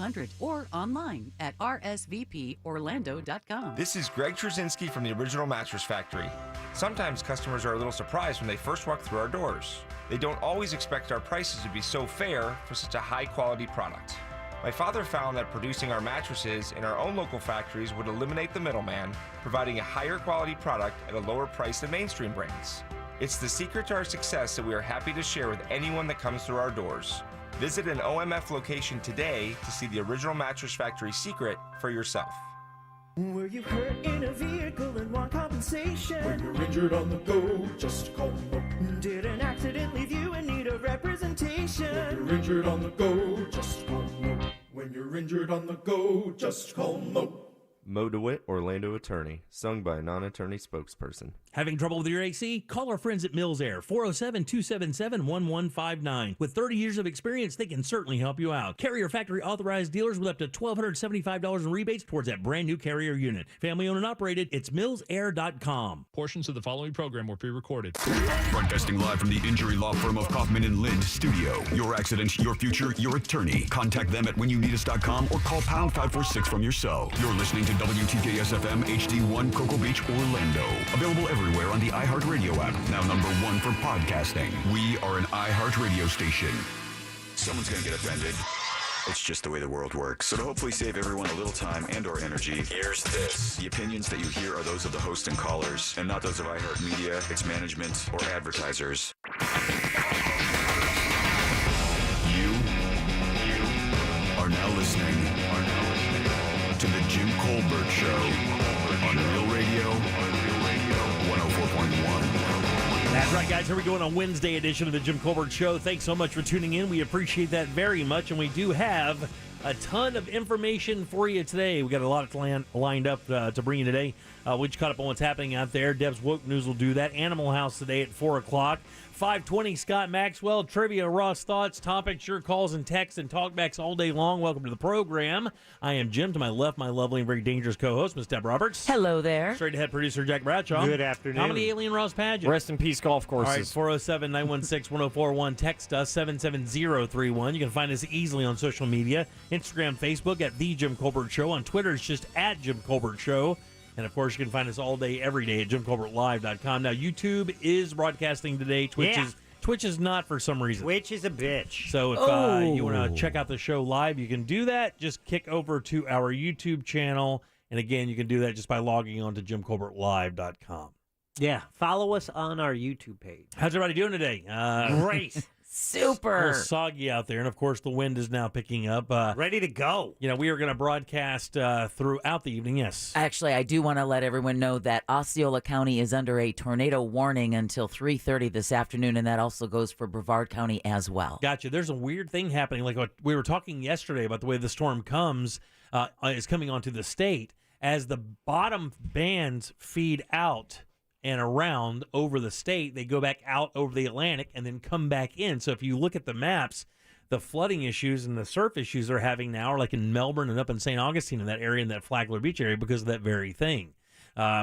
800-848-5200 or online at rsvporlando.com. This is Greg Trzynski from the Original Mattress Factory. Sometimes customers are a little surprised when they first walk through our doors. They don't always expect our prices to be so fair for such a high-quality product. My father found that producing our mattresses in our own local factories would eliminate the middleman, providing a higher quality product at a lower price than mainstream brands. It's the secret to our success that we are happy to share with anyone that comes through our doors. Visit an OMF location today to see the Original Mattress Factory secret for yourself. Were you hurt in a vehicle and want compensation? When you're injured on the go, just call Mo. Did an accident leave you in need of representation? When you're injured on the go, just call Mo. When you're injured on the go, just call Mo. Mo DeWitt, Orlando attorney, sung by a non-attorney spokesperson. Having trouble with your AC? Call our friends at Mills Air, 407-277-1159. With 30 years of experience, they can certainly help you out. Carrier factory authorized dealers with up to $1,275 in rebates towards that brand new Carrier unit. Family owned and operated, it's millsair.com. Portions of the following program were pre-recorded. Broadcasting live from the injury law firm of Kaufman and Lind studio. Your accident, your future, your attorney. Contact them at whenyounneedus.com or call pound 546 from your cell. You're listening to WTKS FM HD1 Cocoa Beach, Orlando. Available everywhere on the iHeartRadio app. Now number 1 for podcasting. We are an iHeartRadio station. Someone's going to get offended. It's just the way the world works. So to hopefully save everyone a little time and or energy, here's this. The opinions that you hear are those of the host and callers, and not those of iHeartMedia, its management, or advertisers. You are now listening to the Jim Colbert Show on Real Radio 104.1. That's right, guys. Here we go on a Wednesday edition of the Jim Colbert Show. Thanks so much for tuning in. We appreciate that very much, and we do have a ton of information for you today. We got a lot lined up to bring you today. We just caught up on what's happening out there. Deb's Woke News will do that. Animal House today at 4 o'clock. 5:20, Scott Maxwell, trivia, Ross Thoughts, topics, your calls and texts and talkbacks all day long. Welcome to the program. I am Jim. To my left, my lovely and very dangerous co-host, Miss Deb Roberts. Hello there. Straight ahead producer, Jack Bradshaw. Good afternoon. Comedy alien Ross Padgett. Rest in peace, golf courses. All right, 407-916-1041. Text us, 77031. You can find us easily on social media. Instagram, Facebook at The Jim Colbert Show. On Twitter, it's just at Jim Colbert Show. And, of course, you can find us all day, every day at JimColbertLive.com. Now, YouTube is broadcasting today. Twitch is not for some reason. Twitch is a bitch. So if you want to check out the show live, you can do that. Just kick over to our YouTube channel. And, again, you can do that just by logging on to JimColbertLive.com. Yeah, follow us on our YouTube page. How's everybody doing today? Great. Super. A little soggy out there, and of course the wind is now picking up. Ready to go. You know, we are going to broadcast throughout the evening, yes. Actually, I do want to let everyone know that Osceola County is under a tornado warning until 3:30 this afternoon, and that also goes for Brevard County as well. Gotcha. There's a weird thing happening. Like what we were talking yesterday about the way the storm is coming onto the state. As the bottom bands feed out and around over the state, they go back out over the Atlantic and then come back in. So if you look at the maps, the flooding issues and the surf issues they're having now are like in Melbourne and up in St. Augustine, in that area, in that Flagler Beach area, because of that very thing.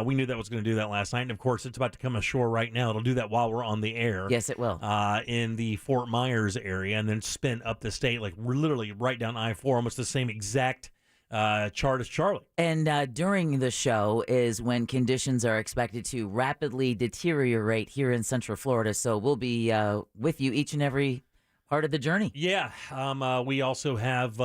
We knew that was going to do that last night, and of course it's about to come ashore right now. It'll do that while we're on the air. Yes, it will. In the Fort Myers area, and then spin up the state, like we're literally right down I-4, almost the same exact chart as Charlie. And during the show is when conditions are expected to rapidly deteriorate here in Central Florida. So we'll be with you each and every part of the journey. Yeah. We also have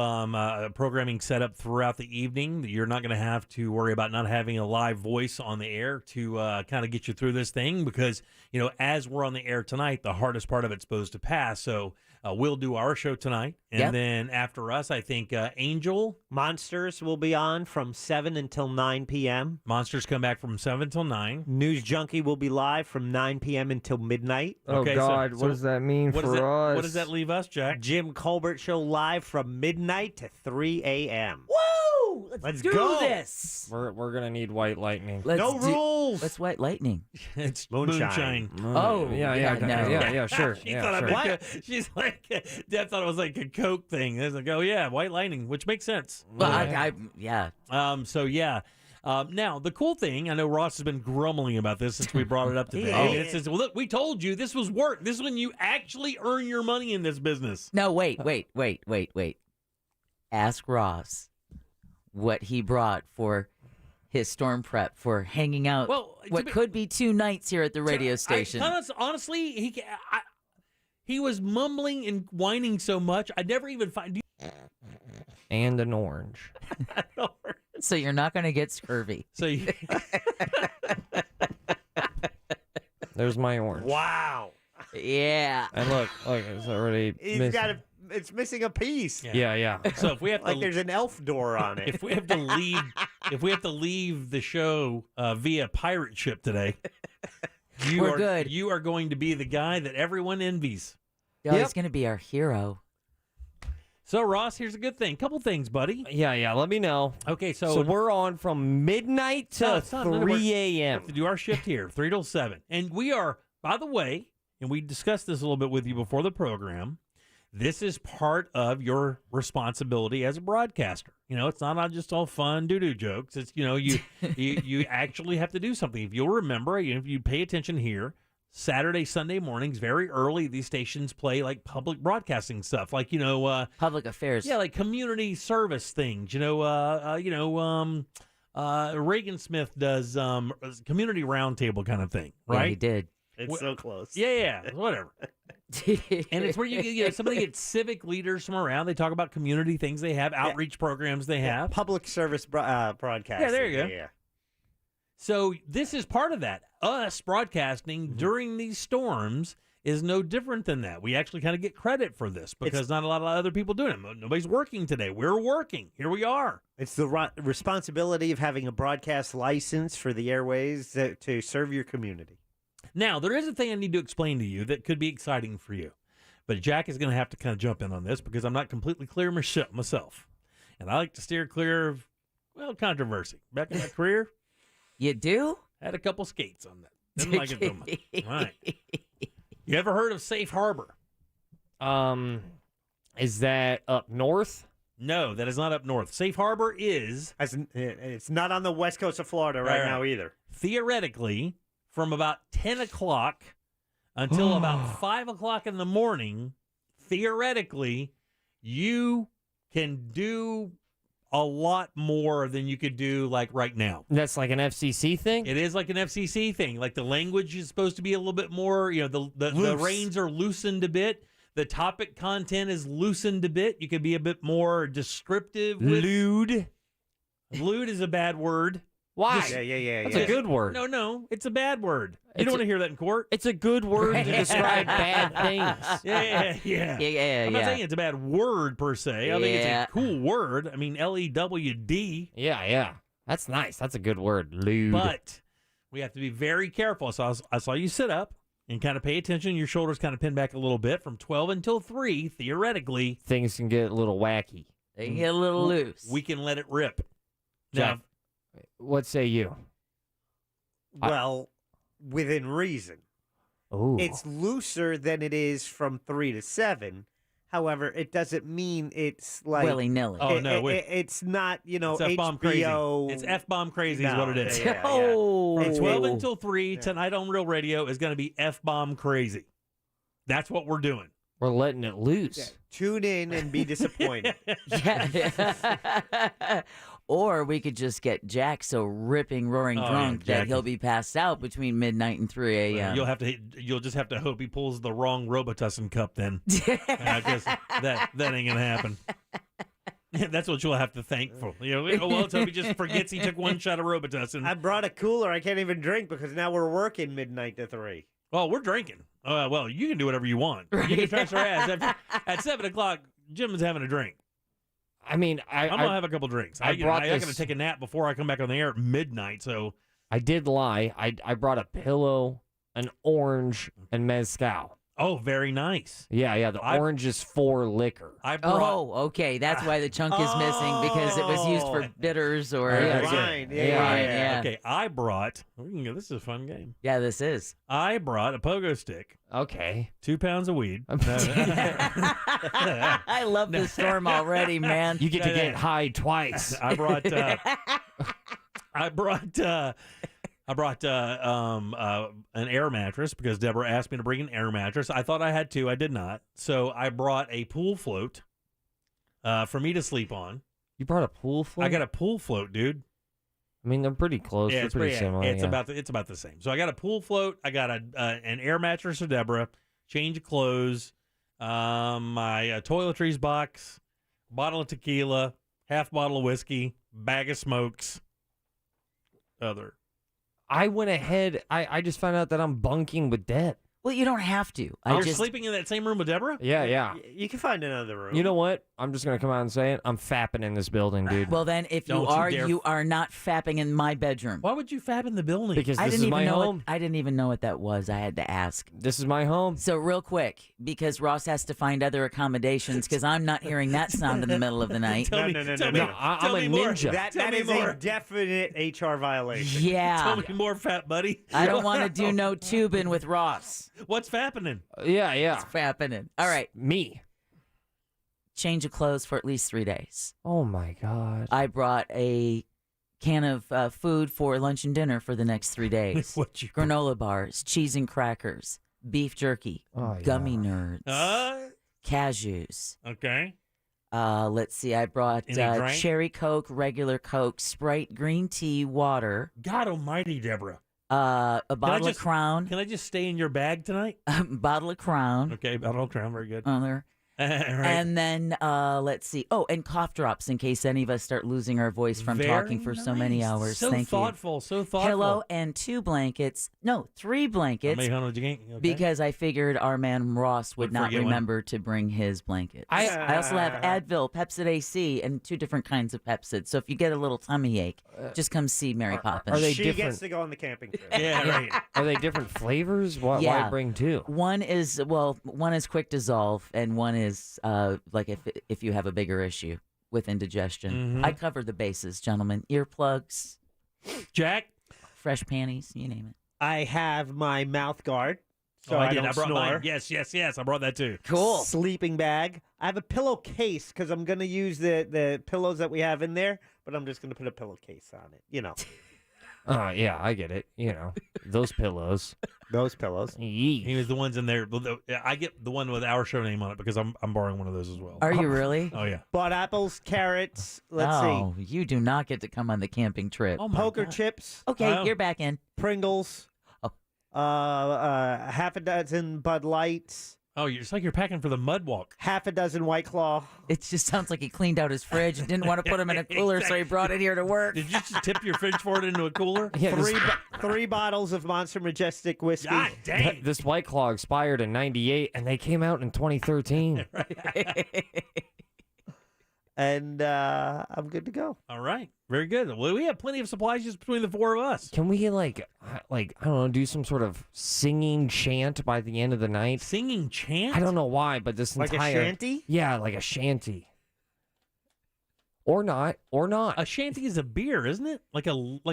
programming set up throughout the evening. You're not going to have to worry about not having a live voice on the air to kind of get you through this thing, because, you know, as we're on the air tonight, the hardest part of it's supposed to pass. So we'll do our show tonight. And then after us, I think Angel. Monsters will be on from 7 until 9 p.m. Monsters come back from 7 till 9. News Junkie will be live from 9 p.m. until midnight. Oh, okay, God. So what does that mean for us? What does that leave us, Jack? Jim Colbert Show live from midnight to 3 a.m. Woo! Let's do go. this. We're going to need white lightning. No rules. What's white lightning? It's moonshine. Oh, yeah, sure. She thought What? She's like, Deb thought it was like a Coke thing. It's like, oh, yeah, white lightning, which makes sense. Well, yeah. So, yeah. Now, the cool thing, I know Ross has been grumbling about this since we brought it up today. It says, well, look, we told you this was work. This is when you actually earn your money in this business. No, wait. ask Ross what he brought for his storm prep for hanging out. Well, could be 2 nights here at the radio station. Honestly, he was mumbling and whining so much, I never even find. And an orange. So you're not going to get scurvy. So There's my orange. Wow. Yeah. And look, it's already missing. It's missing a piece. Yeah. So if we have like there's an elf door on it. If we have to leave the show via pirate ship today, We're good. You are going to be the guy that everyone envies. Oh, he's going to be our hero. So Ross, here's a good thing. Couple things, buddy. Yeah. Let me know. Okay, So we're on from midnight to 3 a.m. We have to do our shift here, 3 till 7. And we are, by the way, and we discussed this a little bit with you before the program, this is part of your responsibility as a broadcaster. It's not just all fun doo-doo jokes. It's, you actually have to do something. If you'll remember, if you pay attention here, Saturday, Sunday mornings, very early, these stations play like public broadcasting stuff, like public affairs. Yeah, like community service things. Reagan Smith does community roundtable kind of thing, right? Yeah, he did. It's so close. Yeah, whatever. And it's where you get somebody gets civic leaders from around. They talk about community things they have, outreach programs they have, public service broadcasting. Yeah, there you go. Yeah. So this is part of that. Us broadcasting during these storms is no different than that. We actually kind of get credit for this because not a lot of other people doing it. Nobody's working today. We're working. Here we are. It's the responsibility of having a broadcast license for the airways to serve your community. Now, there is a thing I need to explain to you that could be exciting for you. But Jack is going to have to kind of jump in on this because I'm not completely clear myself. And I like to steer clear of, controversy. Back in my career. You do? Had a couple skates on that. Didn't like it so much. All right. You ever heard of Safe Harbor? Is that up north? No, that is not up north. Safe Harbor is... It's not on the west coast of Florida right now either. Theoretically, from about 10 o'clock until about 5 o'clock in the morning, theoretically, you can do a lot more than you could do like right now. That's like an FCC thing? It is like an FCC thing. Like the language is supposed to be a little bit more, the reins are loosened a bit. The topic content is loosened a bit. You could be a bit more descriptive. Lewd. Lewd is a bad word. Why? Yeah. That's a good word. No, it's a bad word. You don't want to hear that in court. It's a good word to describe bad things. Yeah. I'm not saying it's a bad word per se. I think it's a cool word. I mean, LEWD. Yeah. That's nice. That's a good word. Lewd. But we have to be very careful. So I saw you sit up and kind of pay attention. Your shoulders kind of pin back a little bit from 12 until 3, theoretically. Things can get a little wacky. They can get a little loose. We can let it rip. Jack, what say you? Well, within reason. Ooh. It's looser than it is from 3 to 7. However, it doesn't mean it's like willy-nilly. Oh, no. It's not, it's F-bomb HBO. Crazy. It's F-bomb crazy is what it is. From 12 until 3, tonight on Real Radio is going to be F-bomb crazy. That's what we're doing. We're letting it loose. Yeah. Tune in and be disappointed. Or we could just get Jack so ripping, roaring drunk that he'll be passed out between midnight and 3 a.m. You'll just have to hope he pulls the wrong Robitussin cup then. Because that ain't gonna happen. That's what you'll have to thank for. Let's hope he just forgets he took one shot of Robitussin. I brought a cooler. I can't even drink because now we're working midnight to 3. Well, we're drinking. Well, you can do whatever you want. You can trash our ass. At 7 o'clock, Jim is having a drink. I mean, I'm going to have a couple drinks. I'm going to take a nap before I come back on the air at midnight. So I did lie. I brought a pillow, an orange, and mezcal. Oh, very nice. Yeah. The orange is for liquor. Okay. That's why the chunk is missing because it was used for bitters or wine. Yeah. Okay, I brought. This is a fun game. Yeah, this is. I brought a pogo stick. Okay. 2 pounds of weed. I love this storm already, man. You get to get high twice. I brought an air mattress because Deborah asked me to bring an air mattress. I thought I had 2. I did not. So I brought a pool float. for me to sleep on. You brought a pool float? I got a pool float, dude. I mean, they're pretty close. Yeah, they're pretty similar. It's yeah. about the same. So I got a pool float. I got an air mattress for Deborah, change of clothes, my toiletries box, bottle of tequila, half bottle of whiskey, bag of smokes. I went ahead. I just found out that I'm bunking with Deb. Well, you don't have to. You're sleeping in that same room with Deborah? Yeah. You can find another room. You know what? I'm just gonna come out and say it. I'm fapping in this building, dude. Well, then, if you are not fapping in my bedroom. Why would you fap in the building? Because this is my home. I didn't even know what that was. I had to ask. This is my home. So real quick, because Ross has to find other accommodations, because I'm not hearing that sound in the middle of the night. No. I'm a ninja. That is a definite HR violation. Yeah. Tell me more, fat buddy. I don't want to do no tubing with Ross. What's fappening? Yeah. It's fappening. All right. Me. Change of clothes for at least 3 days. Oh, my God. I brought a can of food for lunch and dinner for the next 3 days. Granola bars, cheese and crackers, beef jerky, gummy nerds, cashews. Okay. Let's see. I brought cherry Coke, regular Coke, Sprite, green tea, water. God almighty, Deborah. A bottle of Crown. Can I just stay in your bag tonight? Bottle of Crown. Okay, bottle of Crown. Very good. Right. And then, let's see. Oh, and cough drops in case any of us start losing our voice from talking for so many hours. So Thank thoughtful, you. so thoughtful. Pillow and 2 blankets. No, 3 blankets. Okay. Because I figured our man Ross would not remember to bring his blanket. I also have Advil, Pepsid AC, and 2 different kinds of Pepsid. So if you get a little tummy ache, just come see Mary Poppins. Are they She different? gets to go on the camping trip. Yeah, right. Are they different flavors? Why bring 2? One is quick dissolve, and one is like if you have a bigger issue with indigestion. Mm-hmm. I cover the bases, gentlemen. Earplugs, Jack, fresh panties, you name it. I have my mouth guard, so I I did. don't I brought snore. mine. Yes. I brought that too. Cool. Sleeping bag. I have a pillowcase because I'm going to use the pillows that we have in there, but I'm just going to put a pillowcase on it, you know. Yeah, I get it. You know, those pillows. Those pillows. He was the ones in there. I get the one with our show name on it because I'm borrowing one of those as well. Are you really? Oh yeah. Bought apples, carrots. Let's see. You do not get to come on the camping trip. Oh my Poker God. chips. Okay, you're back in. Pringles. Oh. Half a dozen Bud Lights. Oh, it's like you're packing for the mud walk. Half a dozen White Claw. It just sounds like he cleaned out his fridge and didn't want to put them in a cooler, so he brought it here to work. Did you just tip your fridge for it into a cooler? Yeah, Three bottles of Monster Majestic whiskey. God dang. This White Claw expired in '98, and they came out in 2013. And I'm good to go. All right. Very good. Well, we have plenty of supplies just between the 4 of us. Can we like I don't know, do some sort of singing chant by the end of the night? Singing chant? I don't know why, but this Like entire a shanty? Yeah, like a shanty. Or not. A shanty is a beer, isn't it? Like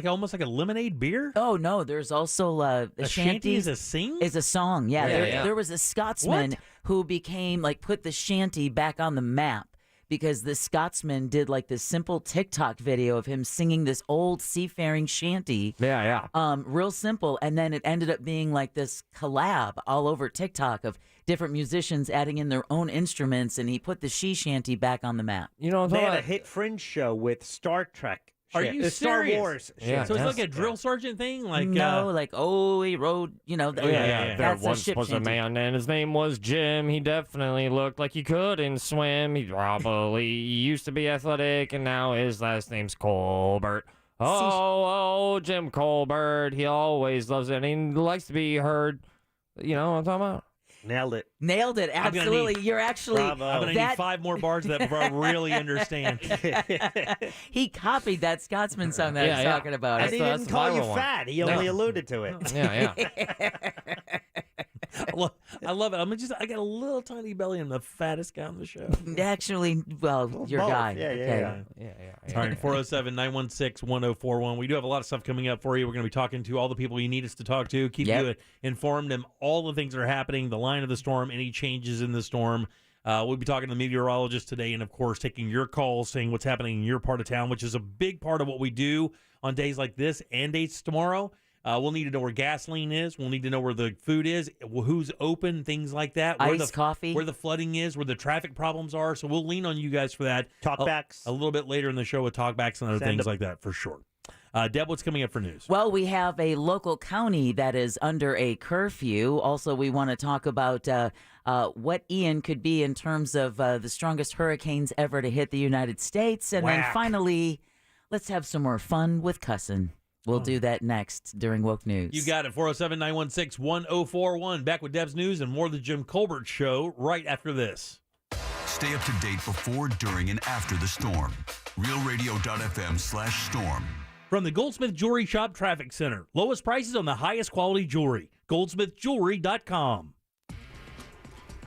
almost like a lemonade beer? Oh no, there's also a shanty is a sing? Is a song. Yeah, Yeah, there was a Scotsman What? who became put the shanty back on the map. Because this Scotsman did this simple TikTok video of him singing this old seafaring shanty. Yeah. Real simple. And then it ended up being this collab all over TikTok of different musicians adding in their own instruments. And he put the she shanty back on the map. You know what I'm They talking had a about? hit Fringe show with Star Trek. Are shit. you The Star serious? Wars. Yeah. shit. So it's like a drill sergeant thing? No, he rode, Yeah. that's There a once ship was a shanty. man, and his name was Jim. He definitely looked like he couldn't swim. He probably used to be athletic, and now his last name's Colbert. Oh, Jim Colbert. He always loves it, and he likes to be heard. You know what I'm talking about? Nailed it. Nailed it. I'm gonna Absolutely. need- You're actually. Bravo. I'm going to need 5 more bars of that before I really understand. He copied that Scotsman song that I was Yeah. talking about. And he that's didn't the call you viral one. fat. He only alluded to it. Yeah. I love it. I got a little tiny belly. I'm the fattest guy on the show. Actually, well, your both. guy. Yeah, Okay. Yeah. All right, 407-916-1041. We do have a lot of stuff coming up for you. We're going to be talking to all the people you need us to talk to, keep you informed of all the things that are happening, the line of the storm, any changes in the storm. We'll be talking to the meteorologist today and, of course, taking your calls, saying what's happening in your part of town, which is a big part of what we do on days like this and dates tomorrow. We'll need to know where gasoline is. We'll need to know where the food is, who's open, things like that. Where Coffee. Where the flooding is, where the traffic problems are. So we'll lean on you guys for that. Talkbacks. A little bit later in the show with talkbacks and other things like that, for sure. Deb, what's coming up for news? Well, we have a local county that is under a curfew. Also, we want to talk about what Ian could be in terms of the strongest hurricanes ever to hit the United States. And then finally, let's have some more fun with cussing. We'll do that next during Woke News. You got it. 407-916-1041. Back with Deb's News and more of the Jim Colbert Show right after this. Stay up to date before, during, and after the storm. RealRadio.fm/storm. From the Goldsmith Jewelry Shop Traffic Center. Lowest prices on the highest quality jewelry. GoldsmithJewelry.com.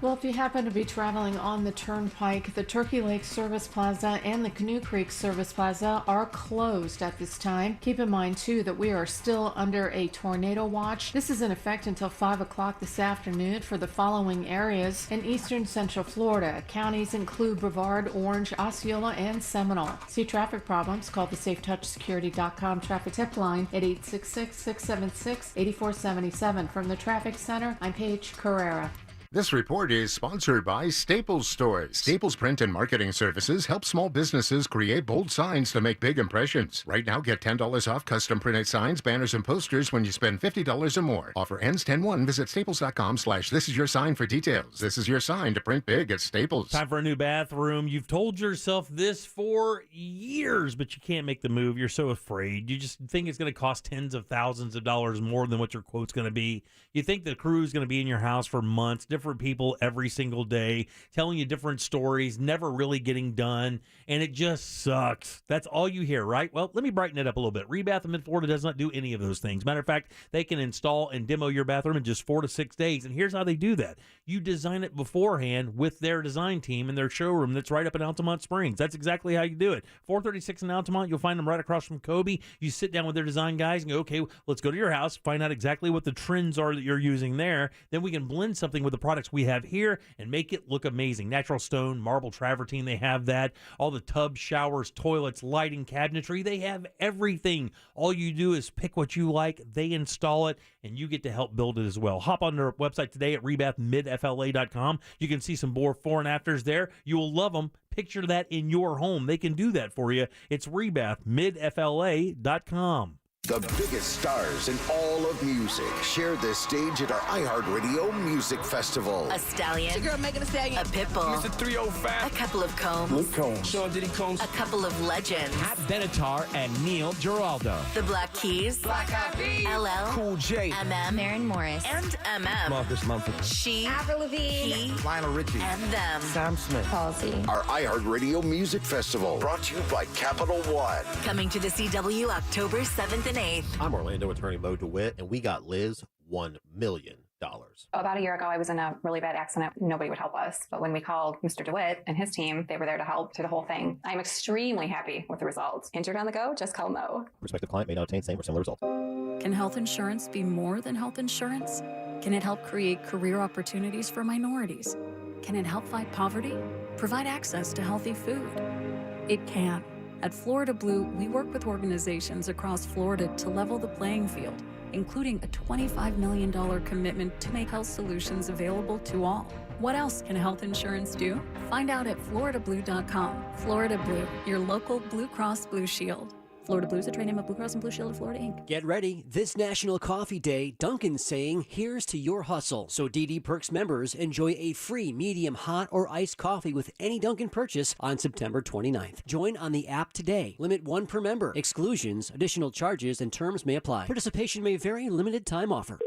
Well, if you happen to be traveling on the Turnpike, the Turkey Lake Service Plaza and the Canoe Creek Service Plaza are closed at this time. Keep in mind, too, that we are still under a tornado watch. This is in effect until 5 o'clock this afternoon for the following areas in eastern central Florida. Counties include Brevard, Orange, Osceola, and Seminole. See traffic problems, call the SafeTouchSecurity.com traffic tip line at 866-676-8477. From the Traffic Center, I'm Paige Carrera. This report is sponsored by Staples Stores. Staples Print and Marketing Services help small businesses create bold signs to make big impressions. Right now, get $10 off custom printed signs, banners, and posters when you spend $50 or more. Offer ends 10/1. Visit staples.com/this is your sign for details. This is your sign to print big at Staples. Time for a new bathroom. You've told yourself this for years, but you can't make the move. You're so afraid. You just think it's going to cost tens of thousands of dollars more than what your quote's going to be. You think the crew is going to be in your house for months, different people every single day, telling you different stories, never really getting done, and it just sucks. That's all you hear, right? Well, let me brighten it up a little bit. Rebath in Mid-Florida does not do any of those things. Matter of fact, they can install and demo your bathroom in just 4 to 6 days, and here's how they do that. You design it beforehand with their design team in their showroom that's right up in Altamont Springs. That's exactly how you do it. 436 in Altamont, you'll find them right across from Kobe. You sit down with their design guys and go, okay, let's go to your house, find out exactly what the trends are that you're using there. Then we can blend something with the products we have here and make it look amazing. Natural stone, marble travertine, they have that. All the tubs, showers, toilets, lighting, cabinetry, they have everything. All you do is pick what you like, they install it, and you get to help build it as well. Hop on their website today at rebathmidfla.com. You can see some before and afters there. You will love them. Picture that in your home. They can do that for you. It's rebathmidfla.com. The biggest stars in all of music share the stage at our iHeartRadio Music Festival. A stallion. It's your girl Megan Thee Stallion. A pit bull. Mr. 305. A couple of Combs. Luke Combs. Sean Diddy Combs. A couple of legends. Pat Benatar and Neil Giraldo. The Black Keys. Black Eyed Peas. LL. Cool J. MM. Maren Morris. And MM. Marcus Mumford. She. Avril Lavigne. He. Lionel Richie. And them. Sam Smith. Halsey. Our iHeartRadio Music Festival, brought to you by Capital One. Coming to the CW October 7th and 8th. I'm Orlando attorney Mo DeWitt, and we got Liz $1 million. About a year ago, I was in a really bad accident. Nobody would help us. But when we called Mr. DeWitt and his team, they were there to help through the whole thing. I'm extremely happy with the results. Injured on the go? Just call Mo. Prospective client may not obtain same or similar results. Can health insurance be more than health insurance? Can it help create career opportunities for minorities? Can it help fight poverty? Provide access to healthy food? It can. At Florida Blue, we work with organizations across Florida to level the playing field, including a $25 million commitment to make health solutions available to all. What else can health insurance do? Find out at floridablue.com. Florida Blue, your local Blue Cross Blue Shield. Florida Blue is a trade name of Blue Cross and Blue Shield of Florida, Inc. Get ready. This National Coffee Day, Dunkin's saying, here's to your hustle. So DD Perks members enjoy a free medium hot or iced coffee with any Dunkin' purchase on September 29th. Join on the app today. Limit 1 per member. Exclusions, additional charges, and terms may apply. Participation may vary. Limited time offer.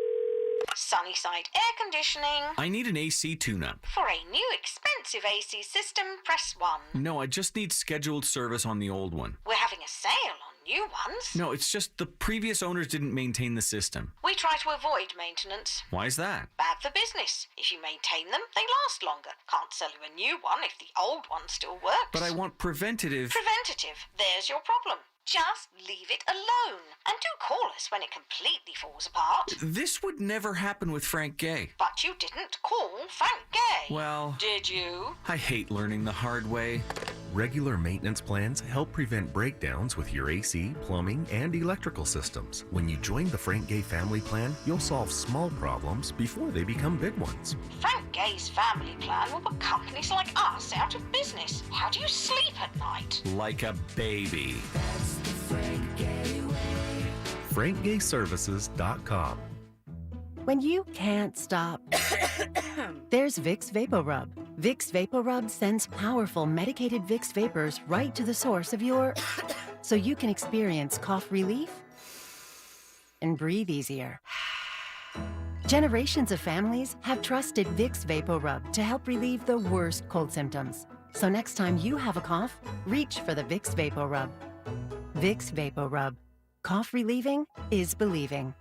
Sunnyside Air Conditioning. I need an AC tune-up. For a new expensive AC system, press 1. No, I just need scheduled service on the old one. We're having a sale on new ones. No, it's just the previous owners didn't maintain the system. We try to avoid maintenance. Why is that? Bad for business. If you maintain them, they last longer. Can't sell you a new one if the old one still works. But I want preventative. Preventative. There's your problem. Just leave it alone. And do call us when it completely falls apart. This would never happen with Frank Gay. But you didn't call Frank Gay. Well, did you? I hate learning the hard way. Regular maintenance plans help prevent breakdowns with your AC, plumbing, and electrical systems. When you join the Frank Gay family plan, you'll solve small problems before they become big ones. Frank Gay's family plan will put companies like us out of business. How do you sleep at night? Like a baby. FrankGayServices.com. When you can't stop, there's Vicks VapoRub. Vicks VapoRub sends powerful medicated Vicks vapors right to the source of your... so you can experience cough relief and breathe easier. Generations of families have trusted Vicks VapoRub to help relieve the worst cold symptoms. So next time you have a cough, reach for the Vicks VapoRub. Vicks VapoRub. Cough relieving is believing.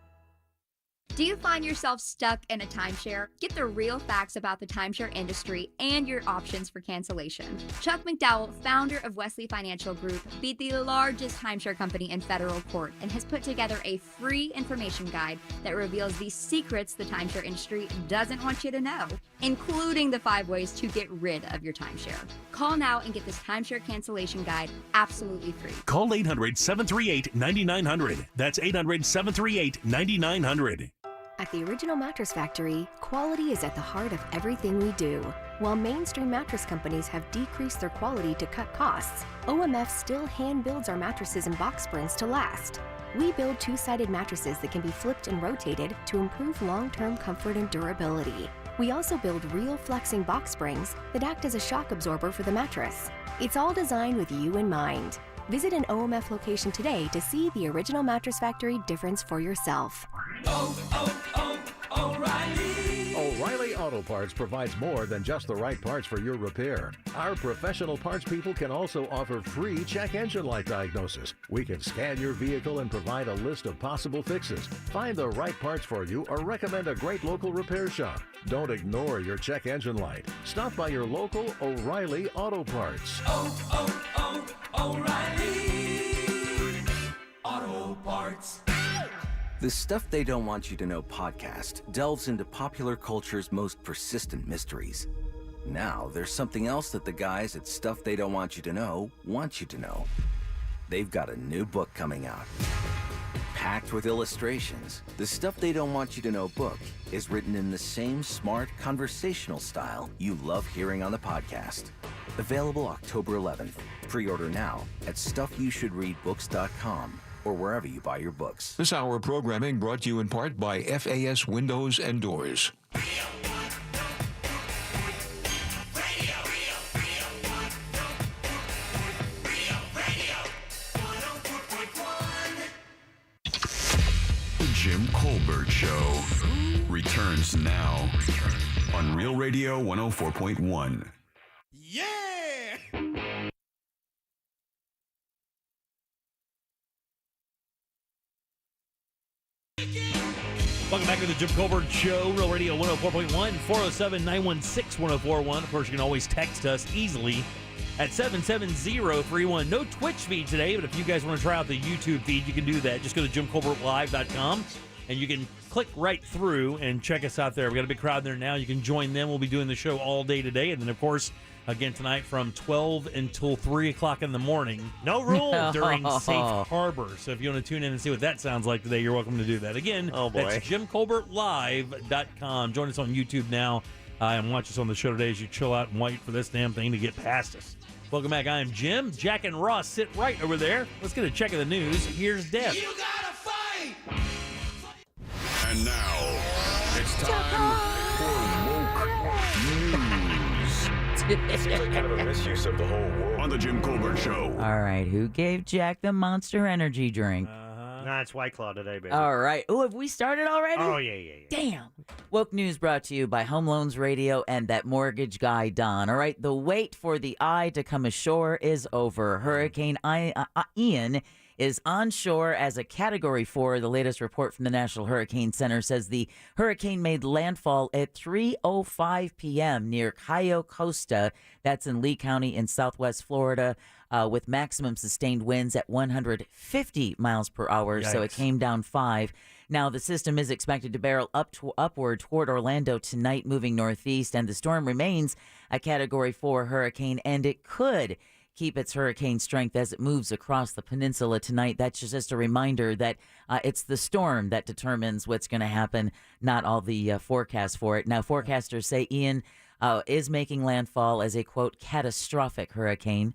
Do you find yourself stuck in a timeshare? Get the real facts about the timeshare industry and your options for cancellation. Chuck McDowell, founder of Wesley Financial Group, beat the largest timeshare company in federal court and has put together a free information guide that reveals the secrets the timeshare industry doesn't want you to know, including the 5 ways to get rid of your timeshare. Call now and get this timeshare cancellation guide absolutely free. Call 800-738-9900. That's 800-738-9900. At the Original Mattress Factory, quality is at the heart of everything we do. While mainstream mattress companies have decreased their quality to cut costs, OMF still hand builds our mattresses and box springs to last. We build 2-sided mattresses that can be flipped and rotated to improve long-term comfort and durability. We also build real flexing box springs that act as a shock absorber for the mattress. It's all designed with you in mind. Visit an OMF location today to see the Original Mattress Factory difference for yourself. O'Reilly Auto Parts provides more than just the right parts for your repair. Our professional parts people can also offer free check engine light diagnosis. We can scan your vehicle and provide a list of possible fixes. Find the right parts for you or recommend a great local repair shop. Don't ignore your check engine light. Stop by your local O'Reilly Auto Parts. O'Reilly Auto Parts. The Stuff They Don't Want You to Know podcast delves into popular culture's most persistent mysteries. Now, there's something else that the guys at Stuff They Don't Want You to Know want you to know. They've got a new book coming out. Packed with illustrations, the Stuff They Don't Want You to Know book is written in the same smart, conversational style you love hearing on the podcast. Available October 11th. Pre-order now at StuffYouShouldReadBooks.com. or wherever you buy your books. This hour of programming brought to you in part by FAS Windows and Doors. The Jim Colbert Show returns now on Real Radio 104.1. Yeah! Welcome back to the Jim Colbert Show, Real Radio 104.1, 407-916-1041. Of course, you can always text us easily at 77031. No Twitch feed today, but if you guys want to try out the YouTube feed, you can do that. Just go to JimColbertLive.com, and you can click right through and check us out there. We've got a big crowd there now. You can join them. We'll be doing the show all day today. And then, of course, again tonight from 12 until 3 o'clock in the morning. No rule during Safe Harbor. So if you want to tune in and see what that sounds like today, you're welcome to do that. Again, that's JimColbertLive.com. Join us on YouTube now and watch us on the show today as you chill out and wait for this damn thing to get past us. Welcome back. I am Jim. Jack and Ross sit right over there. Let's get a check of the news. Here's Deb. You gotta fight! And now, it's time for Woke News. Seems like kind of a misuse of the whole world. On the Jim Colbert Show. All right, who gave Jack the Monster Energy drink? Nah, it's White Claw today, baby. All right. Oh, have we started already? Oh, yeah. Damn. Woke News brought to you by Home Loans Radio and that mortgage guy, Don. All right, the wait for the eye to come ashore is over. Hurricane Ian is onshore as a Category 4. The latest report from the National Hurricane Center says the hurricane made landfall at 3:05 p.m. near Cayo Costa. That's in Lee County in southwest Florida, with maximum sustained winds at 150 miles per hour. Yikes. So it came down 5. Now, the system is expected to barrel upward toward Orlando tonight, moving northeast, and the storm remains a Category 4 hurricane, and it could keep its hurricane strength as it moves across the peninsula tonight. That's just a reminder that it's the storm that determines what's going to happen, not all the forecasts for it. Now, forecasters say Ian is making landfall as a, quote, catastrophic hurricane.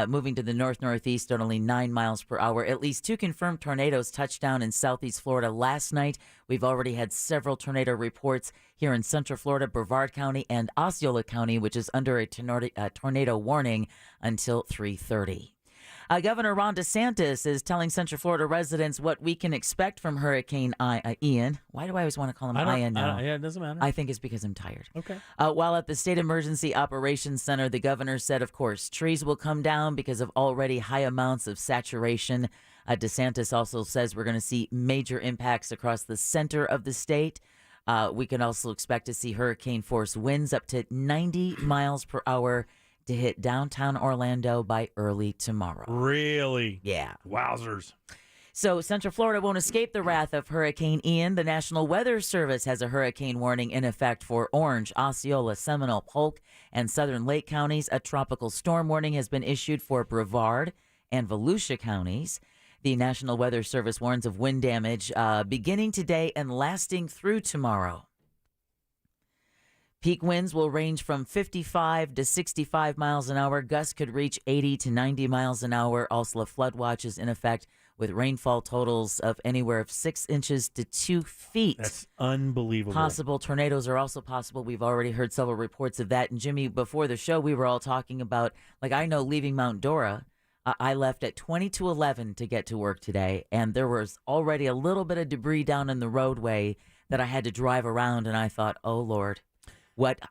Moving to the northeast at only 9 miles per hour. At least 2 confirmed tornadoes touched down in southeast Florida last night. We've already had several tornado reports here in central Florida, Brevard County, and Osceola County, which is under a tornado warning until 3:30. Governor Ron DeSantis is telling Central Florida residents what we can expect from Hurricane Ian. Why do I always want to call him Ian now? Yeah, it doesn't matter. I think it's because I'm tired. Okay. While at the State Emergency Operations Center, the governor said, of course, trees will come down because of already high amounts of saturation. DeSantis also says we're going to see major impacts across the center of the state. We can also expect to see hurricane force winds up to 90 miles per hour to hit downtown Orlando by early tomorrow. Really? Yeah. Wowzers. So Central Florida won't escape the wrath of Hurricane Ian. The National Weather Service has a hurricane warning in effect for Orange, Osceola, Seminole, Polk, and Southern Lake counties. A tropical storm warning has been issued for Brevard and Volusia counties. The National Weather Service warns of wind damage beginning today and lasting through tomorrow. Peak winds will range from 55 to 65 miles an hour. Gusts could reach 80 to 90 miles an hour. Also, a flood watch is in effect with rainfall totals of anywhere of 6 inches to 2 feet. That's unbelievable. Possible tornadoes are also possible. We've already heard several reports of that. And Jimmy, before the show, we were all talking about, I know leaving Mount Dora, I left at 20 to 11 to get to work today, and there was already a little bit of debris down in the roadway that I had to drive around, and I thought, oh, Lord.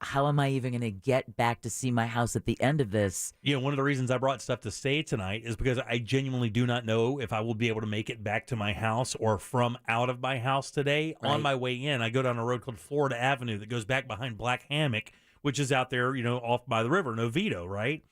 How am I even going to get back to see my house at the end of this? One of the reasons I brought stuff to stay tonight is because I genuinely do not know if I will be able to make it back to my house or from out of my house today. Right. On my way in, I go down a road called Florida Avenue that goes back behind Black Hammock, which is out there, off by the river, Novito, right?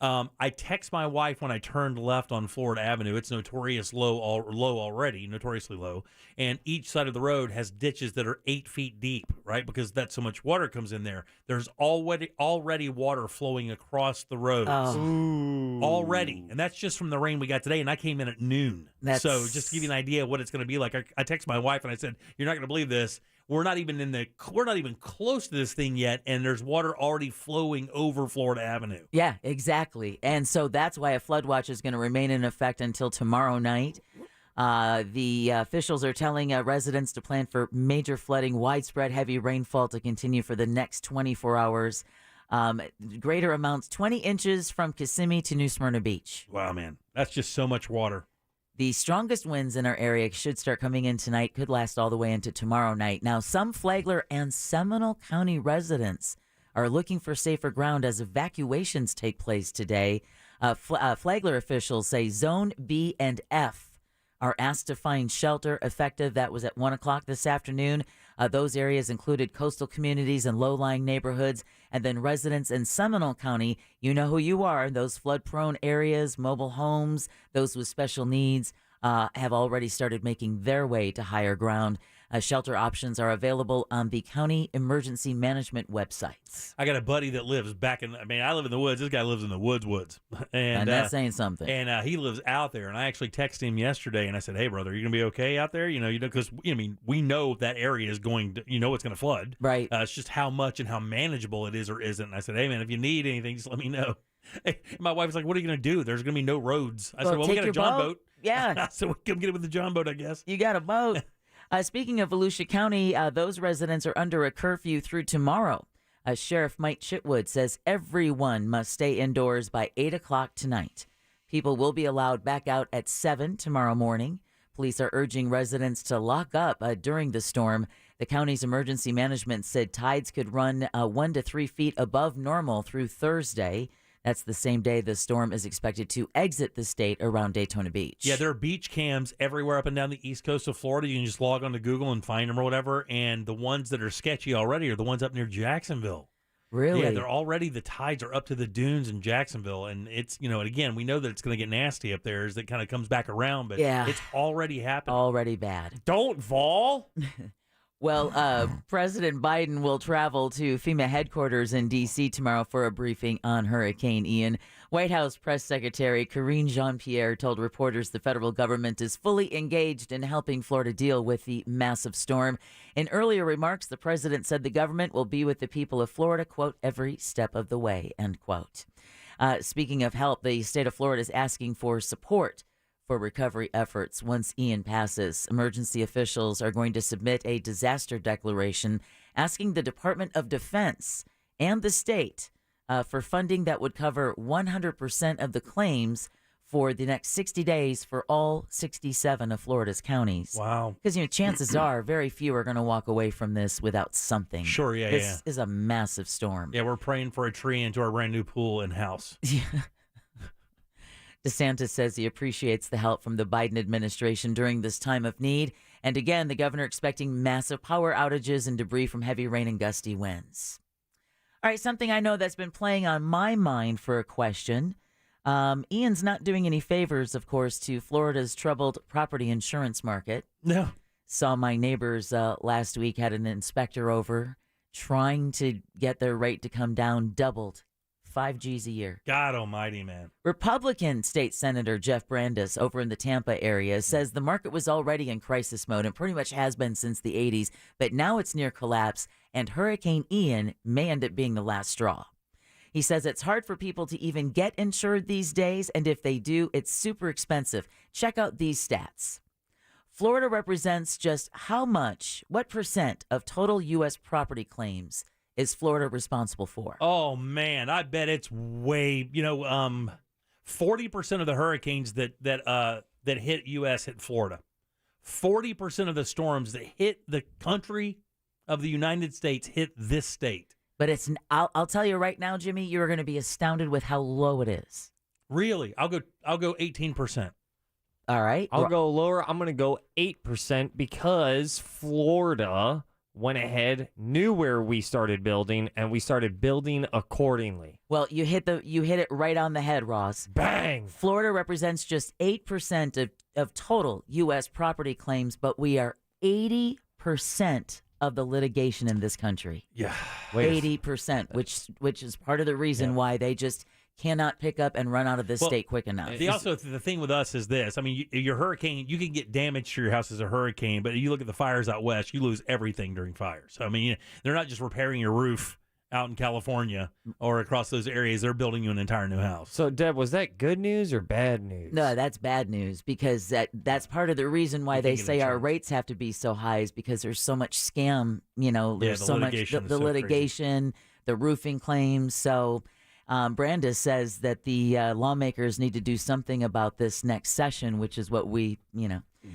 I text my wife when I turned left on Florida Avenue. It's notoriously low, and each side of the road has ditches that are 8 feet deep, right? Because that's so much water comes in there. There's already water flowing across the roads. Oh. Already, and that's just from the rain we got today, and I came in at noon. So just to give you an idea of what it's going to be like, I text my wife and I said, "You're not going to believe this. We're not even close to this thing yet, and there's water already flowing over Florida Avenue." Yeah, exactly. And so that's why a flood watch is going to remain in effect until tomorrow night. The officials are telling residents to plan for major flooding, widespread heavy rainfall to continue for the next 24 hours. Greater amounts, 20 inches from Kissimmee to New Smyrna Beach. Wow, man. That's just so much water. The strongest winds in our area should start coming in tonight, could last all the way into tomorrow night. Now, some Flagler and Seminole County residents are looking for safer ground as evacuations take place today. Flagler officials say Zone B and F are asked to find shelter effective. That was at 1 o'clock this afternoon. Those areas included coastal communities and low-lying neighborhoods. And then residents in Seminole County, you know who you are, those flood-prone areas, mobile homes, those with special needs, have already started making their way to higher ground. Shelter options are available on the county emergency management websites. I got a buddy that lives I live in the woods. This guy lives in the woods. And that's saying something. And he lives out there. And I actually texted him yesterday and I said, "Hey, brother, you going to be okay out there?" Because we know that area is going to, it's going to flood. Right. It's just how much and how manageable it is or isn't. And I said, "Hey, man, if you need anything, just let me know." My wife was like, "What are you going to do? There's going to be no roads." I said, "Well, we got a John boat." Yeah. I said, "We come get it with the John boat, I guess." You got a boat. Speaking of Volusia County, those residents are under a curfew through tomorrow. Sheriff Mike Chitwood says everyone must stay indoors by 8 o'clock tonight. People will be allowed back out at 7 tomorrow morning. Police are urging residents to lock up during the storm. The county's emergency management said tides could run 1 to 3 feet above normal through Thursday. That's the same day the storm is expected to exit the state around Daytona Beach. Yeah, there are beach cams everywhere up and down the east coast of Florida. You can just log on to Google and find them or whatever. And the ones that are sketchy already are the ones up near Jacksonville. Really? Yeah, they're already, the tides are up to the dunes in Jacksonville. And it's, and again, we know that it's going to get nasty up there as it kind of comes back around. But it's already happening. Already bad. Don't fall. Well, President Biden will travel to FEMA headquarters in D.C. tomorrow for a briefing on Hurricane Ian. White House Press Secretary Karine Jean-Pierre told reporters the federal government is fully engaged in helping Florida deal with the massive storm. In earlier remarks, the president said the government will be with the people of Florida, quote, every step of the way, end quote. Speaking of help, the state of Florida is asking for support for recovery efforts once Ian passes. Emergency officials are going to submit a disaster declaration asking the Department of Defense and the state for funding that would cover 100% of the claims for the next 60 days for all 67 of Florida's counties. Wow. Because, chances are very few are going to walk away from this without something. Sure, yeah, This is a massive storm. Yeah, we're praying for a tree into our brand new pool and house. Yeah. DeSantis says he appreciates the help from the Biden administration during this time of need. And again, the governor expecting massive power outages and debris from heavy rain and gusty winds. All right, something I know that's been playing on my mind for a question. Ian's not doing any favors, of course, to Florida's troubled property insurance market. No. Saw my neighbors last week had an inspector over trying to get their rate to come down, doubled. 5 G's a year. God almighty, man. Republican State Senator Jeff Brandes over in the Tampa area says the market was already in crisis mode and pretty much has been since the 80s, but now it's near collapse, and Hurricane Ian may end up being the last straw. He says it's hard for people to even get insured these days, and if they do, it's super expensive. Check out these stats. Florida represents just what percent of total U.S. property claims is Florida responsible for? Oh, man, I bet it's way, 40% of the hurricanes that hit U.S. hit Florida. 40% of the storms that hit the country of the United States hit this state. But I'll tell you right now, Jimmy, you're going to be astounded with how low it is. Really? I'll go 18%. All right. I'll go lower. I'm going to go 8% because Florida went ahead, knew where we started building, and we started building accordingly. Well, you hit it right on the head, Ross. Bang! Florida represents just 8% of total U.S. property claims, but we are 80% of the litigation in this country. Yeah. 80%, which is part of the reason why they just cannot pick up and run out of this state quick enough. The thing with us is this. I mean, your hurricane, you can get damage to your house as a hurricane, but you look at the fires out west, you lose everything during fires. I mean, they're not just repairing your roof out in California or across those areas. They're building you an entire new house. So, Deb, was that good news or bad news? No, that's bad news because that's part of the reason why they say our rates have to be so high is because there's so much scam, there's so much the litigation, the roofing claims. So Brandes says that the lawmakers need to do something about this next session, which is what we,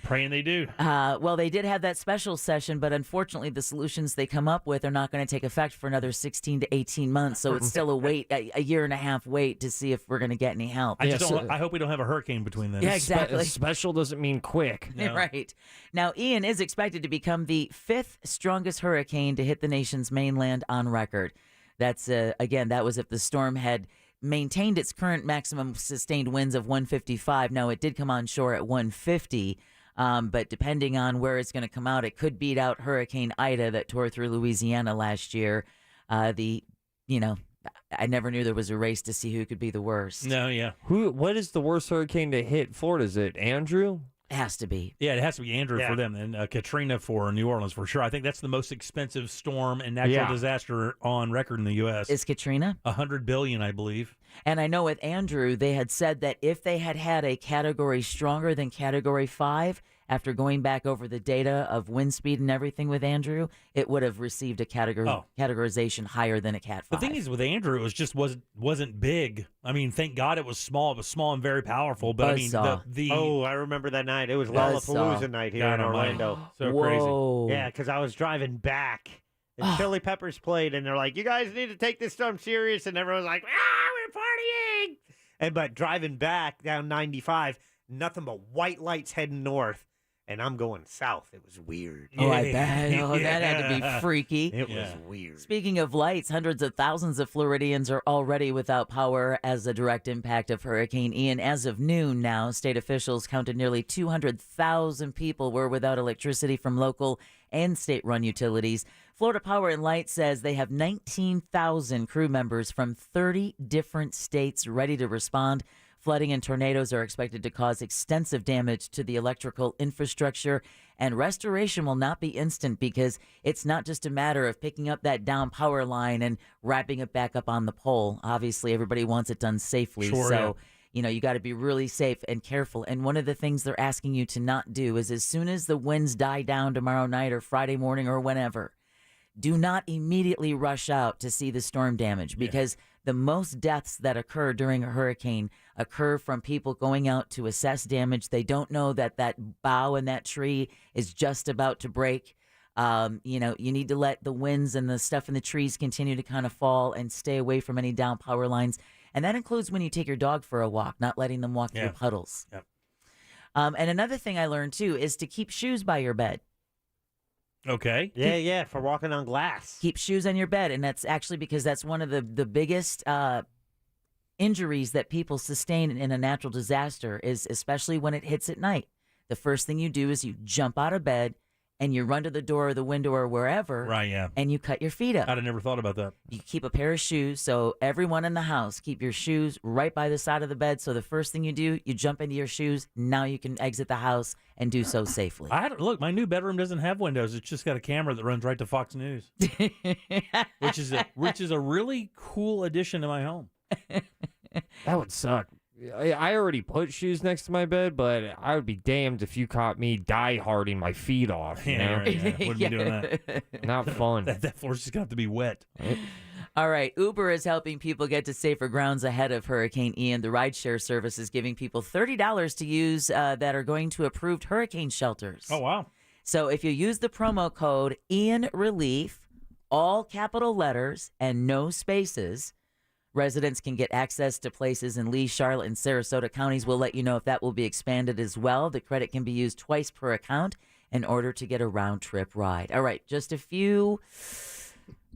praying they do. Well, they did have that special session, but unfortunately the solutions they come up with are not going to take effect for another 16 to 18 months. So it's still a year and a half wait to see if we're going to get any help. I hope we don't have a hurricane between them. Yeah, exactly. Special doesn't mean quick. No. Right. Now, Ian is expected to become the 5th strongest hurricane to hit the nation's mainland on record. That's, again, that was if the storm had maintained its current maximum sustained winds of 155. Now, it did come on shore at 150, but depending on where it's going to come out, it could beat out Hurricane Ida that tore through Louisiana last year. I never knew there was a race to see who could be the worst. No, yeah. What is the worst hurricane to hit Florida? Is it Andrew? It has to be. Yeah, it has to be Andrew for them, and Katrina for New Orleans for sure. I think that's the most expensive storm and natural disaster on record in the U.S. Is Katrina? $100 billion, I believe. And I know with Andrew, they had said that if they had a category stronger than Category 5, after going back over the data of wind speed and everything with Andrew, it would have received a categorization higher than a Cat 5. The thing is with Andrew, it wasn't big. I mean, thank God it was small. It was small and very powerful. But I remember that night. It was Lollapalooza night here in Orlando. So crazy. Yeah, because I was driving back. And Chili Peppers played, and they're like, "You guys need to take this storm serious." And everyone's like, "We're partying. But driving back down 95, nothing but white lights heading north. And I'm going south. It was weird. Oh, I bet. Oh, that had to be freaky. It was weird. Speaking of lights, hundreds of thousands of Floridians are already without power as a direct impact of Hurricane Ian. As of noon now, state officials counted nearly 200,000 people were without electricity from local and state-run utilities. Florida Power and Light says they have 19,000 crew members from 30 different states ready to respond. Flooding and tornadoes are expected to cause extensive damage to the electrical infrastructure, and restoration will not be instant because it's not just a matter of picking up that down power line and wrapping it back up on the pole. Obviously, everybody wants it done safely. Sure, you got to be really safe and careful. And one of the things they're asking you to not do is as soon as the winds die down tomorrow night or Friday morning or whenever, do not immediately rush out to see the storm damage because the most deaths that occur during a hurricane occur from people going out to assess damage. They don't know that that bough in that tree is just about to break. You need to let the winds and the stuff in the trees continue to kind of fall and stay away from any down power lines. And that includes when you take your dog for a walk, not letting them walk through puddles. Yep. And another thing I learned, too, is to keep shoes by your bed. Okay. Yeah, for walking on glass. Keep shoes on your bed, and that's actually because that's one of the biggest injuries that people sustain in a natural disaster is especially when it hits at night. The first thing you do is you jump out of bed and you run to the door or the window or wherever, right? Yeah, and you cut your feet up. I'd have never thought about that. You keep a pair of shoes, so everyone in the house, keep your shoes right by the side of the bed. So the first thing you do, you jump into your shoes. Now you can exit the house and do so safely. Look, my new bedroom doesn't have windows. It's just got a camera that runs right to Fox News, which is a really cool addition to my home. That would suck. I already put shoes next to my bed, but I would be damned if you caught me die-harding my feet off. You know? Right, yeah. Wouldn't be doing that. Not fun. That floor's just going to have to be wet. All right. Uber is helping people get to safer grounds ahead of Hurricane Ian. The rideshare service is giving people $30 to use that are going to approved hurricane shelters. Oh, wow. So if you use the promo code Ian Relief, all capital letters and no spaces, residents can get access to places in Lee, Charlotte, and Sarasota counties. We'll let you know if that will be expanded as well. The credit can be used twice per account in order to get a round-trip ride. All right, just a few,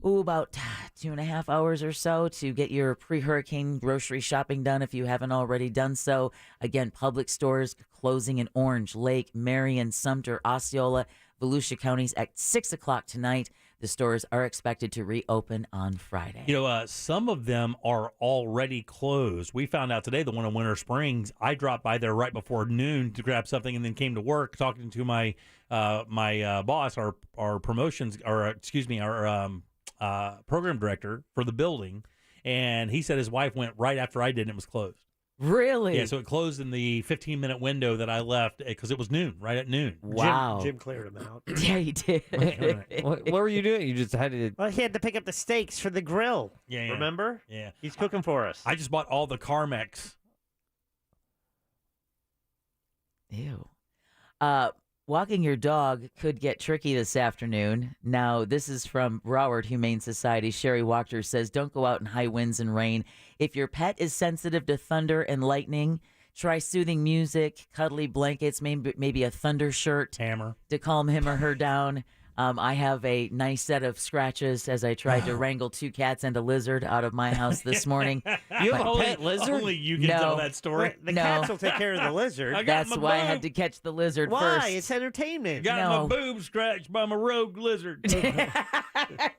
about 2.5 hours or so to get your pre-hurricane grocery shopping done if you haven't already done so. Again, public stores closing in Orange, Lake, Marion, Sumter, Osceola, Volusia counties at 6 o'clock tonight. The stores are expected to reopen on Friday. Some of them are already closed. We found out today, the one in Winter Springs, I dropped by there right before noon to grab something and then came to work talking to my boss, our promotions, our program director for the building. And he said his wife went right after I did and it was closed. Really? Yeah, so it closed in the 15-minute window that I left because it was noon, right at noon. Wow. Jim cleared him out. Yeah, he did. What were you doing? You just had to... Well, he had to pick up the steaks for the grill. Yeah. Remember? Yeah. He's cooking for us. I just bought all the Carmex. Ew. Walking your dog could get tricky this afternoon. Now, this is from Broward Humane Society. Sherry Wachter says, don't go out in high winds and rain. If your pet is sensitive to thunder and lightning, try soothing music, cuddly blankets, maybe a thunder shirt hammer to calm him or her down. I have a nice set of scratches as I tried to wrangle 2 cats and a lizard out of my house this morning. You have a pet lizard? Only you can tell that story. The cats will take care of the lizard. That's why I had to catch the lizard first. Why? It's entertainment. Got my boob scratched by my rogue lizard.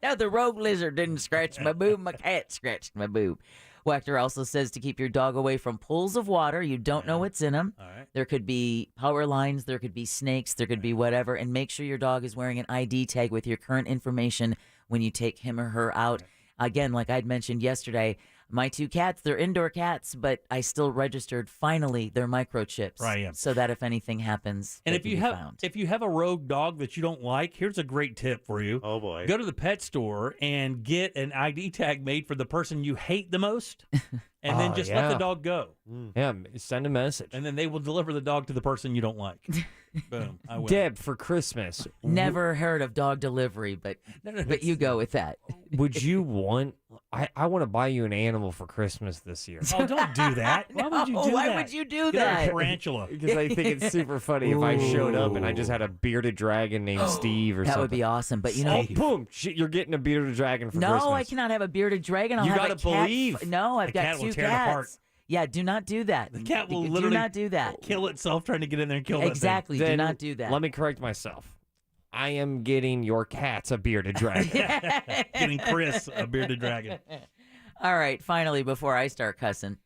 No, the rogue lizard didn't scratch my boob. My cat scratched my boob. Wachter also says to keep your dog away from pools of water. You don't know what's in them. All right. There could be power lines. There could be snakes. There could be whatever. And make sure your dog is wearing an ID tag with your current information when you take him or her out. Again, like I'd mentioned yesterday, my 2 cats, they're indoor cats, but I still registered finally their microchips. Right, yeah. So that if anything happens, and they if can you be have found. if you have a rogue dog that you don't like, here's a great tip for you. Oh boy. Go to the pet store and get an ID tag made for the person you hate the most. And then just let the dog go. Yeah, send a message. And then they will deliver the dog to the person you don't like. Boom. I win. Deb, for Christmas. Never heard of dog delivery, but you go with that. Would you want I want to buy you an animal for Christmas this year. Oh, don't do that. Why would you do that? Why would you do Get that? a tarantula. Because I think it's super funny if I showed up and I just had a bearded dragon named Steve or That something. would be awesome. But you know, boom, you're getting a bearded dragon for Christmas. no, I cannot have a bearded dragon. I'll You have gotta a cat. believe. No, I've The got cat will 2 tear it apart. cats. Yeah, do not do that. The cat will do literally not do that. kill itself trying to get in there and kill that Exactly. thing. Do Then not do that. Let me correct myself. I am getting your cats a bearded dragon. Getting Chris a bearded dragon. All right, finally, before I start cussing.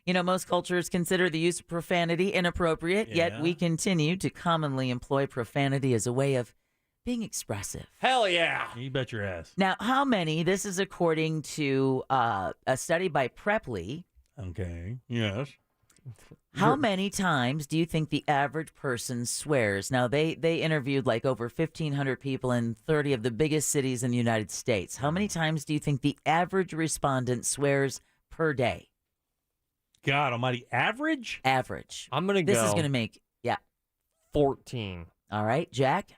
You know, most cultures consider the use of profanity inappropriate, yet Yeah. we continue to commonly employ profanity as a way of being expressive. Hell yeah. You bet your ass. Now, how many, this is according to a study by Preply, Okay. Yes. how many times do you think the average person swears? Now, they interviewed like over 1,500 people in 30 of the biggest cities in the United States. How many times do you think the average respondent swears per day? God almighty. Average? Average. I'm going to This go is going to make, 14. All right, Jack.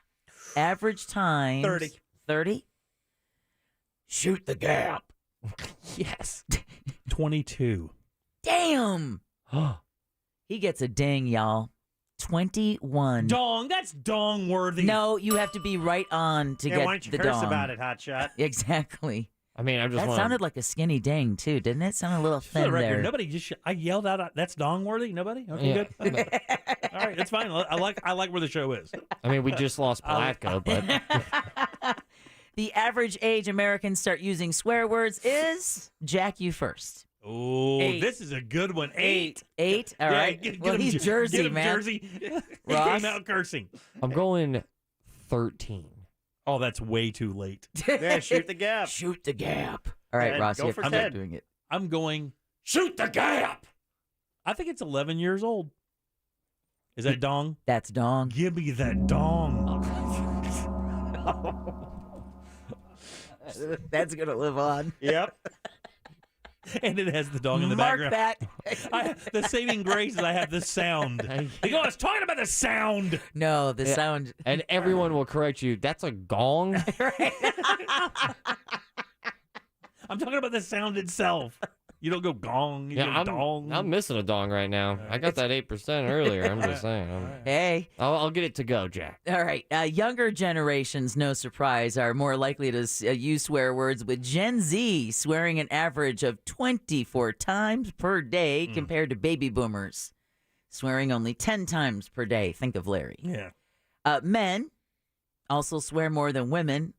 Average time. 30. 30? Shoot the gap. Yes. 22. Damn. He gets a ding, y'all. 21. Dong. That's dong worthy. No, you have to be right on to Yeah, get why don't you the curse dong. about it, hotshot? Exactly. I mean, I just That want sounded like a skinny ding, too, didn't it? Sound a little For the thin record, there. nobody just. I yelled out. That's dong worthy. Nobody. Okay, Yeah. good. All right, that's fine. I like where the show is. I mean, we just lost Platka, but The average age Americans start using swear words is, Jack, you first. Oh, 8. this is a good one. 8. 8? All Yeah, right. get Well, him, he's Jersey, get him, man. Jersey. He Ross? came out cursing. I'm going 13. Oh, that's way too late. Yeah, shoot the gap. Shoot the gap. All right, And Ross, go you have for to 10. start doing it. I'm going. Shoot the gap. I think it's 11 years old. Is that dong? That's dong. Give me that dong. That's going to live on. Yep. And it has the dong in the Mark background. that. The saving grace is I have the sound. They go, I was talking about the sound. No, the Yeah. sound. And everyone will correct you. That's a gong. I'm talking about the sound itself. You don't go gong. You go dong. I'm missing a dong right now. I got that 8% earlier. I'm just saying. Hey. I'll get it to go, Jack. All right. Younger generations, no surprise, are more likely to use swear words, with Gen Z swearing an average of 24 times per day compared to baby boomers, swearing only 10 times per day. Think of Larry. Yeah. Men also swear more than women.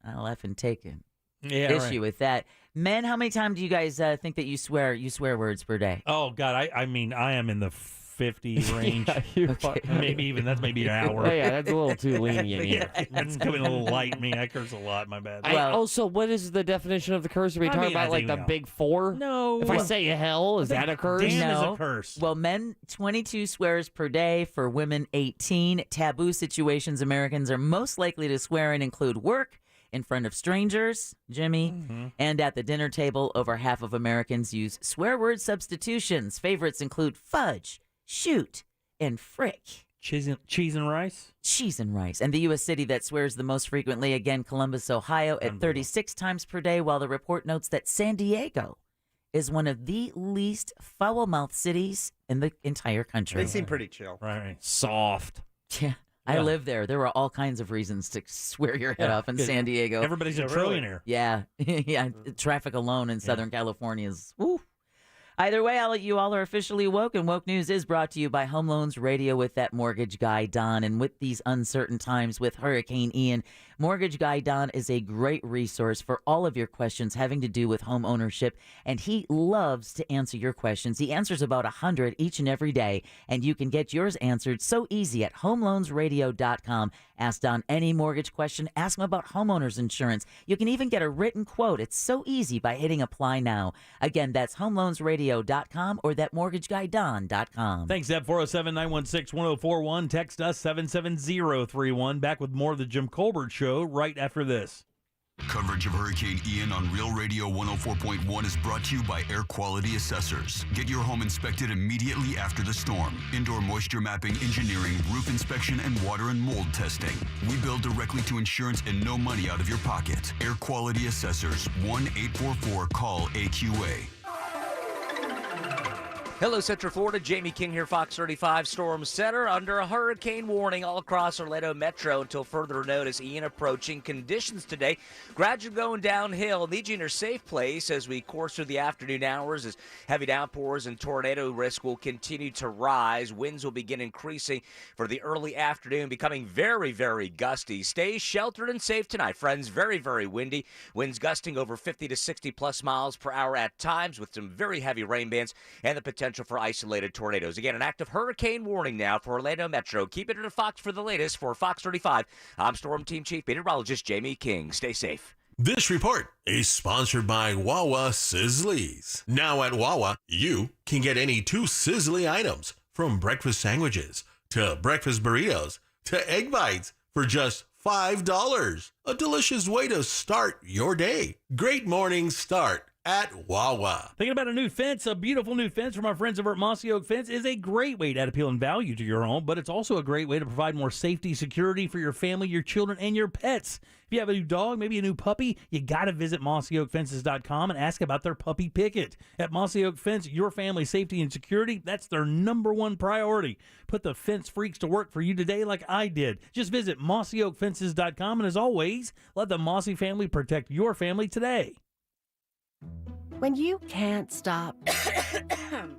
I'll effing take an issue with that. Men, how many times do you guys think that you swear words per day? Oh God, I mean, I am in the 50 range. Okay. Maybe even that's maybe an hour. Yeah, that's a little too lenient here. That's coming a little light. Me, I curse a lot. My bad. Also, what is the definition of the curse? Are we I talking mean, I about like think the we know. big 4? No. If I say hell, is that a curse? Damn No. is a curse. Well, men, 22 swears per day. For women, 18. Taboo situations Americans are most likely to swear in include work, in front of strangers, Jimmy, and at the dinner table. Over half of Americans use swear word substitutions. Favorites include fudge, shoot, and frick. Cheese and rice? Cheese and rice. And the U.S. city that swears the most frequently, again, Columbus, Ohio, at 36 times per day, while the report notes that San Diego is one of the least foul-mouthed cities in the entire country. They seem pretty chill. Right. Soft. Yeah. I Yeah. live there. There were all kinds of reasons to swear your head off in good. San Diego. Everybody's a trillionaire. Yeah. Yeah. Traffic alone in Southern California is, woo. Either way, you all are officially woke, and Woke News is brought to you by Home Loans Radio with that mortgage guy, Don. And with these uncertain times with Hurricane Ian, Mortgage Guy Don is a great resource for all of your questions having to do with home ownership, and he loves to answer your questions. He answers about 100 each and every day, and you can get yours answered so easy at homeloansradio.com. Ask Don any mortgage question. Ask him about homeowners insurance. You can even get a written quote. It's so easy by hitting apply now. Again, that's homeloansradio.com or thatmortgageguydon.com. Thanks, Deb. 407-916-1041. Text us 77031. Back with more of the Jim Colbert Show right after this. Coverage of Hurricane Ian on Real Radio 104.1 is brought to you by Air Quality Assessors. Get your home inspected immediately after the storm. Indoor moisture mapping, engineering, roof inspection, and water and mold testing. We bill directly to insurance and no money out of your pocket. Air Quality Assessors, 1-844-CALL-AQA. Hello, Central Florida. Jamie King here, Fox 35 Storm Center. Under a hurricane warning all across Orlando Metro until further notice. Ian approaching. Conditions today gradually going downhill. Need you in a safe place as we course through the afternoon hours as heavy downpours and tornado risk will continue to rise. Winds will begin increasing for the early afternoon, becoming very, very gusty. Stay sheltered and safe tonight, friends. Very, very windy. Winds gusting over 50 to 60-plus miles per hour at times with some very heavy rain bands and the potential for isolated tornadoes. Again, an active hurricane warning now for Orlando Metro. Keep it in the Fox for the latest. For Fox 35, I'm Storm Team Chief Meteorologist Jamie King. Stay safe. This report is sponsored by Wawa Sizzlies. Now at Wawa, you can get any 2 sizzly items, from breakfast sandwiches to breakfast burritos to egg bites, for just $5. A delicious way to start your day. Great morning start at Wawa. Thinking about a new fence? A beautiful new fence from our friends over at Mossy Oak Fence is a great way to add appeal and value to your home, but it's also a great way to provide more safety, security for your family, your children, and your pets. If you have a new dog, maybe a new puppy, you got to visit mossyoakfences.com and ask about their puppy picket. At Mossy Oak Fence, your family's safety and security, that's their #1 priority. Put the fence freaks to work for you today like I did. Just visit mossyoakfences.com, and as always, let the Mossy family protect your family today. When you can't stop,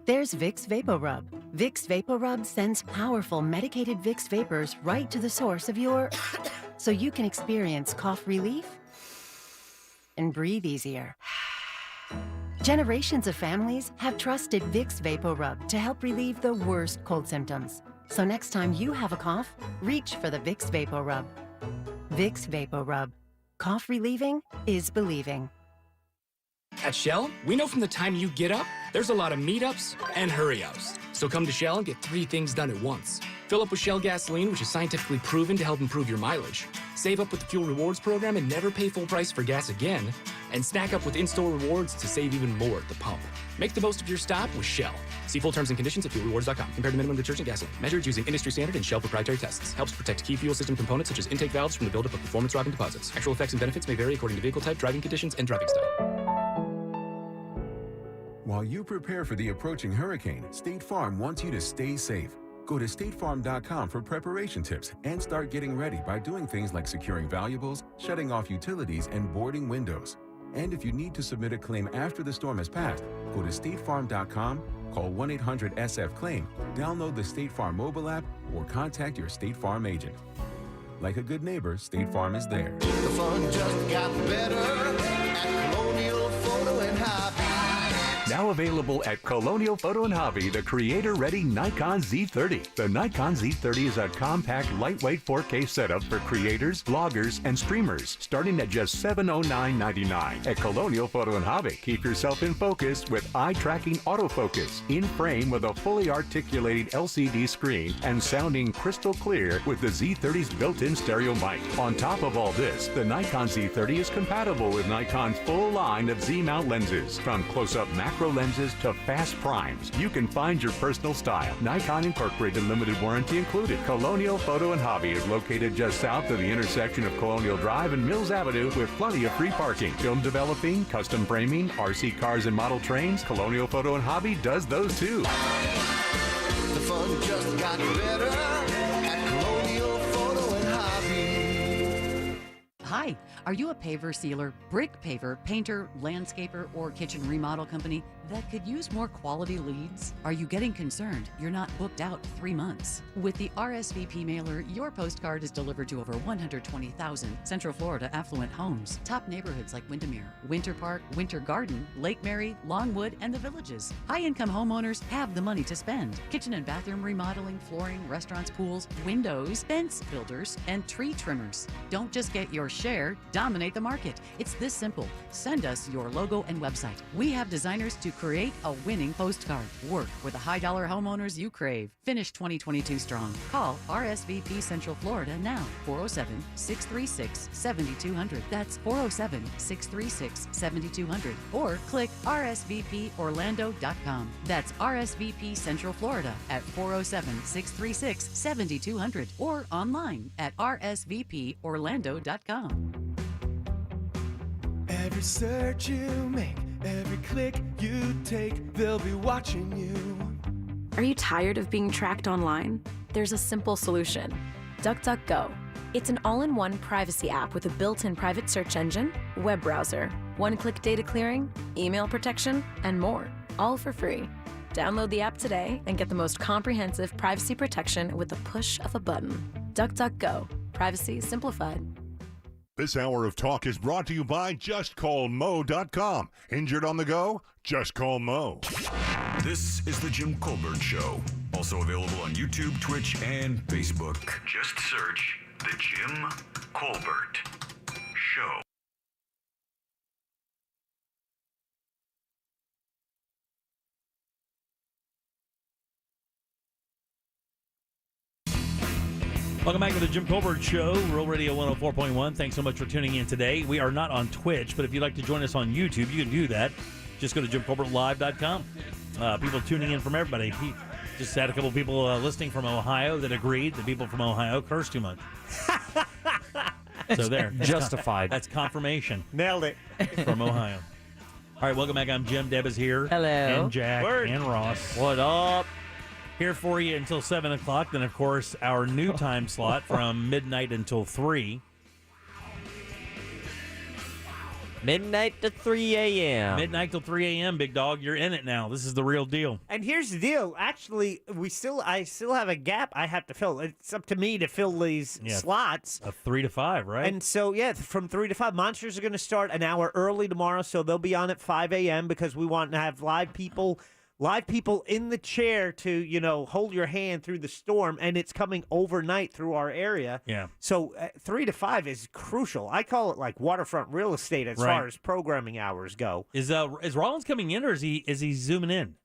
there's Vicks VapoRub. Vicks VapoRub sends powerful medicated Vicks vapors right to the source of your... so you can experience cough relief and breathe easier. Generations of families have trusted Vicks VapoRub to help relieve the worst cold symptoms. So next time you have a cough, reach for the Vicks VapoRub. Vicks VapoRub. Cough relieving is believing. At Shell, we know from the time you get up, there's a lot of meetups and hurry-ups. So come to Shell and get 3 things done at once. Fill up with Shell gasoline, which is scientifically proven to help improve your mileage. Save up with the Fuel Rewards program and never pay full price for gas again. And snack up with in-store rewards to save even more at the pump. Make the most of your stop with Shell. See full terms and conditions at fuelrewards.com. Compared to minimum detergent gasoline. Measured using industry standard and Shell proprietary tests. Helps protect key fuel system components such as intake valves from the buildup of performance-robbing deposits. Actual effects and benefits may vary according to vehicle type, driving conditions, and driving style. While you prepare for the approaching hurricane, State Farm wants you to stay safe. Go to statefarm.com for preparation tips and start getting ready by doing things like securing valuables, shutting off utilities, and boarding windows. And if you need to submit a claim after the storm has passed, go to statefarm.com, call 1-800-SF-CLAIM, download the State Farm mobile app, or contact your State Farm agent. Like a good neighbor, State Farm is there. The fun just got better at Colonial Photo and Hobby. Now available at Colonial Photo and Hobby, the creator-ready Nikon Z30. The Nikon Z30 is a compact, lightweight 4K setup for creators, bloggers, and streamers, starting at just $709.99 at Colonial Photo and Hobby. Keep yourself in focus with eye-tracking autofocus, in frame with a fully articulated LCD screen, and sounding crystal clear with the Z30's built-in stereo mic. On top of all this, the Nikon Z30 is compatible with Nikon's full line of Z-mount lenses, from close-up macro lenses to fast primes. You can find your personal style. Nikon Incorporated limited warranty included. Colonial Photo and Hobby is located just south of the intersection of Colonial Drive and Mills Avenue with plenty of free parking. Film developing, custom framing, RC cars and model trains, Colonial Photo and Hobby does those too. The fun just got better at Colonial Photo and Hobby. Hi, are you a paver sealer, brick paver, painter, landscaper, or kitchen remodel company that could use more quality leads? Are you getting concerned you're not booked out 3 months? With the RSVP mailer, your postcard is delivered to over 120,000 Central Florida affluent homes. Top neighborhoods like Windermere, Winter Park, Winter Garden, Lake Mary, Longwood, and the Villages. High-income homeowners have the money to spend. Kitchen and bathroom remodeling, flooring, restaurants, pools, windows, fence builders, and tree trimmers. Don't just get your share, dominate the market. It's this simple. Send us your logo and website. We have designers to create a winning postcard. Work with the high-dollar homeowners you crave. Finish 2022 strong. Call RSVP Central Florida now. 407-636-7200. That's 407-636-7200. Or click rsvporlando.com. That's RSVP Central Florida at 407-636-7200 or online at rsvporlando.com. Every search you make, every click you take, they'll be watching you. Are you tired of being tracked online? There's a simple solution. DuckDuckGo. It's an all-in-one privacy app with a built-in private search engine, web browser, one-click data clearing, email protection, and more, all for free. Download the app today and get the most comprehensive privacy protection with the push of a button. DuckDuckGo. Privacy simplified. This hour of talk is brought to you by JustCallMo.com. Injured on the go? Just call Mo. This is The Jim Colbert Show. Also available on YouTube, Twitch, and Facebook. Just search The Jim Colbert Show. Welcome back to the Jim Colbert Show, Real Radio 104.1. Thanks so much for tuning in today. We are not on Twitch, but if you'd like to join us on YouTube, you can do that. Just go to JimColbertLive.com. People tuning in from everybody. He just had a couple people listening from Ohio that agreed that people from Ohio curse too much. So there. Justified. That's confirmation. Nailed it. From Ohio. All right, welcome back. I'm Jim. Deb is here. Hello. And Jack. Word. And Ross. What up? Here for you until 7 o'clock. Then, of course, our new time slot from midnight until 3. Midnight to 3 a.m. Midnight till 3 a.m., big dog. You're in it now. This is the real deal. And here's the deal. Actually, I still have a gap I have to fill. It's up to me to fill these slots. Of 3 to 5, right? And so, from 3 to 5. Monsters are going to start an hour early tomorrow, so they'll be on at 5 a.m. because we want to have live people in the chair to, hold your hand through the storm, and it's coming overnight through our area. Yeah. So 3 to 5 is crucial. I call it like waterfront real estate as far as programming hours go. Is Rollins coming in, or is he zooming in?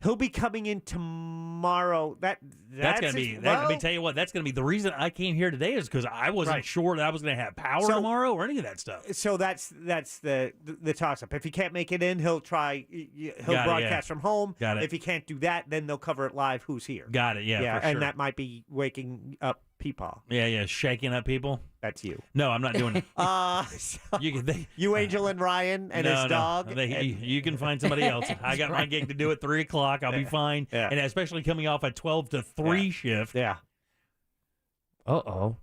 He'll be coming in tomorrow. That's gonna be. Let me tell you what. That's gonna be the reason I came here today is because I wasn't sure that I was gonna have power tomorrow or any of that stuff. So that's the toss up. If he can't make it in, he'll try. He'll broadcast from home. Got it. If he can't do that, then they'll cover it live. Who's here? Got it. Yeah. Yeah, for and sure. that might be waking up Peepaw. Yeah, shaking up people. That's you. No, I'm not doing it. You, Angel, and Ryan, and his dog. You can find somebody else. I got my gig to do at 3 o'clock. I'll be fine. Yeah. And especially coming off a 12 to 3 shift. Yeah. Uh-oh.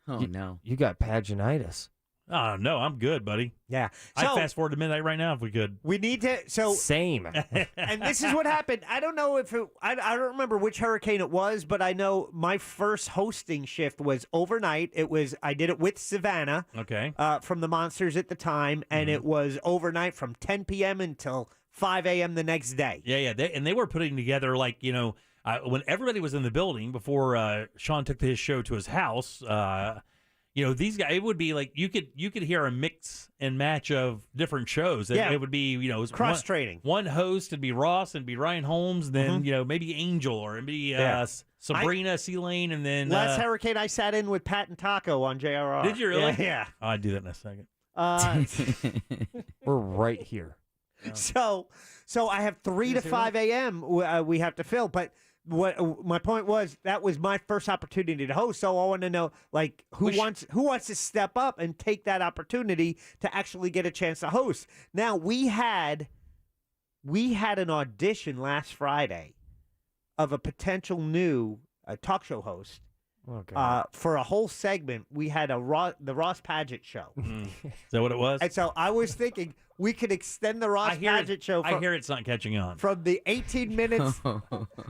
Oh, no. You got paginitis. Oh, no, I'm good, buddy. Yeah. I'd fast forward to midnight right now if we could. We need to. Same. And this is what happened. I don't know if I don't remember which hurricane it was, but I know my first hosting shift was overnight. I did it with Savannah. Okay. From the Monsters at the time, and it was overnight from 10 p.m. until 5 a.m. the next day. Yeah. They were putting together when everybody was in the building before Sean took his show to his house. These guys, it would be like you could hear a mix and match of different shows. It would be, cross training. One host would be Ross and be Ryan Holmes, then maybe Angel or maybe Sabrina C-Lane, and then last hurricane I sat in with Pat and Taco on JRR. Did you really? Yeah. Oh, I'd do that in a second. We're right here. So I have 3 to 5 a.m. We have to fill, but. What my point was, that was my first opportunity to host. So I want to know, who wants to step up and take that opportunity to actually get a chance to host. Now we had an audition last Friday of a potential new talk show host. Okay. For a whole segment, we had the Ross Padgett show. Is that what it was? And so I was thinking we could extend the Ross Padgett show. I hear it's not catching on. From the 18 minutes,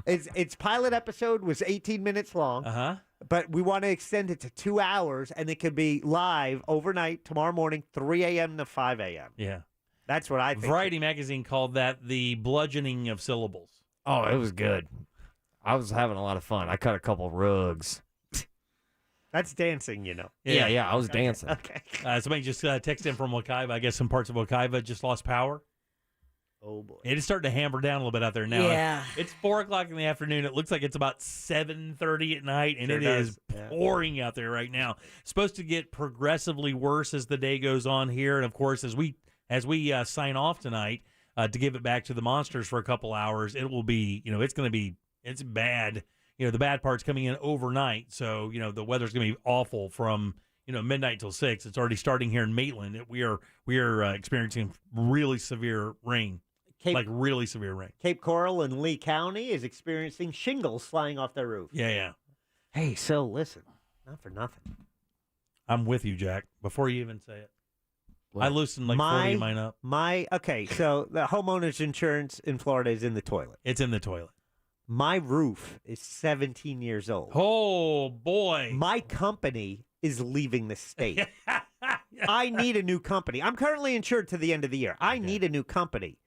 its pilot episode was 18 minutes long. But we want to extend it to 2 hours, and it could be live overnight tomorrow morning, 3 a.m. to 5 a.m. Yeah. That's what I think. Variety magazine called that the bludgeoning of syllables. Oh, it was good. I was having a lot of fun. I cut a couple rugs. That's dancing, Yeah, I was dancing. Okay. Somebody just texted in from Wekiva. I guess some parts of Wekiva just lost power. Oh, boy. It is starting to hammer down a little bit out there now. Yeah. It's 4 o'clock in the afternoon. It looks like it's about 7:30 at night, and Sure it does. is Yeah. pouring out there right now. Supposed to get progressively worse as the day goes on here. And, of course, as we sign off tonight to give it back to the monsters for a couple hours, it will be, it's bad. The bad part's coming in overnight. So, the weather's going to be awful from, midnight till 6. It's already starting here in Maitland. We are experiencing really severe rain. Really severe rain. Cape Coral and Lee County is experiencing shingles flying off their roof. Yeah. Hey, so listen, not for nothing. I'm with you, Jack. Before you even say it. I loosened 40 of mine up. Okay, so the homeowner's insurance in Florida is in the toilet. It's in the toilet. My roof is 17 years old. Oh, boy. My company is leaving the state. I need a new company. I'm currently insured to the end of the year. I need a new company.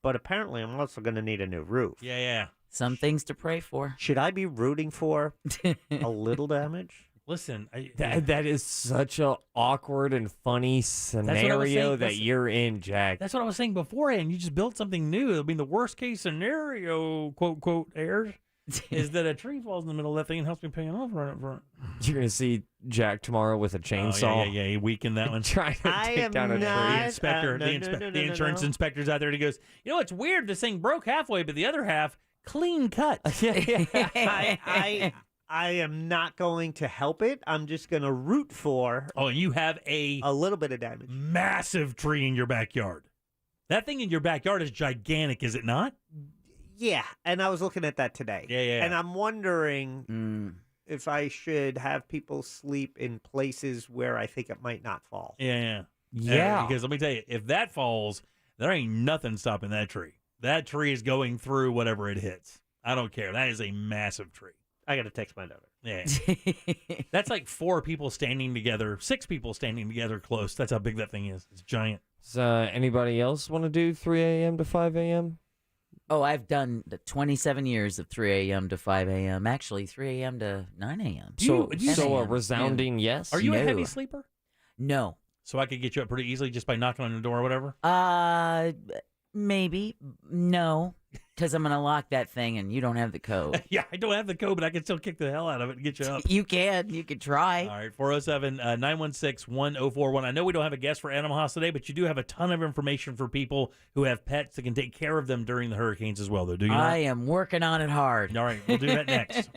But apparently I'm also going to need a new roof. Yeah. Some things to pray for. Should I be rooting for a little damage? Listen, that is such a awkward and funny scenario that you're in, Jack. That's what I was saying beforehand. You just built something new. I mean, the worst case scenario, quote, airs, is that a tree falls in the middle of that thing and helps me pay it off right up front. You're going to see Jack tomorrow with a chainsaw. Oh, yeah, he weakened that one. Trying to take down a tree. The inspector, the insurance inspector's out there and he goes, it's weird. This thing broke halfway, but the other half, clean cut. I am not going to help it. I'm just going to root for. Oh, and you have a little bit of damage. Massive tree in your backyard. That thing in your backyard is gigantic, is it not? Yeah, and I was looking at that today. Yeah. And I'm wondering if I should have people sleep in places where I think it might not fall. Yeah. Because let me tell you, if that falls, there ain't nothing stopping that tree. That tree is going through whatever it hits. I don't care. That is a massive tree. I got to text my daughter. Yeah. That's like 4 people standing together, 6 people standing together close. That's how big that thing is. It's giant. Does anybody else want to do 3 a.m. to 5 a.m.? Oh, I've done the 27 years of 3 a.m. to 5 a.m. Actually, 3 a.m. to 9 a.m. So a resounding yes? Are you a heavy sleeper? No. So I could get you up pretty easily just by knocking on the door or whatever? Maybe. No. Because I'm going to lock that thing and you don't have the code. Yeah, I don't have the code, but I can still kick the hell out of it and get you up. You can. You can try. All right, 407-916-1041. I know we don't have a guest for Animal House today, but you do have a ton of information for people who have pets that can take care of them during the hurricanes as well, though, do you not? I am working on it hard. All right, we'll do that next.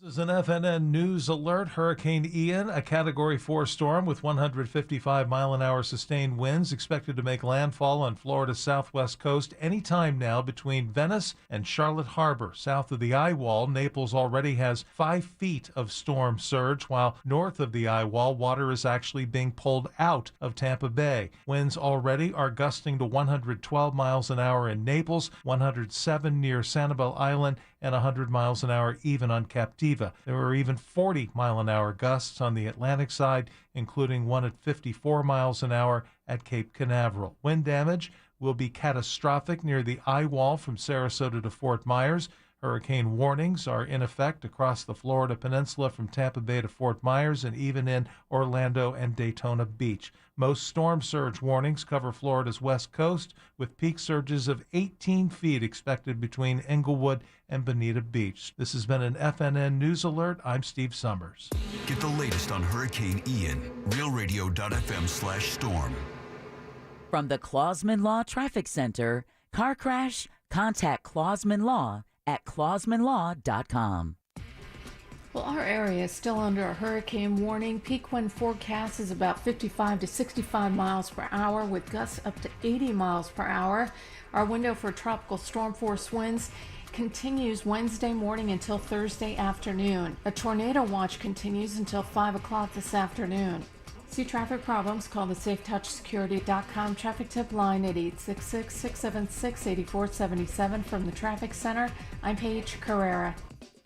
This is an FNN News Alert. Hurricane Ian, a Category 4 storm with 155-mile-an-hour sustained winds, expected to make landfall on Florida's southwest coast anytime now between Venice and Charlotte Harbor. South of the eye wall, Naples already has 5 feet of storm surge, while north of the eye wall, water is actually being pulled out of Tampa Bay. Winds already are gusting to 112 miles an hour in Naples, 107 near Sanibel Island, and 100 miles an hour even on Captiva. There were even 40-mile-an-hour gusts on the Atlantic side, including one at 54 miles an hour at Cape Canaveral. Wind damage will be catastrophic near the eye wall from Sarasota to Fort Myers. Hurricane warnings are in effect across the Florida Peninsula from Tampa Bay to Fort Myers and even in Orlando and Daytona Beach. Most storm surge warnings cover Florida's west coast, with peak surges of 18 feet expected between Englewood and Bonita Beach. This has been an FNN News Alert. I'm Steve Summers. Get the latest on Hurricane Ian, realradio.fm/storm. From the Clausman Law Traffic Center, car crash, contact Clausman Law at clausmanlaw.com. Well, our area is still under a hurricane warning. Peak wind forecast is about 55 to 65 miles per hour with gusts up to 80 miles per hour. Our window for tropical storm force winds continues Wednesday morning until Thursday afternoon. A tornado watch continues until 5 o'clock this afternoon. See traffic problems, call the SafeTouchSecurity.com traffic tip line at 866-676-8477 from the Traffic Center. I'm Paige Carrera.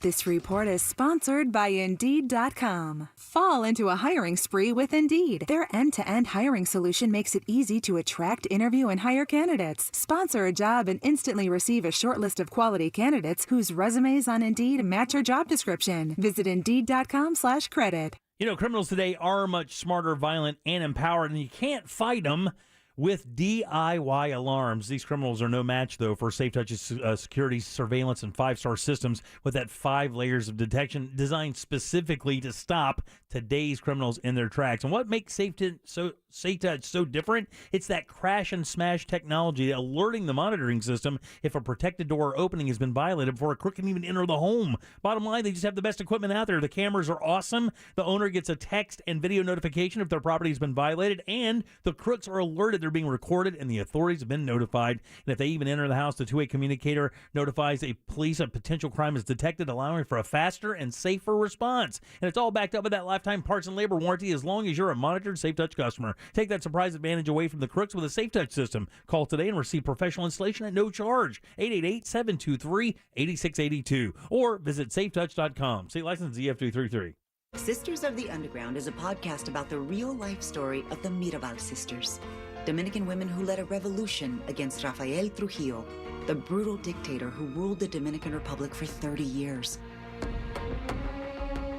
This report is sponsored by Indeed.com. Fall into a hiring spree with Indeed. Their end-to-end hiring solution makes it easy to attract, interview, and hire candidates. Sponsor a job and instantly receive a short list of quality candidates whose resumes on Indeed match your job description. Visit Indeed.com/credit. You know, criminals today are much smarter, violent, and empowered, and you can't fight them with DIY alarms. These criminals are no match, though, for Safe Touch's security, surveillance, and 5-star systems with that 5 layers of detection designed specifically to stop today's criminals in their tracks. And what makes Safe Touch so different? It's that crash and smash technology alerting the monitoring system if a protected door or opening has been violated before a crook can even enter the home. Bottom line, they just have the best equipment out there. The cameras are awesome. The owner gets a text and video notification if their property has been violated, and the crooks are alerted they're being recorded and the authorities have been notified. And if they even enter the house, the two-way communicator notifies police a potential crime is detected, allowing for a faster and safer response. And it's all backed up with that lifetime parts and labor warranty as long as you're a monitored Safe Touch customer. Take that surprise advantage away from the crooks with a Safe Touch system. Call today and receive professional installation at no charge. 888-723-8682 or visit safetouch.com. State license ZF233. Sisters of the Underground is a podcast about the real-life story of the Mirabal sisters, Dominican women who led a revolution against Rafael Trujillo, the brutal dictator who ruled the Dominican Republic for 30 years.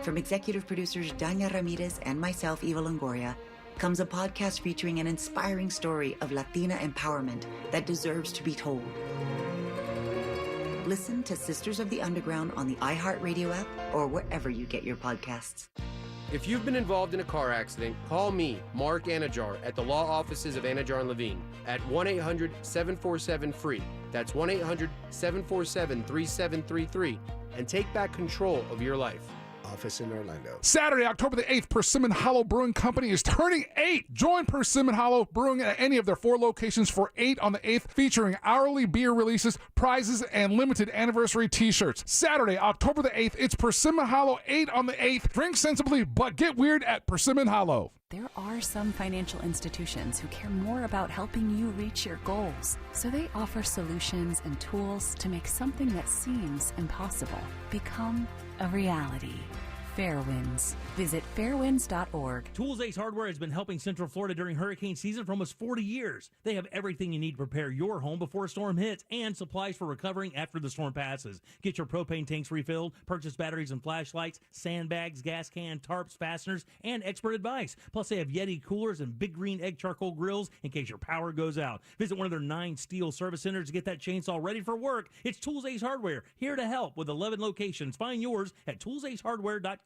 From executive producers Dania Ramirez and myself, Eva Longoria, comes a podcast featuring an inspiring story of Latina empowerment that deserves to be told. Listen to Sisters of the Underground on the iHeartRadio app or wherever you get your podcasts. If you've been involved in a car accident, call me, Mark Anajar, at the law offices of Anajar and Levine at 1-800-747-FREE. That's 1-800-747-3733 and take back control of your life. Office in Orlando. Saturday, October the 8th, Persimmon Hollow Brewing Company is turning 8. Join Persimmon Hollow Brewing at any of their 4 locations for 8 on the 8th, featuring hourly beer releases, prizes, and limited anniversary t-shirts. Saturday, October the 8th, it's Persimmon Hollow 8 on the 8th. Drink sensibly, but get weird at Persimmon Hollow. There are some financial institutions who care more about helping you reach your goals, so they offer solutions and tools to make something that seems impossible become a reality. Fairwinds. Visit fairwinds.org. Tools Ace Hardware has been helping Central Florida during hurricane season for almost 40 years. They have everything you need to prepare your home before a storm hits and supplies for recovering after the storm passes. Get your propane tanks refilled, purchase batteries and flashlights, sandbags, gas can, tarps, fasteners, and expert advice. Plus, they have Yeti coolers and Big Green Egg charcoal grills in case your power goes out. Visit one of their 9 steel service centers to get that chainsaw ready for work. It's Tools Ace Hardware, here to help with 11 locations. Find yours at toolsacehardware.com.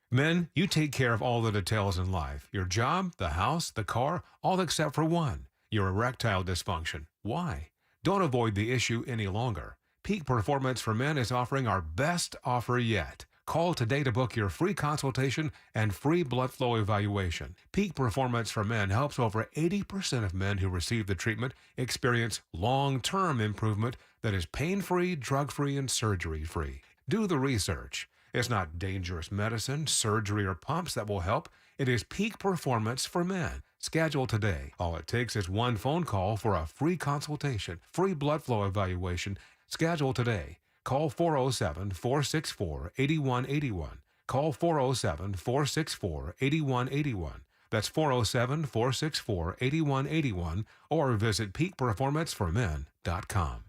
Men, you take care of all the details in life. Your job, the house, the car, all except for one. Your erectile dysfunction. Why? Don't avoid the issue any longer. Peak Performance for Men is offering our best offer yet. Call today to book your free consultation and free blood flow evaluation. Peak Performance for Men helps over 80% of men who receive the treatment experience long-term improvement that is pain-free, drug-free, and surgery-free. Do the research. It's not dangerous medicine, surgery, or pumps that will help. It is Peak Performance for Men. Schedule today. All it takes is one phone call for a free consultation, free blood flow evaluation. Schedule today. Call 407-464-8181. Call 407-464-8181. That's 407-464-8181 or visit peakperformanceformen.com.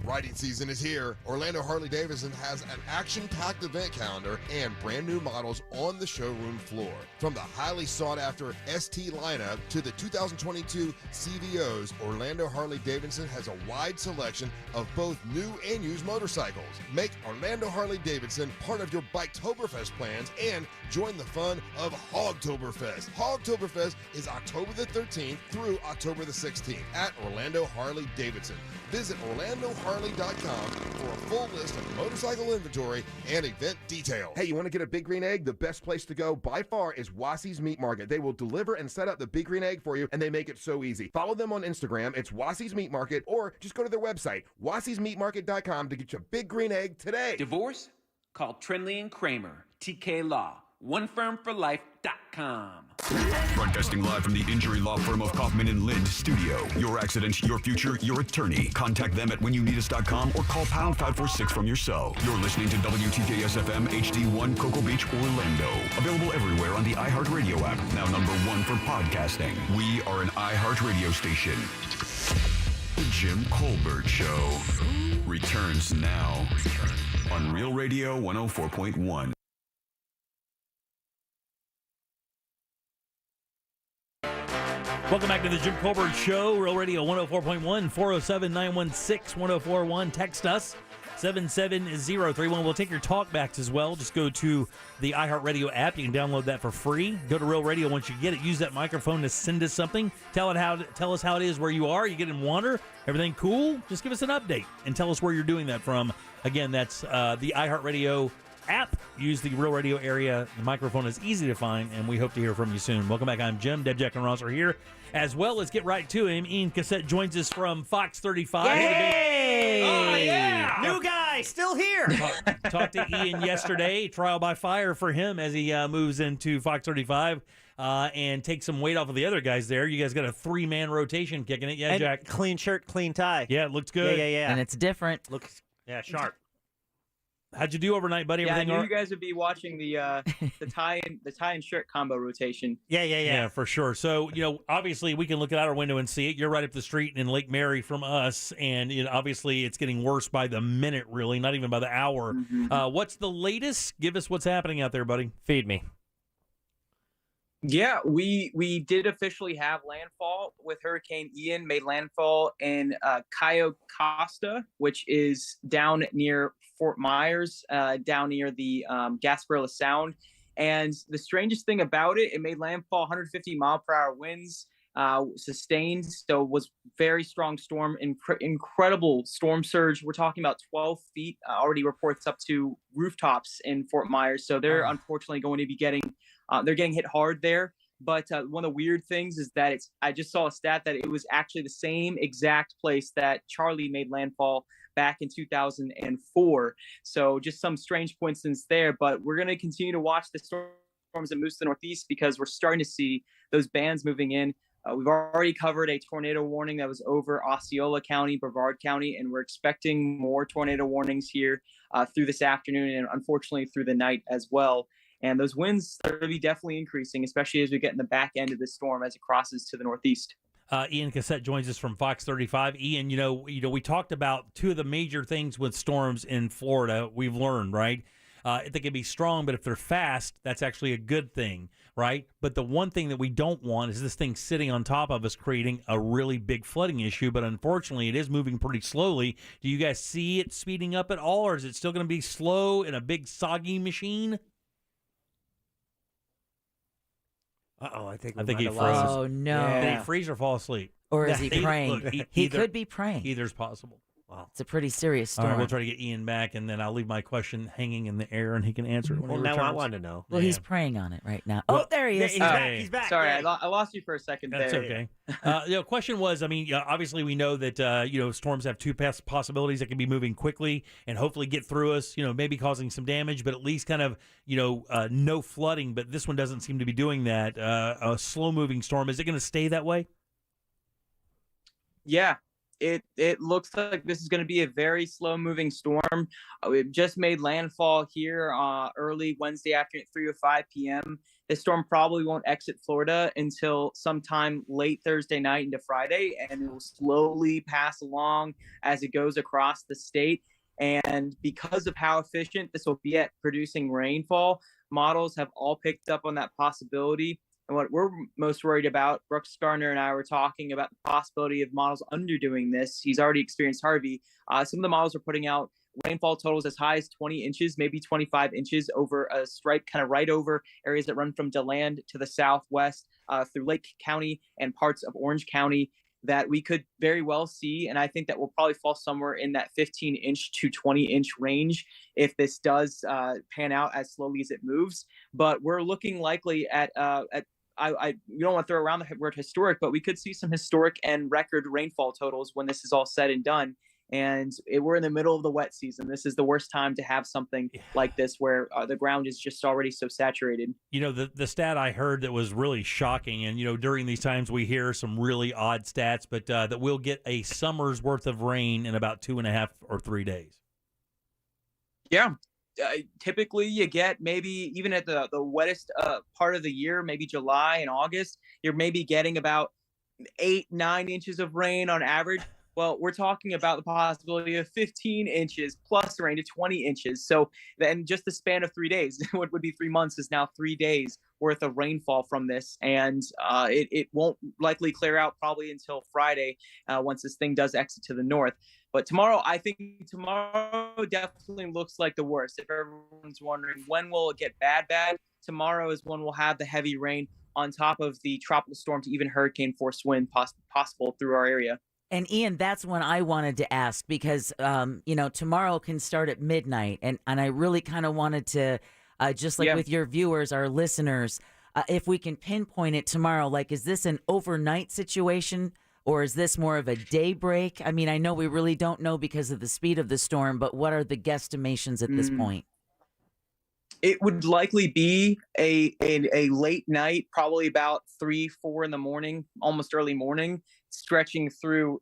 Riding season is here. Orlando Harley-Davidson has an action-packed event calendar and brand new models on the showroom floor. From the highly sought-after ST lineup to the 2022 CVOs, Orlando Harley-Davidson has a wide selection of both new and used motorcycles. Make Orlando Harley-Davidson part of your Biketoberfest plans and join the fun of Hogtoberfest. Hogtoberfest is October the 13th through October the 16th at Orlando Harley-Davidson. Visit OrlandoHarley.com for a full list of motorcycle inventory and event details. Hey, you want to get a Big Green Egg? The best place to go by far is Wassie's Meat Market. They will deliver and set up the Big Green Egg for you, and they make it so easy. Follow them on Instagram. It's Wassie's Meat Market, or just go to their website, wassiesmeatmarket.com, to get your Big Green Egg today. Divorce? Call Trinley and Kramer, TK Law. OneFirmForLife.com. Broadcasting live from the injury law firm of Kaufman and Lind studio. Your accident, your future, your attorney. Contact them at whenyouneedus.com or call pound 546 from your cell. You're listening to WTKS FM HD1 Cocoa Beach, Orlando. Available everywhere on the iHeartRadio app. Now #1 for podcasting. We are an iHeartRadio station. The Jim Colbert Show returns now on Real Radio 104.1. Welcome back to the Jim Colbert Show, Real Radio 104.1, 407-916-1041. Text us, 77031. We'll take your talkbacks as well. Just go to the iHeartRadio app. You can download that for free. Go to Real Radio once you get it. Use that microphone to send us something. Tell us how it is where you are. You get in water. Everything cool? Just give us an update and tell us where you're doing that from. Again, that's the iHeartRadio app. Use the Real Radio area. The microphone is easy to find, and we hope to hear from you soon. Welcome back. I'm Jim. Deb, Jack, and Ross are here. As well, let's get right to him. Ian Cassette joins us from Fox 35. Yay! Oh, yeah! New guy, still here. Talked to Ian yesterday. Trial by fire for him as he moves into Fox 35 and takes some weight off of the other guys there. You guys got a 3-man rotation kicking it. Yeah, And Jack? clean shirt, clean tie. Yeah, it looks good. Yeah. And it's different. Looks sharp. How'd you do overnight, buddy? Yeah, I Everything knew all you guys would be watching the tie and shirt combo rotation. Yeah, for sure. So, obviously we can look out our window and see it. You're right up the street in Lake Mary from us, and obviously it's getting worse by the minute, really, not even by the hour. Mm-hmm. What's the latest? Give us what's happening out there, buddy. Feed me. Yeah, we did officially have landfall with Hurricane Ian. Made landfall in Cayo Costa, which is down near Fort Myers, down near the Gasparilla Sound. And the strangest thing about it, it made landfall 150 mile per hour winds, sustained. So it was very strong storm, incredible storm surge. We're talking about 12 feet, already reports up to rooftops in Fort Myers. So they're unfortunately going to be getting hit hard there. But one of the weird things is that I just saw a stat that it was actually the same exact place that Charlie made landfall back in 2004. So just some strange coincidence there. But we're going to continue to watch the storms that move to the northeast because we're starting to see those bands moving in. We've already covered a tornado warning that was over Osceola County, Brevard County, and we're expecting more tornado warnings here through this afternoon and unfortunately through the night as well. And those winds are going to be definitely increasing, especially as we get in the back end of the storm as it crosses to the northeast. Ian Cassette joins us from Fox 35. Ian, we talked about two of the major things with storms in Florida. We've learned, right? They can be strong, but if they're fast, that's actually a good thing, right? But the one thing that we don't want is this thing sitting on top of us, creating a really big flooding issue. But unfortunately, it is moving pretty slowly. Do you guys see it speeding up at all, or is it still going to be slow in a big soggy machine? I think he froze. Oh, no. Did he freeze or fall asleep? Or is he praying? Look, he could be praying. Either's possible. Wow. It's a pretty serious storm. All right, we'll try to get Ian back, and then I'll leave my question hanging in the air, and he can answer it when he returns. Now I want to know. Well, he's praying on it right now. Oh, there he is. He's back. He's back. Sorry, Yay. I lost you for a second That's there. okay. Question was, obviously we know that, storms have two possibilities that can be moving quickly and hopefully get through us, maybe causing some damage, but at least kind of, no flooding. But this one doesn't seem to be doing that. A slow-moving storm. Is it going to stay that way? Yeah. It looks like this is going to be a very slow-moving storm. It just made landfall here early Wednesday afternoon at 3:05 p.m. This storm probably won't exit Florida until sometime late Thursday night into Friday, and it will slowly pass along as it goes across the state. And because of how efficient this will be at producing rainfall, models have all picked up on that possibility. And what we're most worried about, Brooks Garner and I were talking about the possibility of models underdoing this. He's already experienced Harvey. Some of the models are putting out rainfall totals as high as 20 inches, maybe 25 inches over a stripe, kind of right over areas that run from DeLand to the southwest through Lake County and parts of Orange County that we could very well see. And I think that will probably fall somewhere in that 15-inch to 20-inch range if this does pan out as slowly as it moves. But we're looking likely at you don't want to throw around the word historic, but we could see some historic and record rainfall totals when this is all said and done. and we're in the middle of the wet season. This is the worst time to have something like this where the ground is just already so saturated. You know, the stat I heard that was really shocking, and, you know, during these times we hear some really odd stats, but that we'll get a summer's worth of rain in about 2.5 or 3 days. Yeah. Typically you get maybe even at the wettest part of the year, maybe July and August, you're maybe getting about 8-9 inches of rain on average. Well, we're talking about the possibility of 15 inches plus rain to 20 inches. So then just the span of 3 days, what would be 3 months is now 3 days worth of rainfall from this. And it won't likely clear out probably until Friday once this thing does exit to the north. But tomorrow, I think tomorrow definitely looks like the worst. If everyone's wondering when will it get bad, tomorrow is when we'll have the heavy rain on top of the tropical storm to even hurricane force wind possible through our area. And Ian, that's when I wanted to ask because, you know, tomorrow can start at midnight. And I really kind of wanted to, just like with your viewers, our listeners, if we can pinpoint it tomorrow, like, is this an overnight situation? Or is this more of a daybreak? I mean, I know we really don't know because of the speed of the storm, but what are the guesstimations at this point? It would likely be a late night, probably about 3-4 in the morning, almost early morning, stretching through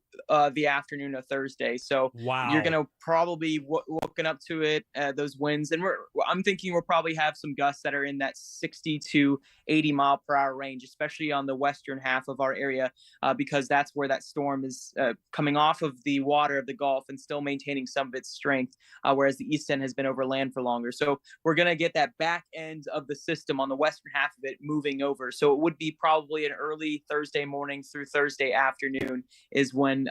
the afternoon of Thursday. So you're going to probably woken up to it, those winds. And I'm thinking we'll probably have some gusts that are in that 60 to 80 mile per hour range, especially on the western half of our area, because that's where that storm is coming off of the water of the Gulf and still maintaining some of its strength, whereas the east end has been over land for longer. So we're going to get that back end of the system on the western half of it moving over. So it would be probably an early Thursday morning through Thursday afternoon is when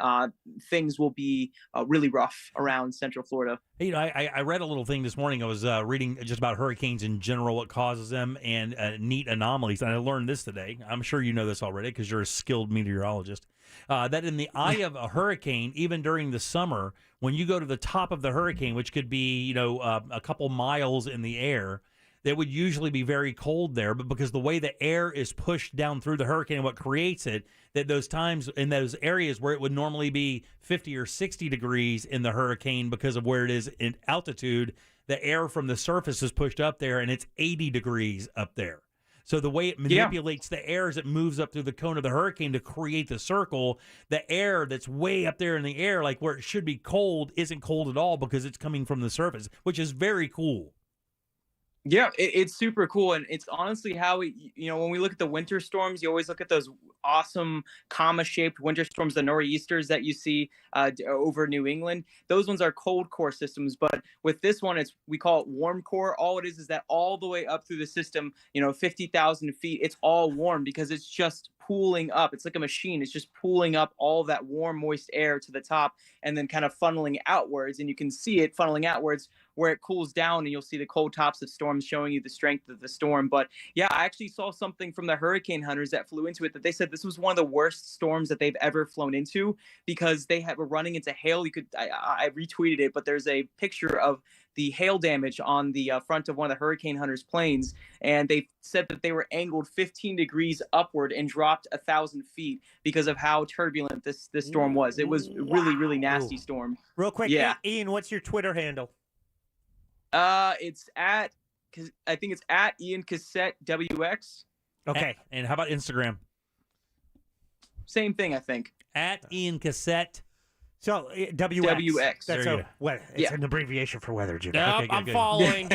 things will be really rough around Central Florida. You know, I read a little thing this morning. I was reading just about hurricanes in general, what causes them, and neat anomalies. And I learned this today. I'm sure you know this already because you're a skilled meteorologist. That in the eye of a hurricane, even during the summer, when you go to the top of the hurricane, which could be, you know, a couple miles in the air, that would usually be very cold there, but because the way the air is pushed down through the hurricane and what creates it, that those times in those areas where it would normally be 50 or 60 degrees in the hurricane because of where it is in altitude, the air from the surface is pushed up there and it's 80 degrees up there. So the way it manipulates the air as it moves up through the cone of the hurricane to create the circle, the air that's way up there in the air, like where it should be cold, isn't cold at all because it's coming from the surface, which is very cool. Yeah, it's super cool. And it's honestly how you know, when we look at the winter storms, you always look at those awesome comma-shaped winter storms, the nor'easters that you see over New England. Those ones are cold core systems. But with this one, we call it warm core. All it is that all the way up through the system, you know, 50,000 feet, it's all warm because it's just pooling up. It's like a machine. It's just pooling up all that warm, moist air to the top and then kind of funneling outwards. And you can see it funneling outwards where it cools down, and you'll see the cold tops of storms showing you the strength of the storm. But yeah, I actually saw something from the hurricane hunters that flew into it that they said this was one of the worst storms that they've ever flown into because they were running into hail. I retweeted it, but there's a picture of the hail damage on the front of one of the hurricane hunters' planes, and they said that they were angled 15 degrees upward and dropped 1,000 feet because of how turbulent this storm was. It was really, really nasty storm. Real quick, Ian, what's your Twitter handle? It's I think it's at Ian Cassette WX. Okay. And how about Instagram? Same thing, I think. At Ian Cassette. So WX. That's it's an abbreviation for weather, Jim. Nope, okay, I'm following.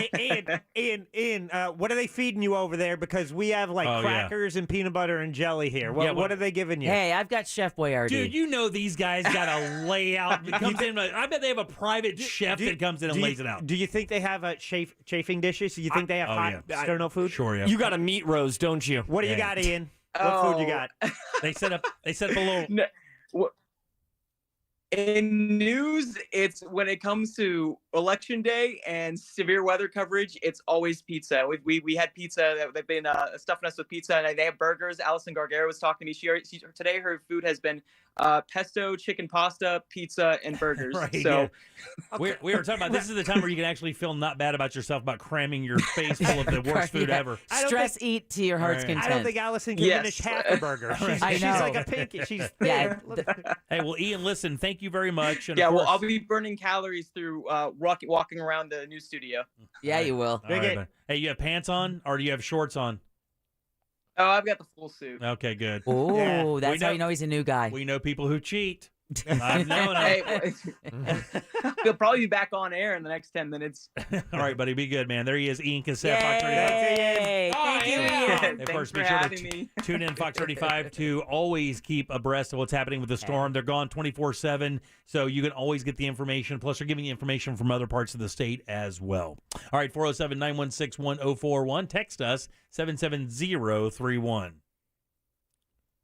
Ian, what are they feeding you over there? Because we have crackers and peanut butter and jelly here. What are they giving you? Hey, I've got Chef Boyardee. Dude, you know these guys got a layout. I bet they have a private chef that comes in and lays it out. Do you think they have chafing dishes? Do you think they have hot sterno food? Sure, yeah. You got a meat roast, don't you? What do you got, Ian? What food you got? They set up a little. In news, it's when it comes to Election Day and severe weather coverage, it's always pizza. We had pizza. They've been stuffing us with pizza, and they have burgers. Allison Gargara was talking to me. Today her food has been pesto, chicken pasta, pizza, and burgers. Right, so we were talking about this is the time where you can actually feel not bad about yourself about cramming your face full of the worst food ever. Eat to your heart's content. I don't think Allison can finish half a burger. She's like a pinky. She's thin. Hey, well, Ian, listen, thank you very much. And well, I'll be burning calories through walking around the new studio. Yeah, you will. All right, hey, you have pants on or do you have shorts on? Oh, I've got the full suit. Okay, good. Oh, that's how you know he's a new guy. We know people who cheat. I've known them. He'll probably be back on air in the next 10 minutes. All right, buddy, be good, man. There he is, Ian Cassette, Fox 35. Thank you, Ian. Of course, be sure to tune in Fox 35 to always keep abreast of what's happening with the storm. They're gone 24/7, so you can always get the information. Plus, they're giving you information from other parts of the state as well. All right, 407-916-1041. Text us 77031.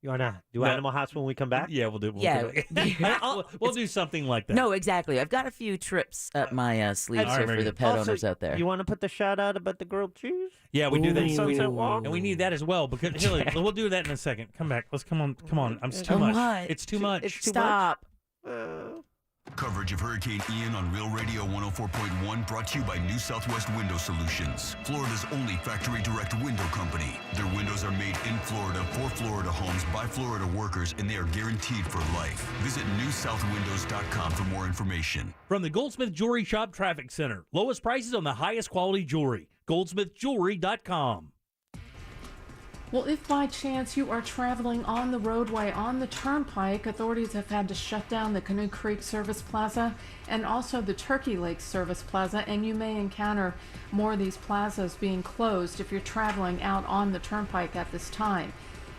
You want to do Animal House when we come back? Yeah, we'll do. We'll do something like that. No, exactly. I've got a few trips up my sleeves here for the pet owners out there. You want to put the shout out about the grilled cheese? Yeah, we do that. Sunset Walk. And we need that as well because we'll do that in a second. Come back. Let's come on. It's too much. What? It's too much. It's too Stop. Coverage of Hurricane Ian on Real Radio 104.1 brought to you by New Southwest Window Solutions, Florida's only factory direct window company. Their windows are made in Florida for Florida homes by Florida workers, and they are guaranteed for life. Visit newsouthwindows.com for more information. From the Goldsmith Jewelry Shop Traffic Center, lowest prices on the highest quality jewelry. goldsmithjewelry.com. Well, if by chance you are traveling on the roadway on the turnpike, authorities have had to shut down the Canoe Creek Service Plaza and also the Turkey Lake Service Plaza, and you may encounter more of these plazas being closed if you're traveling out on the turnpike at this time.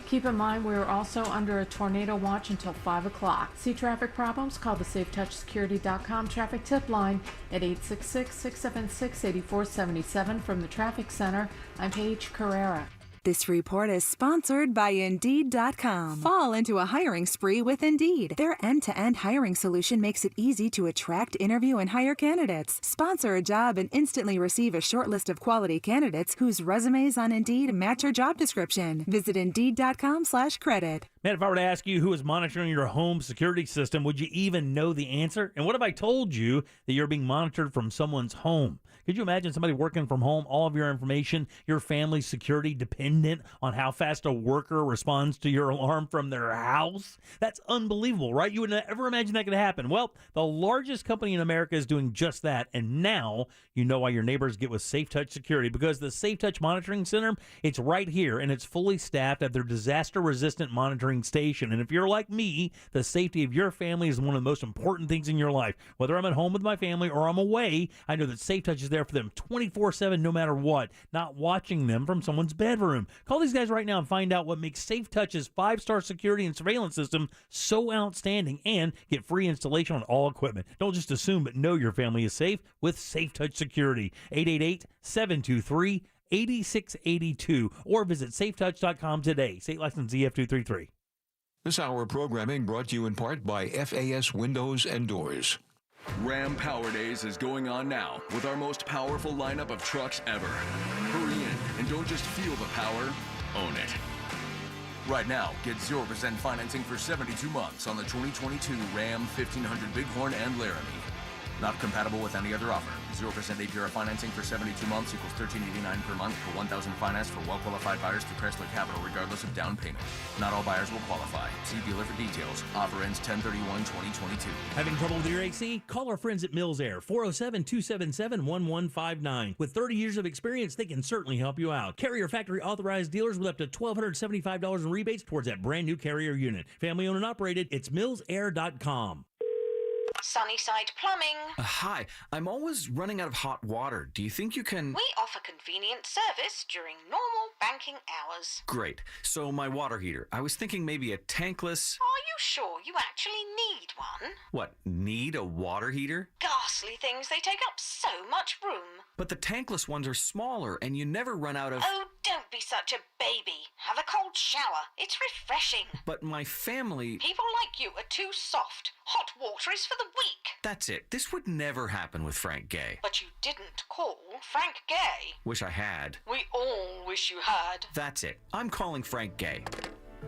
Keep in mind we're also under a tornado watch until 5 o'clock. See traffic problems? Call the SafeTouchSecurity.com traffic tip line at 866-676-8477. From the Traffic Center, I'm Paige Carrera. This report is sponsored by Indeed.com. Fall into a hiring spree with Indeed. Their end-to-end hiring solution makes it easy to attract, interview, and hire candidates. Sponsor a job and instantly receive a short list of quality candidates whose resumes on Indeed match your job description. Visit Indeed.com/credit. Man, if I were to ask you who is monitoring your home security system, would you even know the answer? And what if I told you that you're being monitored from someone's home? Could you imagine somebody working from home, all of your information, your family's security dependent on how fast a worker responds to your alarm from their house? That's unbelievable, right? You would never imagine that could happen. Well, the largest company in America is doing just that, and now you know why your neighbors get with Safe Touch Security, because the Safe Touch Monitoring Center, it's right here, and it's fully staffed at their disaster-resistant monitoring station. And if you're like me, the safety of your family is one of the most important things in your life. Whether I'm at home with my family or I'm away, I know that Safe Touch is there for them 24/7 no matter what, not watching them from someone's bedroom. Call these guys right now and find out what makes Safe Touch's 5-star security and surveillance system so outstanding, and get free installation on all equipment. Don't just assume, but know your family is safe with Safe Touch Security. 888-723-8682 or visit safetouch.com today. State license ZF233. This hour of programming brought to you in part by FAS Windows and Doors. Ram Power Days is going on now with our most powerful lineup of trucks ever. Hurry in and don't just feel the power, own it. Right now, get 0% financing for 72 months on the 2022 Ram 1500 Bighorn and Laramie. Not compatible with any other offer. 0% APR financing for 72 months equals $13.89 per month per 1,000 financed for well-qualified buyers through Chrysler Capital, regardless of down payment. Not all buyers will qualify. See dealer for details. Offer ends 10/31/2022. Having trouble with your AC? Call our friends at Mills Air, 407-277-1159. With 30 years of experience, they can certainly help you out. Carrier factory authorized dealers with up to $1,275 in rebates towards that brand new Carrier unit. Family owned and operated. It's millsair.com. Sunnyside Plumbing. Hi, I'm always running out of hot water. Do you think you can... We offer convenient service during normal banking hours. Great. So my water heater. I was thinking maybe a tankless... Are you sure you actually need one? What, need a water heater? Ghastly things, they take up so much room. But the tankless ones are smaller and you never run out of... Oh, don't Don't be such a baby. Have a cold shower. It's refreshing. But my family... People like you are too soft. Hot water is for the weak. That's it. This would never happen with Frank Gay. But you didn't call Frank Gay. Wish I had. We all wish you had. That's it. I'm calling Frank Gay.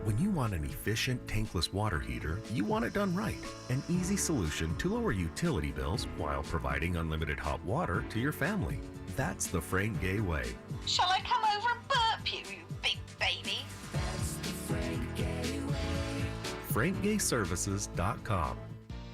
When you want an efficient tankless water heater, you want it done right. An easy solution to lower utility bills while providing unlimited hot water to your family. That's the Frank Gay way. Shall I come over and burp you, you big baby? FrankGayServices.com.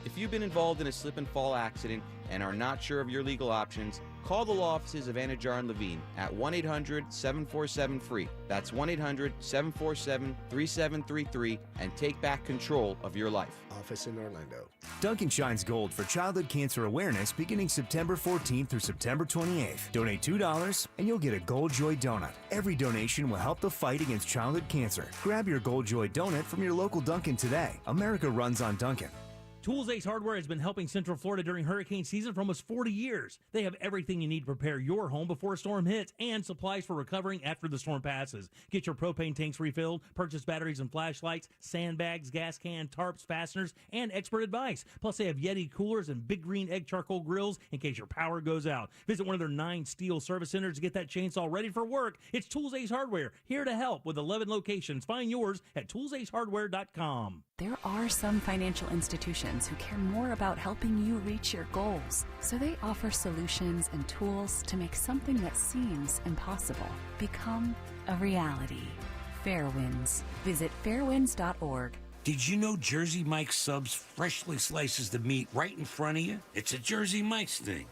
If you've been involved in a slip and fall accident and are not sure of your legal options, call the law offices of Anajar and Levine at 1-800-747-FREE. That's 1-800-747-3733 and take back control of your life. Office in Orlando. Dunkin' shines gold for childhood cancer awareness beginning September 14th through September 28th. Donate $2 and you'll get a Gold Joy donut. Every donation will help the fight against childhood cancer. Grab your Gold Joy donut from your local Dunkin' today. America runs on Dunkin'. Tools Ace Hardware has been helping Central Florida during hurricane season for almost 40 years. They have everything you need to prepare your home before a storm hits and supplies for recovering after the storm passes. Get your propane tanks refilled, purchase batteries and flashlights, sandbags, gas can, tarps, fasteners, and expert advice. Plus, they have Yeti coolers and Big Green Egg charcoal grills in case your power goes out. Visit one of their 9 steel service centers to get that chainsaw ready for work. It's Tools Ace Hardware, here to help with 11 locations. Find yours at toolsacehardware.com. There are some financial institutions who care more about helping you reach your goals, so they offer solutions and tools to make something that seems impossible become a reality. Fairwinds. Visit fairwinds.org. Did you know Jersey Mike's Subs freshly slices the meat right in front of you? It's a Jersey Mike's thing.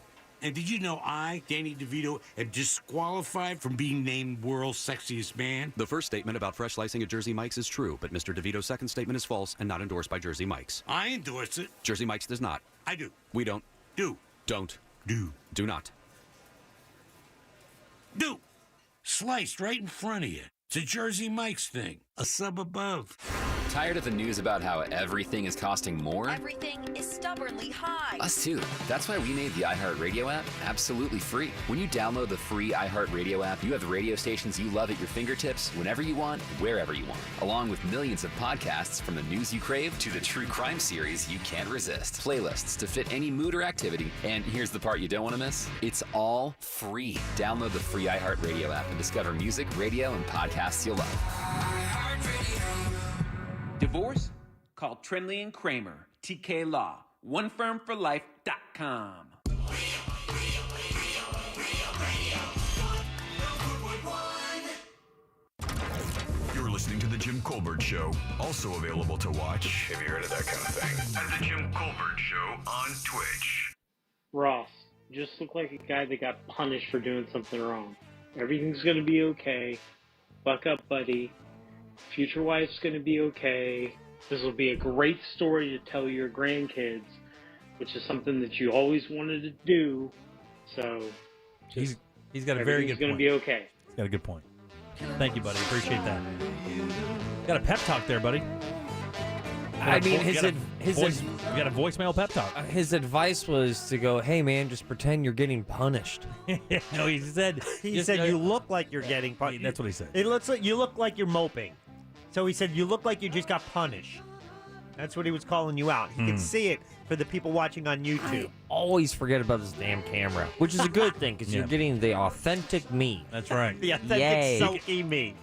And did you know I, Danny DeVito, am disqualified from being named World's Sexiest Man? The first statement about fresh slicing at Jersey Mike's is true, but Mr. DeVito's second statement is false and not endorsed by Jersey Mike's. I endorse it. Jersey Mike's does not. I do. We don't. Do. Don't. Do. Do not. Do. Sliced right in front of you. It's a Jersey Mike's thing. A sub above. Tired of the news about how everything is costing more? Everything is stubbornly high. Us too. That's why we made the iHeartRadio app absolutely free. When you download the free iHeartRadio app, you have the radio stations you love at your fingertips whenever you want, wherever you want, along with millions of podcasts from the news you crave to the true crime series you can't resist. Playlists to fit any mood or activity. And here's the part you don't want to miss. It's all free. Download the free iHeartRadio app and discover music, radio, and podcasts you'll love. Divorce? Call Trinley and Kramer, TK Law, onefirmforlife.com. You're listening to The Jim Colbert Show, also available to watch, have you heard of that kind of thing, at The Jim Colbert Show on Twitch. Ross, just look like a guy that got punished for doing something wrong. Everything's going to be okay. Buck up, buddy. Future wife's going to be okay. This will be a great story to tell your grandkids, which is something that you always wanted to do. So He's got a very good point. Everything's going to be okay. He's got a good point. Thank you, buddy. Appreciate that. Got a pep talk there, buddy. I mean, you got a voicemail pep talk. His advice was to go, hey, man, just pretend you're getting punished. No, he said you look like you're getting punished. That's what he said. It looks like you look like you're moping. So he said you look like you just got punished. That's what he was calling you out. He can see it for the people watching on YouTube. Always forget about this damn camera, which is a good thing because you're getting the authentic me. That's right. The authentic silky me.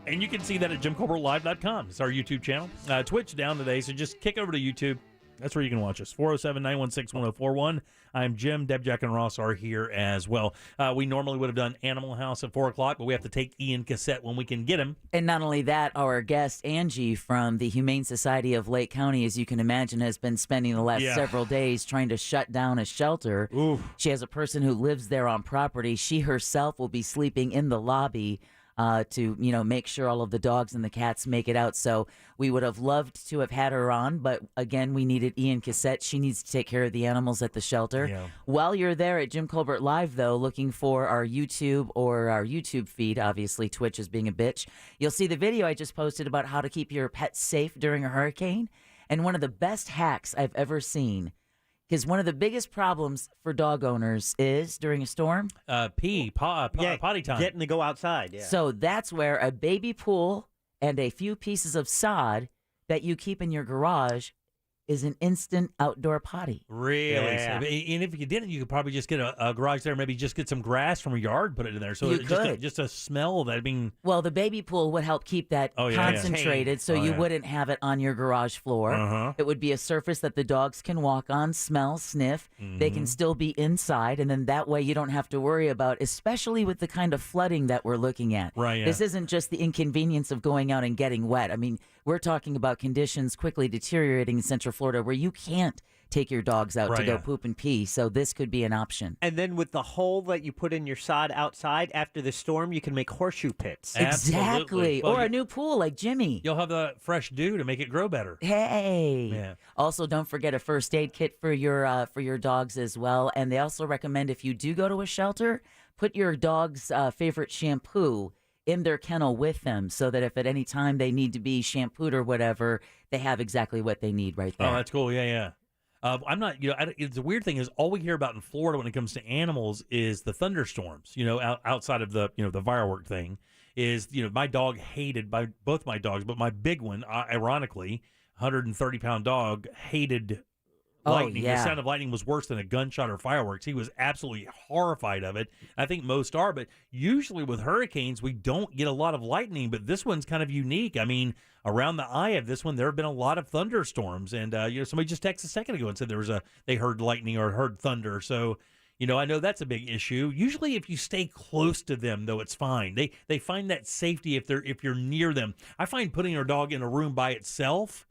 And you can see that at JimColbertLive.com. It's our YouTube channel. Twitch down today, so just kick over to YouTube. That's where you can watch us. 407-916-1041. I'm Jim. Deb, Jack, and Ross are here as well. We normally would have done Animal House at 4 o'clock, but we have to take Ian Cassette when we can get him. And not only that, our guest, Angie, from the Humane Society of Lake County, as you can imagine, has been spending the last several days trying to shut down a shelter. Oof. She has a person who lives there on property. She herself will be sleeping in the lobby to, make sure all of the dogs and the cats make it out. So we would have loved to have had her on, but again, we needed Ian Cassette. She needs to take care of the animals at the shelter. Yeah. While you're there at Jim Colbert Live, though, looking for our YouTube or our YouTube feed, obviously Twitch is being a bitch, you'll see the video I just posted about how to keep your pets safe during a hurricane. And one of the best hacks I've ever seen, Because one of the biggest problems for dog owners is during a storm, potty time. Getting to go outside. Yeah. So that's where a baby pool and a few pieces of sod that you keep in your garage is an instant outdoor potty. Really? Yeah. And if you didn't, you could probably just get a garage there, maybe just get some grass from a yard, put it in there. So You it's could. just a smell that being. Well, the baby pool would help keep that concentrated so you wouldn't have it on your garage floor. Uh-huh. It would be a surface that the dogs can walk on, smell, sniff. They can still be inside, and then that way you don't have to worry about, especially with the kind of flooding that we're looking at. Right, yeah. This isn't just the inconvenience of going out and getting wet. I mean, we're talking about conditions quickly deteriorating in Central Florida where you can't take your dogs out to go poop and pee, so this could be an option. And then with the hole that you put in your sod outside after the storm, you can make horseshoe pits. Exactly. Well, Or a new pool like Jimmy. You'll have the fresh dew to make it grow better. Hey. Yeah. Also, don't forget a first aid kit for your dogs as well. And they also recommend if you do go to a shelter, put your dog's favorite shampoo in their kennel with them so that if at any time they need to be shampooed or whatever, they have exactly what they need right there. Oh, that's cool. Yeah. I'm not, it's a weird thing is all we hear about in Florida when it comes to animals is the thunderstorms, outside of the, the firework thing is, my dog hated both my dogs, but my big one, ironically, 130-pound dog hated lightning. Yeah. The sound of lightning was worse than a gunshot or fireworks. He was absolutely horrified of it. I think most are, but usually with hurricanes, we don't get a lot of lightning, but this one's kind of unique. I mean, around the eye of this one, there have been a lot of thunderstorms, and somebody just texted a second ago and said they heard lightning or heard thunder. So, I know that's a big issue. Usually, if you stay close to them, though, it's fine. They find that safety if you're near them. I find putting your dog in a room by itself.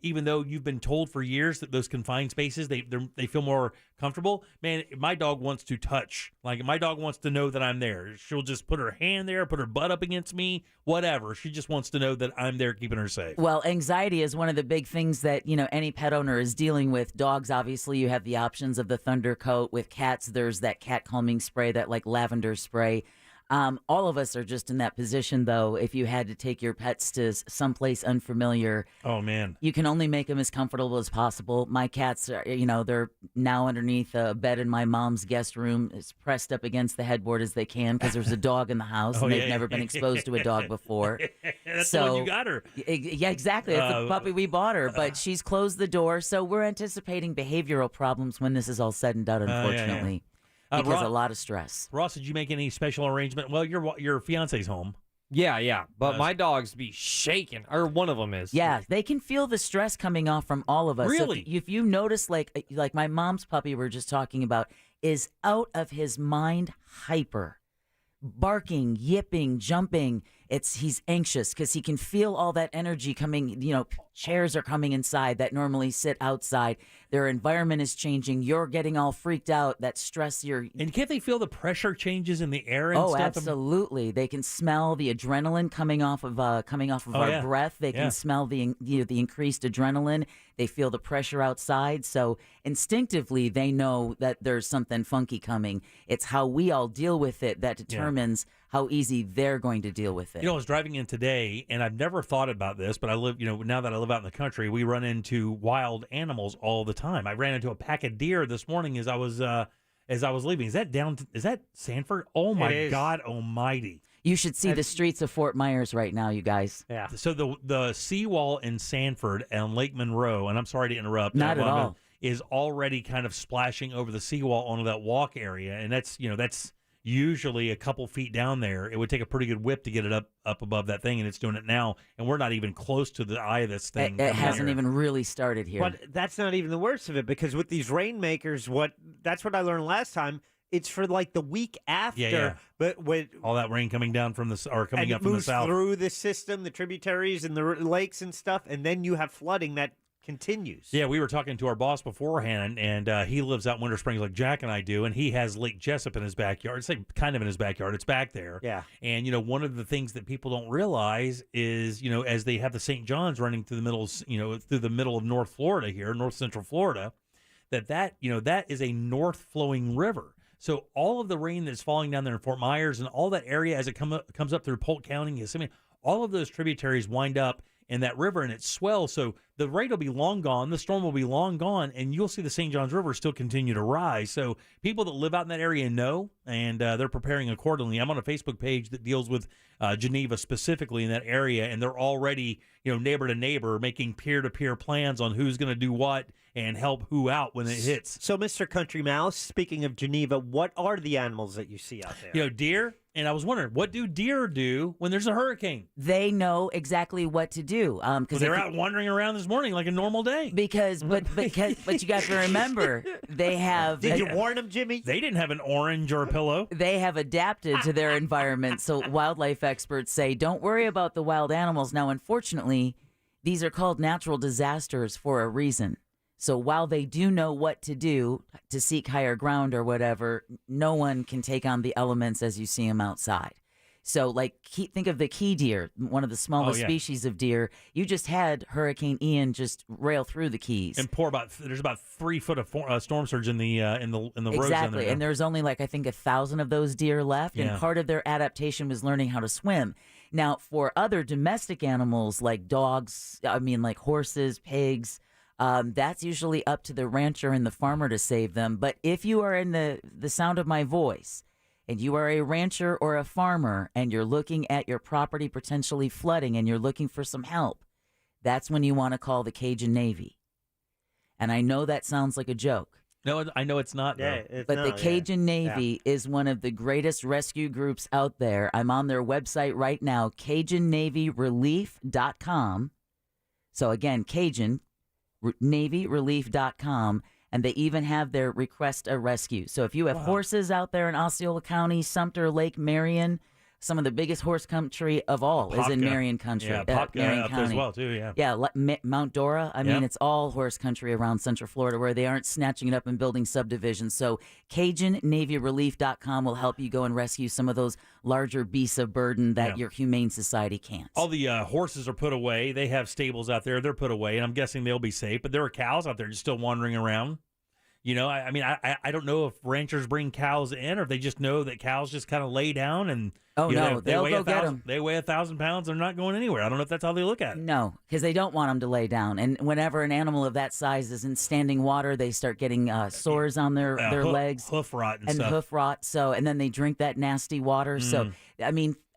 Even though you've been told for years that those confined spaces, they feel more comfortable. Man, my dog wants to touch. Like, my dog wants to know that I'm there. She'll just put her hand there, put her butt up against me, whatever. She just wants to know that I'm there keeping her safe. Well, anxiety is one of the big things that, any pet owner is dealing with. Dogs, obviously, you have the options of the Thunder Coat. With cats, there's that cat calming spray, that like lavender spray. All of us are just in that position, though. If you had to take your pets to someplace unfamiliar, oh man, you can only make them as comfortable as possible. My cats are, they're now underneath a bed in my mom's guest room, as pressed up against the headboard as they can because there's a dog in the house and they've never been exposed to a dog before. That's the one you got her. Yeah, exactly. That's the puppy we bought her, but she's closed the door, so we're anticipating behavioral problems when this is all said and done. Unfortunately. Because a lot of stress. Ross, did you make any special arrangement? Well, your fiance's home. Yeah. But my dogs be shaking, or one of them is. Yeah, they can feel the stress coming off from all of us. Really? If you notice, like my mom's puppy we're just talking about, is out of his mind, hyper, barking, yipping, jumping. He's anxious because he can feel all that energy coming. Chairs are coming inside that normally sit outside. Their environment is changing. You're getting all freaked out. That stress. And can't they feel the pressure changes in the air and stuff? stuff? Absolutely. They can smell the adrenaline coming off of our breath. They can smell the increased adrenaline. They feel the pressure outside. So instinctively, they know that there's something funky coming. It's how we all deal with it that determines how easy they're going to deal with it. I was driving in today, and I've never thought about this, but I live, now that I live out in the country, we run into wild animals all the time. I ran into a pack of deer this morning as I was leaving. Is that Sanford? Oh my God Almighty! You should see the streets of Fort Myers right now, you guys. Yeah. So the seawall in Sanford and Lake Monroe, and I'm sorry to interrupt. Not at all. Is already kind of splashing over the seawall onto that walk area, and that's usually a couple feet down there. It would take a pretty good whip to get it up above that thing, and it's doing it now, and we're not even close to the eye of this thing. It hasn't even really started here. But that's not even the worst of it, because with these rainmakers, that's what I learned last time. It's for like the week after. Yeah. But when all that rain coming down coming up from the south, through the system, the tributaries and the lakes and stuff, and then you have flooding that continues. Yeah, we were talking to our boss beforehand, and he lives out in Winter Springs like Jack and I do, and he has Lake Jessup in his backyard. It's like kind of in his backyard. It's back there. Yeah. And, one of the things that people don't realize is, as they have the St. John's running through the middle of North Florida here, North Central Florida, that is a north-flowing river. So all of the rain that's falling down there in Fort Myers and all that area as it comes up through Polk County, Yosemite, all of those tributaries wind up in that river, and it swells. So the rate will be long gone, the storm will be long gone, and you'll see the St. Johns River still continue to rise. So people that live out in that area know, and they're preparing accordingly. I'm on a Facebook page that deals with Geneva specifically in that area, and they're already, neighbor to neighbor, making peer-to-peer plans on who's going to do what and help who out when it hits. So, Mr. Country Mouse, speaking of Geneva, what are the animals that you see out there? Deer. And I was wondering, what do deer do when there's a hurricane? They know exactly what to do. Because they're out wandering around this morning like a normal day. But you got to remember, they have. Did you warn them, Jimmy? They didn't have an orange or a pillow. They have adapted to their environment. So wildlife experts say, don't worry about the wild animals. Now, unfortunately, these are called natural disasters for a reason. So while they do know what to do to seek higher ground or whatever, no one can take on the elements as you see them outside. So, think of the key deer, one of the smallest species of deer. You just had Hurricane Ian just rail through the Keys and there's about 3 foot of storm surge in the roads. Exactly, and there's only 1,000 of those deer left, and part of their adaptation was learning how to swim. Now, for other domestic animals like dogs, like horses, pigs. That's usually up to the rancher and the farmer to save them. But if you are in the sound of my voice and you are a rancher or a farmer and you're looking at your property potentially flooding and you're looking for some help, that's when you want to call the Cajun Navy. And I know that sounds like a joke. No, I know it's not. Yeah, but the Cajun Navy is one of the greatest rescue groups out there. I'm on their website right now, CajunNavyRelief.com. So again, Cajun NavyRelief.com, and they even have their request a rescue. So if you have horses out there in Osceola County, Sumter, Lake, Marion, some of the biggest horse country of all is in Marion Country. Yeah, Marion County as well, too, yeah. Yeah, Mount Dora. I mean, it's all horse country around Central Florida where they aren't snatching it up and building subdivisions. So CajunNavyRelief.com will help you go and rescue some of those larger beasts of burden that your humane society can't. All the horses are put away. They have stables out there. They're put away, and I'm guessing they'll be safe. But there are cows out there just still wandering around. I don't know if ranchers bring cows in or if they just know that cows just kind of lay down and they'll go get them. They weigh 1,000 pounds. They're not going anywhere. I don't know if that's how they look at it. No, because they don't want them to lay down. And whenever an animal of that size is in standing water, they start getting sores on their legs, hoof rot, and stuff. Hoof rot. So, and then they drink that nasty water. So,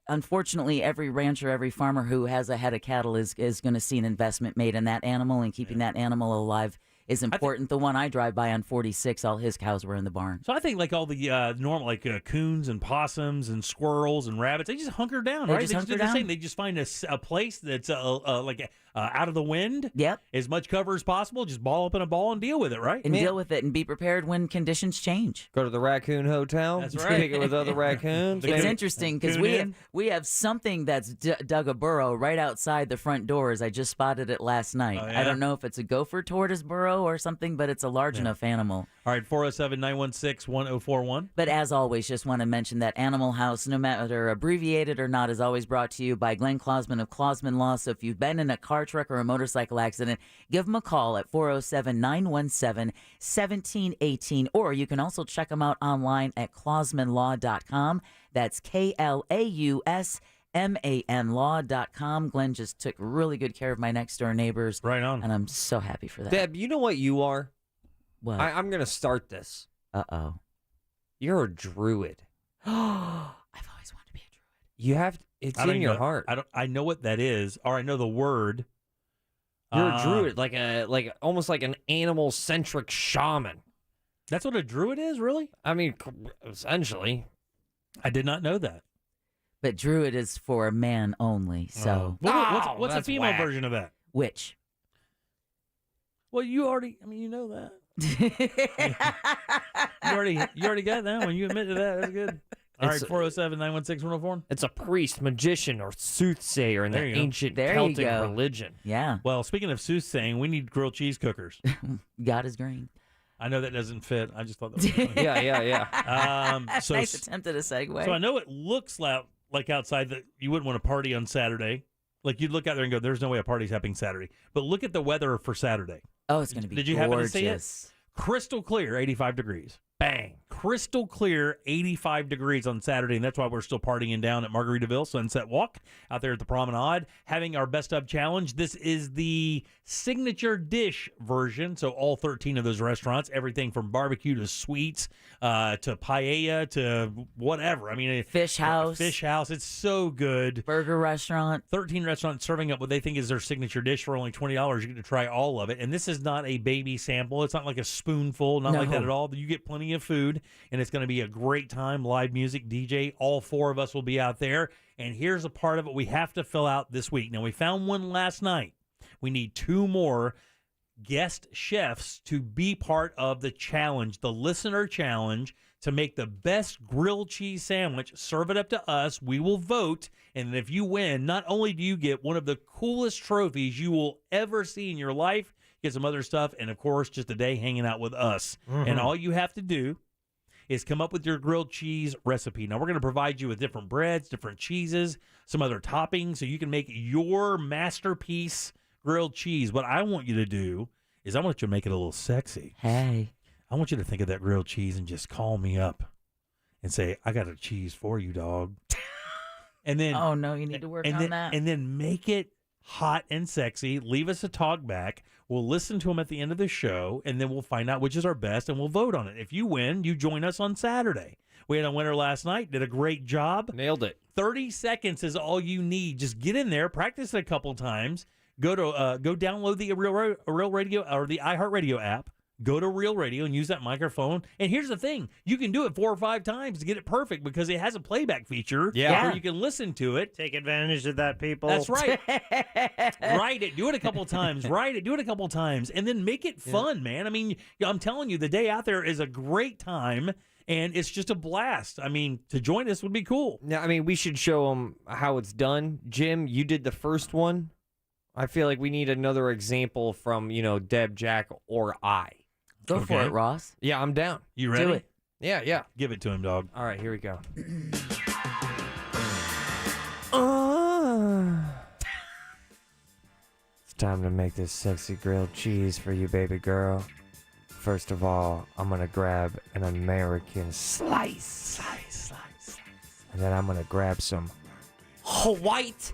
unfortunately, every rancher, every farmer who has a head of cattle is going to see an investment made in that animal, and keeping that animal alive is important. The one I drive by on 46, all his cows were in the barn. So I think all the normal coons and possums and squirrels and rabbits, they just hunker down, right? They just do the same. They just find a place that's out of the wind. Yep. As much cover as possible. Just ball up in a ball and deal with it, right? And deal with it and be prepared when conditions change. Go to the raccoon hotel. That's right. Kick it with other raccoons. It's interesting because we have something that's dug a burrow right outside the front doors. I just spotted it last night. Oh, yeah? I don't know if it's a gopher tortoise burrow or something, but it's a large enough animal. All right, 407-916-1041. But as always, just want to mention that Animal House, no matter abbreviated or not, is always brought to you by Glenn Clausman of Clausman Law. So if you've been in a car, truck, or a motorcycle accident, give them a call at 407-917-1718. Or you can also check them out online at clausmanlaw.com. That's KLAUSMANlaw.com. Glenn just took really good care of my next door neighbors. Right on. And I'm so happy for that. Deb, you know what you are? What? I'm going to start this. Uh-oh. You're a druid. I've always wanted to be a druid. You have it's in your heart. I know what that is, or I know the word. You're a druid, almost like an animal-centric shaman. That's what a druid is, really? I mean, essentially. I did not know that. But druid is for man only, so. What's the female version of that? Witch. Well, you know that. you already got that one. You admitted that. That's good. All right, 407-916-1041. It's a priest, magician, or soothsayer in the ancient Celtic religion. Yeah. Well, speaking of soothsaying, we need grilled cheese cookers. God is green. I know that doesn't fit. I just thought that was funny. Yeah. Nice attempt at a segue. So I know it looks like outside that you wouldn't want to party on Saturday. Like you'd look out there and go, there's no way a party's happening Saturday. But look at the weather for Saturday. Oh, it's going to be Did you happen to see it? Crystal clear, 85 degrees. Bang. crystal clear 85 degrees on Saturday, and that's why we're still partying down at Margaritaville Sunset Walk out there at the Promenade, having our Best Of Challenge. This is the signature dish version, so all 13 of those restaurants, everything from barbecue to sweets to paella to whatever. I mean, Fish House. Fish House. It's so good. Burger restaurant. 13 restaurants serving up what they think is their signature dish for only $20. You get to try all of it. And this is not a baby sample. It's not like a spoonful, not like that at all. You get plenty of food, and it's going to be a great time. Live music, DJ. All 4 of us will be out there. And here's a part of it we have to fill out this week. Now, we found one last night. We need 2 more guest chefs to be part of the challenge, the listener challenge, to make the best grilled cheese sandwich. Serve it up to us. We will vote. And if you win, not only do you get one of the coolest trophies you will ever see in your life, get some other stuff, and, of course, just a day hanging out with us. Mm-hmm. And all you have to do is come up with your grilled cheese recipe. Now, we're going to provide you with different breads, different cheeses, some other toppings, so you can make your masterpiece grilled cheese. What I want you to do is I want you to make it a little sexy. Hey. I want you to think of that grilled cheese and just call me up and say, I got a cheese for you, dog. And then, oh, no, you need to work on that. And then make it hot and sexy. Leave us a talk back. We'll listen to them at the end of the show, and then we'll find out which is our best, and we'll vote on it. If you win, you join us on Saturday. We had a winner last night, did a great job. Nailed it. 30 seconds is all you need. Just get in there, practice it a couple times. Go download the Real Radio or the iHeartRadio app. Go to Real Radio and use that microphone. And here's the thing. You can do it 4 or 5 times to get it perfect because it has a playback feature where you can listen to it. Take advantage of that, people. That's right. Write it. Do it a couple times. Write it. Do it a couple times. And then make it fun, man. I mean, I'm telling you, the day out there is a great time. And it's just a blast. I mean, to join us would be cool. Yeah, I mean, we should show them how it's done. Jim, you did the first one. I feel like we need another example from, Deb, Jack, or I. Go for it, Ross. Yeah, I'm down. You ready? Do it. Yeah. Give it to him, dog. All right, here we go. It's time to make this sexy grilled cheese for you, baby girl. First of all, I'm going to grab an American slice. And then I'm going to grab some white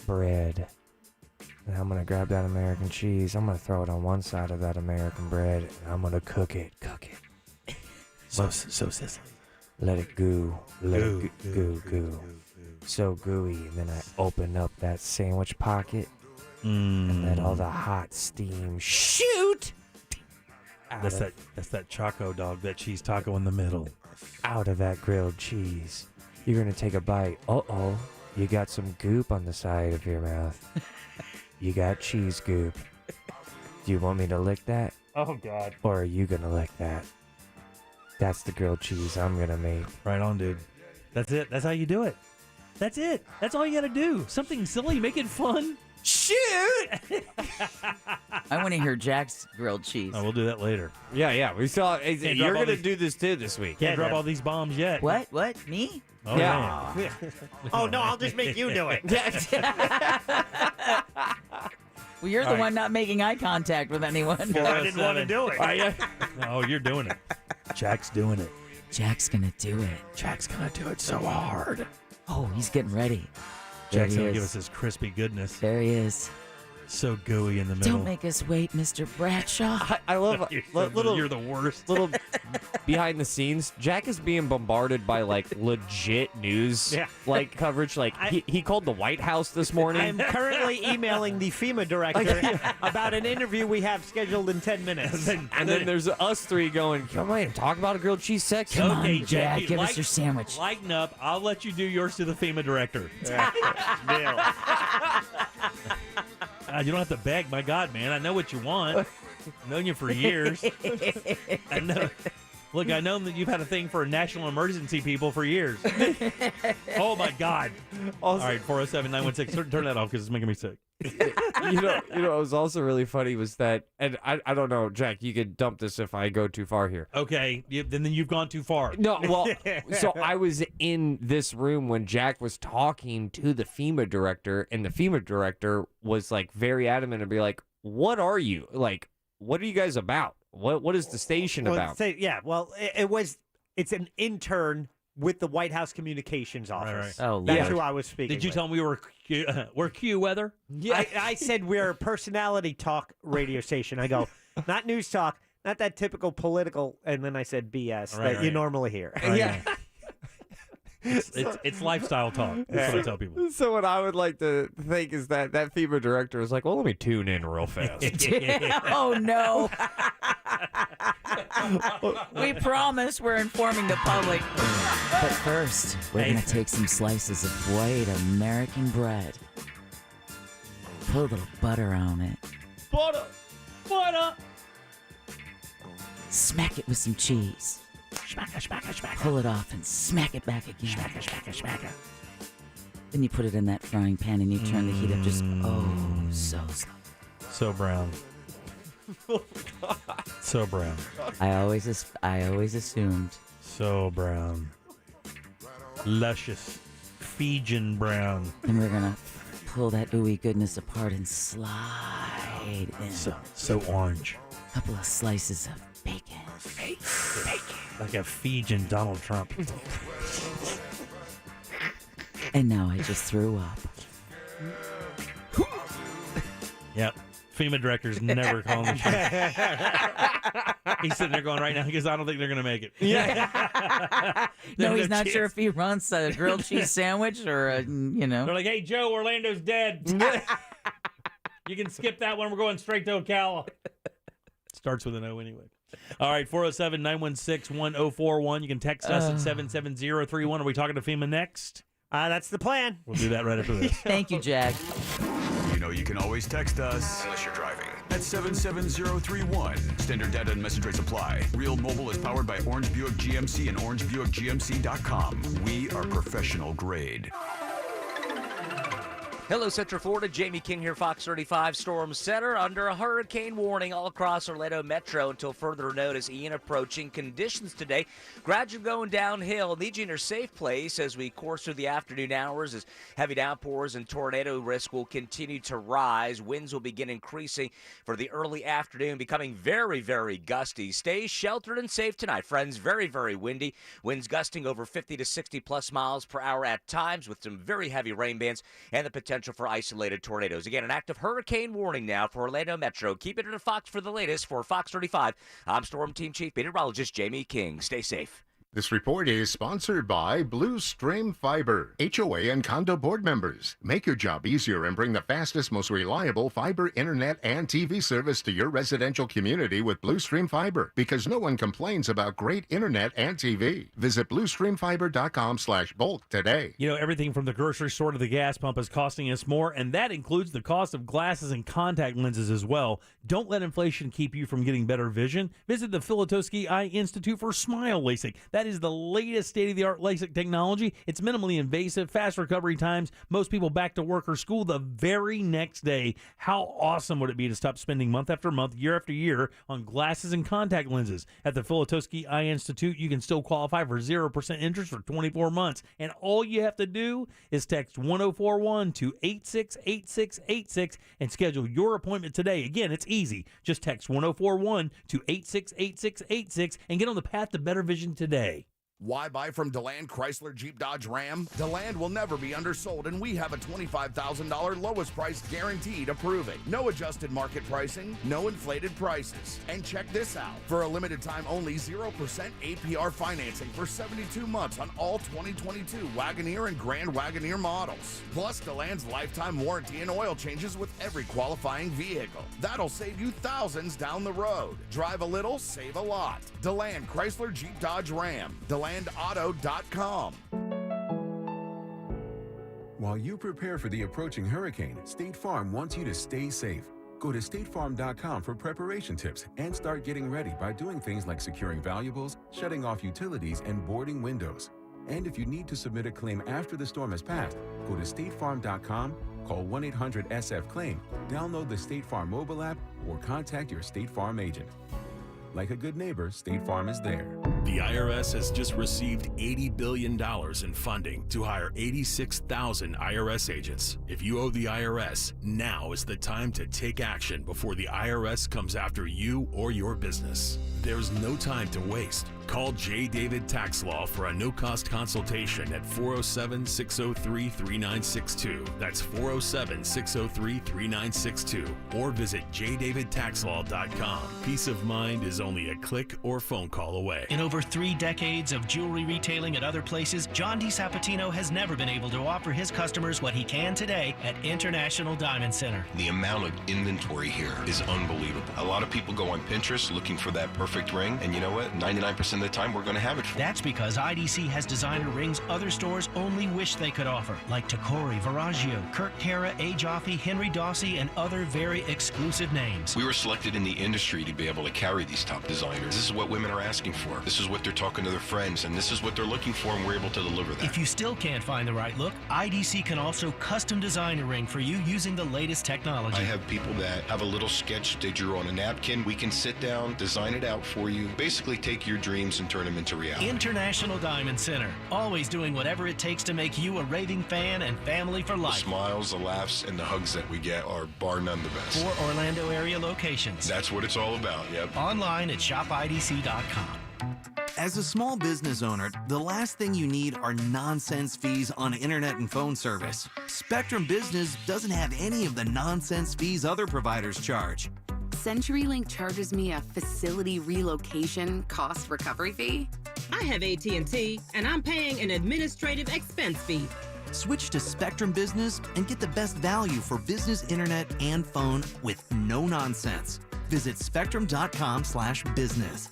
bread. And I'm going to grab that American cheese. I'm going to throw it on one side of that American bread. And I'm going to cook it. So sizzling. Let it goo. Let it goo. So gooey. And then I open up that sandwich pocket. And let all the hot steam shoot. That's that Choco dog, that cheese taco in the middle. Out of that grilled cheese. You're going to take a bite. Uh-oh. You got some goop on the side of your mouth. You got cheese goop. Do you want me to lick that? Oh, God. Or are you going to lick that? That's the grilled cheese I'm going to make. Right on, dude. That's it. That's how you do it. That's it. That's all you got to do. Something silly. Make it fun. Shoot! I want to hear Jack's grilled cheese. Oh, we'll do that later. Yeah. We saw. You're going to do this too this week. Can't drop all these bombs yet. What? Me? Oh, yeah. Oh, no, I'll just make you do it. Well, you're the one not making eye contact with anyone. I didn't want to do it. Oh, you're doing it. Jack's doing it. Jack's going to do it. Jack's going to do it so hard. Oh, he's getting ready. Jack's going to give us his crispy goodness. There he is. So gooey in the middle. Don't make us wait, Mr. Bradshaw. I love you're the worst. Little behind the scenes. Jack is being bombarded by legit news coverage. He called the White House this morning. I'm currently emailing the FEMA director about an interview we have scheduled in 10 minutes. and then there's us 3 going, come on, talk about a grilled cheese sex. Come Okay, on, Jack, give us your sandwich. Lighten up. I'll let you do yours to the FEMA director. Deal. You don't have to beg. My God, man. I know what you want. I've known you for years. I know. Look, I know that you've had a thing for national emergency people for years. Oh, my God. All right, 407-916. Turn that off because it's making me sick. What was also really funny was that, and I don't know, Jack, you could dump this if I go too far here. Okay, then you've gone too far. No, well, so I was in this room when Jack was talking to the FEMA director, and the FEMA director was very adamant to be like, what are you? What are you guys about? What is the station about? It was it's an intern with the White House Communications Office. Oh, that's Lord. who I was speaking. Did you with. tell me we're Q weather? Yeah, I said we're a personality talk radio station. I go, not news talk, not that typical political, and then I said BS that you normally hear. Yeah. It's lifestyle talk. That's what I tell people. So what I would like to think is that FEMA director is like, well, let me tune in real fast. Oh, no. We promise we're informing the public. But first, we're going to take some slices of white American bread. Put a little butter on it. Butter. Smack it with some cheese. Smack. Pull it off and smack it back again. Smack. Then you put it in that frying pan and you turn the heat up just, so slow. So brown. So brown. I always assumed. So brown. Luscious. Fijian brown. And we're going to pull that ooey goodness apart and slide in. So orange. A couple of slices of bacon. Like a Fijian Donald Trump. And now I just threw up. Yep. FEMA director's never calling the show. He's sitting there going right now because I don't think they're going to make it. Yeah. No, he's not sure if he runs a grilled cheese sandwich or, They're like, hey, Joe, Orlando's dead. You can skip that one. We're going straight to Ocala. Starts with an O anyway. All right, 407-916-1041. You can text us at 77031. Are we talking to FEMA next? That's the plan. We'll do that right after this. Thank you, Jack. You know you can always text us, unless you're driving, at 77031. Standard data and message rates apply. Real Mobile is powered by Orange Buick GMC and OrangeBuickGMC.com. We are professional grade. Hello, Central Florida. Jamie King here, Fox 35 Storm Center. Under a hurricane warning all across Orlando Metro until further notice. Ian approaching. Conditions today gradually going downhill. Need you in your safe place as we course through the afternoon hours as heavy downpours and tornado risk will continue to rise. Winds will begin increasing for the early afternoon, becoming very, very gusty. Stay sheltered and safe tonight, friends. Very, very windy. Winds gusting over 50 to 60-plus miles per hour at times with some very heavy rain bands and the potential for isolated tornadoes. Again, an active hurricane warning now for Orlando Metro. Keep it in Fox for the latest. For Fox 35, I'm Storm Team Chief Meteorologist Jamie King. Stay safe. This report is sponsored by Blue Stream Fiber, HOA and condo board members. Make your job easier and bring the fastest, most reliable fiber internet and TV service to your residential community with Blue Stream Fiber, because no one complains about great internet and TV. Visit bluestreamfiber.com/bulk today. You know, everything from the grocery store to the gas pump is costing us more, and that includes the cost of glasses and contact lenses as well. Don't let inflation keep you from getting better vision. Visit the Filatowski Eye Institute for Smile LASIK. That is the latest state-of-the-art LASIK technology. It's minimally invasive, fast recovery times, most people back to work or school the very next day. How awesome would it be to stop spending month after month, year after year on glasses and contact lenses? At the Filatowski Eye Institute, you can still qualify for 0% interest for 24 months. And all you have to do is text 1041 to 868686 and schedule your appointment today. Again, it's easy. Just text 1041 to 868686 and get on the path to better vision today. Why buy from DeLand Chrysler Jeep Dodge Ram? DeLand will never be undersold, and we have a $25,000 lowest price guarantee to prove it. No adjusted market pricing, no inflated prices. And check this out. For a limited time only, 0% APR financing for 72 months on all 2022 Wagoneer and Grand Wagoneer models. Plus DeLand's lifetime warranty and oil changes with every qualifying vehicle. That'll save you thousands down the road. Drive a little, save a lot. DeLand Chrysler Jeep Dodge Ram. DeLandAuto.com. While you prepare for the approaching hurricane, State Farm wants you to stay safe. Go to statefarm.com for preparation tips and start getting ready by doing things like securing valuables, shutting off utilities, and boarding windows. And if you need to submit a claim after the storm has passed, go to statefarm.com, call 1-800-SF-CLAIM, download the State Farm mobile app, or contact your State Farm agent. Like a good neighbor, State Farm is there. The IRS has just received $80 billion in funding to hire 86,000 IRS agents. If you owe the IRS, now is the time to take action before the IRS comes after you or your business. There's no time to waste. Call J. David Tax Law for a no-cost consultation at 407-603-3962. That's 407-603-3962. Or visit jdavidtaxlaw.com. Peace of mind is only a click or phone call away. In over 3 decades of jewelry retailing at other places, John DiSapatino has never been able to offer his customers what he can today at International Diamond Center. The amount of inventory here is unbelievable. A lot of people go on Pinterest looking for that perfect ring, and you know what? 99% of the time, we're going to have it for you. That's because IDC has designer rings other stores only wish they could offer, like Tacori, Verragio, Kurt Kara, A. Jaffe, Henry Dossi, and other very exclusive names. We were selected in the industry to be able to carry these top designers. This is what women are asking for. This is what they're talking to their friends, and this is what they're looking for, and we're able to deliver that. If you still can't find the right look, IDC can also custom design a ring for you using the latest technology. I have people that have a little sketch they drew on a napkin. We can sit down, design it out for you, basically take your dreams and turn them into reality. International Diamond Center, always doing whatever it takes to make you a raving fan and family for The life. smiles, the laughs, and the hugs that we get are bar none the best. 4 Orlando area locations. That's what it's all about, yep. Online at shopidc.com. As a small business owner, the last thing you need are nonsense fees on internet and phone service. Spectrum Business doesn't have any of the nonsense fees other providers charge. CenturyLink charges me a facility relocation cost recovery fee. I have AT&T, and I'm paying an administrative expense fee. Switch to Spectrum Business and get the best value for business internet and phone with no nonsense. Visit spectrum.com/business.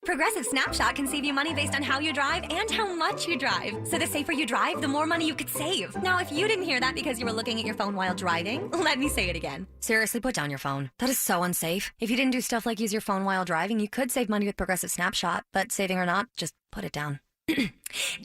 Progressive Snapshot can save you money based on how you drive and how much you drive. So the safer you drive, the more money you could save. Now, if you didn't hear that because you were looking at your phone while driving, let me say it again. Seriously, put down your phone. That is so unsafe. If you didn't do stuff like use your phone while driving, you could save money with Progressive Snapshot. But saving or not, just put it down.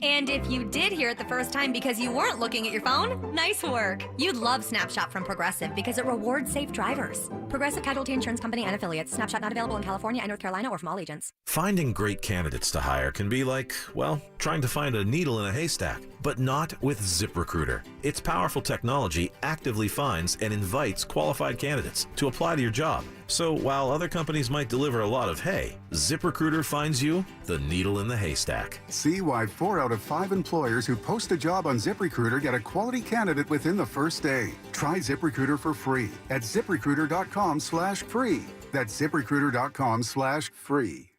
And if you did hear it the first time because you weren't looking at your phone, nice work. You'd love Snapshot from Progressive because it rewards safe drivers. Progressive Casualty Insurance Company and Affiliates. Snapshot not available in California and North Carolina or from all agents. Finding great candidates to hire can be like, well, trying to find a needle in a haystack, but not with ZipRecruiter. Its powerful technology actively finds and invites qualified candidates to apply to your job. So while other companies might deliver a lot of hay, ZipRecruiter finds you the needle in the haystack. See why 4 out of 5 employers who post a job on ZipRecruiter get a quality candidate within the first day. Try ZipRecruiter for free at ZipRecruiter.com/free. That's ZipRecruiter.com/free.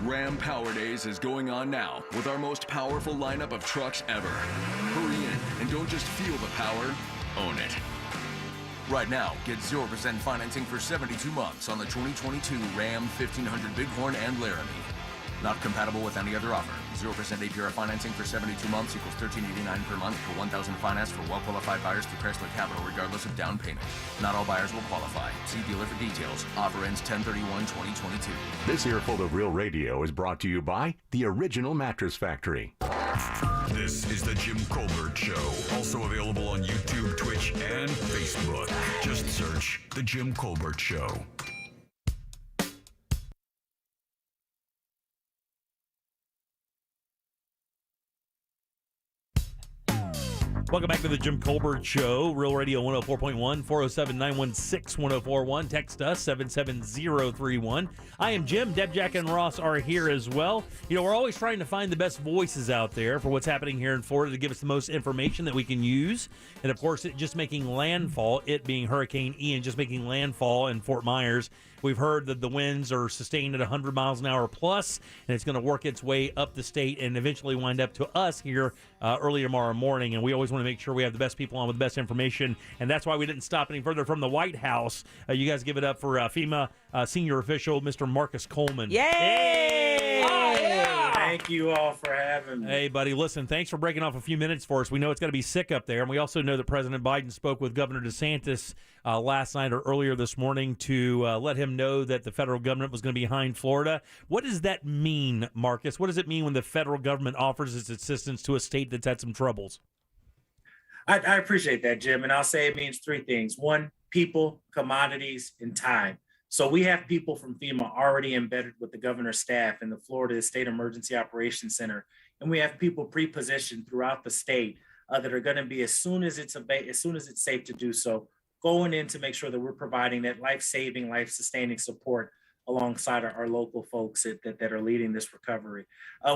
Ram Power Days is going on now with our most powerful lineup of trucks ever. Hurry in and don't just feel the power, own it. Right now, get 0% financing for 72 months on the 2022 Ram 1500 Bighorn and Laramie. Not compatible with any other offer. 0% APR financing for 72 months equals $13.89 per month for 1,000 finance for well-qualified buyers through Chrysler Capital, regardless of down payment. Not all buyers will qualify. See dealer for details. Offer ends 10/31/2022. This earful of real radio is brought to you by the Original Mattress Factory. This is the Jim Colbert Show. Also available on YouTube, Twitch, and Facebook. Just search The Jim Colbert Show. Welcome back to the Jim Colbert Show. Real Radio 104.1, 407-916-1041. Text us, 77031. I am Jim. Deb, Jack, and Ross are here as well. You know, we're always trying to find the best voices out there for what's happening here in Florida to give us the most information that we can use. And, of course, it just making landfall, it being Hurricane Ian, just making landfall in Fort Myers. We've heard that the winds are sustained at 100 miles an hour plus, and it's going to work its way up the state and eventually wind up to us here early tomorrow morning. And we always want to make sure we have the best people on with the best information, and that's why we didn't stop any further from the White House. You guys give it up for FEMA senior official, Mr. Marcus Coleman. Yay! Oh, yeah! Thank you all for having me. Hey, buddy, listen, thanks for breaking off a few minutes for us. We know it's going to be sick up there, and we also know that President Biden spoke with Governor DeSantis last night or earlier this morning to let him know that the federal government was going to be behind Florida. What does that mean, Marcus? What does it mean when the federal government offers its assistance to a state that's had some troubles? I appreciate that, Jim, and I'll say it means 3 things. 1, people, commodities, and time. So we have people from FEMA already embedded with the governor's staff in the Florida State Emergency Operations Center, and we have people pre-positioned throughout the state that are going to be as soon as it's safe to do so, going in to make sure that we're providing that life-saving, life-sustaining support alongside our local folks that are leading this recovery.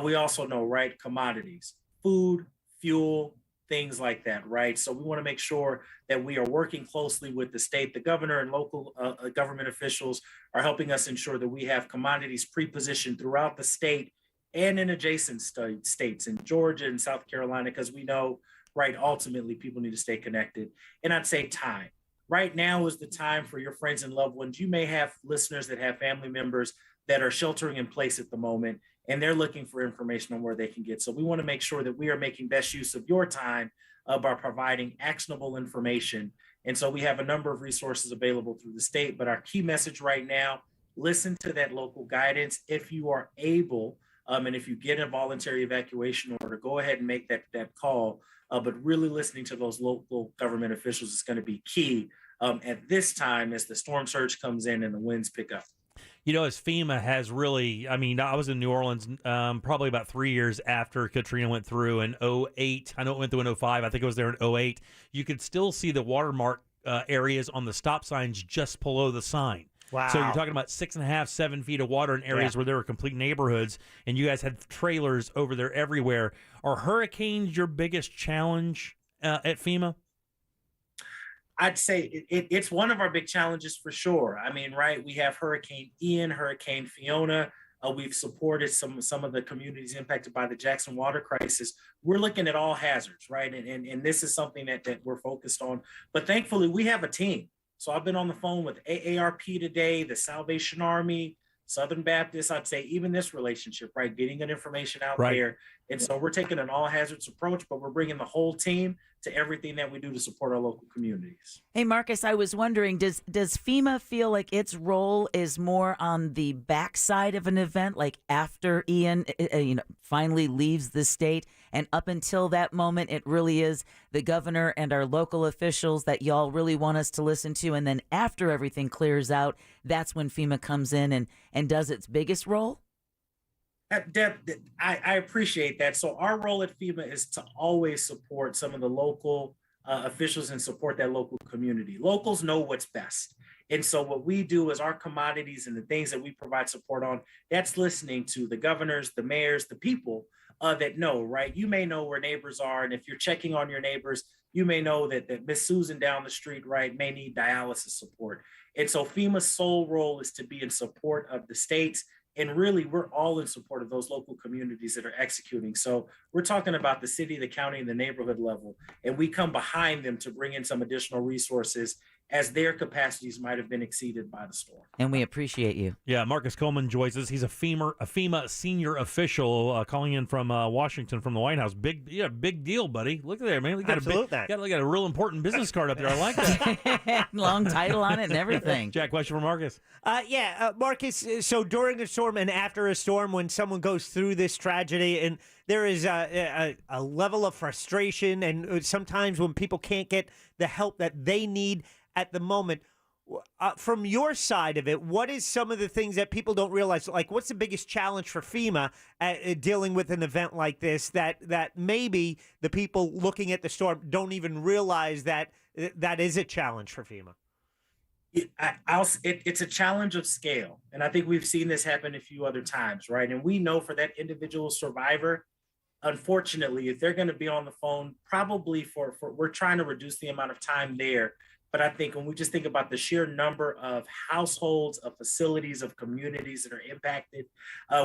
We also know, right, commodities, food, fuel, things like that, right? So we want to make sure that we are working closely with the state. The governor and local government officials are helping us ensure that we have commodities pre-positioned throughout the state and in adjacent states in Georgia and South Carolina, because we know, right, ultimately people need to stay connected. And I'd say time. Right now is the time for your friends and loved ones. You may have listeners that have family members that are sheltering in place at the moment, and they're looking for information on where they can get. So we want to make sure that we are making best use of your time by providing actionable information. And so we have a number of resources available through the state, but our key message right now, listen to that local guidance. If you are able, and if you get a voluntary evacuation order, go ahead and make that call. But really listening to those local government officials is going to be key at this time as the storm surge comes in and the winds pick up. You know, as FEMA has really, I mean, I was in New Orleans probably about 3 years after Katrina went through in 2008. I know it went through in 2005. I think it was there in 2008. You could still see the watermark areas on the stop signs just below the sign. Wow. So you're talking about 6.5, 7 feet of water in areas where there were complete neighborhoods, and you guys had trailers over there everywhere. Are hurricanes your biggest challenge at FEMA? I'd say it's one of our big challenges for sure. I mean, right, we have Hurricane Ian, Hurricane Fiona. We've supported some of the communities impacted by the Jackson water crisis. We're looking at all hazards, right? And this is something that we're focused on. But thankfully, we have a team. So I've been on the phone with AARP today, the Salvation Army, Southern Baptist. I'd say even this relationship, right? Getting that information out there. And so we're taking an all hazards approach, but we're bringing the whole team to everything that we do to support our local communities. Hey, Marcus, I was wondering, does FEMA feel like its role is more on the backside of an event, like after Ian finally leaves the state, and up until that moment, it really is the governor and our local officials that y'all really want us to listen to, and then after everything clears out, that's when FEMA comes in and does its biggest role? Deb, I appreciate that. So our role at FEMA is to always support some of the local officials and support that local community. Locals know what's best. And so what we do is our commodities and the things that we provide support on, that's listening to the governors, the mayors, the people that know, right? You may know where neighbors are. And if you're checking on your neighbors, you may know that Miss Susan down the street, right, may need dialysis support. And so FEMA's sole role is to be in support of the states. And really, we're all in support of those local communities that are executing. So we're talking about the city, the county, and the neighborhood level. And we come behind them to bring in some additional resources as their capacities might have been exceeded by the storm. And we appreciate you. Yeah, Marcus Coleman joins us. He's a FEMA senior official calling in from Washington from the White House. Big deal, buddy. Look at there, man. You got a real important business card up there. I like that. Long title on it and everything. Jack, question for Marcus. Marcus, so during a storm and after a storm, when someone goes through this tragedy and there is a level of frustration, and sometimes when people can't get the help that they need at the moment, from your side of it, what is some of the things that people don't realize? Like, what's the biggest challenge for FEMA dealing with an event like this that maybe the people looking at the storm don't even realize that is a challenge for FEMA? It's a challenge of scale. And I think we've seen this happen a few other times, right? And we know for that individual survivor, unfortunately, if they're going to be on the phone, probably we're trying to reduce the amount of time there. But I think when we just think about the sheer number of households, of facilities, of communities that are impacted,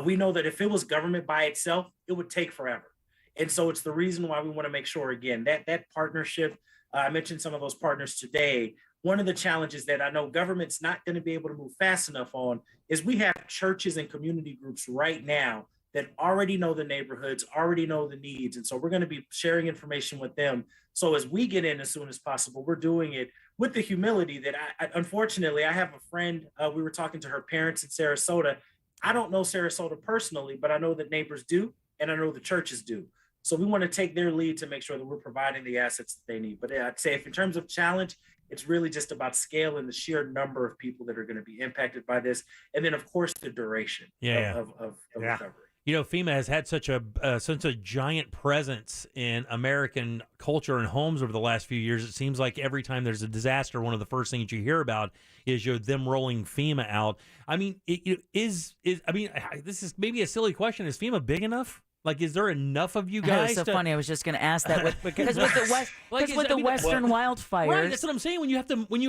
we know that if it was government by itself, it would take forever. And so it's the reason why we want to make sure, again, that partnership, I mentioned some of those partners today. One of the challenges that I know government's not going to be able to move fast enough on is we have churches and community groups right now that already know the neighborhoods, already know the needs. And so we're going to be sharing information with them. So as we get in as soon as possible, we're doing it with the humility that unfortunately, I have a friend, we were talking to her parents in Sarasota. I don't know Sarasota personally, but I know that neighbors do, and I know the churches do. So we want to take their lead to make sure that we're providing the assets that they need. But I'd say if in terms of challenge, it's really just about scale and the sheer number of people that are going to be impacted by this. And then, of course, the duration of recovery. FEMA has had such a giant presence in American culture and homes over the last few years. It seems like every time there's a disaster, one of the first things you hear about is them rolling FEMA out. I mean, this is maybe a silly question. Is FEMA big enough? Like, is there enough of you guys? That's so funny. I was just going to ask that because with the Western wildfires, right? That's what I'm saying. When you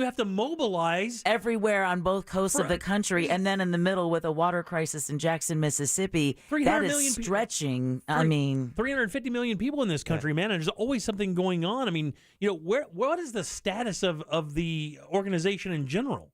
have to mobilize everywhere on both coasts of the country, and then in the middle with a water crisis in Jackson, Mississippi, that is stretching. I mean, 350 million people in this country, man, and there's always something going on. I mean, what is the status of the organization in general?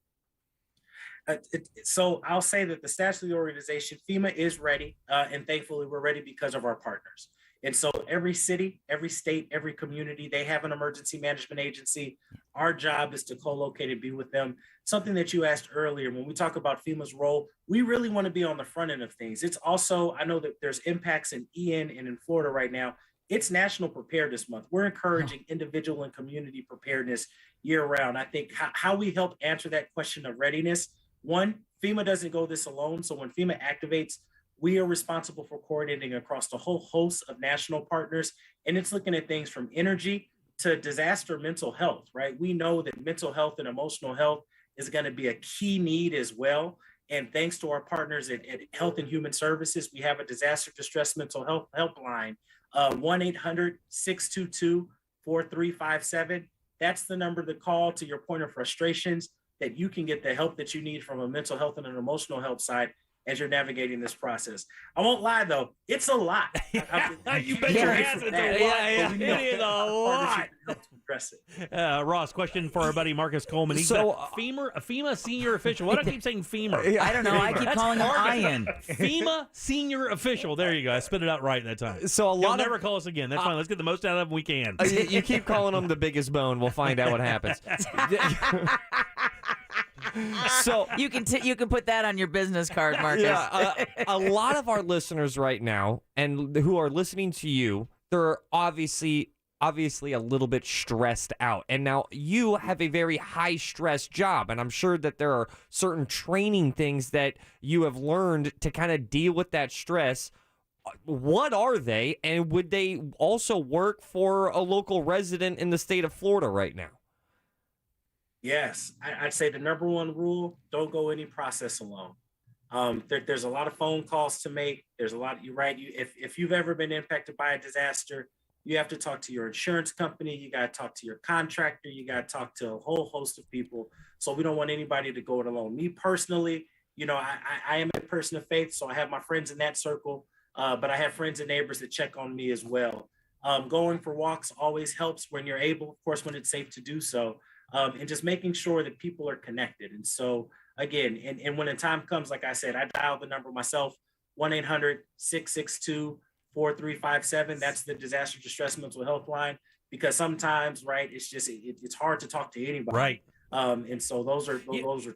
So I'll say that the status of the organization, FEMA is ready, and thankfully we're ready because of our partners. And so every city, every state, every community, they have an emergency management agency. Our job is to co-locate and be with them. Something that you asked earlier, when we talk about FEMA's role, we really want to be on the front end of things. It's also, I know that there's impacts in Ian and in Florida right now. It's National Preparedness Month. We're encouraging individual and community preparedness year round. I think how we help answer that question of readiness. One, FEMA doesn't go this alone. So when FEMA activates, we are responsible for coordinating across the whole host of national partners. And it's looking at things from energy to disaster mental health, right? We know that mental health and emotional health is going to be a key need as well. And thanks to our partners at Health and Human Services, we have a disaster distress mental health helpline, 1-800-622-4357. That's the number to call to your point of frustrations, that you can get the help that you need from a mental health and an emotional health side as you're navigating this process. I won't lie, though. It's a lot. You bet your ass it's a lot. It is a lot. Ross, question for our buddy Marcus Coleman. He's a FEMA senior official. Why do I keep saying FEMA? I don't know. I keep calling him Ian. FEMA senior official. There you go. I spit it out right that time. So You'll never call us again. That's fine. Let's get the most out of him we can. You keep calling him the biggest bone. We'll find out what happens. So you can put that on your business card, Marcus. Yeah, a lot of our listeners right now, and who are listening to you, they're obviously a little bit stressed out. And now you have a very high stress job, and I'm sure that there are certain training things that you have learned to kind of deal with that stress. What are they, and would they also work for a local resident in the state of Florida right now? Yes, I'd say the number one rule, don't go any process alone. There's a lot of phone calls to make. There's a lot, you're right. If you've ever been impacted by a disaster, you have to talk to your insurance company. You got to talk to your contractor. You got to talk to a whole host of people. So we don't want anybody to go it alone. Me personally, I am a person of faith, so I have my friends in that circle, but I have friends and neighbors that check on me as well. Going for walks always helps when you're able, of course, when it's safe to do so. And just making sure that people are connected. And so, again, and when the time comes, like I said, I dial the number myself, 1-800-662-4357. That's the disaster distress mental health line, because sometimes, right, it's hard to talk to anybody. Right. And so those are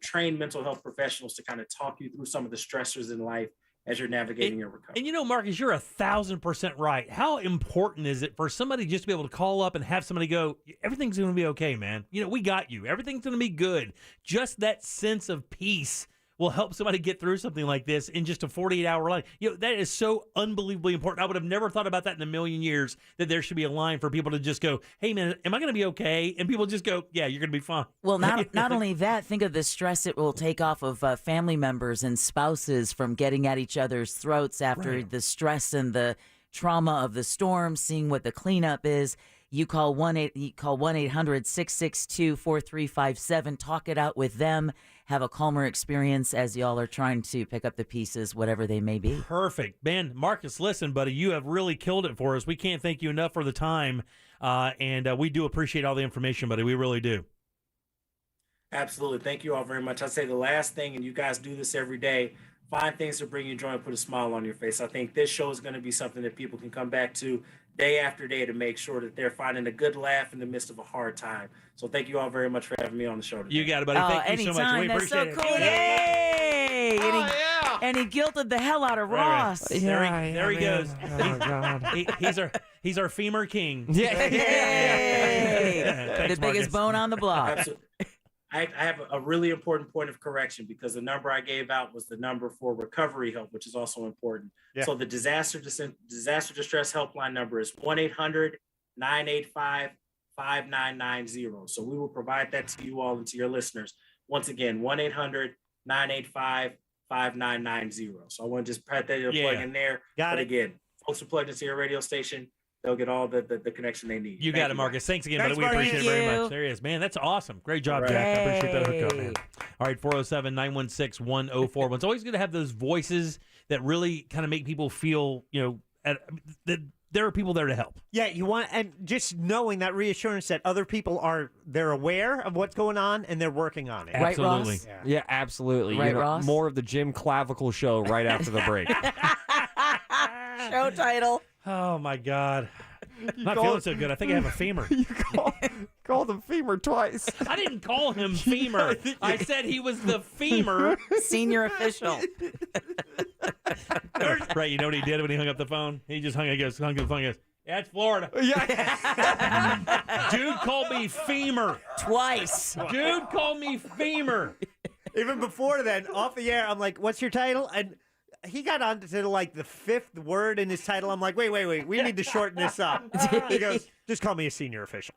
trained mental health professionals to kind of talk you through some of the stressors in life as you're navigating your recovery. And Marcus, you're 1,000% right. How important is it for somebody just to be able to call up and have somebody go, everything's going to be okay, man. We got you. Everything's going to be good. Just that sense of peace will help somebody get through something like this in just a 48-hour line. That is so unbelievably important. I would have never thought about that in a million years, that there should be a line for people to just go, hey, man, am I going to be okay? And people just go, yeah, you're going to be fine. Well, not only that, think of the stress it will take off of family members and spouses from getting at each other's throats after the stress and the trauma of the storm, seeing what the cleanup is. You call 1-800-662-4357, talk it out with them, have a calmer experience as y'all are trying to pick up the pieces, whatever they may be. Perfect. Man, Marcus, listen, buddy, you have really killed it for us. We can't thank you enough for the time, and we do appreciate all the information, buddy. We really do. Absolutely. Thank you all very much. I'd say the last thing, and you guys do this every day, find things to bring you joy and put a smile on your face. I think this show is going to be something that people can come back to day after day to make sure that they're finding a good laugh in the midst of a hard time. So thank you all very much for having me on the show today. You got it, buddy. Thank you so much. We appreciate it. Cool. Yay! And he guilted the hell out of Ross. Right. There he goes. Oh, God. He's our FEMA king. Yay! The biggest bone on the block. Absolutely. I have a really important point of correction because the number I gave out was the number for recovery help, which is also important. Yeah. So the disaster distress helpline number is 1-800-985-5990. So we will provide that to you all and to your listeners. Once again, 1-800-985-5990. So I want to just put that plug in there. But again, folks who plugged into your radio station, they'll get all the connection they need. You got it, Marcus. Thanks again, buddy. We appreciate it very much. There he is. Man, that's awesome. Great job, Jack. I appreciate that hookup, man. All right, 407-916-1041. It's always good to have those voices that really kind of make people feel, that there are people there to help. Yeah, and just knowing that reassurance that other people they're aware of what's going on and they're working on it. Absolutely. Right, Ross? Yeah, absolutely. Right, Ross? More of the Jim Clavicle show right after the break. Show title. Oh, my God. Not feeling so good. I think I have a femur. You called him femur twice. I didn't call him femur. I said he was the femur. Senior official. Right, you know what he did when he hung up the phone? He just hung up the phone and goes, yeah, it's Florida. Yeah. Dude called me femur. Twice. Dude called me femur. Even before then, off the air, I'm like, what's your title? And he got on to the fifth word in his title. I'm like, wait. We need to shorten this up. He goes, just call me a senior official.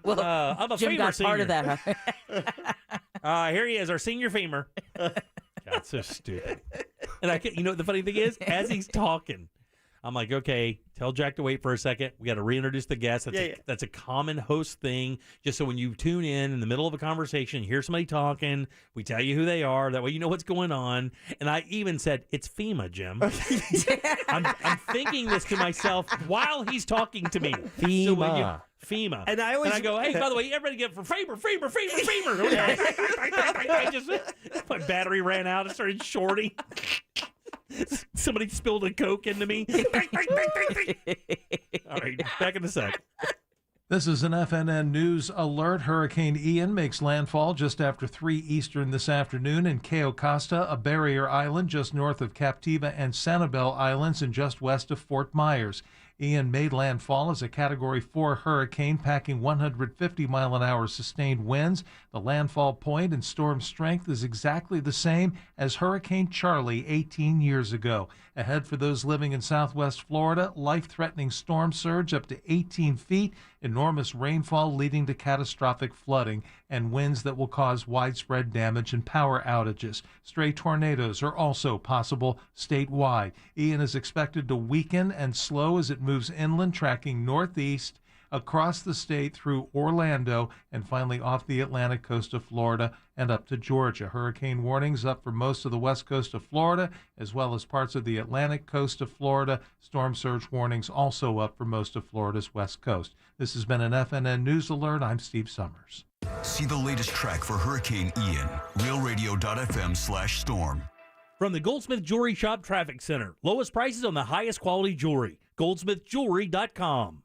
Well, I'm a Jim femur got senior. part of that, huh? Here he is, our senior femur. God, so stupid. And the funny thing is, as he's talking, I'm like, okay, tell Jack to wait for a second. We got to reintroduce the guest. That's a common host thing. Just so when you tune in the middle of a conversation, you hear somebody talking, we tell you who they are. That way you know what's going on. And I even said, it's FEMA, Jim. I'm thinking this to myself while he's talking to me. FEMA. FEMA. And I go, hey, by the way, everybody get for FEMA. My battery ran out. It started shorting. Somebody spilled a Coke into me. All right, back in a sec. This is an FNN News alert. Hurricane Ian makes landfall just after 3 Eastern this afternoon in Cayo Costa, a barrier island just north of Captiva and Sanibel Islands and just west of Fort Myers. Ian made landfall as a Category 4 hurricane, packing 150-mile-an-hour sustained winds. The landfall point and storm strength is exactly the same as Hurricane Charlie 18 years ago. Ahead for those living in southwest Florida, life-threatening storm surge up to 18 feet, enormous rainfall leading to catastrophic flooding, and winds that will cause widespread damage and power outages. Stray tornadoes are also possible statewide. Ian is expected to weaken and slow as it moves inland, tracking northeast across the state through Orlando and finally off the Atlantic coast of Florida and up to Georgia. Hurricane warnings up for most of the west coast of Florida as well as parts of the Atlantic coast of Florida. Storm surge warnings also up for most of Florida's west coast. This has been an FNN News Alert. I'm Steve Summers. See the latest track for Hurricane Ian, realradio.fm/storm. From the Goldsmith Jewelry Shop Traffic Center. Lowest prices on the highest quality jewelry. goldsmithjewelry.com.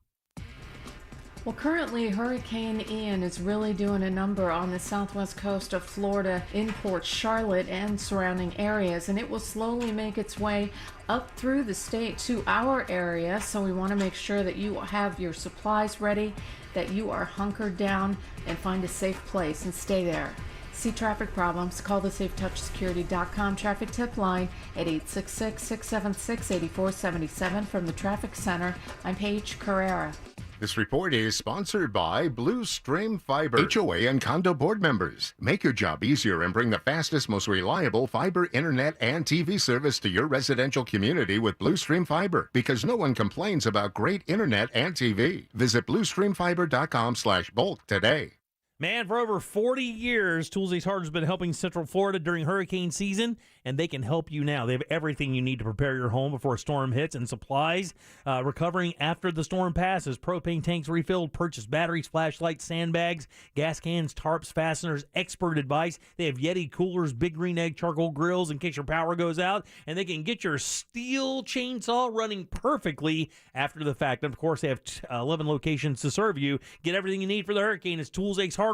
Well, currently, Hurricane Ian is really doing a number on the southwest coast of Florida in Port Charlotte and surrounding areas, and it will slowly make its way up through the state to our area. So we want to make sure that you have your supplies ready, that you are hunkered down and find a safe place and stay there. See traffic problems, call the SafeTouchSecurity.com traffic tip line at 866-676-8477 from the Traffic Center. I'm Paige Carrera. This report is sponsored by Blue Stream Fiber. HOA and condo board members. Make your job easier and bring the fastest, most reliable fiber internet and TV service to your residential community with Blue Stream Fiber. Because no one complains about great internet and TV. Visit BlueStreamFiber.com/bulk today. Man, for over 40 years, Tools Ace Hardware has been helping Central Florida during hurricane season, and they can help you now. They have everything you need to prepare your home before a storm hits and supplies. Recovering after the storm passes, propane tanks refilled, purchase batteries, flashlights, sandbags, gas cans, tarps, fasteners, expert advice. They have Yeti coolers, Big Green Egg charcoal grills in case your power goes out, and they can get your steel chainsaw running perfectly after the fact. And of course, they have 11 locations to serve you. Get everything you need for the hurricane. It's toolsacehardware.com.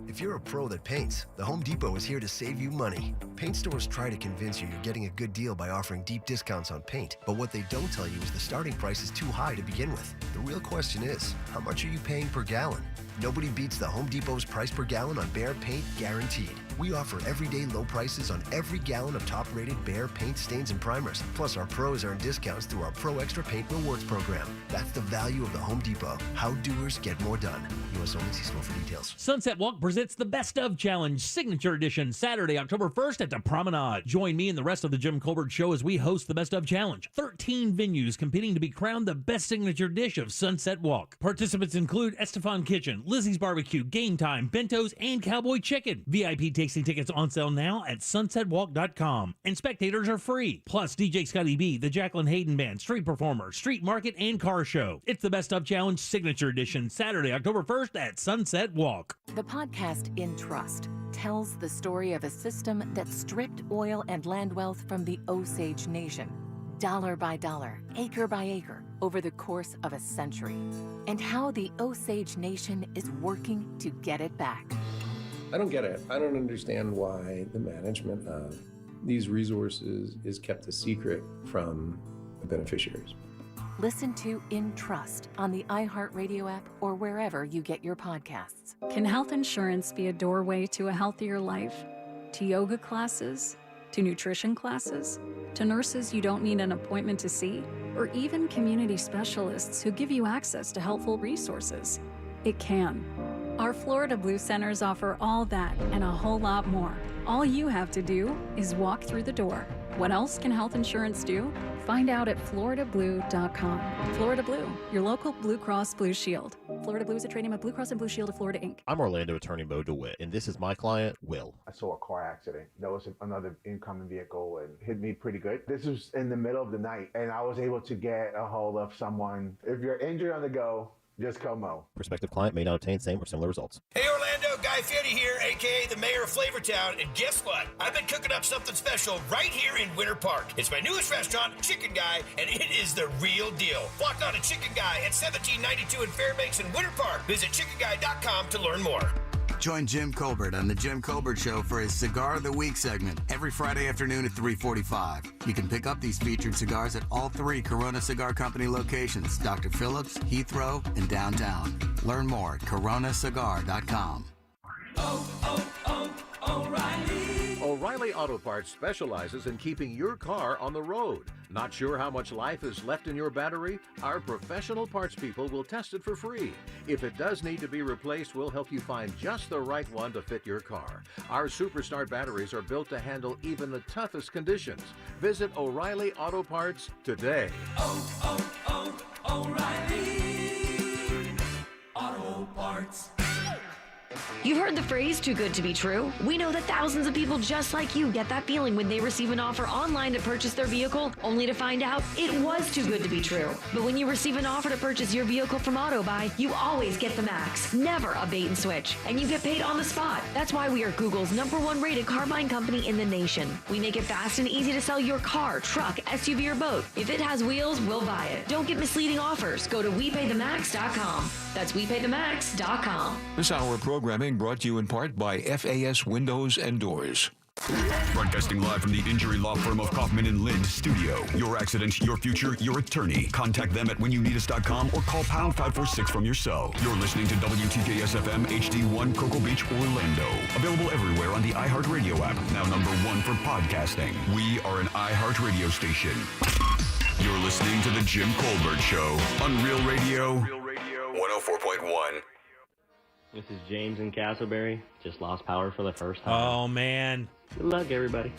If you're a pro that paints, the Home Depot is here to save you money. Paint stores try to convince you you're getting a good deal by offering deep discounts on paint, but what they don't tell you is the starting price is too high to begin with. The real question is, how much are you paying per gallon? Nobody beats the Home Depot's price per gallon on Behr paint, guaranteed. We offer everyday low prices on every gallon of top-rated Behr paint, stains, and primers. Plus, our pros earn discounts through our Pro Extra Paint Rewards program. That's the value of the Home Depot. How doers get more done. U.S. only. See store for details. Sunset Walk presents the Best of Challenge Signature Edition, Saturday, October 1st at the Promenade. Join me and the rest of the Jim Colbert Show as we host the Best of Challenge. 13 venues competing to be crowned the best signature dish of Sunset Walk. Participants include Estefan Kitchen, Lizzie's Barbecue, Game Time, Bentos, and Cowboy Chicken. VIP tasting tickets on sale now at sunsetwalk.com, and spectators are free. Plus, DJ Scotty B, the Jacqueline Hayden Band, Street Performer, Street Market, and Car Show. It's the Best of Challenge Signature Edition, Saturday, October 1st at Sunset Walk. The podcast In Trust tells the story of a system that stripped oil and land wealth from the Osage Nation, dollar by dollar, acre by acre, over the course of a century, and how the Osage Nation is working to get it back. I don't get it. I don't understand why the management of these resources is kept a secret from the beneficiaries. Listen to In Trust on the iHeartRadio app or wherever you get your podcasts. Can health insurance be a doorway to a healthier life? To yoga classes? To nutrition classes? To nurses you don't need an appointment to see? Or even community specialists who give you access to helpful resources? It can. Our Florida Blue Centers offer all that and a whole lot more. All you have to do is walk through the door. What else can health insurance do? Find out at floridablue.com. Florida Blue, your local Blue Cross Blue Shield. Florida Blue is a trading of Blue Cross and Blue Shield of Florida, Inc. I'm Orlando attorney Mo DeWitt, and this is my client, Will. I saw a car accident. There was another incoming vehicle and hit me pretty good. This was in the middle of the night, and I was able to get a hold of someone. If you're injured on the go, just call Mo. Prospective client may not obtain same or similar results. Hey Orlando, Guy Fieri here, aka the mayor of Flavortown, and guess what? I've been cooking up something special right here in Winter Park. It's my newest restaurant, Chicken Guy, and it is the real deal. Walk on to Chicken Guy at 1792 in Fairbanks in Winter Park. Visit chickenguy.com to learn more. Join Jim Colbert on The Jim Colbert Show for his Cigar of the Week segment every Friday afternoon at 3:45. You can pick up these featured cigars at all 3 Corona Cigar Company locations, Dr. Phillips, Heathrow, and downtown. Learn more at coronacigar.com. O'Reilly Auto Parts specializes in keeping your car on the road. Not sure how much life is left in your battery? Our professional parts people will test it for free. If it does need to be replaced, we'll help you find just the right one to fit your car. Our Superstart batteries are built to handle even the toughest conditions. Visit O'Reilly Auto Parts today. O'Reilly Auto Parts. You've heard the phrase, too good to be true. We know that thousands of people just like you get that feeling when they receive an offer online to purchase their vehicle, only to find out it was too good to be true. But when you receive an offer to purchase your vehicle from AutoBuy, you always get the max, never a bait and switch, and you get paid on the spot. That's why we are Google's #1 rated car buying company in the nation. We make it fast and easy to sell your car, truck, SUV, or boat. If it has wheels, we'll buy it. Don't get misleading offers. Go to WePayTheMax.com. That's WePayTheMax.com. This hour of programming brought to you in part by FAS Windows and Doors. Broadcasting live from the injury law firm of Kaufman and Lind studio. Your accident, your future, your attorney. Contact them at whenyouneedus.com or call pound 546 from your cell. You're listening to WTKS FM HD1 Cocoa Beach, Orlando. Available everywhere on the iHeartRadio app. Now #1 for podcasting. We are an iHeartRadio station. You're listening to the Jim Colbert Show on Real Radio 104.1. This is James in Castleberry. Just lost power for the first time. Oh, man. Good luck, everybody.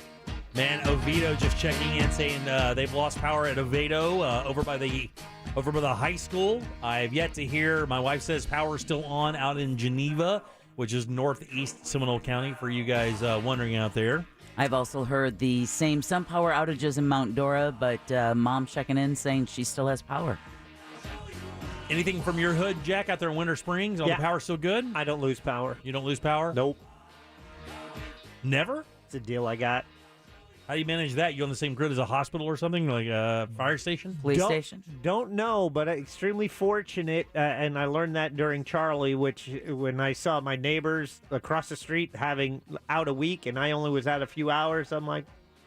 Man, Oviedo just checking in saying they've lost power at Oviedo over by the high school. I have yet to hear. My wife says power's still on out in Geneva, which is northeast Seminole County, for you guys wondering out there. I've also heard the same, some power outages in Mount Dora, but Mom checking in saying she still has power. Anything from your hood, Jack, out there in Winter Springs? All the power still good? I don't lose power. You don't lose power? Nope. Never? It's a deal I got. How do you manage that? You on the same grid as a hospital or something, like a fire station? Police station? Don't know, but extremely fortunate, and I learned that during Charlie, which when I saw my neighbors across the street having out a week, and I only was out a few hours, I'm like,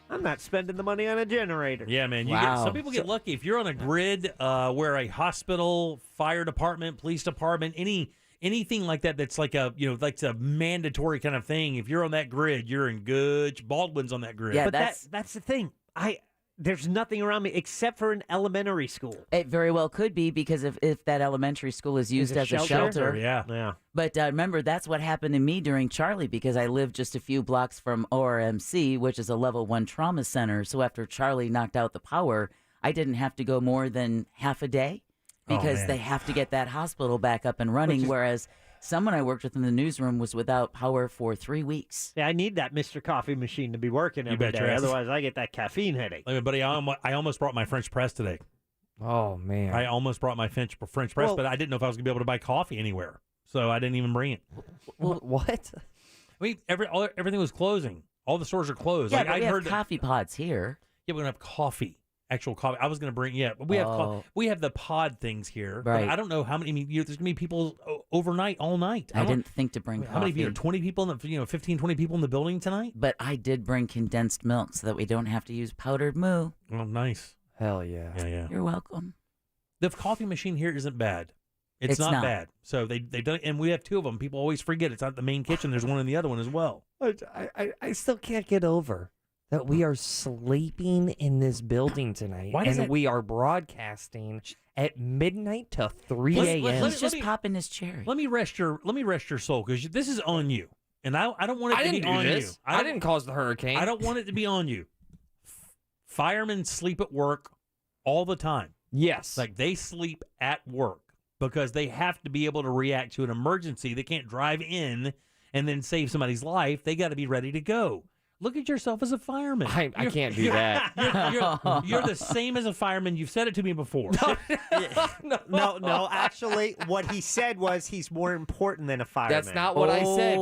I'm not spending the money on a generator. Yeah, man. Some people get lucky. If you're on a grid where a hospital, fire department, police department, anything like that that's like a like a mandatory kind of thing, if you're on that grid, you're in good. Baldwin's on that grid. Yeah, but that's the thing. There's nothing around me except for an elementary school. It very well could be, because if that elementary school is used as a shelter. Yeah. But remember, that's what happened to me during Charlie, because I lived just a few blocks from ORMC, which is a level 1 trauma center. So after Charlie knocked out the power, I didn't have to go more than half a day, because they have to get that hospital back up and running, whereas someone I worked with in the newsroom was without power for 3 weeks. Yeah, I need that Mr. Coffee machine to be working every day. Otherwise, I get that caffeine headache. Like, buddy, I almost brought my French press today. Oh, man. I almost brought my French press, but I didn't know if I was going to be able to buy coffee anywhere. So I didn't even bring it. What? I mean, everything was closing. All the stores are closed. Yeah, like, but we I'd have heard coffee pods here. Yeah, we're going to have coffee. Actual coffee. I was going to bring, but we have we have the pod things here. Right. But I don't know how many. I mean, there's going to be people overnight, all night. I didn't think to bring How many people? 20 people in the 15, 20 people in the building tonight. But I did bring condensed milk so that we don't have to use powdered moo. Oh, nice. Hell yeah. Yeah. You're welcome. The coffee machine here isn't bad. It's not bad. So they've done it, and we have 2 of them. People always forget it's not the main kitchen. There's one in the other one as well. I still can't get over that we are sleeping in this building tonight, we are broadcasting at midnight to 3 a.m. He's just popping his cherry. Let me rest your soul, because this is on you, and I don't want it to be on you. I didn't cause the hurricane. I don't want it to be on you. Firemen sleep at work all the time. Yes, like they sleep at work because they have to be able to react to an emergency. They can't drive in and then save somebody's life. They got to be ready to go. Look at yourself as a fireman. I can't do that. You're the same as a fireman. You've said it to me before. No. Actually, what he said was he's more important than a fireman. That's not what I said.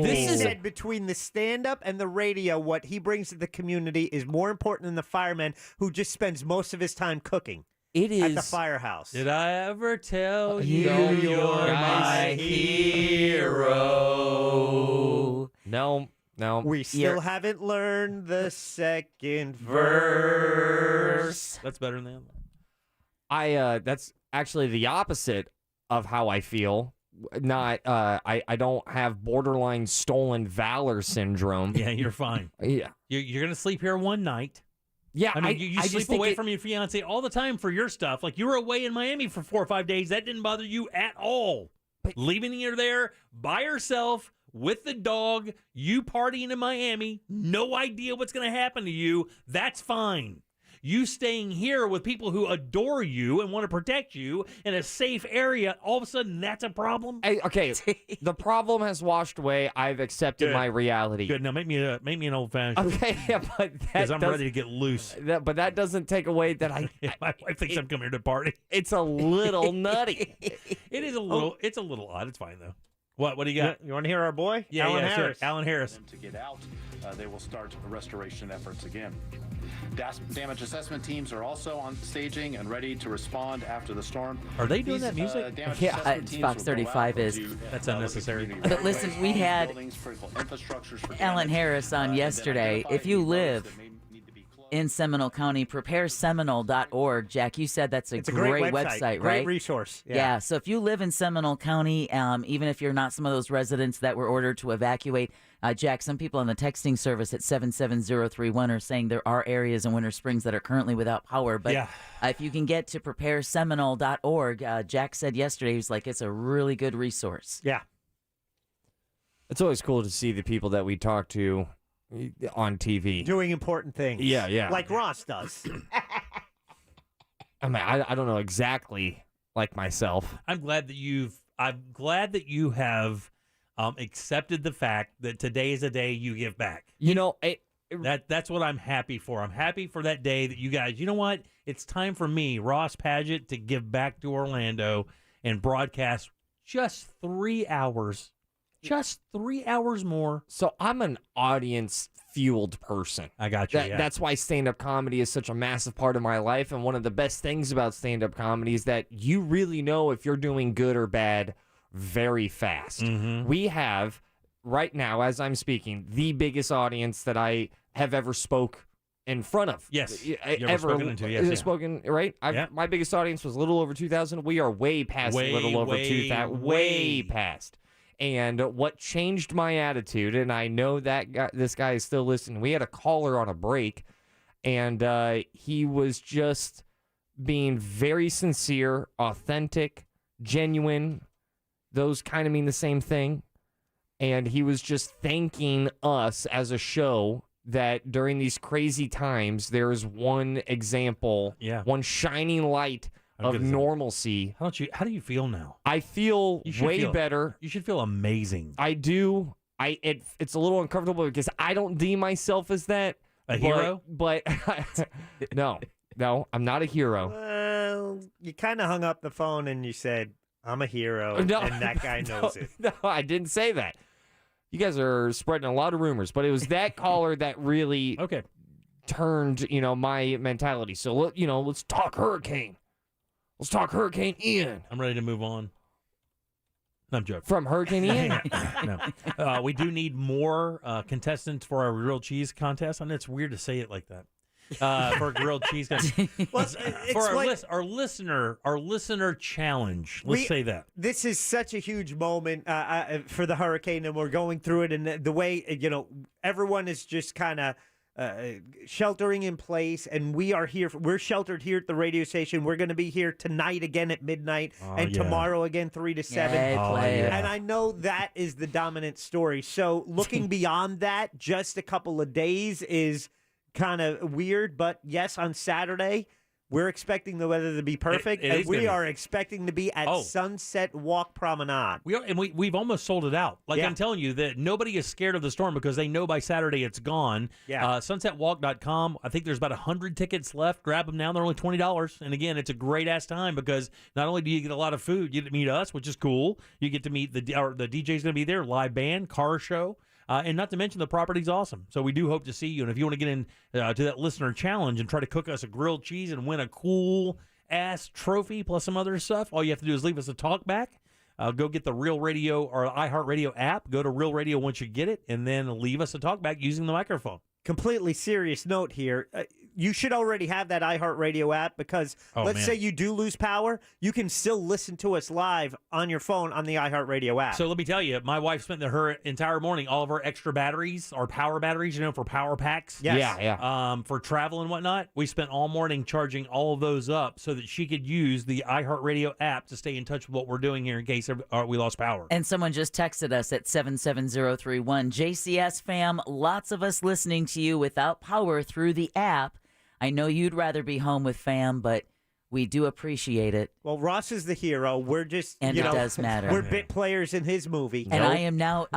He said between the stand-up and the radio, what he brings to the community is more important than the fireman who just spends most of his time cooking. It is at the firehouse. Did I ever tell you you're my hero? No. We still haven't learned the second verse. That's better than that. That's actually the opposite of how I feel. Not I don't have borderline stolen valor syndrome. Yeah, you're fine. Yeah. You're going to sleep here one night. Yeah, I mean, you sleep away from your fiance all the time for your stuff. Like, you were away in Miami for 4 or 5 days. That didn't bother you at all. But leaving her there by herself with the dog, you partying in Miami, no idea what's going to happen to you, that's fine. You staying here with people who adore you and want to protect you in a safe area, all of a sudden that's a problem? Okay, the problem has washed away. I've accepted my reality. Good. Now make me an old fashioned. Okay, yeah, but because I'm ready to get loose. But that doesn't take away that my wife thinks I'm coming here to party. It's a little nutty. It is a little. It's a little odd. It's fine though. What do you got? You want to hear our boy? Yeah, Alan Harris. Harris. Sure. Alan Harris. To get out, they will start the restoration efforts again. Damage assessment teams are also on staging and ready to respond after the storm. Are they doing that music? Yeah, Fox 35 is. That's unnecessary. But listen, we had Alan Harris on yesterday. If you live in Seminole County, prepareseminole.org. Jack, you said that's a great website, right? Great resource. Yeah, so if you live in Seminole County, even if you're not some of those residents that were ordered to evacuate, Jack, some people on the texting service at 77031 are saying there are areas in Winter Springs that are currently without power. But if you can get to prepareseminole.org, Jack said yesterday, he was like, it's a really good resource. Yeah. It's always cool to see the people that we talk to on TV doing important things. Yeah. Like Ross does. I mean, I don't know exactly like myself. I'm glad that you have accepted the fact that today is a day you give back. You know, that's what I'm happy for. I'm happy for that day that you guys, you know what? It's time for me, Ross Padgett, to give back to Orlando and broadcast just 3 hours Just 3 hours more. So I'm an audience-fueled person. I got you, That's why stand-up comedy is such a massive part of my life, and one of the best things about stand-up comedy is that you really know if you're doing good or bad very fast. Mm-hmm. We have, right now, as I'm speaking, the biggest audience that I have ever spoke in front of. Yes. Ever spoken into, yes, yeah. spoken, right? My biggest audience was a little over 2,000. We are way past a little over 2,000. Way past. And what changed my attitude, and I know that this guy is still listening. We had a caller on a break, and he was just being very sincere, authentic, genuine. Those kind of mean the same thing. And he was just thanking us as a show that during these crazy times, there is one example, one shining light of normalcy. How do you feel now? I feel way better. You should feel amazing. I do. It's a little uncomfortable because I don't deem myself as that. Hero? But no, I'm not a hero. Well, you kind of hung up the phone and you said, I'm a hero, and that guy knows it. No, I didn't say that. You guys are spreading a lot of rumors, but it was that caller that really turned, my mentality. So, let's talk hurricane. Let's talk Hurricane Ian. I'm ready to move on. No, I'm joking. From Hurricane Ian? No. We do need more contestants for our grilled cheese contest. I know it's weird to say it like that. For a grilled cheese contest. For our listener challenge. Let's say that. This is such a huge moment for the hurricane, and we're going through it. And the way, everyone is just kind of sheltering in place, and we are here. We're sheltered here at the radio station. We're going to be here tonight again at midnight, and tomorrow again 3 to 7. And I know that is the dominant story. So looking beyond that, just a couple of days is kind of weird. But yes, on Saturday, we're expecting the weather to be perfect, and we are expecting to be at Sunset Walk Promenade. We are, and we've almost sold it out. I'm telling you that nobody is scared of the storm because they know by Saturday it's gone. SunsetWalk.com. I think there's about 100 tickets left. Grab them now. They're only $20. And again, it's a great-ass time because not only do you get a lot of food, you get to meet us, which is cool. You get to meet the DJ's going to be there, live band, car show. And not to mention the property's awesome. So we do hope to see you. And if you want to get in to that listener challenge and try to cook us a grilled cheese and win a cool-ass trophy plus some other stuff, all you have to do is leave us a talkback. Go get the Real Radio or iHeartRadio app. Go to Real Radio once you get it, and then leave us a talkback using the microphone. Completely serious note here. You should already have that iHeartRadio app because let's say you do lose power, you can still listen to us live on your phone on the iHeartRadio app. So let me tell you, my wife spent her entire morning, all of her extra batteries, our power batteries, for power packs. Yes. Yeah. For travel and whatnot, we spent all morning charging all of those up so that she could use the iHeartRadio app to stay in touch with what we're doing here in case we lost power. And someone just texted us at 77031. JCS fam, lots of us listening to you without power through the app. I know you'd rather be home with fam, but we do appreciate it. Well, Ross is the hero. We're just, and it does matter. We're bit players in his movie. And I am now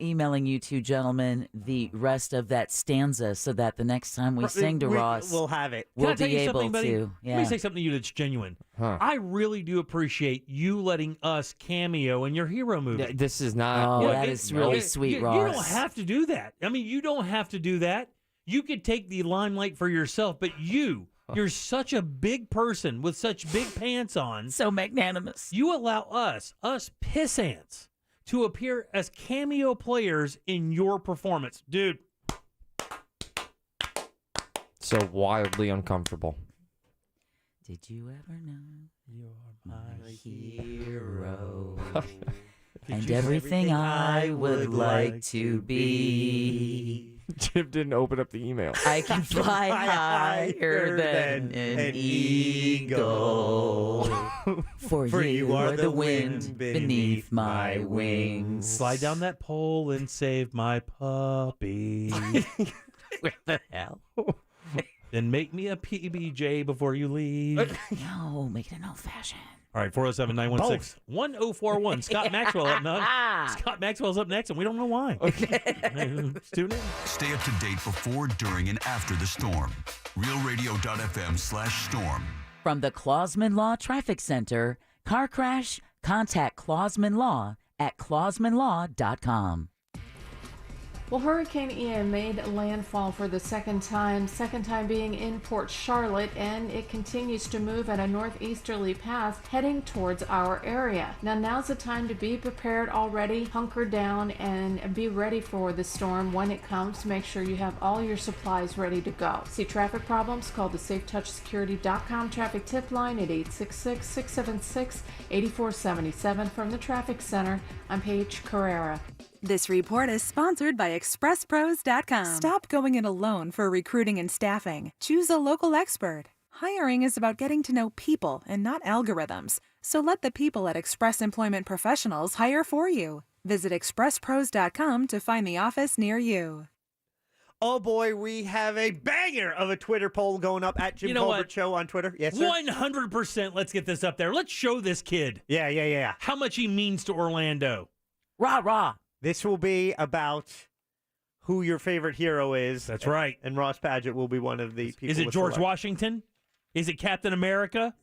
emailing you two gentlemen the rest of that stanza so that the next time we sing to Ross, we'll have it. We'll be able to. Let me say something to you that's genuine. I really do appreciate you letting us cameo in your hero movie. This is not. Oh, that is really sweet, Ross. You don't have to do that. I mean, you don't have to do that. You could take the limelight for yourself, but you're such a big person with such big pants on. So magnanimous. You allow us pissants, to appear as cameo players in your performance. Dude. So wildly uncomfortable. Did you ever know you're my hero? And everything I would like to be. Jim didn't open up the email. I can fly higher than an eagle. For you are the wind beneath my wings. Slide down that pole and save my puppy. What the hell? Then make me a PBJ before you leave. No, make it an old fashioned. All right, 407-916-1041. Scott Maxwell up next. Scott Maxwell's up next, and we don't know why. Tune in. Stay up to date before, during, and after the storm. RealRadio.fm/storm. From the Clausman Law Traffic Center, car crash? Contact Clausman Law at clausmanlaw.com. Well, Hurricane Ian made landfall for the second time being in Port Charlotte, and it continues to move at a northeasterly path heading towards our area. Now's the time to be prepared already, hunker down, and be ready for the storm when it comes. Make sure you have all your supplies ready to go. See traffic problems? Call the SafeTouchSecurity.com traffic tip line at 866-676-8477. From the Traffic Center, I'm Paige Carrera. This report is sponsored by ExpressPros.com. Stop going it alone for recruiting and staffing. Choose a local expert. Hiring is about getting to know people and not algorithms. So let the people at Express Employment Professionals hire for you. Visit ExpressPros.com to find the office near you. Oh boy, we have a banger of a Twitter poll going up at Jim Colbert Show on Twitter. Yes, sir? 100%. Let's get this up there. Let's show this kid. Yeah. How much he means to Orlando. Rah, rah. This will be about who your favorite hero is. That's right. And Ross Padgett will be one of the people. Is it George Washington? Is it Captain America?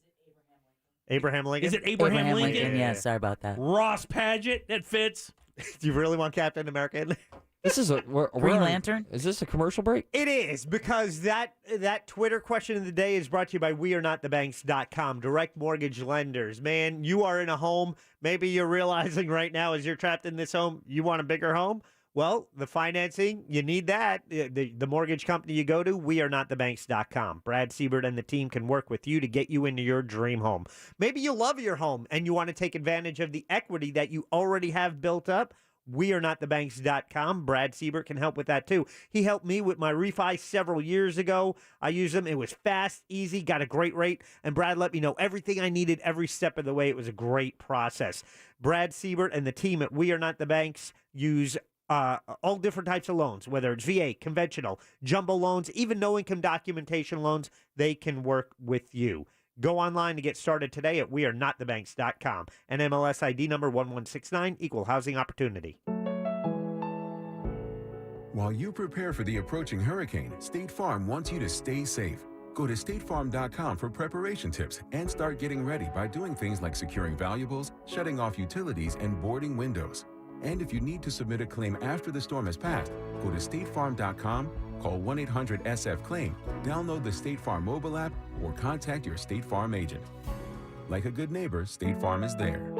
Abraham Lincoln? Is it Abraham Lincoln? Yeah, sorry about that. Ross Padgett, that fits. Do you really want Captain America in there? This is a Green Lantern? Is this a commercial break? It is, because that Twitter question of the day is brought to you by WeAreNotTheBanks.com. Direct mortgage lenders. Man, you are in a home. Maybe you're realizing right now as you're trapped in this home, you want a bigger home. Well, the financing, you need that. The mortgage company you go to, WeAreNotTheBanks.com. Brad Siebert and the team can work with you to get you into your dream home. Maybe you love your home and you want to take advantage of the equity that you already have built up. WeAreNotTheBanks.com. Brad Siebert can help with that too. He helped me with my refi several years ago. I used him. It was fast, easy, got a great rate, and Brad let me know everything I needed every step of the way. It was a great process. Brad Siebert and the team at We Are Not the Banks use all different types of loans, whether it's VA, conventional, jumbo loans, even no-income documentation loans. They can work with you. Go online to get started today at WeAreNotTheBanks.com. And MLS ID number 1169, Equal Housing Opportunity. While you prepare for the approaching hurricane, State Farm wants you to stay safe. Go to statefarm.com for preparation tips and start getting ready by doing things like securing valuables, shutting off utilities, and boarding windows. And if you need to submit a claim after the storm has passed, go to statefarm.com, call 1-800-SF-CLAIM, download the State Farm mobile app, or contact your State Farm agent. Like a good neighbor, State Farm is there.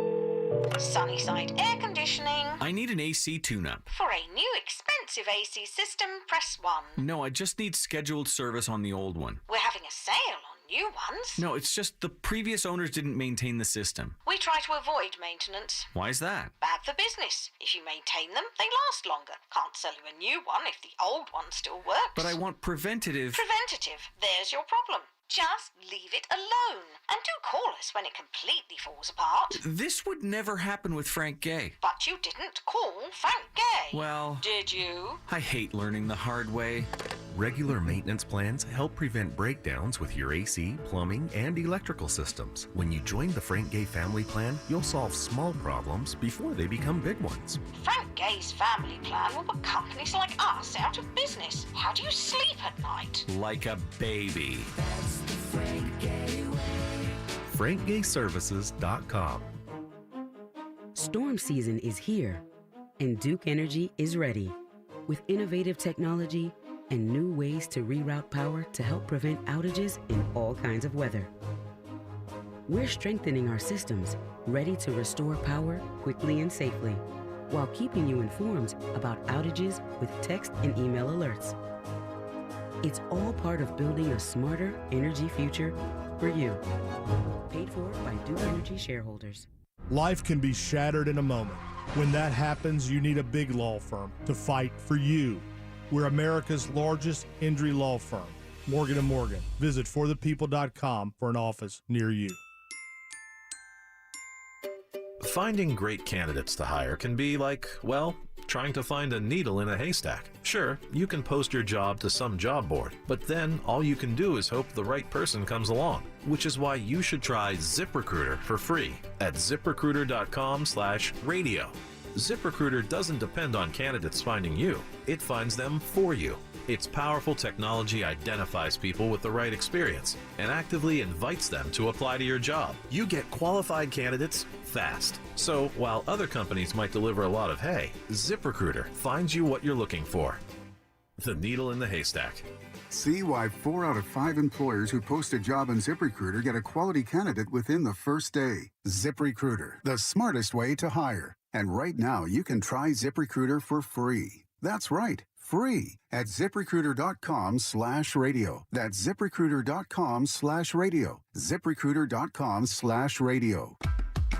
Sunnyside Air Conditioning. I need an AC tune-up. For a new expensive AC system, press 1. No, I just need scheduled service on the old one. We're having a sale on new ones. No, it's just the previous owners didn't maintain the system. We try to avoid maintenance. Why is that? Bad for business. If you maintain them, they last longer. Can't sell you a new one if the old one still works. But I want preventative. Preventative. There's your problem. Just leave it alone. And do call us when it completely falls apart. This would never happen with Frank Gay. But you didn't call Frank Gay. Well... Did you? I hate learning the hard way. Regular maintenance plans help prevent breakdowns with your AC, plumbing, and electrical systems. When you join the Frank Gay family plan, you'll solve small problems before they become big ones. Frank Gay's family plan will put companies like us out of business. How do you sleep at night? Like a baby. That's the Frank Gay way. FrankGayServices.com. Storm season is here, and Duke Energy is ready. With innovative technology and new ways to reroute power to help prevent outages in all kinds of weather. We're strengthening our systems, ready to restore power quickly and safely, while keeping you informed about outages with text and email alerts. It's all part of building a smarter energy future for you. Paid for by Duke Energy shareholders. Life can be shattered in a moment. When that happens, you need a big law firm to fight for you. We're America's largest injury law firm, Morgan & Morgan. Visit forthepeople.com for an office near you. Finding great candidates to hire can be like, well, trying to find a needle in a haystack. Sure, you can post your job to some job board, but then all you can do is hope the right person comes along, which is why you should try ZipRecruiter for free at ZipRecruiter.com/radio. ZipRecruiter doesn't depend on candidates finding you. It finds them for you. Its powerful technology identifies people with the right experience and actively invites them to apply to your job. You get qualified candidates fast. So while other companies might deliver a lot of hay, ZipRecruiter finds you what you're looking for. The needle in the haystack. See why 4 out of 5 employers who post a job on ZipRecruiter get a quality candidate within the first day. ZipRecruiter, the smartest way to hire. And right now, you can try ZipRecruiter for free. That's right, free at ZipRecruiter.com/radio. That's ZipRecruiter.com/radio. ZipRecruiter.com/radio.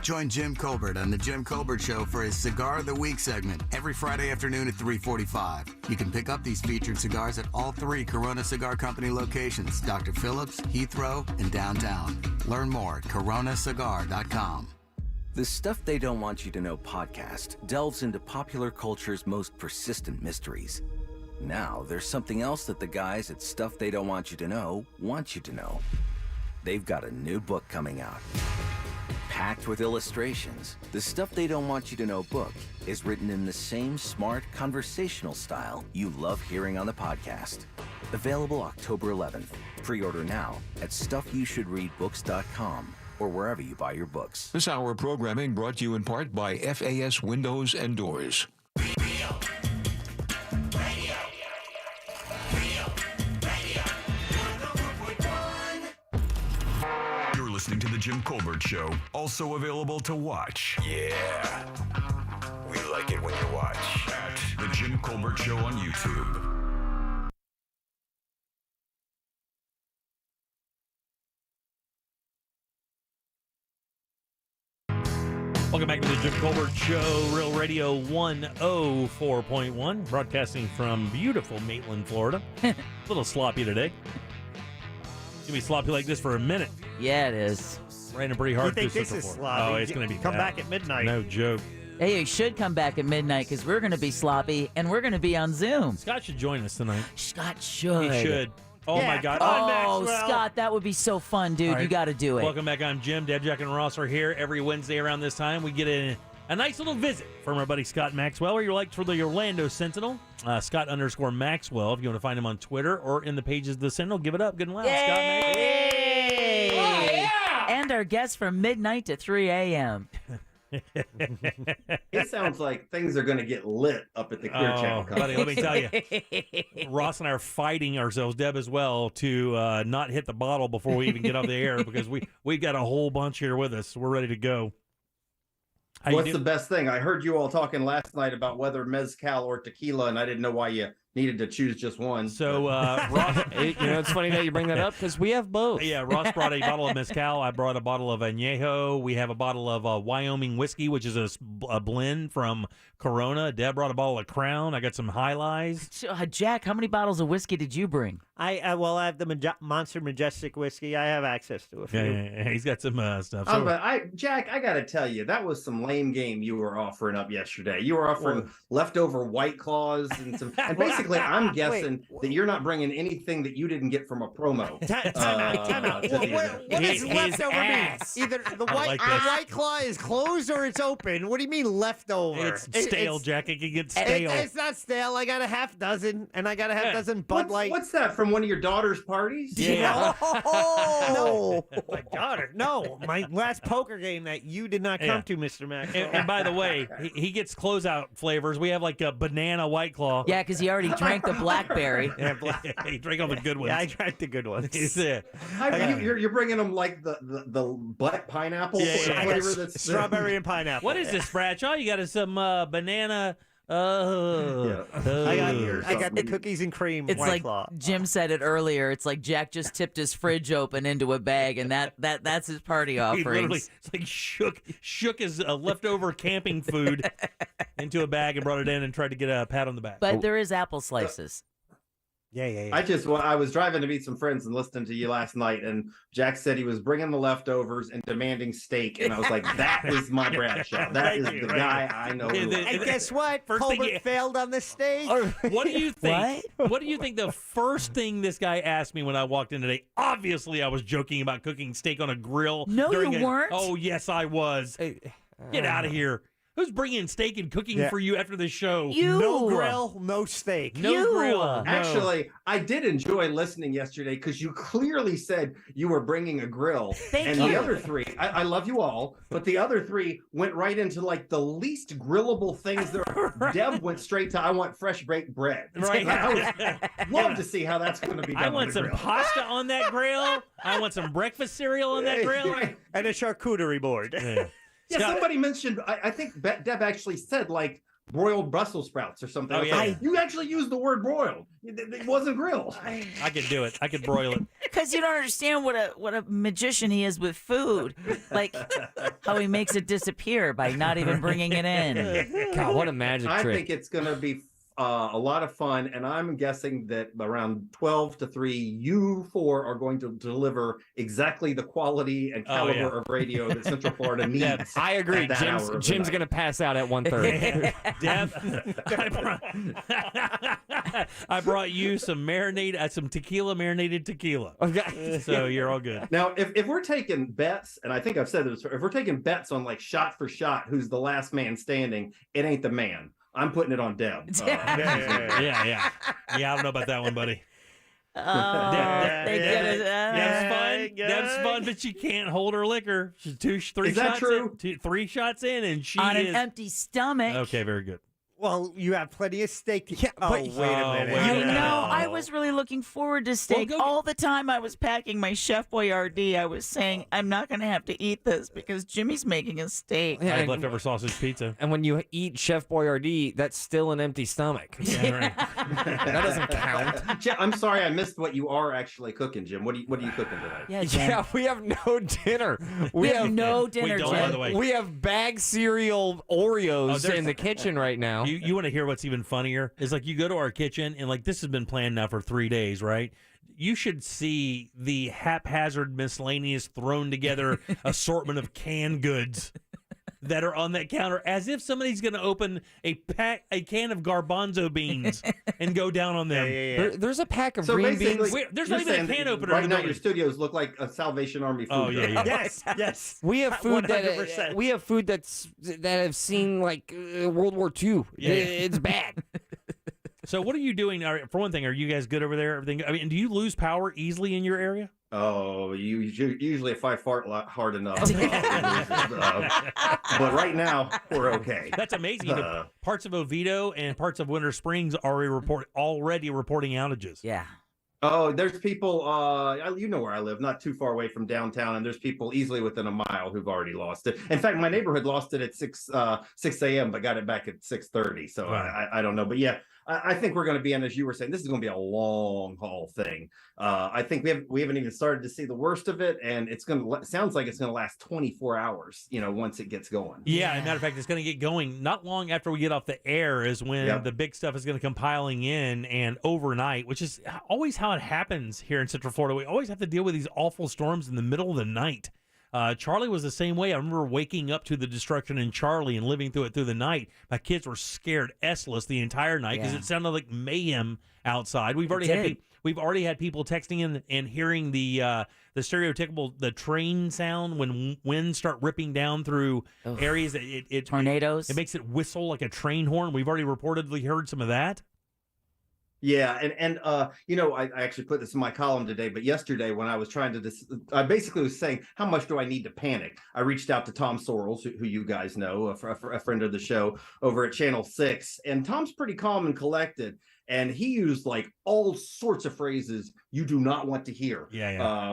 Join Jim Colbert on The Jim Colbert Show for his Cigar of the Week segment every Friday afternoon at 3:45. You can pick up these featured cigars at all 3 Corona Cigar Company locations, Dr. Phillips, Heathrow, and downtown. Learn more at coronacigar.com. The Stuff They Don't Want You to Know podcast delves into popular culture's most persistent mysteries. Now, there's something else that the guys at Stuff They Don't Want You to Know want you to know. They've got a new book coming out. Packed with illustrations, the Stuff They Don't Want You to Know book is written in the same smart, conversational style you love hearing on the podcast. Available October 11th. Pre-order now at StuffYouShouldReadBooks.com or wherever you buy your books. This hour of programming brought to you in part by FAS Windows and Doors. You're listening to The Jim Colbert Show, also available to watch. Yeah, we like it when you watch. At The Jim Colbert Show on YouTube. Welcome back to the Jim Colbert Show, Real Radio 104.1, broadcasting from beautiful Maitland, Florida. A little sloppy today. It's going to be sloppy like this for a minute. Yeah, it is. Raining pretty hard. You think this is sloppy? Oh, it's going to be Come bad. back at midnight. No joke. Hey, you should come back at midnight because we're going to be sloppy and we're going to be on Zoom. Scott should join us tonight. Scott should. He should. Oh, Yeah, my God. come on, Scott, that would be so fun, dude. All right. You got to do it. Welcome back. I'm Jim. Dad, Jack, and Ross are here every Wednesday around this time. We get a nice little visit from our buddy Scott Maxwell, or you like for the Orlando Sentinel, Scott_Maxwell. If you want to find him on Twitter or in the pages of the Sentinel, give it up. Good and loud, Scott Maxwell. Yay! Oh, yeah! And our guest from midnight to 3 a.m. It sounds like things are going to get lit up at the Clear Channel. Buddy, let me tell you, Ross and I are fighting ourselves, Deb as well, to not hit the bottle before we even get off the air because we've got a whole bunch here with us. We're ready to go. What's the best thing? I heard you all talking last night about whether mezcal or tequila, and I didn't know why you needed to choose just one. So, Ross, it's funny that you bring that up because we have both. Yeah, Ross brought a bottle of mezcal. I brought a bottle of añejo. We have a bottle of Wyoming whiskey, which is a blend from Corona. Deb brought a bottle of Crown. I got some High Lies. So, Jack, how many bottles of whiskey did you bring? I have the Monster Majestic whiskey. I have access to it. Yeah, he's got some stuff. So, Jack, I got to tell you, that was some lame game you were offering up yesterday. You were offering leftover White Claws and some, and basically, I'm guessing that you're not bringing anything that you didn't get from a promo. Time out. What does leftover mean? Either the White Claw is closed or it's open. What do you mean leftover? It's stale, Jack. It can get stale. It's not stale. I got a half dozen, and I got a half dozen Bud Light. What's that, from one of your daughter's parties? Yeah. No, my daughter. No, my last poker game that you did not come to, Mr. Maxwell. And by the way, he gets closeout flavors. We have like a banana White Claw. Yeah, because he already drank the blackberry. He drank all the good ones. Yeah, I drank the good ones. You're bringing them like the black pineapple flavor. That's strawberry and pineapple. What is this, Bradshaw? You got some banana. I got the cookies and cream. It's White like Claw. Jim said it earlier. It's like Jack just tipped his fridge open into a bag, and that's his party He offerings. literally like shook his leftover camping food into a bag and brought it in and tried to get a pat on the back. But there is apple slices. Yeah. I was driving to meet some friends and listening to you last night, and Jack said he was bringing the leftovers and demanding steak, and I was like, that is my Bradshaw. That is the guy I know. And guess what? Colbert failed on the stage. What do you think? What do you think the first thing this guy asked me when I walked in today? Obviously, I was joking about cooking steak on a grill. No, you weren't. Oh, yes, I was. Get out of here. Who's bringing steak and cooking for you after the show? No grill, no steak. No grill. No. Actually, I did enjoy listening yesterday because you clearly said you were bringing a grill. Thank and you. the other three, I love you all, but the other three went right into like the least grillable things there. Deb went straight to, I want fresh baked bread. Right. I would love to see how that's going to be done. I want some pasta on that grill. I want some breakfast cereal on that grill. And a charcuterie board. Yeah, somebody mentioned, I think Deb actually said like broiled Brussels sprouts or something. Oh, yeah. Like, you actually used the word broiled. It wasn't grilled. I could do it. I could broil it. Because you don't understand what a magician he is with food. Like how he makes it disappear by not even bringing it in. God, what a magic trick. I think it's going to be a lot of fun, and I'm guessing that around 12 to 3, you four are going to deliver exactly the quality and caliber of radio that Central Florida needs. Deb, I agree. Jim's going to pass out at 1:30. Deb, I brought you some some tequila marinated tequila. Okay. So you're all good. Now, if we're taking bets, and I think I've said this, if we're taking bets on like shot for shot, who's the last man standing, it ain't the man. I'm putting it on Deb. Yeah. I don't know about that one, buddy. Deb's fun, but she can't hold her liquor. She's 3 Is that shots true? in, 3 shots in, and she on is an empty stomach. Okay, very good. Well, you have plenty of steak to wait a minute. I was really looking forward to steak. All the time I was packing my Chef Boyardee, I was saying, I'm not going to have to eat this because Jimmy's making a steak. I had leftover sausage pizza. And when you eat Chef Boyardee, that's still an empty stomach. Yeah, right. That doesn't count. Jim, I'm sorry I missed what you are actually cooking, Jim. What are you cooking today? Yeah, we have no dinner. We have no dinner, we don't, Jim. by the way. We have bag cereal Oreos in the kitchen right now. You want to hear what's even funnier? Is like you go to our kitchen and like this has been planned now for 3 days, right? You should see the haphazard, miscellaneous, thrown together assortment of canned goods that are on that counter, as if somebody's going to open a can of garbanzo beans and go down on them. There's a pack of So green basically, beans. There's you're not even a saying can that opener. Right in the now, your building. studios look like a Salvation Army food. Oh, yeah. Yes. We have food 100%. we have food that have seen like World War II. Yeah. It's bad. So what are you doing? For one thing, are you guys good over there? Everything? I mean, do you lose power easily in your area? Oh, usually if I fart hard enough. But right now, we're okay. That's amazing. Parts of Oviedo and parts of Winter Springs are already reporting outages. Yeah. Oh, there's people, you know where I live, not too far away from downtown, and there's people easily within a mile who've already lost it. In fact, my neighborhood lost it at 6 a.m., but got it back at 6:30. So Right. I don't know. But yeah, I think we're going to be in, as you were saying, this is going to be a long haul thing. I think we haven't even started to see the worst of it, and it's going to sounds like it's going to last 24 hours. Once it gets going. Yeah, as a matter of fact, it's going to get going not long after we get off the air is when the big stuff is going to come piling in, and overnight, which is always how it happens here in Central Florida. We always have to deal with these awful storms in the middle of the night. Charlie was the same way. I remember waking up to the destruction in Charlie and living through it through the night. My kids were scared S-less the entire night because it sounded like mayhem outside. We've already had people texting in and hearing the stereotypical train sound when winds start ripping down through areas. Tornadoes. It makes it whistle like a train horn. We've already reportedly heard some of that. Yeah, and I actually put this in my column today, but yesterday when I was trying to, I basically was saying, how much do I need to panic? I reached out to Tom Sorrells, who you guys know, a friend of the show over at Channel 6, and Tom's pretty calm and collected, and he used like all sorts of phrases you do not want to hear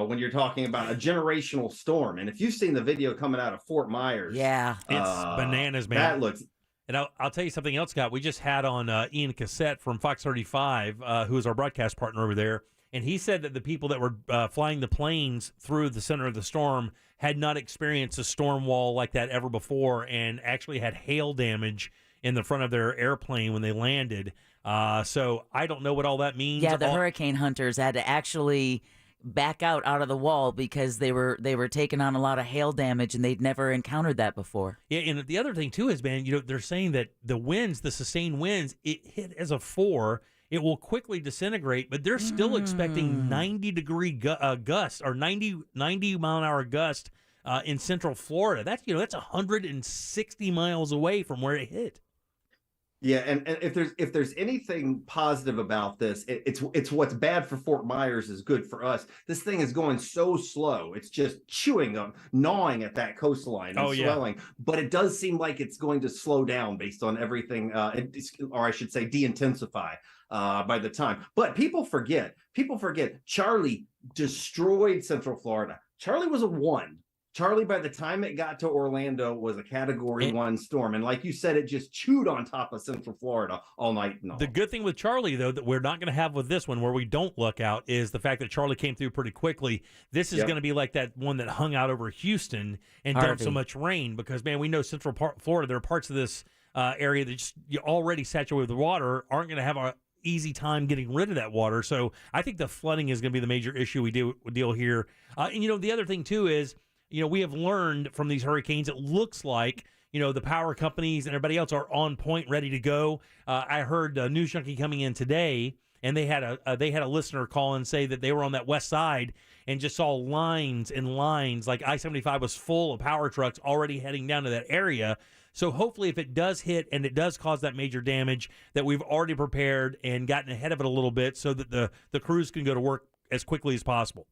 when you're talking about a generational storm. And if you've seen the video coming out of Fort Myers, it's bananas, man. That looks. And I'll tell you something else, Scott. We just had on Ian Cassette from Fox 35, who is our broadcast partner over there, and he said that the people that were flying the planes through the center of the storm had not experienced a storm wall like that ever before, and actually had hail damage in the front of their airplane when they landed. So I don't know what all that means. Yeah, the hurricane hunters had to actually back out of the wall because they were taking on a lot of hail damage, and they'd never encountered that before. Yeah, and the other thing too is, man, they're saying that the winds, the sustained winds, it hit as a 4, it will quickly disintegrate, but they're still expecting 90-degree gust or 90 mile an hour gust in Central Florida. That's 160 miles away from where it hit. Yeah, and if there's anything positive about this, it's what's bad for Fort Myers is good for us. This thing is going so slow; it's just chewing up, gnawing at that coastline and swelling. But it does seem like it's going to slow down based on everything, or I should say, de-intensify by the time. But people forget. Charlie destroyed Central Florida. Charlie was a 1. Charlie, by the time it got to Orlando, was a Category 1 storm. And like you said, it just chewed on top of Central Florida all night long. The good thing with Charlie, though, that we're not going to have with this one, where we don't look out, is the fact that Charlie came through pretty quickly. This is going to be like that one that hung out over Houston and dumped so much rain. Because, man, we know Central Florida, there are parts of this area that just you're already saturated with water, aren't going to have a easy time getting rid of that water. So I think the flooding is going to be the major issue we deal here. And, the other thing, too, is, we have learned from these hurricanes, it looks like, the power companies and everybody else are on point, ready to go. I heard News Junkie coming in today, and they had a listener call and say that they were on that west side and just saw lines and lines, like I-75 was full of power trucks already heading down to that area. So hopefully if it does hit and it does cause that major damage, that we've already prepared and gotten ahead of it a little bit so that the crews can go to work as quickly as possible.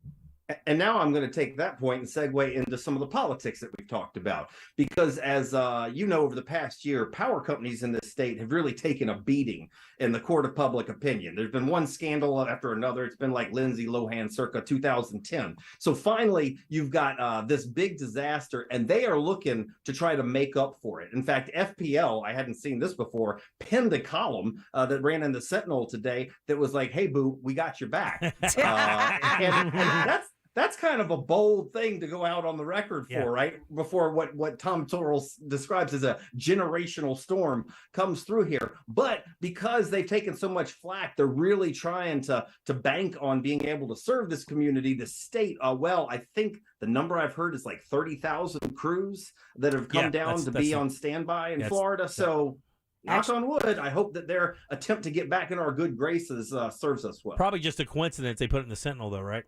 And now I'm going to take that point and segue into some of the politics that we've talked about. Because as over the past year, power companies in this state have really taken a beating in the court of public opinion. There's been one scandal after another. It's been like Lindsay Lohan circa 2010. So finally, you've got this big disaster, and they are looking to try to make up for it. In fact, FPL, I hadn't seen this before, penned a column that ran in the Sentinel today that was like, hey, boo, we got your back. And that's kind of a bold thing to go out on the record for, right? Before what Tom Toro describes as a generational storm comes through here. But because they've taken so much flack, they're really trying to bank on being able to serve this community, the state. I think the number I've heard is like 30,000 crews that have come down to be on standby in Florida. So knock on wood, I hope that their attempt to get back in our good graces serves us well. Probably just a coincidence they put it in the Sentinel, though, right?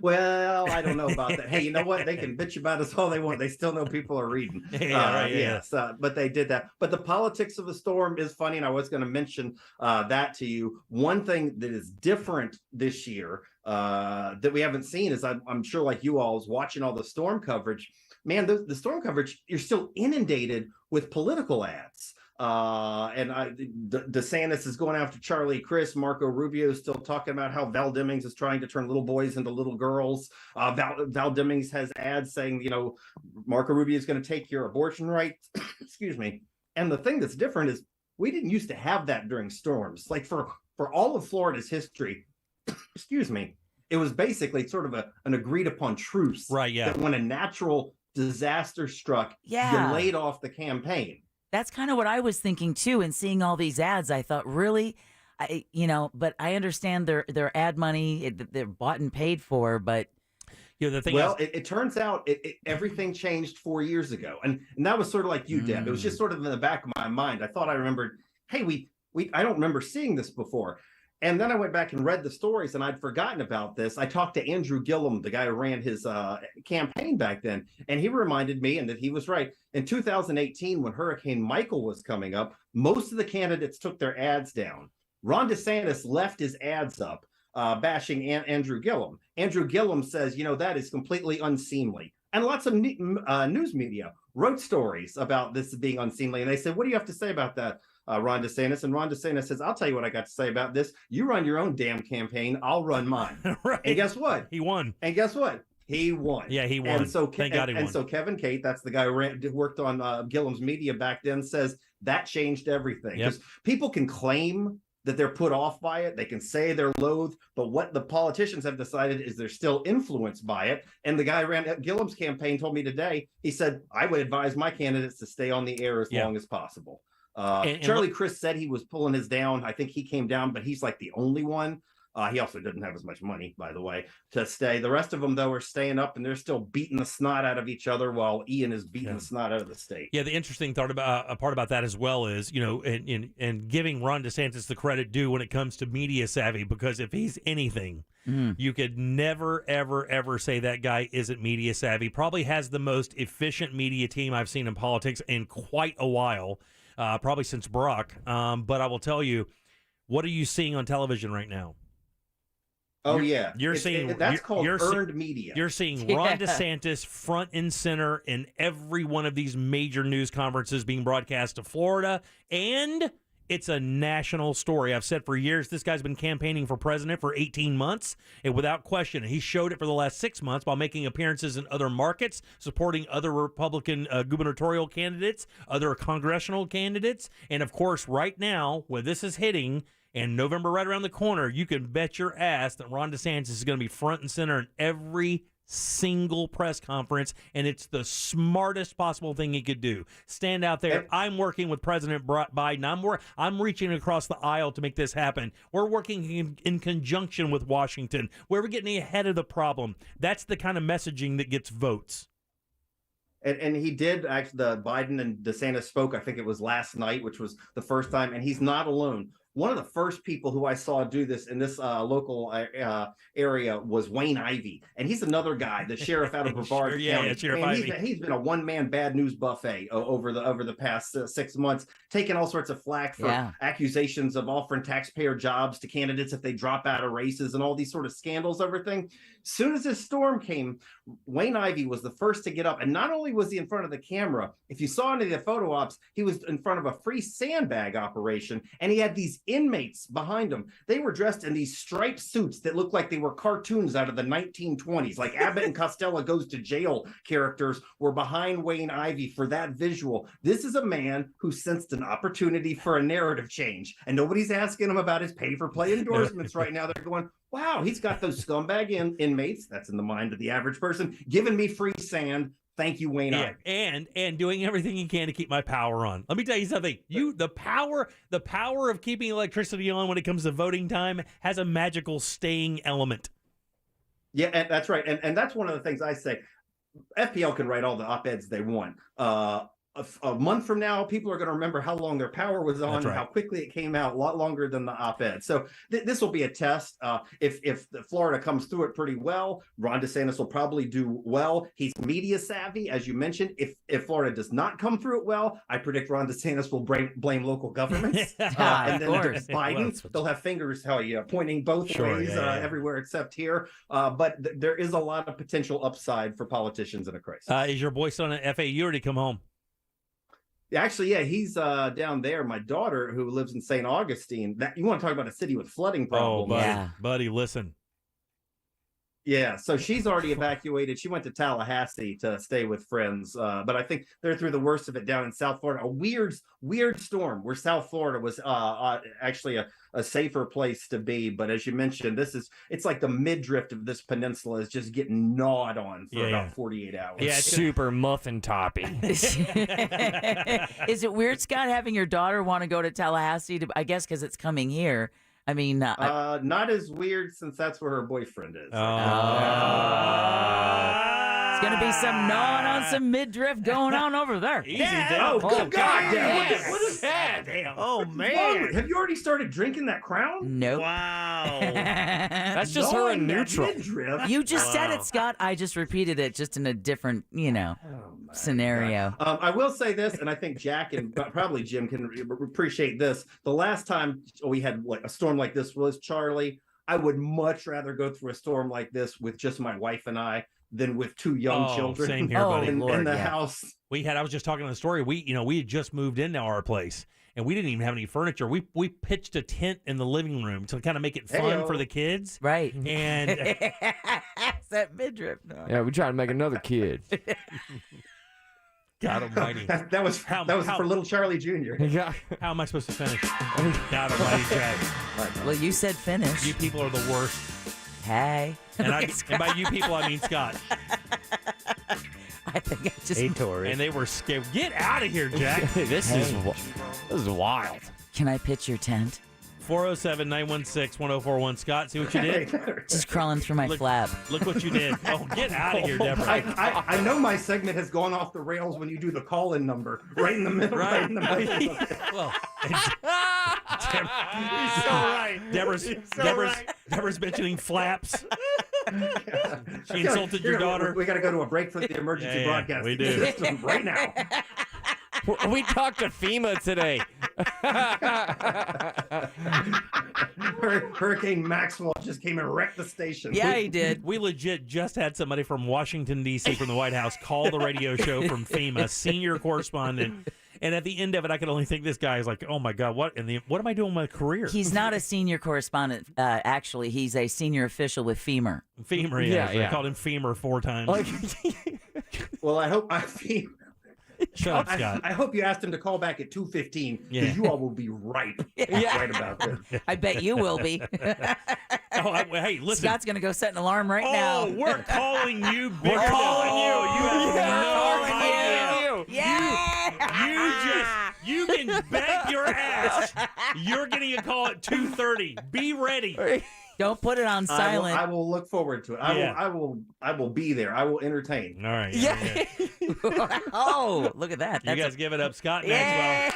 Well, I don't know about that. Hey, you know what? They can bitch about us all they want. They still know people are reading. Yes, but they did that. But the politics of the storm is funny, and I was going to mention that to you. One thing that is different this year that we haven't seen is I'm sure, like you all, is watching all the storm coverage. Man, the storm coverage, you're still inundated with political ads. DeSantis is going after Charlie Crist. Marco Rubio is still talking about how Val Demings is trying to turn little boys into little girls. Val Demings has ads saying, Marco Rubio is going to take your abortion rights. Excuse me. And the thing that's different is we didn't used to have that during storms. Like for all of Florida's history, excuse me, it was basically sort of an agreed upon truce. Right, yeah. That when a natural disaster struck, you laid off the campaign. That's kind of what I was thinking too. And seeing all these ads, I thought, really, but I understand their ad money, they're bought and paid for. But the thing it turns out everything changed 4 years ago, and that was sort of like you, Deb. It was just sort of in the back of my mind. I thought I remembered, hey, I don't remember seeing this before. And then I went back and read the stories, and I'd forgotten about this. I talked to Andrew Gillum, the guy who ran his campaign back then, and he reminded me, and that he was right. In 2018, when Hurricane Michael was coming up, most of the candidates took their ads down. Ron DeSantis left his ads up, bashing Andrew Gillum. Andrew Gillum says, that is completely unseemly. And lots of news media wrote stories about this being unseemly. And they said, what do you have to say about that, Ron DeSantis? And Ron DeSantis says, I'll tell you what I got to say about this. You run your own damn campaign. I'll run mine. Right. And guess what? He won. And guess what? He won. Yeah, he won. And so, Thank God he won. And so Kevin Cate, that's the guy who worked on Gillum's media back then, says that changed everything. Because people can claim that they're put off by it. They can say they're loath, but what the politicians have decided is they're still influenced by it. And the guy who ran Gillum's campaign told me today, he said, I would advise my candidates to stay on the air as long as possible. Charlie Crist said he was pulling his down. I think he came down, but he's like the only one He also doesn't have as much money, by the way, to stay. The rest of them, though, are staying up, and they're still beating the snot out of each other while Ian is beating the snot out of the state. Yeah, the interesting part about that as well is, and giving Ron DeSantis the credit due when it comes to media savvy, because if he's anything, you could never, ever, ever say that guy isn't media savvy. Probably has the most efficient media team I've seen in politics in quite a while, probably since Brock. But I will tell you, what are you seeing on television right now? You're seeing that's called earned media. You're seeing Ron DeSantis front and center in every one of these major news conferences being broadcast to Florida, and it's a national story. I've said for years, this guy's been campaigning for president for 18 months, and without question, he showed it for the last 6 months while making appearances in other markets, supporting other Republican gubernatorial candidates, other congressional candidates, and of course, right now, when this is hitting, and November right around the corner, you can bet your ass that Ron DeSantis is going to be front and center in every single press conference, and it's the smartest possible thing he could do. Stand out there. I'm working with President Biden. I'm reaching across the aisle to make this happen. We're working in conjunction with Washington. We're getting ahead of the problem. That's the kind of messaging that gets votes. And he did actually, the Biden and DeSantis spoke, I think it was last night, which was the first time, and he's not alone. One of the first people who I saw do this in this local area was Wayne Ivey, and he's another guy, the sheriff out of Brevard County. Sheriff Ivey. He's been a one-man bad news buffet over the past 6 months, taking all sorts of flack for accusations of offering taxpayer jobs to candidates if they drop out of races and all these sort of scandals, everything. Soon as this storm came, Wayne Ivey was the first to get up, and not only was he in front of the camera, if you saw any of the photo ops, he was in front of a free sandbag operation, and he had these inmates behind him. They were dressed in these striped suits that looked like they were cartoons out of the 1920s, like Abbott and Costello Goes to Jail characters were behind Wayne Ivey for that visual. This is a man who sensed an opportunity for a narrative change, and nobody's asking him about his pay-for-play endorsements right now. They're going, wow, he's got those scumbag inmates, that's in the mind of the average person, giving me free sand. Thank you, Wayne Ivey. And doing everything he can to keep my power on. Let me tell you something. The power of keeping electricity on when it comes to voting time has a magical staying element. Yeah, and that's right. And that's one of the things I say. FPL can write all the op-eds they want. A month from now, people are going to remember how long their power was on, and how quickly it came out, a lot longer than the op-ed. So this will be a test. If Florida comes through it pretty well, Ron DeSantis will probably do well. He's media savvy, as you mentioned. If Florida does not come through it well, I predict Ron DeSantis will blame local governments. And then Biden, they'll have fingers pointing both ways everywhere except here. But there is a lot of potential upside for politicians in a crisis. Is your boy still at FAU, or did he come home? Actually, yeah, he's down there. My daughter, who lives in St. Augustine, you want to talk about a city with flooding problems. Oh, buddy, listen. Yeah, so she's already evacuated. She went to Tallahassee to stay with friends, but I think they're through the worst of it down in South Florida. A weird storm where South Florida was actually a safer place to be. But as you mentioned, it's like the midriff of this peninsula is just getting gnawed on for about 48 hours. Yeah, it's super muffin toppy. Is it weird, Scott, having your daughter want to go to Tallahassee? I guess because it's coming here. I mean, not as weird since that's where her boyfriend is. It's going to be some gnawing on some midriff going on over there. Easy, God damn. What is that? Damn. Oh, man. Have you already started drinking that Crown? Nope. Wow. That's just her in neutral. You just said it, Scott. I just repeated it just in a different, scenario. I will say this, and I think Jack and probably Jim can appreciate this. The last time we had a storm like this was Charlie. I would much rather go through a storm like this with just my wife and I than with two young children. Same here, buddy. In the house. I was just talking on the story. We had just moved into our place, and we didn't even have any furniture. We pitched a tent in the living room to kind of make it fun for the kids. Right. And it's that midriff. No. Yeah, we try to make another kid. God almighty. That was for little Charlie Jr. How am I supposed to finish? God almighty, Jack. Well, you said finish. You people are the worst. Hey. And by you people, I mean Scott. I think I just... Hey, Tori. And they were scared. Get out of here, Jack. This is wild. Can I pitch your tent? 407-916-1041. Scott, see what you did? Just crawling through my flap. Look what you did. Oh, get out of here, Deborah. I know my segment has gone off the rails when you do the call-in number right in the middle. Right in the middle. Well, He's so right. Deborah's mentioning flaps. She insulted your daughter. We got to go to a break for the emergency broadcast. We do. System right now. We talked to FEMA today. Hurricane Maxwell just came and wrecked the station. Yeah, he did. We legit just had somebody from Washington, D.C. from the White House call the radio show from FEMA, senior correspondent. And at the end of it, I could only think this guy is like, oh, my God, what am I doing with my career? He's not a senior correspondent. Actually, he's a senior official with FEMA. FEMA, yeah. I called him FEMA 4 times. Well, I hope Shut up, Scott. I hope you asked him to call back at 2:15 because you all will be ripe right about this. I bet you will be. Hey, listen. Scott's going to go set an alarm right now. Oh, we're calling you big. We're calling you. You have no idea. Yeah. You can bet your ass you're getting a call at 2:30. Be ready. Don't put it on silent. I will look forward to it. I will be there. I will entertain. All right. Yeah. Oh, look at that. You guys give it up, Scott Maxwell.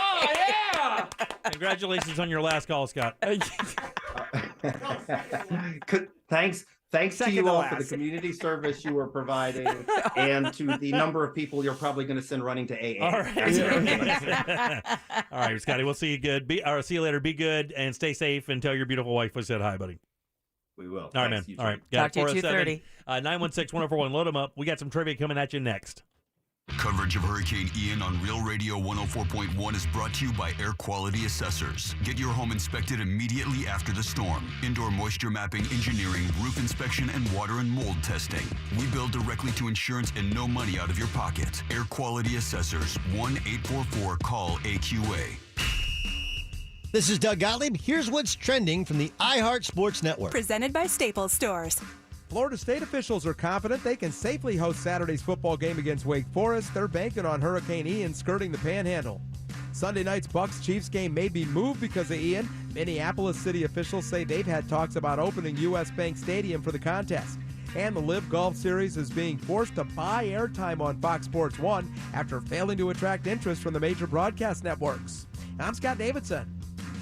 Oh, yeah. Congratulations on your last call, Scott. Thanks to you all for the community service you are providing and to the number of people you're probably going to send running to AA. All right. All right, Scotty, we'll see you good. See you later. Be good and stay safe and tell your beautiful wife we said hi, buddy. We will. All right, man. All right. Talk to you 2:30. 916-1041. Load them up. We got some trivia coming at you next. Coverage of Hurricane Ian on Real Radio 104.1 is brought to you by Air Quality Assessors. Get your home inspected immediately after the storm. Indoor moisture mapping, engineering, roof inspection, and water and mold testing. We bill directly to insurance and no money out of your pocket. Air Quality Assessors, 1-844-CALL-AQA. This is Doug Gottlieb. Here's what's trending from the iHeart Sports Network. Presented by Staples Stores. Florida State officials are confident they can safely host Saturday's football game against Wake Forest. They're banking on Hurricane Ian skirting the Panhandle. Sunday night's Bucs-Chiefs game may be moved because of Ian. Minneapolis city officials say they've had talks about opening U.S. Bank Stadium for the contest. And the Live Golf Series is being forced to buy airtime on Fox Sports 1 after failing to attract interest from the major broadcast networks. I'm Scott Davidson.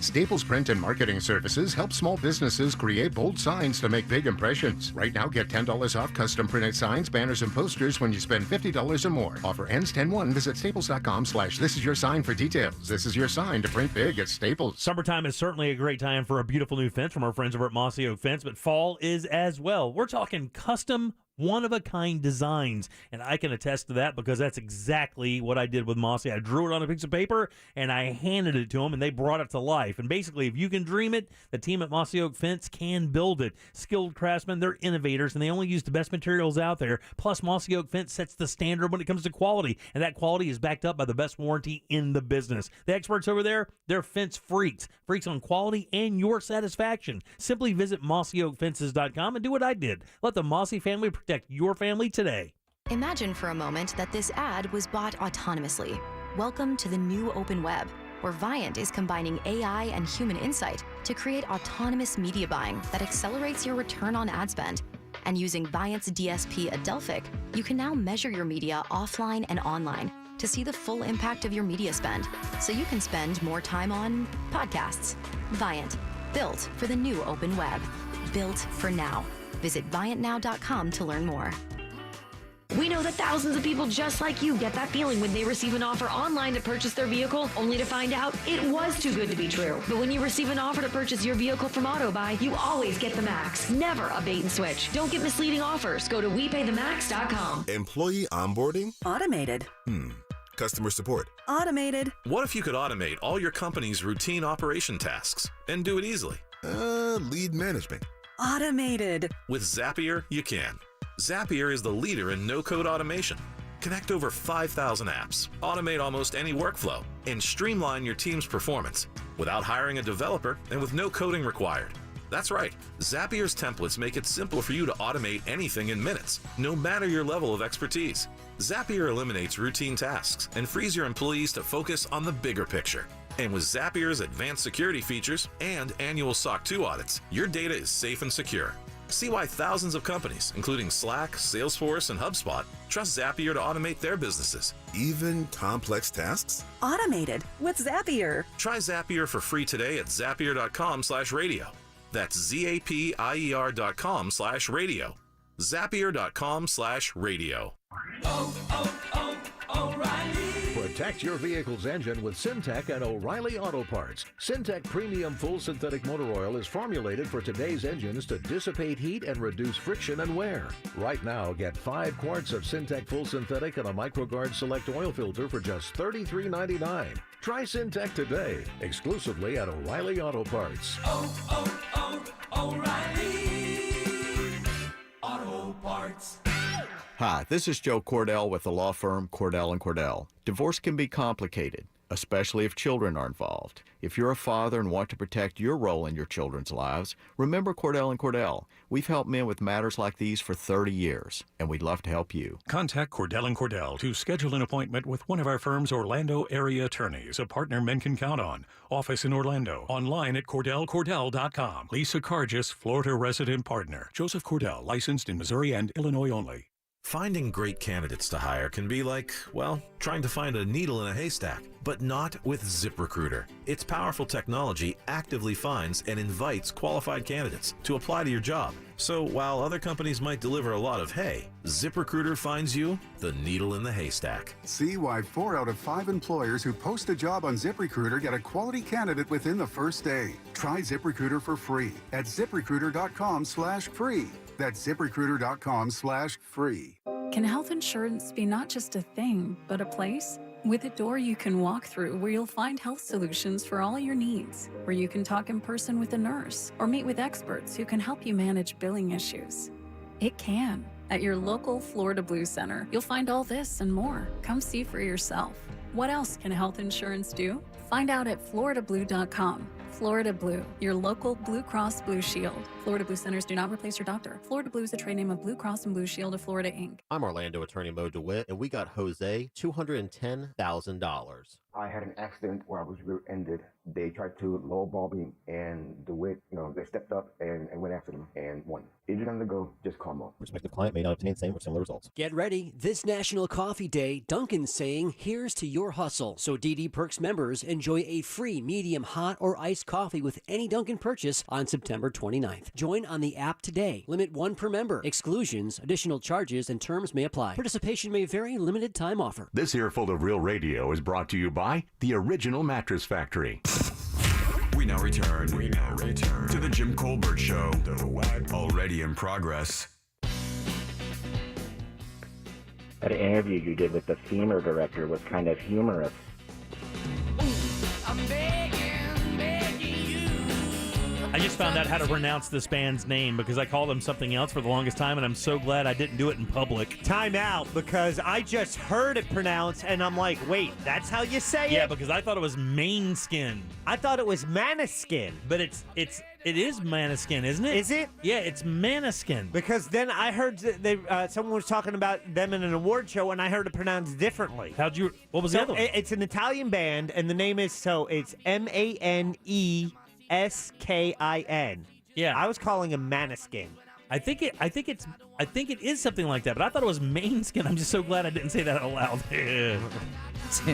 Staples Print and Marketing Services help small businesses create bold signs to make big impressions. Right now, get $10 off custom printed signs, banners, and posters when you spend $50 or more. Offer ends 10/1. Visit staples.com/thisisyoursign for details. This is your sign to print big at Staples. Summertime is certainly a great time for a beautiful new fence from our friends over at Mossy Oak Fence, but fall is as well. We're talking custom one-of-a-kind designs, and I can attest to that because that's exactly what I did with Mossy. I drew it on a piece of paper, and I handed it to them, and they brought it to life. And basically, if you can dream it, the team at Mossy Oak Fence can build it. Skilled craftsmen, they're innovators, and they only use the best materials out there. Plus, Mossy Oak Fence sets the standard when it comes to quality, and that quality is backed up by the best warranty in the business. The experts over there, they're fence freaks on quality and your satisfaction. Simply visit mossyoakfences.com and do what I did. Let the Mossy family protect your family today. Imagine for a moment that this ad was bought autonomously. Welcome to the new open web, where Viant is combining AI and human insight to create autonomous media buying that accelerates your return on ad spend. And using Viant's DSP Adelphic, you can now measure your media offline and online to see the full impact of your media spend, so you can spend more time on podcasts. Viant, built for the new open web. Built for now. Visit ViantNow.com to learn more. We know that thousands of people just like you get that feeling when they receive an offer online to purchase their vehicle, only to find out it was too good to be true. But when you receive an offer to purchase your vehicle from AutoBuy, you always get the max. Never a bait and switch. Don't get misleading offers. Go to WePayTheMax.com. Employee onboarding? Automated. Customer support? Automated. What if you could automate all your company's routine operation tasks and do it easily? Lead management. Automated. With Zapier, you can. Zapier is the leader in no-code automation. Connect over 5,000 apps, automate almost any workflow, and streamline your team's performance without hiring a developer and with no coding required. That's right, Zapier's templates make it simple for you to automate anything in minutes, no matter your level of expertise. Zapier eliminates routine tasks and frees your employees to focus on the bigger picture. And with Zapier's advanced security features and annual SOC 2 audits, your data is safe and secure. See why thousands of companies, including Slack, Salesforce, and HubSpot, trust Zapier to automate their businesses. Even complex tasks? Automated with Zapier. Try Zapier for free today at zapier.com/radio. That's zapier.com/radio. Zapier.com/radio. Protect your vehicle's engine with Syntec and O'Reilly Auto Parts. Syntec Premium Full Synthetic Motor Oil is formulated for today's engines to dissipate heat and reduce friction and wear. Right now, get 5 quarts of Syntec Full Synthetic and a MicroGuard Select Oil Filter for just $33.99. Try Syntec today, exclusively at O'Reilly Auto Parts. O'Reilly Auto Parts. Hi, this is Joe Cordell with the law firm Cordell & Cordell. Divorce can be complicated, especially if children are involved. If you're a father and want to protect your role in your children's lives, remember Cordell & Cordell. We've helped men with matters like these for 30 years, and we'd love to help you. Contact Cordell & Cordell to schedule an appointment with one of our firm's Orlando area attorneys, a partner men can count on. Office in Orlando. Online at CordellCordell.com. Lisa Cargis, Florida resident partner. Joseph Cordell, licensed in Missouri and Illinois only. Finding great candidates to hire can be like, well, trying to find a needle in a haystack, but not with ZipRecruiter. Its powerful technology actively finds and invites qualified candidates to apply to your job. So while other companies might deliver a lot of hay, ZipRecruiter finds you the needle in the haystack. See why 4 out of 5 employers who post a job on ZipRecruiter get a quality candidate within the first day. Try ZipRecruiter for free at ZipRecruiter.com/free. That's ZipRecruiter.com/free. Can health insurance be not just a thing, but a place? With a door you can walk through where you'll find health solutions for all your needs, where you can talk in person with a nurse or meet with experts who can help you manage billing issues. It can. At your local Florida Blue Center, you'll find all this and more. Come see for yourself. What else can health insurance do? Find out at floridablue.com. Florida Blue, your local Blue Cross Blue Shield. Florida Blue Centers do not replace your doctor. Florida Blue is a trade name of Blue Cross and Blue Shield of Florida, Inc. I'm Orlando attorney Mo DeWitt, and we got Jose $210,000. I had an accident where I was rear-ended. They tried to lowball me, and DeWitt, they stepped up and went after them and won. Injured on the go, just call them up. Prospective client may not obtain same or similar results. Get ready. This National Coffee Day, Dunkin's saying, here's to your hustle. So DD Perks members enjoy a free medium hot or iced coffee with any Dunkin' purchase on September 29th. Join on the app today. Limit 1 per member. Exclusions, additional charges, and terms may apply. Participation may vary. Limited time offer. This Earful of Real Radio is brought to you by the Original Mattress Factory. We now return to the Jim Colbert Show, already in progress. That interview you did with the FEMA director was kind of humorous. I just found out how to pronounce this band's name because I called them something else for the longest time, and I'm so glad I didn't do it in public. Time out, because I just heard it pronounced, and I'm like, wait, that's how you say it? Yeah, because I thought it was Mainskin. I thought it was Maniskin. But it is Maniskin, isn't it? Is it? Yeah, it's Maniskin. Because then I heard someone was talking about them in an award show, and I heard it pronounced differently. What was the other one? It's an Italian band, and the name is, it's MANESKIN. Yeah, I was calling him Maniskin. I think it is something like that, but I thought it was Mainskin. I'm just so glad I didn't say that out loud.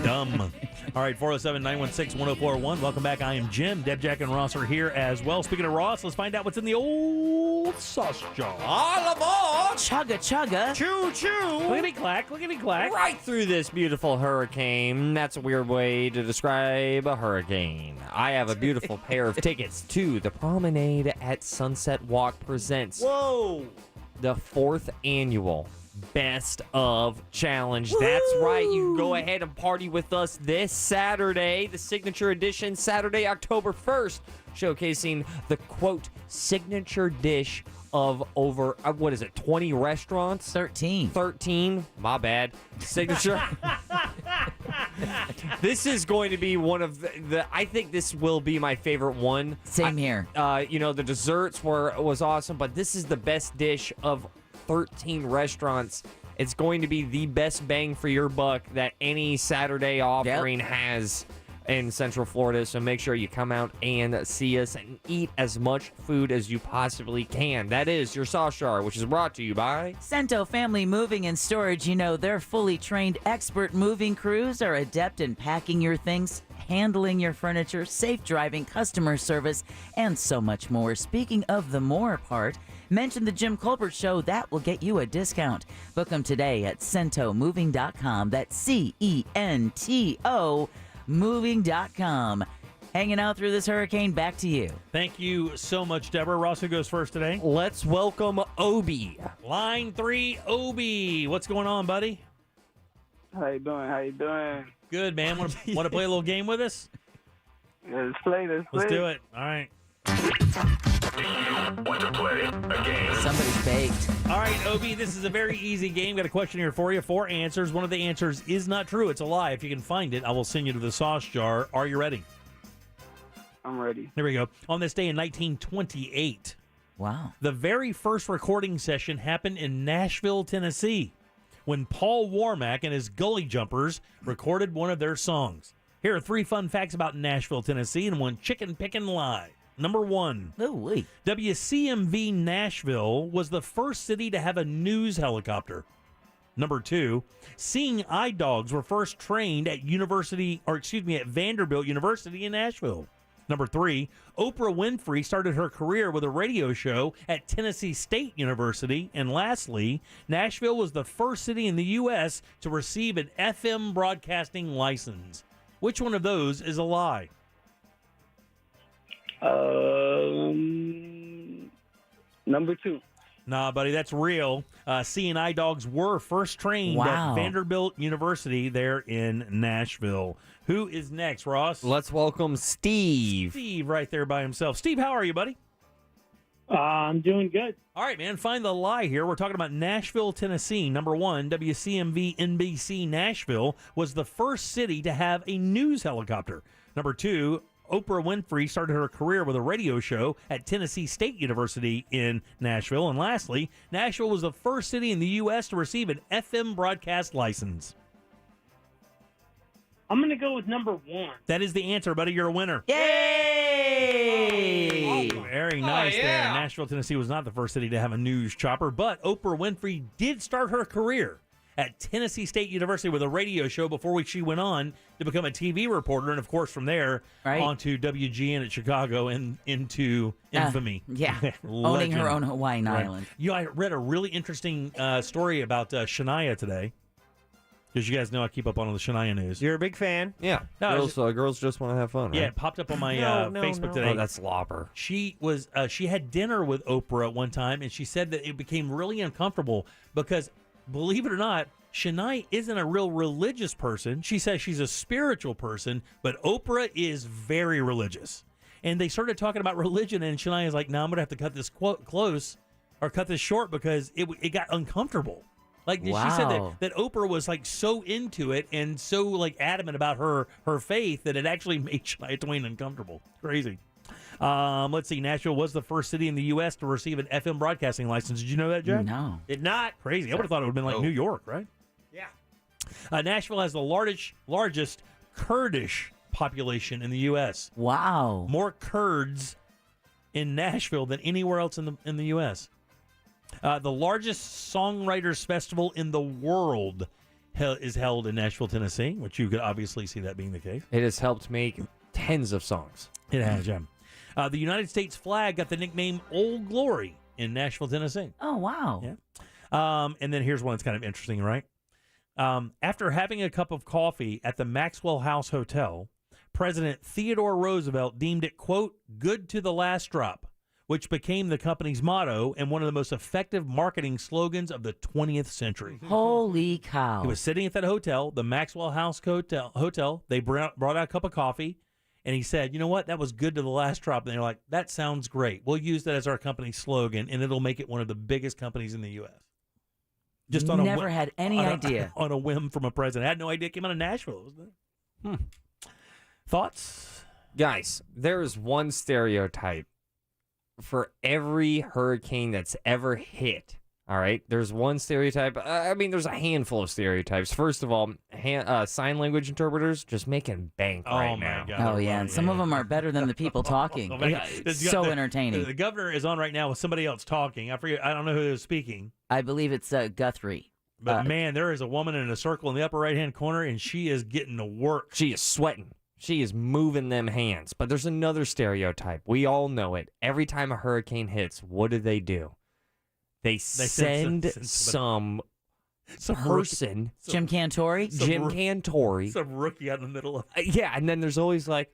Dumb. All right, 407-916-1041. Welcome back. I am Jim. Deb, Jack, and Ross are here as well. Speaking of Ross, let's find out what's in the old sauce jar. All aboard! Chugga, chugga. Choo, choo. Lickety clack, lickety clack. Right through this beautiful hurricane. That's a weird way to describe a hurricane. I have a beautiful pair of tickets to the Promenade at Sunset Walk presents. Whoa! The 4th annual Best of Challenge. Woo! That's right. You can go ahead and party with us this Saturday, the signature edition, Saturday, October 1st, showcasing the, quote, signature dish of over, 20 restaurants? 13. 13? My bad. Signature. This is going to be one of I think this will be my favorite one. Same here. The desserts was awesome, but this is the best dish of 13 restaurants. It's going to be the best bang for your buck that any Saturday offering has. in Central Florida, so make sure you come out and see us and eat as much food as you possibly can. That is your Sauce Jar, which is brought to you by Cento Family Moving and Storage. You know, their fully trained expert moving crews are adept in packing your things, handling your furniture, safe driving, customer service, and so much more. Speaking of the more part, mention the Jim Colbert Show. That will get you a discount. Book them today at centomoving.com. That's CENTO moving.com. Hanging out through this hurricane, back to you. Thank you so much, Deborah. Ross, who goes first today? Let's welcome Obi. Line 3, Obi. What's going on, buddy? How you doing? Good, man. Want to play a little game with us? Yeah, let's play. Let's do it. All right. Want to play a game? Somebody's baked. All right, Obi, this is a very easy game. Got a question here for you. 4 answers. One of the answers is not true. It's a lie. If you can find it, I will send you to the Sauce Jar. Are you ready? I'm ready. Here we go. On this day in 1928. Wow. The very first recording session happened in Nashville, Tennessee, when Paul Warmack and his Gully Jumpers recorded one of their songs. Here are 3 fun facts about Nashville, Tennessee, and 1 chicken picking lie. Number 1. WCMV Nashville was the first city to have a news helicopter. Number 2. Seeing Eye Dogs were first trained at Vanderbilt University in Nashville. Number 3. Oprah Winfrey started her career with a radio show at Tennessee State University. And lastly, Nashville was the first city in the U.S. to receive an FM broadcasting license. Which one of those is a lie? Number 2. Nah, buddy, that's real. C&I Dogs were first trained at Vanderbilt University there in Nashville. Who is next, Ross? Let's welcome Steve. Steve right there by himself. Steve, how are you, buddy? I'm doing good. All right, man, find the lie here. We're talking about Nashville, Tennessee. Number 1, WCMV NBC Nashville was the first city to have a news helicopter. Number 2, Oprah Winfrey started her career with a radio show at Tennessee State University in Nashville. And lastly, Nashville was the first city in the U.S. to receive an FM broadcast license. I'm going to go with number 1. That is the answer, buddy. You're a winner. Yay! Very nice there. Nashville, Tennessee was not the first city to have a news chopper, but Oprah Winfrey did start her career at Tennessee State University with a radio show before she went on to become a TV reporter, and of course from there on to WGN at Chicago and into infamy. Owning her own Hawaiian island. You know, I read a really interesting story about Shania today, because you guys know I keep up on all the Shania news. You're a big fan. Yeah. Girls just want to have fun, right? Yeah, it popped up on my Facebook today. Oh, that's slopper. She was she had dinner with Oprah at one time, and she said that it became really uncomfortable because, believe it or not, Shania isn't a real religious person. She says she's a spiritual person, but Oprah is very religious. And they started talking about religion, and Shania's like, no, I'm going to have to cut this cut this short because it got uncomfortable. Like she said that Oprah was like so into it and so like adamant about her faith that it actually made Shania Twain uncomfortable. Crazy. Let's see. Nashville was the first city in the U.S. to receive an FM broadcasting license. Did you know that, Jack? No. Did not. Crazy. I would have thought it would have been like New York, right? Yeah. Nashville has the largest Kurdish population in the U.S. Wow. More Kurds in Nashville than anywhere else in the U.S. The largest songwriters festival in the world is held in Nashville, Tennessee, which you could obviously see that being the case. It has helped make tens of songs. It has, yeah. The United States flag got the nickname Old Glory in Nashville, Tennessee. Oh, wow. Yeah. And then here's one that's kind of interesting, right? After having a cup of coffee at the Maxwell House Hotel, President Theodore Roosevelt deemed it, quote, good to the last drop, which became the company's motto and one of the most effective marketing slogans of the 20th century. Holy cow. He was sitting at that hotel, the Maxwell House Hotel. They brought out a cup of coffee, and he said, you know what? That was good to the last drop. And they're like, that sounds great. We'll use that as our company slogan, and it'll make it one of the biggest companies in the U.S. Just on Never had any idea. On a whim from a president. I had no idea it came out of Nashville. Wasn't it? Thoughts? Guys, there is one stereotype for every hurricane that's ever hit All right. There's one stereotype. I mean, there's a handful of stereotypes. First of all, sign language interpreters just making bank right now. God. Oh, yeah. And some of them are better than the people talking. So entertaining. The governor is on right now with somebody else talking. I forget. I don't know who is speaking. I believe it's Guthrie. But, man, there is a woman in a circle in the upper right-hand corner, and she is getting to work. She is sweating. She is moving them hands. But there's another stereotype. We all know it. Every time a hurricane hits, what do? They send some person. Jim Cantori? Cantori. Some rookie out in the middle of yeah, and then there's always like,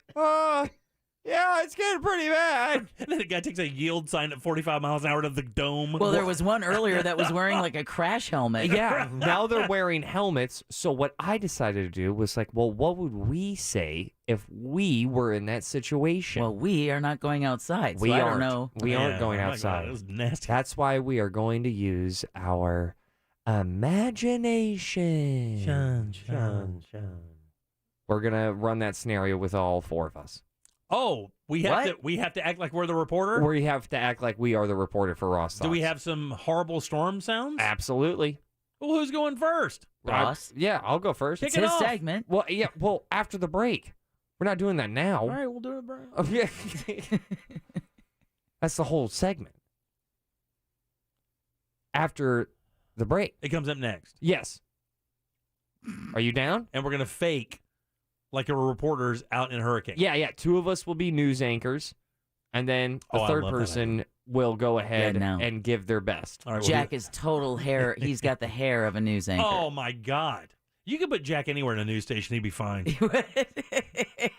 yeah, it's getting pretty bad. And then the guy takes a yield sign at 45 miles an hour to the dome. Well, there was one earlier that was wearing like a crash helmet. Yeah, now they're wearing helmets. So what I decided to do was like, well, what would we say if we were in that situation? Well, we are not going outside, so I don't know. We aren't going outside. God, that was nasty. That's why we are going to use our imagination. We're going to run that scenario with all four of us. Oh, we have to act like we're the reporter? We have to act like we are the reporter for Ross Thoughts. Do we have some horrible storm sounds? Absolutely. Well, who's going first? Ross? I'll go first. It's his segment. Well, yeah, after the break. We're not doing that now. All right, we'll do it, bro. Okay. That's the whole segment. After the break. It comes up next. Yes. Are you down? And we're going to fake like a reporter's out in a hurricane. Yeah. Two of us will be news anchors, and then the third person will go ahead and give their best. All right, Jack is total hair. He's got the hair of a news anchor. Oh, my God. You could put Jack anywhere in a news station. He'd be fine.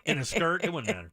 In a skirt, it wouldn't matter.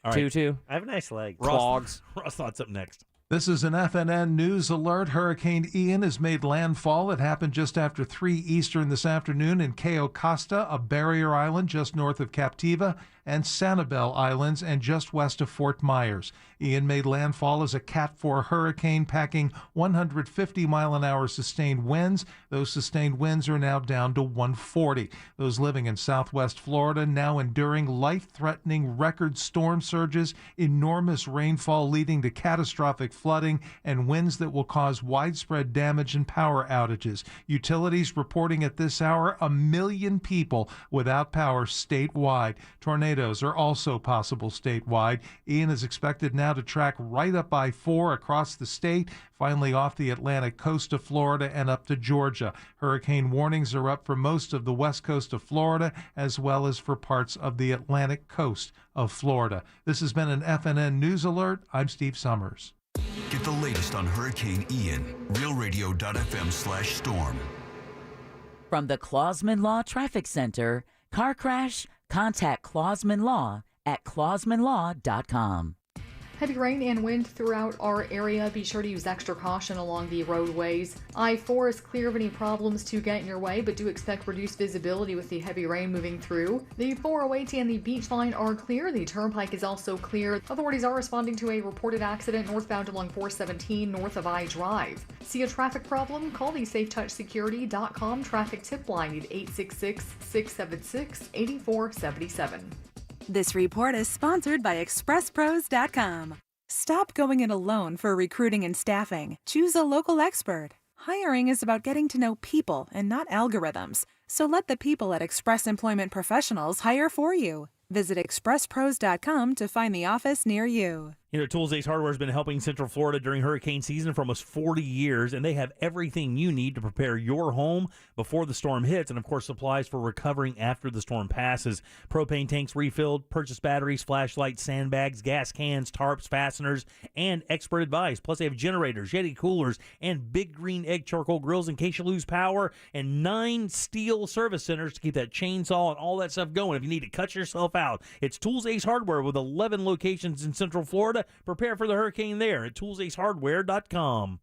All right. 2-2. I have nice legs. Clogs. Ross Thoughts up next. This is an FNN News Alert. Hurricane Ian has made landfall. It happened just after 3 Eastern this afternoon in Cayo Costa, a barrier island just north of Captiva, and Sanibel Islands and just west of Fort Myers. Ian made landfall as a Cat 4 hurricane, packing 150-mile-an-hour sustained winds. Those sustained winds are now down to 140. Those living in southwest Florida now enduring life-threatening record storm surges, enormous rainfall leading to catastrophic flooding, and winds that will cause widespread damage and power outages. Utilities reporting at this hour 1 million people without power statewide. Tornadoes are also possible statewide. Ian is expected now to track right up I-4 across the state, finally off the Atlantic coast of Florida and up to Georgia. Hurricane warnings are up for most of the west coast of Florida as well as for parts of the Atlantic coast of Florida. This has been an FNN News Alert. I'm Steve Summers. Get the latest on Hurricane Ian. RealRadio.fm/storm. From the Clausman Law Traffic Center, car crash? Contact Clausman Law at clausmanlaw.com. Heavy rain and wind throughout our area. Be sure to use extra caution along the roadways. I-4 is clear of any problems to get in your way, but do expect reduced visibility with the heavy rain moving through. The 408 and the beach line are clear. The turnpike is also clear. Authorities are responding to a reported accident northbound along 417 north of I Drive. See a traffic problem? Call the SafeTouchSecurity.com traffic tip line at 866-676-8477. This report is sponsored by ExpressPros.com. Stop going it alone for recruiting and staffing. Choose a local expert. Hiring is about getting to know people and not algorithms. So let the people at Express Employment Professionals hire for you. Visit ExpressPros.com to find the office near you. You know, Tools Ace Hardware has been helping Central Florida during hurricane season for almost 40 years, and they have everything you need to prepare your home before the storm hits, and, of course, supplies for recovering after the storm passes. Propane tanks refilled, purchase batteries, flashlights, sandbags, gas cans, tarps, fasteners, and expert advice. Plus, they have generators, Yeti coolers, and big green egg charcoal grills in case you lose power, and 9 steel service centers to keep that chainsaw and all that stuff going if you need to cut yourself out. It's Tools Ace Hardware with 11 locations in Central Florida. Prepare for the hurricane there at toolsacehardware.com.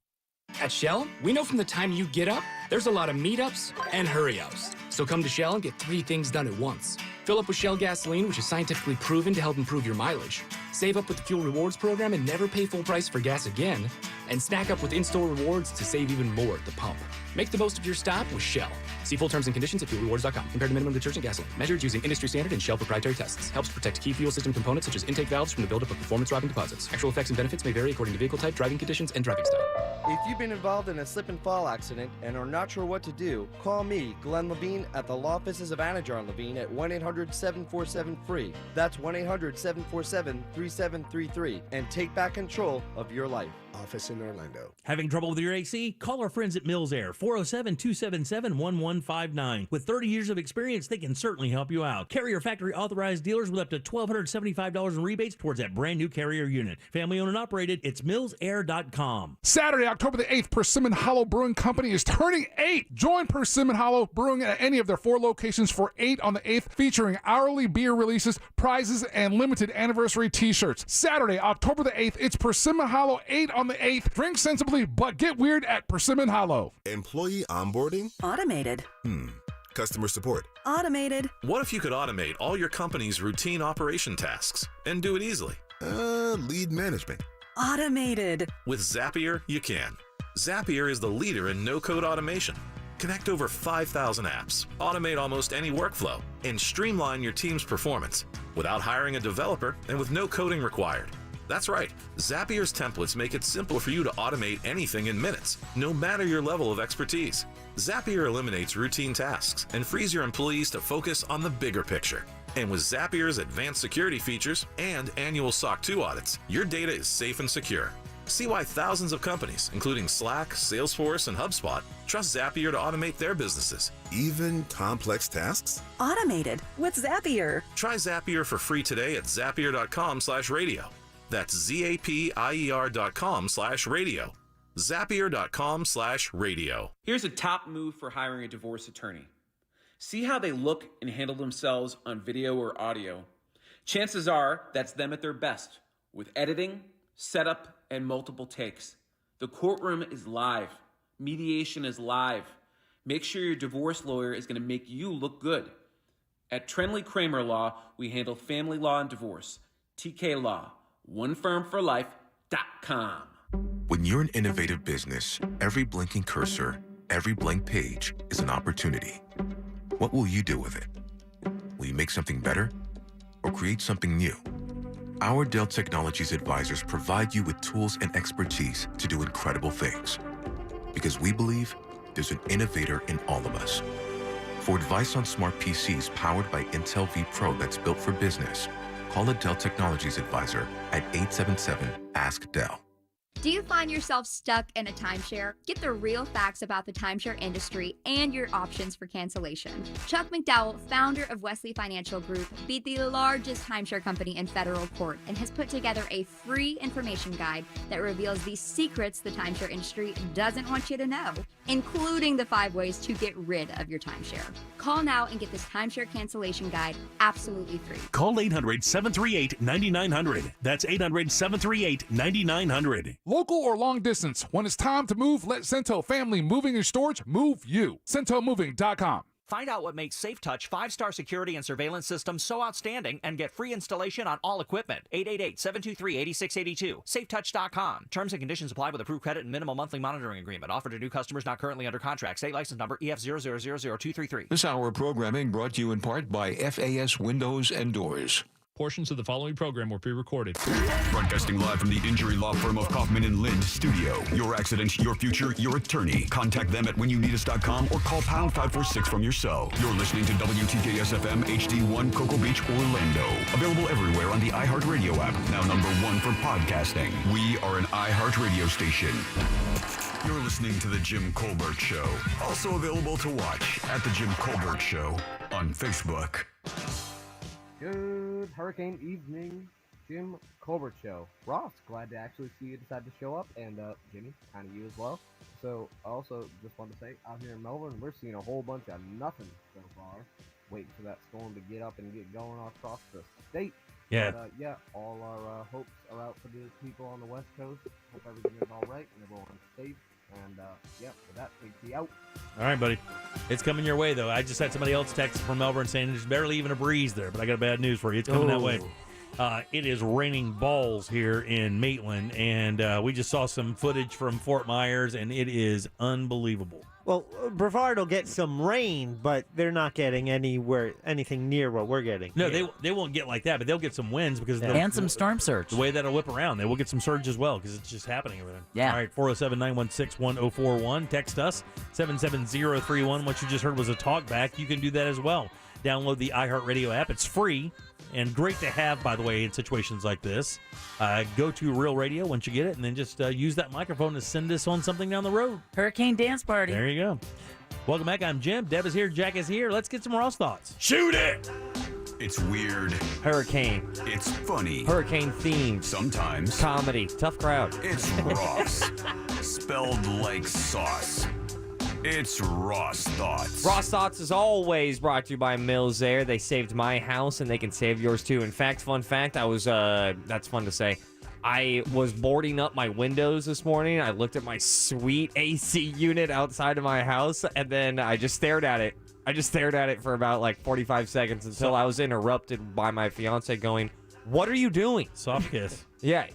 At Shell, we know from the time you get up, there's a lot of meetups and hurry-ups. So come to Shell and get 3 things done at once. Fill up with Shell gasoline, which is scientifically proven to help improve your mileage. Save up with the Fuel Rewards program and never pay full price for gas again. and snack up with in-store rewards to save even more at the pump. Make the most of your stop with Shell. See full terms and conditions at fuelrewards.com. Compared to minimum detergent gasoline. Measured using industry standard and Shell proprietary tests. Helps protect key fuel system components such as intake valves from the buildup of performance-robbing deposits. Actual effects and benefits may vary according to vehicle type, driving conditions, and driving style. If you've been involved in a slip and fall accident and are not sure what to do, call me, Glenn Levine, at the law offices of Anajar Levine at 1-800-747-FREE. That's 1-800-747-3733, and take back control of your life. Office in Orlando. Having trouble with your AC? Call our friends at Mills Air, 407-277-1159. With 30 years of experience, they can certainly help you out. Carrier factory authorized dealers with up to $1,275 in rebates towards that brand new Carrier unit. Family owned and operated, it's millsair.com. Saturday, October the 8th, Persimmon Hollow Brewing Company is turning 8. Join Persimmon Hollow Brewing at any of their 4 locations for 8 on the 8th, featuring hourly beer releases, prizes, and limited anniversary t-shirts. Saturday, October the 8th, it's Persimmon Hollow 8 on the 8th. Drink sensibly, but get weird at Persimmon Hollow. Employee onboarding? Automated. Customer support? Automated. What if you could automate all your company's routine operation tasks and do it easily? Lead management. Automated. With Zapier, you can. Zapier is the leader in no-code automation. Connect over 5,000 apps, automate almost any workflow, and streamline your team's performance without hiring a developer and with no coding required. That's right, Zapier's templates make it simple for you to automate anything in minutes, no matter your level of expertise. Zapier eliminates routine tasks and frees your employees to focus on the bigger picture. And with Zapier's advanced security features and annual SOC 2 audits, your data is safe and secure. See why thousands of companies, including Slack, Salesforce, and HubSpot, trust Zapier to automate their businesses. Even complex tasks? Automated with Zapier. Try Zapier for free today at zapier.com/radio. That's zapier.com/radio. Zapier.com/radio. Here's a top move for hiring a divorce attorney. See how they look and handle themselves on video or audio. Chances are that's them at their best, with editing, setup, and multiple takes. The courtroom is live. Mediation is live. Make sure your divorce lawyer is going to make you look good. At Trenley Kramer Law, we handle family law and divorce. TK Law, onefirmforlife.com. When you're an innovative business, every blinking cursor, every blank page is an opportunity. What will you do with it? Will you make something better or create something new? Our Dell Technologies advisors provide you with tools and expertise to do incredible things. Because we believe there's an innovator in all of us. For advice on smart PCs powered by Intel V Pro that's built for business, call a Dell Technologies advisor at 877-ASK-DELL. Do you find yourself stuck in a timeshare? Get the real facts about the timeshare industry and your options for cancellation. Chuck McDowell, founder of Wesley Financial Group, beat the largest timeshare company in federal court and has put together a free information guide that reveals the secrets the timeshare industry doesn't want you to know, including the 5 ways to get rid of your timeshare. Call now and get this timeshare cancellation guide absolutely free. Call 800-738-9900. That's 800-738-9900. Local or long distance, when it's time to move, let Cento Family Moving and Storage move you. CentoMoving.com. Find out what makes SafeTouch 5-star security and surveillance systems so outstanding and get free installation on all equipment. 888-723-8682. SafeTouch.com. Terms and conditions apply with approved credit and minimum monthly monitoring agreement. Offered to new customers not currently under contract. State license number EF0000233. This hour of programming brought to you in part by FAS Windows and Doors. Portions of the following program were pre-recorded. Broadcasting live from the injury law firm of Kaufman & Lind studio. Your accident, your future, your attorney. Contact them at whenyounitus.com or call pound 546 from your cell. You're listening to WTKS FM HD1 Cocoa Beach, Orlando. Available everywhere on the iHeartRadio app. Now #1 for podcasting. We are an iHeartRadio station. You're listening to The Jim Colbert Show. Also available to watch at The Jim Colbert Show on Facebook. Good hurricane evening, Jim Colbert Show. Ross, glad to actually see you decide to show up, and Jimmy, kind of you as well. So, I also just want to say, out here in Melbourne, we're seeing a whole bunch of nothing so far. Waiting for that storm to get up and get going across the state. Yeah. But, all our hopes are out for the people on the West Coast. Hope everything is all right and everyone's safe. And, with that, take out. All right, buddy. It's coming your way, though. I just had somebody else text from Melbourne saying there's barely even a breeze there, but I got bad news for you. It's coming that way. It is raining balls here in Maitland, and we just saw some footage from Fort Myers, and it is unbelievable. Well, Brevard will get some rain, but they're not getting anything near what we're getting. No, they won't get like that, but they'll get some winds because and some storm surge. The way that'll whip around, they will get some surge as well because it's just happening over there. Yeah. All right, 407-916-1041. Text us 77031. What you just heard was a talk back. You can do that as well. Download the iHeartRadio app. It's free and great to have, by the way, in situations like this. Go to Real Radio once you get it, and then just use that microphone to send us on something down the road. Hurricane dance party. There you go. Welcome back. I'm Jim. Deb is here. Jack is here. Let's get some Ross thoughts. Shoot it! It's weird. Hurricane. It's funny. Hurricane themed. Sometimes. Comedy. Tough crowd. It's Ross. Spelled like sauce. It's Ross Thoughts. Ross Thoughts is always brought to you by Mills Air. They saved my house, and they can save yours too. In fact, fun fact, that's fun to say. I was boarding up my windows this morning. I looked at my sweet AC unit outside of my house, and then I just stared at it. I just stared at it for about like 45 seconds until I was interrupted by my fiance going, "What are you doing?" Soft kiss. Yeah,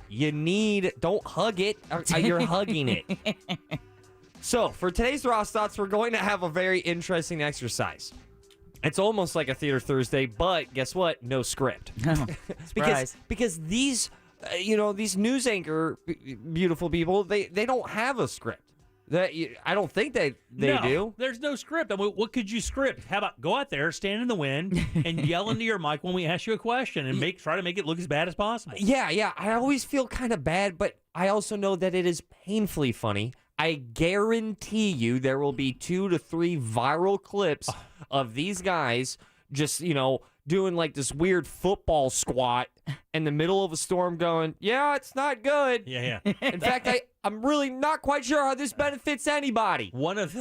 don't hug it. You're hugging it. So, for today's Ross Thoughts, we're going to have a very interesting exercise. It's almost like a Theater Thursday, but guess what? No script. because these, these news anchor beautiful people, they don't have a script. I don't think they do. There's no script. I mean, what could you script? How about go out there, stand in the wind, and yell into your mic when we ask you a question, and try to make it look as bad as possible. Yeah. I always feel kind of bad, but I also know that it is painfully funny. I guarantee you there will be 2 to 3 viral clips of these guys just, doing like this weird football squat in the middle of a storm going, yeah, it's not good. Yeah. In fact, I'm really not quite sure how this benefits anybody. One of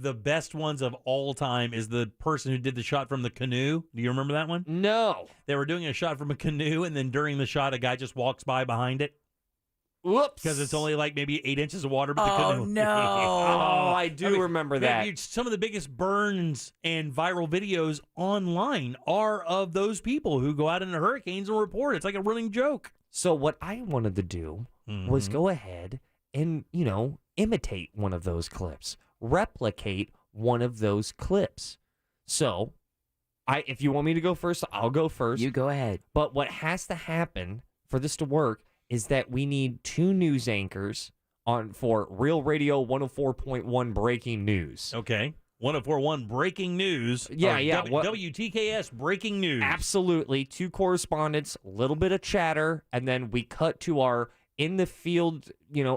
the best ones of all time is the person who did the shot from the canoe. Do you remember that one? No. They were doing a shot from a canoe, and then during the shot, a guy just walks by behind it. Whoops. Because it's only like maybe 8 inches of water, but the canoe. Oh, no. I remember that. Some of the biggest burns and viral videos online are of those people who go out into hurricanes and report. It's like a running joke. So what I wanted to do was go ahead and, imitate one of those clips. Replicate one of those clips. So, if you want me to go first, I'll go first. You go ahead. But what has to happen for this to work is that we need 2 news anchors for Real Radio 104.1 breaking news. Okay. 104.1 breaking news. Yeah. WTKS breaking news. Absolutely. 2 correspondents, a little bit of chatter, and then we cut to our in-the-field,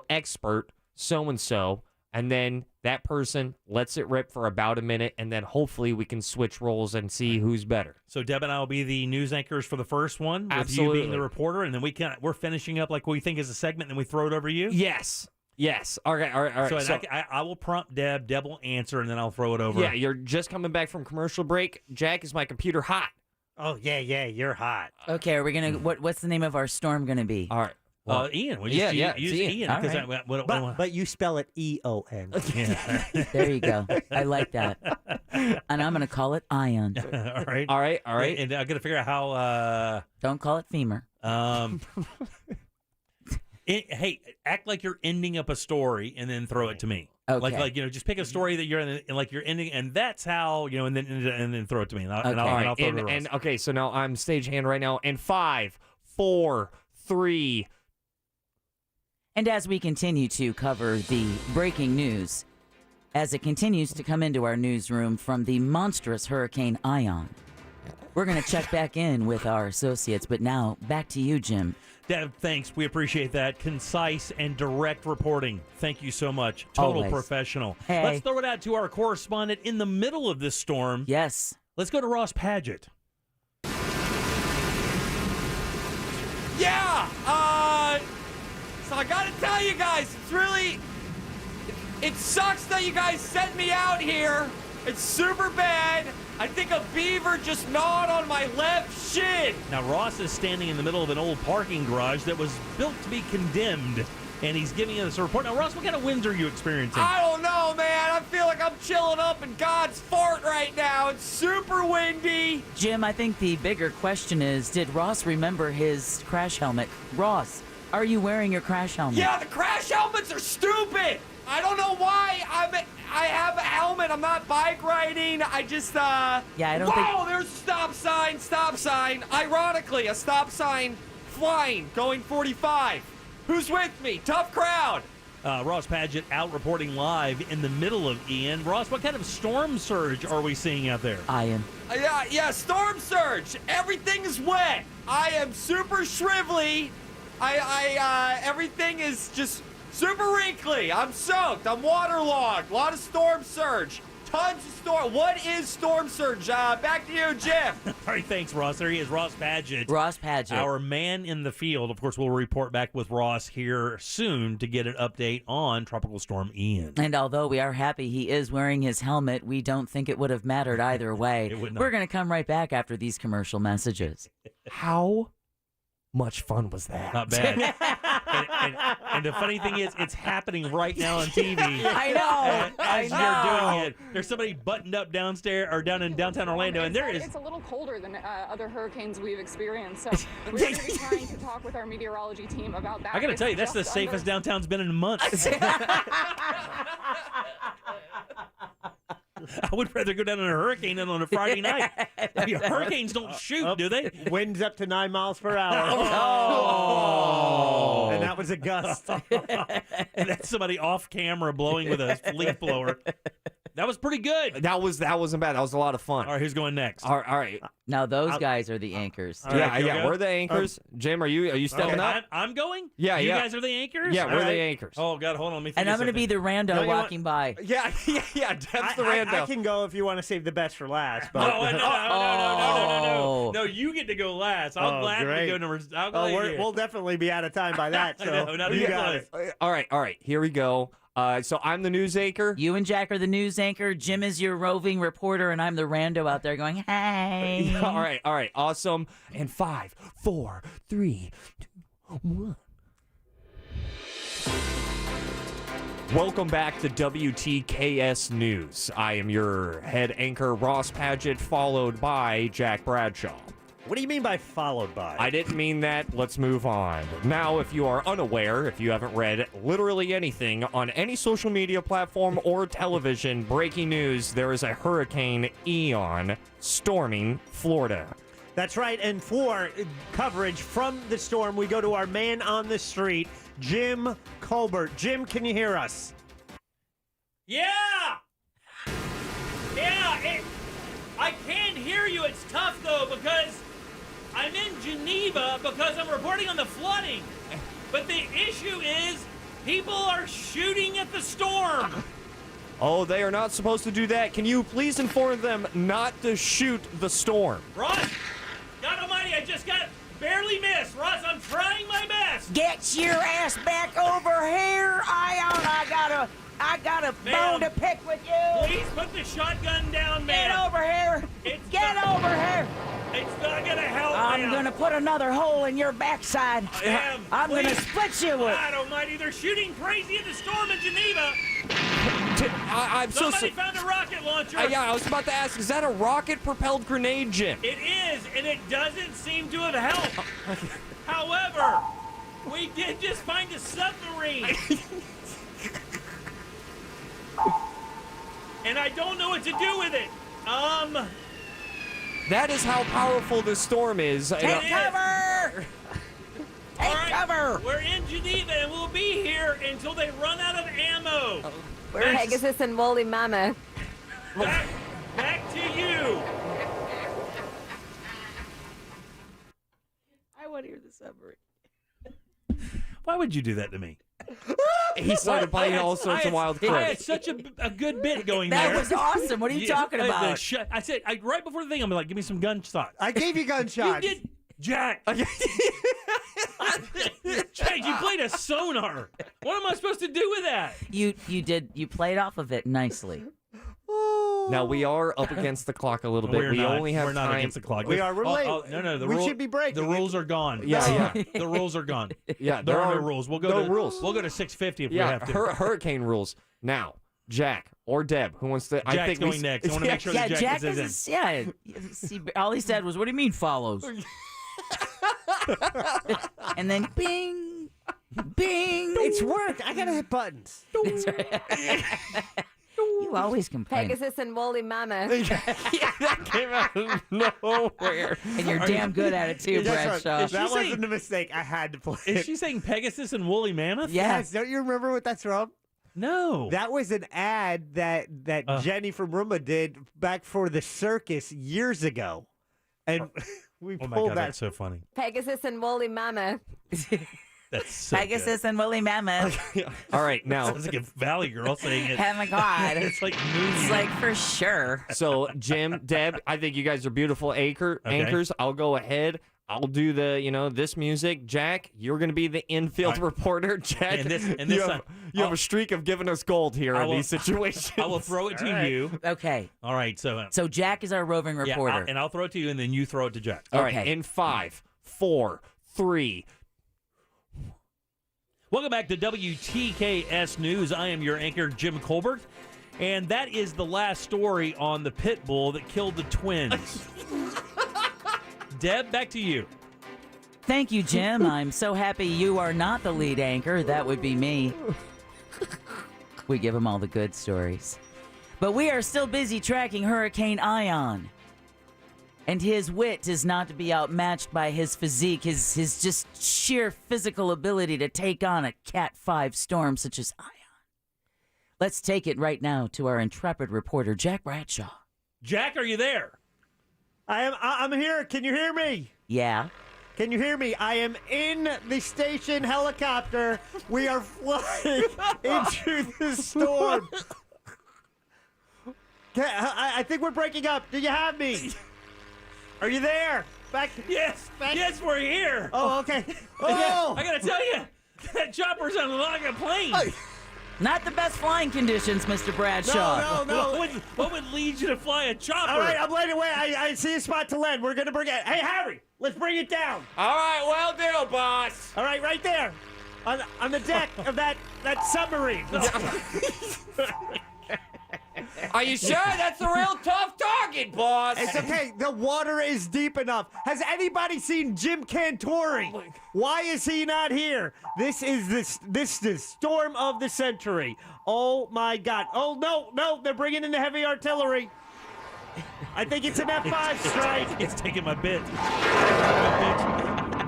expert, so-and-so, and then that person lets it rip for about a minute, and then hopefully we can switch roles and see who's better. So Deb and I will be the news anchors for the first one, Absolutely. with you being the reporter, and then we're finishing up like we think is a segment, and then we throw it over to you? Yes. All right. So I will prompt Deb. Deb will answer, and then I'll throw it over. Yeah, you're just coming back from commercial break. Jack, is my computer hot? Oh, yeah, you're hot. Okay, are we going to, what's the name of our storm going to be? All right. Ian. Use Ian. Right. But you spell it E-O-N. Yeah. There you go. I like that. And I'm going to call it Ion. All right. And I'm going to figure out how... Don't call it femur. Hey, act like you're ending up a story and then throw it to me. Okay. Like just pick a story that you're in, and like you're ending, and that's how and then throw it to me. And I'll throw it to Ross. Okay, so now I'm stagehand right now. And 5, 4, 3. And as we continue to cover the breaking news, as it continues to come into our newsroom from the monstrous Hurricane Ion, we're going to check back in with our associates. But now, back to you, Jim. Deb, thanks. We appreciate that. Concise and direct reporting. Thank you so much. Total Always. professional. Hey. Let's throw it out to our correspondent in the middle of this storm. Yes. Let's go to Ross Padgett. Yeah! So I gotta tell you guys, it sucks that you guys sent me out here. It's super bad. I think a beaver just gnawed on my left shin. Now, Ross is standing in the middle of an old parking garage that was built to be condemned, and he's giving us a report. Now, Ross, what kind of winds are you experiencing? I don't know, man. feel like I'm chilling up in God's fort right now. It's super windy. Jim, I think the bigger question is, did Ross remember his crash helmet? Ross, are you wearing your crash helmet? Yeah, the crash helmets are stupid. I don't know why I have a helmet. I'm not bike riding. I just, Yeah, I don't think... Whoa, there's a stop sign. Ironically, a stop sign flying, going 45. Who's with me? Tough crowd. Ross Padgett out reporting live in the middle of Ian. Ross, what kind of storm surge are we seeing out there? Ian. Yeah, storm surge. Everything is wet. I am super shrivelly. Everything is just super wrinkly. I'm soaked. I'm waterlogged. A lot of storm surge. Tons of storm. What is storm surge? Back to you, Jim. All right, thanks, Ross. There he is, Ross Padgett. Ross Padgett. Our man in the field. Of course, we'll report back with Ross here soon to get an update on Tropical Storm Ian. And although we are happy he is wearing his helmet, we don't think it would have mattered either way. It would not. We're going to come right back after these commercial messages. How much fun was that? Not bad. and the funny thing is, it's happening right now on TV. I know. As you're doing it, there's somebody buttoned up downstairs or down in downtown Orlando, and there is. It's a little colder than other hurricanes we've experienced, so we're going to be trying to talk with our meteorology team about that. I got to tell you, that's the safest downtown's been in months. I would rather go down on a hurricane than on a Friday night. I mean, hurricanes don't shoot, do they? Winds up to 9 miles per hour. Oh. And that was a gust. And that's somebody off camera blowing with a leaf blower. That was pretty good. That wasn't bad. That was a lot of fun. All right, who's going next? All right. Now those guys are the anchors. Yeah, we're the anchors. Jim, are you stepping up? I'm going? Yeah, You guys are the anchors? Yeah, All we're right. the anchors. Oh, God, hold on. Let me And I'm going to be the rando walking by. Yeah, Deb's the rando. I can go if you want to save the best for last. But... No. No, you get to go last. I'll gladly go number. We'll definitely be out of time by that. So I know, not you even got it. All right. Here we go. So I'm the news anchor. You and Jack are the news anchor. Jim is your roving reporter, and I'm the rando out there going, hey. All right. Awesome. And 5, 4, 3, 2, 1. Welcome back to WTKS News. I am your head anchor, Ross Padgett, followed by Jack Bradshaw. What do you mean by followed by? I didn't mean that. Let's move on. Now, if you are unaware, if you haven't read literally anything on any social media platform or television, breaking news, there is a Hurricane Ian storming Florida. That's right. And for coverage from the storm, we go to our man on the street, Jim Colbert. Jim, can you hear us? Yeah! I can't hear you. It's tough, though, because I'm in Geneva because I'm reporting on the flooding. But the issue is people are shooting at the storm. Oh, they are not supposed to do that. Can you please inform them not to shoot the storm? Ross, God almighty, I just got barely missed. Ross, I'm trying my best. Get your ass back over here, Ion. I got a bone to pick with you. Please put the shotgun down, man. Get over here. Get over here. It's not going to help, I'm going to put another hole in your backside. I'm going to split you with. God almighty, they're shooting crazy at the storm in Geneva. I'm Somebody found a rocket launcher. I was about to ask, is that a rocket-propelled grenade, Jim? It is, and it doesn't seem to have helped. However, we did just find a submarine. And I don't know what to do with it. That is how powerful this storm is. Take cover! Take cover! We're in Geneva, and we'll be here until they run out of ammo. We're Pegasus and Woolly Mammoth. Back to you. I want to hear the submarine. Why would you do that to me? He started playing all sorts of wild clips. I had such a good bit going that there. That was awesome. What are you talking about? I said, right before the thing, I'm like, give me some gunshots. I gave you gunshots. You did, Jack. Jack, you played a sonar. What am I supposed to do with that? You did. You played off of it nicely. Now, we are up against the clock a little bit. We're only have We're time. not against the clock. We are. We're late. No. We should be breaking. The rules are gone. Yeah. The rules are gone. Yeah, there are no rules. We'll go no to rules. We'll go to 6:50 if we have to. Hurricane rules. Now, Jack or Deb, who wants to? Jack's I think going next. I want to make sure that Jack is in. Yeah. See, all he said was, "What do you mean follows?" And then bing, bing. It's work. I gotta hit buttons. That's right. You always complain. Pegasus and woolly mammoth. Yeah, that came out of nowhere. And you're damn good at it too, Bradshaw. That wasn't a mistake. I had to play Is it. she saying Pegasus and woolly mammoth? Yes. Don't you remember what that's from? No. That was an ad that Jenny from Roomba did back for the circus years ago. And we Oh pulled my God, that. that's so funny. Pegasus and woolly mammoth. That's so Pegasus and woolly mammoth. All right, now. Sounds like a Valley girl saying it. Oh my God. It's like It's like for sure. So, Jim, Deb, I think you guys are beautiful anchors. I'll go ahead. I'll do the, this music. Jack, you're going to be the infield reporter. Jack, And this you have a streak of giving us gold here in these situations. I will throw it to you. Okay. All right. So Jack is our roving reporter. and I'll throw it to you, and then you throw it to Jack. All right. In 5, 4, 3. Welcome back to WTKS News. I am your anchor, Jim Colbert. And that is the last story on the pit bull that killed the twins. Deb, back to you. Thank you, Jim. I'm so happy you are not the lead anchor. That would be me. We give him all the good stories. But we are still busy tracking Hurricane Ion. And his wit is not to be outmatched by his physique, his just sheer physical ability to take on a Cat 5 storm such as Ion. Let's take it right now to our intrepid reporter, Jack Bradshaw. Jack, are you there? I'm here. Can you hear me? Yeah. Can you hear me? I am in the station helicopter. We are flying into the storm. I think we're breaking up. Do you have me? Are you there? Back. Yes, we're here. Oh, okay. I gotta tell you, that chopper's on like a plane. Not the best flying conditions, Mr. Bradshaw. No. What would lead you to fly a chopper? All right, I'm landing away. I see a spot to land. We're gonna bring it. Hey, Harry, let's bring it down. All right, well do, boss. All right, right there, on the deck of that submarine. Are you sure? That's a real tough target, boss. It's okay. The water is deep enough. Has anybody seen Jim Cantori? Why is he not here? This is the storm of the century. Oh my God. Oh no, they're bringing in the heavy artillery. I think it's an F5 strike. It's taking my bit.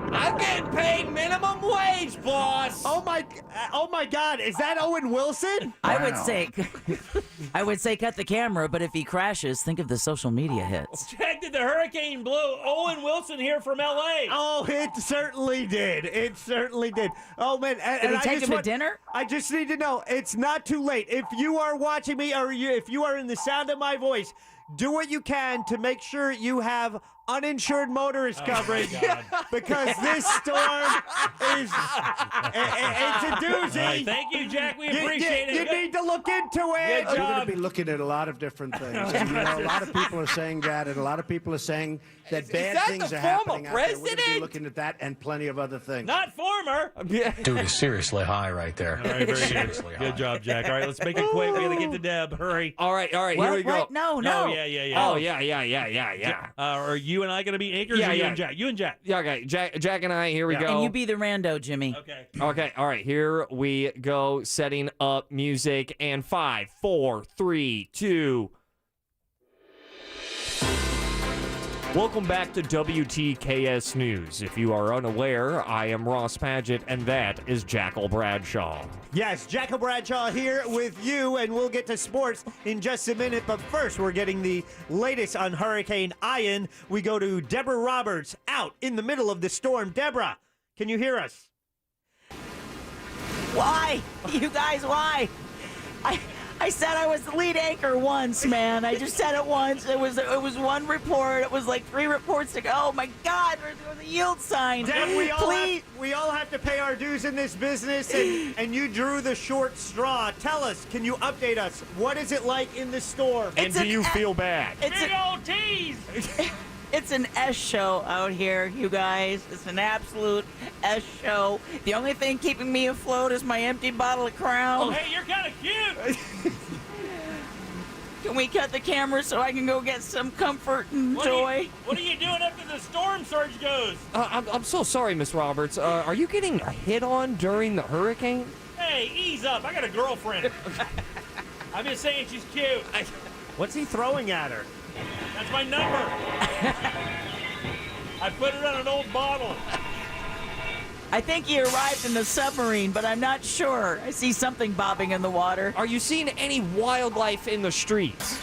I'm getting paid minimum wage, boss. Oh my God. Is that Owen Wilson? I would say cut the camera, but if he crashes, think of the social media hits. Jack, did the hurricane blow Owen Wilson here from L.A.? Oh, it certainly did. It certainly did. Oh, man. Did he take him to dinner? I just need to know, it's not too late. If you are watching me or if you are in the sound of my voice, do what you can to make sure you have uninsured motorist coverage because this storm is it's a doozy. Right, thank you, Jack. We appreciate it. You need to look into it. Good We're going job. to be looking at a lot of different things. And, a lot of people are saying that, and a lot of people are saying that bad that things the are former happening out there. We're going to be president? looking at that and plenty of other things. Not former. Dude is seriously high right there. All right, very Seriously good. Good job, Jack. All right, let's make it quick. We got to get to Deb. Hurry. All right, What? here we go. What? No. Yeah. Oh, yeah. Are you and I going to be anchors? Yeah, or you yeah. and Jack? You and Jack. Yeah, okay. Jack and I, here we go. And you be the rando, Jimmy. Okay. Okay, all right, here we go. Setting up music and 5, 4, 3, 2. Welcome back to WTKS News. If you are unaware, I am Ross Padgett, and that is Jackal Bradshaw. Yes, Jackal Bradshaw here with you, and we'll get to sports in just a minute. But first, we're getting the latest on Hurricane Ian. We go to Deborah Roberts out in the middle of the storm. Deborah, can you hear us? Why? You guys, why? I said I was the lead anchor once, man. I just said it once. It was one report. It was like 3 reports to go. Oh my God, there's a yield sign. Deb, Please. we all have to pay our dues in this business, and you drew the short straw. Tell us, can you update us? What is it like in the storm? And do you feel bad? Big old tease. It's an S show out here, you guys. It's an absolute S show. The only thing keeping me afloat is my empty bottle of Crown. Oh, hey, you're kind of cute. Can we cut the camera so I can go get some comfort and joy? What are you doing after the storm surge goes? I'm so sorry, Miss Roberts. Are you getting hit on during the hurricane? Hey, ease up. I got a girlfriend. I'm just saying she's cute. What's he throwing at her? That's my number. I put it on an old bottle. I think he arrived in the submarine, but I'm not sure. I see something bobbing in the water. Are you seeing any wildlife in the streets?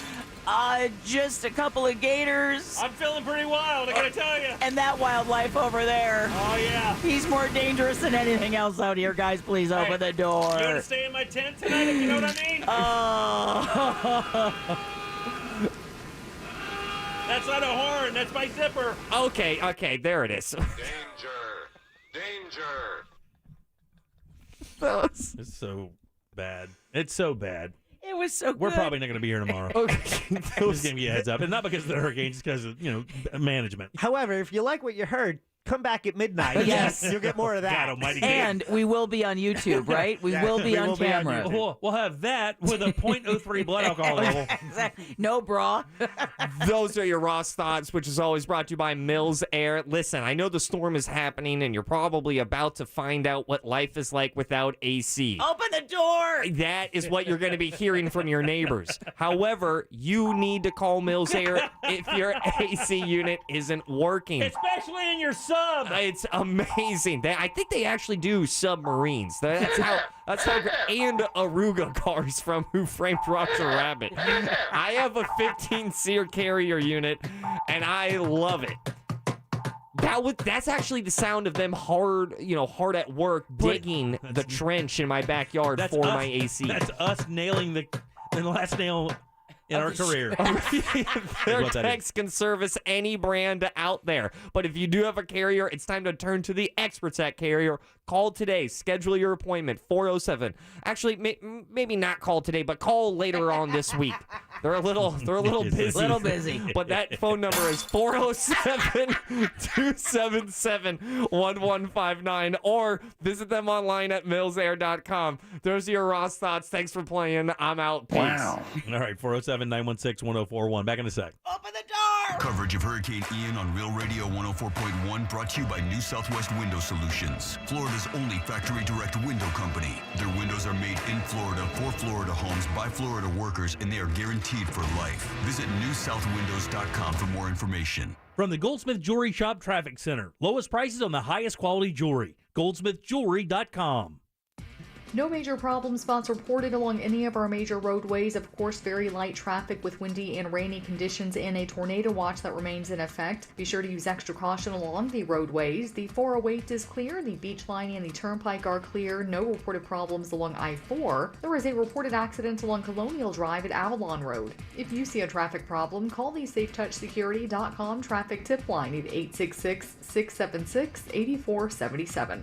Just a couple of gators. I'm feeling pretty wild, I gotta tell you. And that wildlife over there. Oh, yeah. He's more dangerous than anything else out here. Guys, please open the door. You want to stay in my tent tonight, if you know what I mean? Oh. That's not a horn. That's my zipper. Okay, there it is. Danger! It's so bad. It's so bad. It was so We're good. probably not going to be here tomorrow. Okay. Just giving you a heads up. And not because of the hurricane, just because of, management. However, if you like what you heard, come back at midnight. Yes. You'll get more of that. God almighty. And we will be on YouTube, right? We will be on camera. We'll have that with a .03 blood alcohol level. Exactly. No bra. Those are your Ross Thoughts, which is always brought to you by Mills Air. Listen, I know the storm is happening, and you're probably about to find out what life is like without AC. Open the door. That is what you're going to be hearing from your neighbors. However, you need to call Mills Air if your AC unit isn't working. Especially in your sub. It's amazing. I think they actually do submarines. That's how and Aruga cars from Who Framed Roger Rabbit. I have a 15-seer carrier unit, and I love it. That's actually the sound of them hard at work digging the trench in my backyard for my AC. That's us nailing the last nail in our career. Their techs can service any brand out there. But if you do have a carrier, it's time to turn to the experts at Carrier. Call today. Schedule your appointment. 407. Actually, maybe not call today, but call later on this week. They're a little busy. Little busy. But that phone number is 407-277-1159, or visit them online at millsair.com. Those are your Ross Thoughts. Thanks for playing. I'm out. Peace. Wow. All right, 407-916-1041. Back in a sec. Open the door. Coverage of Hurricane Ian on Real Radio 104.1 brought to you by New Southwest Window Solutions, Florida's only factory direct window company. Their windows are made in Florida for Florida homes by Florida workers, and they are guaranteed for life. Visit newsouthwindows.com for more information. From the Goldsmith Jewelry Shop Traffic Center. Lowest prices on the highest quality jewelry. goldsmithjewelry.com. No major problem spots reported along any of our major roadways. Of course, very light traffic with windy and rainy conditions and a tornado watch that remains in effect. Be sure to use extra caution along the roadways. The 408 is clear. The beach line and the turnpike are clear. No reported problems along I-4. There is a reported accident along Colonial Drive at Avalon Road. If you see a traffic problem, call the SafeTouchSecurity.com traffic tip line at 866-676-8477.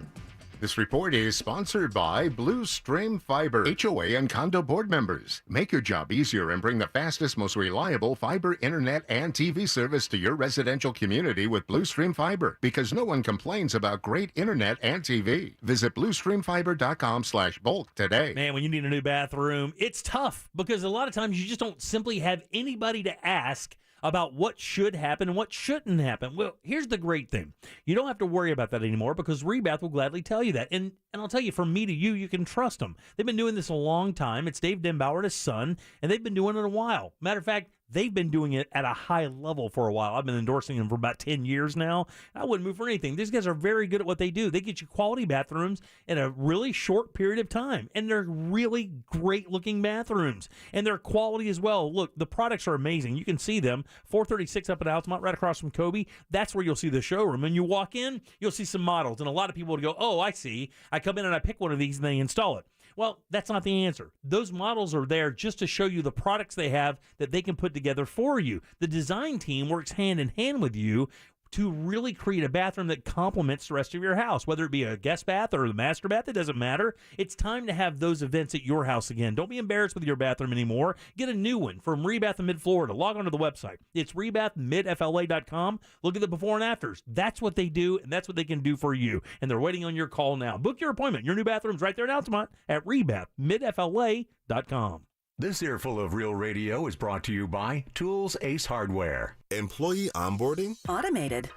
This report is sponsored by Blue Stream Fiber, HOA and condo board members. Make your job easier and bring the fastest, most reliable fiber internet and TV service to your residential community with Blue Stream Fiber, because no one complains about great internet and TV. Visit bluestreamfiber.com/bulk today. Man, when you need a new bathroom, it's tough because a lot of times you just don't simply have anybody to ask about what should happen and what shouldn't happen. Well, here's the great thing. You don't have to worry about that anymore because Rebath will gladly tell you that. And I'll tell you, from me to you, you can trust them. They've been doing this a long time. It's Dave Denbauer and his son, and they've been doing it a while. Matter of fact, they've been doing it at a high level for a while. I've been endorsing them for about 10 years now. I wouldn't move for anything. These guys are very good at what they do. They get you quality bathrooms in a really short period of time, and they're really great-looking bathrooms, and they're quality as well. Look, the products are amazing. You can see them. 436 up in Altamont, right across from Kobe. That's where you'll see the showroom. And you walk in, you'll see some models, and a lot of people would go, oh, I see. I come in and I pick one of these, and they install it. Well, that's not the answer. Those models are there just to show you the products they have that they can put together for you. The design team works hand in hand with you to really create a bathroom that complements the rest of your house, whether it be a guest bath or the master bath. It doesn't matter. It's time to have those events at your house again. Don't be embarrassed with your bathroom anymore. Get a new one from Rebath in Mid-Florida. Log on to the website. It's rebathmidfla.com. Look at the before and afters. That's what they do, and that's what they can do for you. And they're waiting on your call now. Book your appointment. Your new bathroom's right there in Altamont at rebathmidfla.com. This earful of real radio is brought to you by Tools Ace Hardware. Employee onboarding? Automated.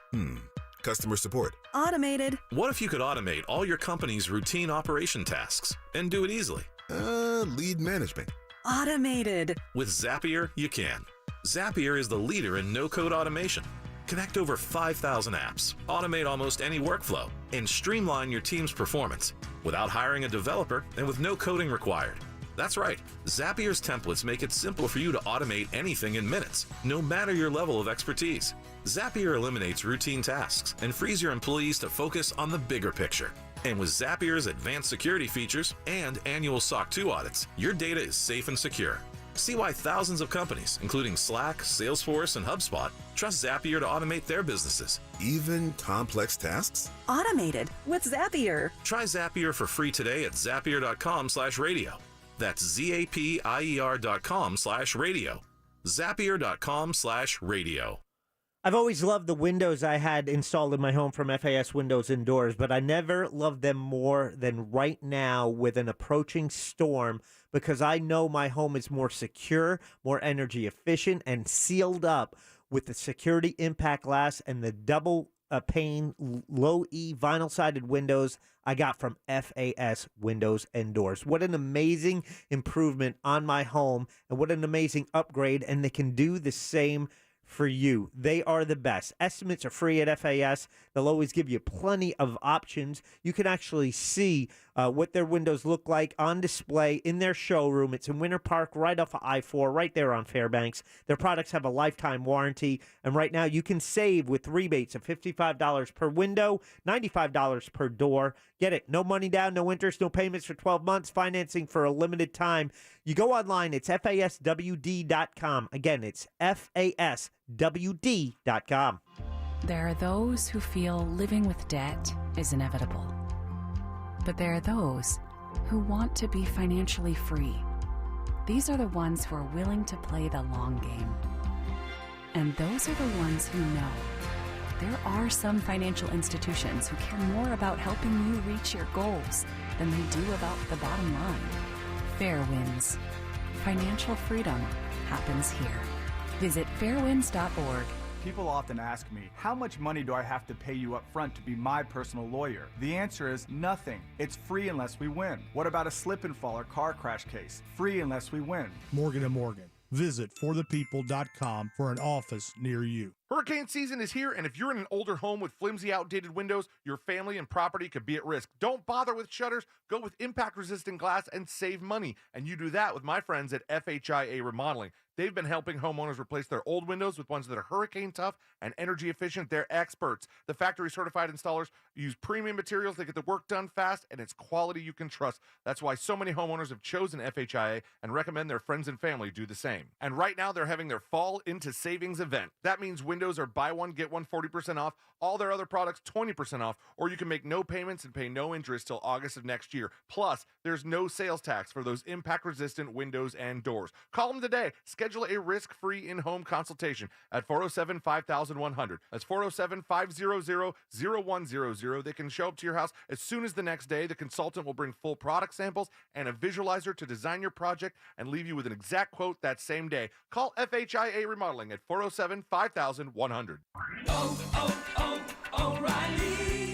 Customer support? Automated. What if you could automate all your company's routine operation tasks and do it easily? Lead management? Automated. With Zapier, you can. Zapier is the leader in no-code automation. Connect over 5,000 apps, automate almost any workflow, and streamline your team's performance without hiring a developer and with no coding required. That's right, Zapier's templates make it simple for you to automate anything in minutes, no matter your level of expertise. Zapier eliminates routine tasks and frees your employees to focus on the bigger picture. And with Zapier's advanced security features and annual SOC 2 audits, your data is safe and secure. See why thousands of companies, including Slack, Salesforce, and HubSpot, trust Zapier to automate their businesses. Even complex tasks? Automated with Zapier. Try Zapier for free today at zapier.com/radio. That's zapier.com/radio. Zapier.com/radio. I've always loved the windows I had installed in my home from FAS Windows and Doors, but I never loved them more than right now with an approaching storm, because I know my home is more secure, more energy efficient, and sealed up with the security impact glass and the double pane low E vinyl sided windows I got from FAS Windows and Doors. What an amazing improvement on my home, and what an amazing upgrade, and they can do the same for you. They are the best. Estimates are free at FAS. They'll always give you plenty of options. You can actually see what their windows look like on display in their showroom. It's in Winter Park, right off of I-4, right there on Fairbanks. Their products have a lifetime warranty, and right now you can save with rebates of $55 per window, $95 per door. Get it. No money down, no interest, no payments for 12 months, financing for a limited time. You go online, it's FASWD.com. Again, it's FASWD.com. There are those who feel living with debt is inevitable. But there are those who want to be financially free. These are the ones who are willing to play the long game. And those are the ones who know there are some financial institutions who care more about helping you reach your goals than they do about the bottom line. Fairwinds. Financial freedom happens here. Visit fairwinds.org. People often ask me, how much money do I have to pay you up front to be my personal lawyer? The answer is nothing. It's free unless we win. What about a slip and fall or car crash case? Free unless we win. Morgan & Morgan. Visit forthepeople.com for an office near you. Hurricane season is here, and if you're in an older home with flimsy, outdated windows, your family and property could be at risk. Don't bother with shutters. Go with impact-resistant glass and save money. And you do that with my friends at FHIA Remodeling. They've been helping homeowners replace their old windows with ones that are hurricane tough and energy efficient. They're experts. The factory certified installers use premium materials. They get the work done fast, and it's quality you can trust. That's why so many homeowners have chosen FHIA and recommend their friends and family do the same. And right now they're having their Fall into Savings event. That means windows are buy one, get one 40% off, all their other products 20% off, or you can make no payments and pay no interest till August of next year. Plus, there's no sales tax for those impact-resistant windows and doors. Call them today. Schedule a risk-free in-home consultation at 407-5100. That's 407-500-0100. They can show up to your house as soon as the next day. The consultant will bring full product samples and a visualizer to design your project and leave you with an exact quote that same day. Call FHIA Remodeling at 407-5100.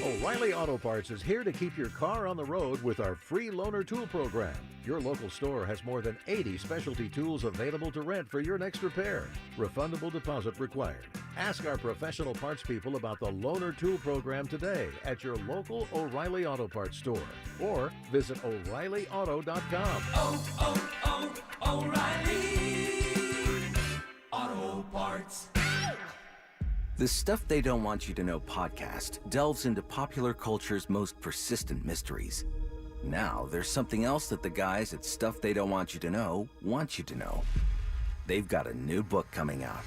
O'Reilly Auto Parts is here to keep your car on the road with our free loaner tool program. Your local store has more than 80 specialty tools available to rent for your next repair. Refundable deposit required. Ask our professional parts people about the loaner tool program today at your local O'Reilly Auto Parts store, or visit O'Reillyauto.com. O'Reilly Auto Parts. The Stuff They Don't Want You to Know podcast delves into popular culture's most persistent mysteries. Now, there's something else that the guys at Stuff They Don't Want You to Know want you to know. They've got a new book coming out.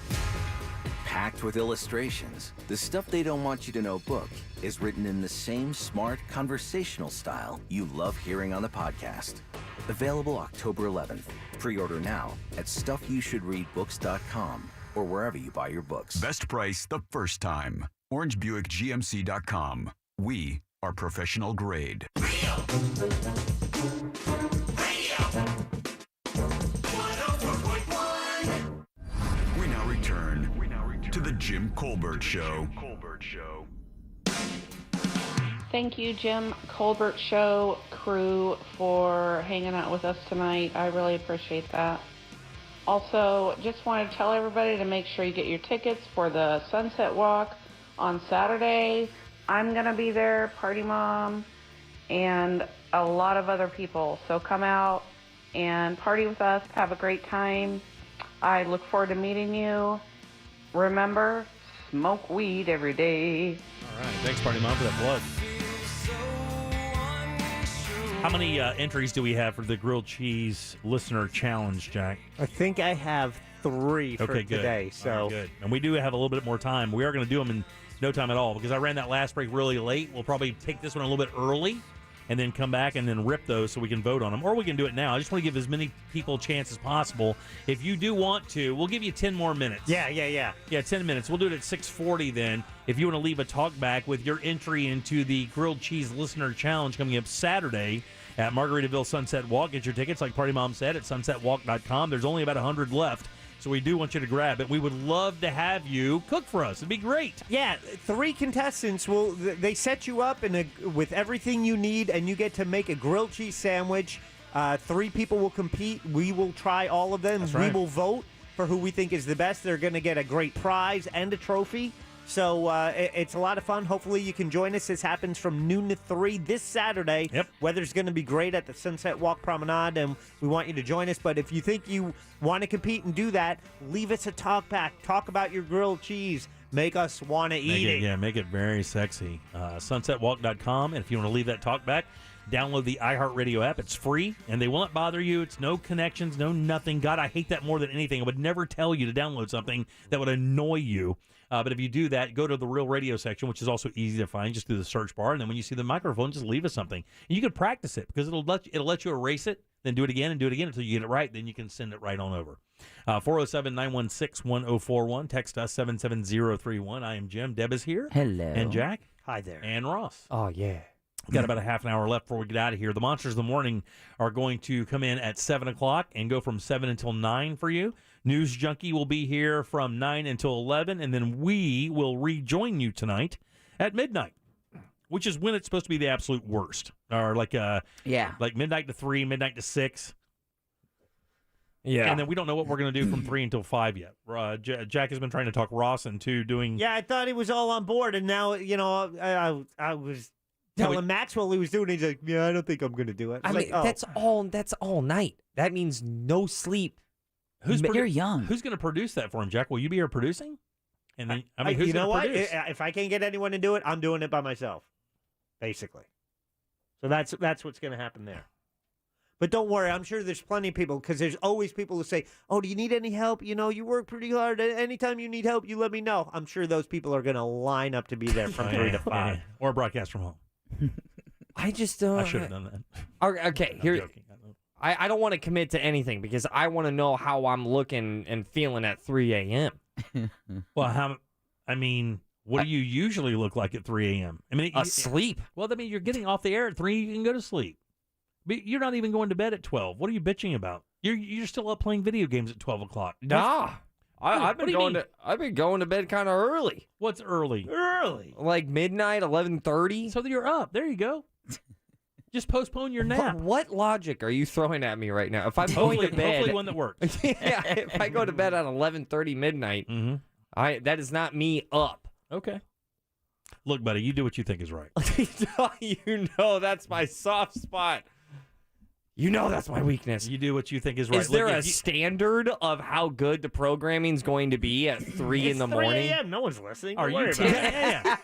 Packed with illustrations, the Stuff They Don't Want You to Know book is written in the same smart, conversational style you love hearing on the podcast. Available October 11th. Pre-order now at StuffYouShouldReadBooks.com. or wherever you buy your books. Best price the first time. OrangeBuickGMC.com. We are professional grade. Radio. Jim Colbert Show. Thank you, Jim Colbert Show crew, for hanging out with us tonight. I really appreciate that. Also, just want to tell everybody to make sure you get your tickets for the Sunset Walk on Saturday. I'm going to be there, Party Mom, and a lot of other people. So come out and party with us. Have a great time. I look forward to meeting you. Remember, smoke weed every day. All right. Thanks, Party Mom, for that plug. How many entries do we have for the grilled cheese listener challenge, Jack? I think I have 3 for today. Good. So All right, good. And we do have a little bit more time. We are going to do them in no time at all because I ran that last break really late. We'll probably take this one a little bit early and then come back and then rip those so we can vote on them. Or we can do it now. I just want to give as many people a chance as possible. If you do want to, we'll give you 10 more minutes. Yeah, 10 minutes. We'll do it at 6:40 then. If you want to leave a talk back with your entry into the Grilled Cheese Listener Challenge coming up Saturday at Margaritaville Sunset Walk, get your tickets, like Party Mom said, at sunsetwalk.com. There's only about 100 left. So we do want you to grab it. We would love to have you cook for us. It'd be great. Yeah, 3 contestants they set you up with everything you need, and you get to make a grilled cheese sandwich. 3 people will compete. We will try all of them. That's right. We will vote for who we think is the best. They're going to get a great prize and a trophy. So it's a lot of fun. Hopefully you can join us. This happens from noon to 3 this Saturday. Yep. Weather's going to be great at the Sunset Walk Promenade, and we want you to join us. But if you think you want to compete and do that, leave us a talk back. Talk about your grilled cheese. Make us want to eat it. Yeah, make it very sexy. Sunsetwalk.com. And if you want to leave that talk back, download the iHeartRadio app. It's free, and they won't bother you. It's no connections, no nothing. God, I hate that more than anything. I would never tell you to download something that would annoy you. But if you do that, go to the Real Radio section, which is also easy to find. Just do the search bar, and then when you see the microphone, just leave us something. And you can practice it because it'll let you erase it, then do it again and do it again until you get it right. Then you can send it right on over. 407-916-1041. Text us 77031. I am Jim. Deb is here. Hello. And Jack. Hi there. And Ross. Oh, yeah. We've got about a half an hour left before we get out of here. The Monsters of the Morning are going to come in at 7 o'clock and go from 7 until 9 for you. News Junkie will be here from 9 until 11, and then we will rejoin you tonight at midnight, which is when it's supposed to be the absolute worst. Or like midnight to 3, midnight to 6. Yeah. And then we don't know what we're going to do from 3 until 5 yet. Jack has been trying to talk Ross into doing... Yeah, I thought he was all on board, and now, I was... telling Maxwell he was doing it. He's like, yeah, I don't think I'm going to do it. That's all night. That means no sleep. You're young. Who's going to produce that for him, Jack? Will you be here producing? And then, who's you know going what? to produce? If I can't get anyone to do it, I'm doing it by myself, basically. So that's what's going to happen there. But don't worry, I'm sure there's plenty of people, because there's always people who say, oh, do you need any help? You work pretty hard. Anytime you need help, you let me know. I'm sure those people are going to line up to be there from 3 to 5. Or broadcast from home. I just don't. I should have done that. Okay, here. I don't want to commit to anything because I want to know how I'm looking and feeling at 3 a.m. Well, what do you usually look like at 3 a.m.? Asleep. Well, you're getting off the air at 3. You can go to sleep. But you're not even going to bed at 12. What are you bitching about? You're still up playing video games at 12 o'clock. Nah. I've been going to bed kind of early. What's early? Early. Like midnight, 11:30. So you're up. There you go. Just postpone your nap. What logic are you throwing at me right now? If I'm going to bed, hopefully one that works. Yeah, if I go to bed at 11:30 midnight, that is not me up. Okay. Look, buddy, you do what you think is right. You know that's my soft spot. You know that's my weakness. You do what you think is right. Is there a standard of how good the programming is going to be at 3 in the morning? 3 a.m. No one's listening. Are Don't worry you? about it. Yeah.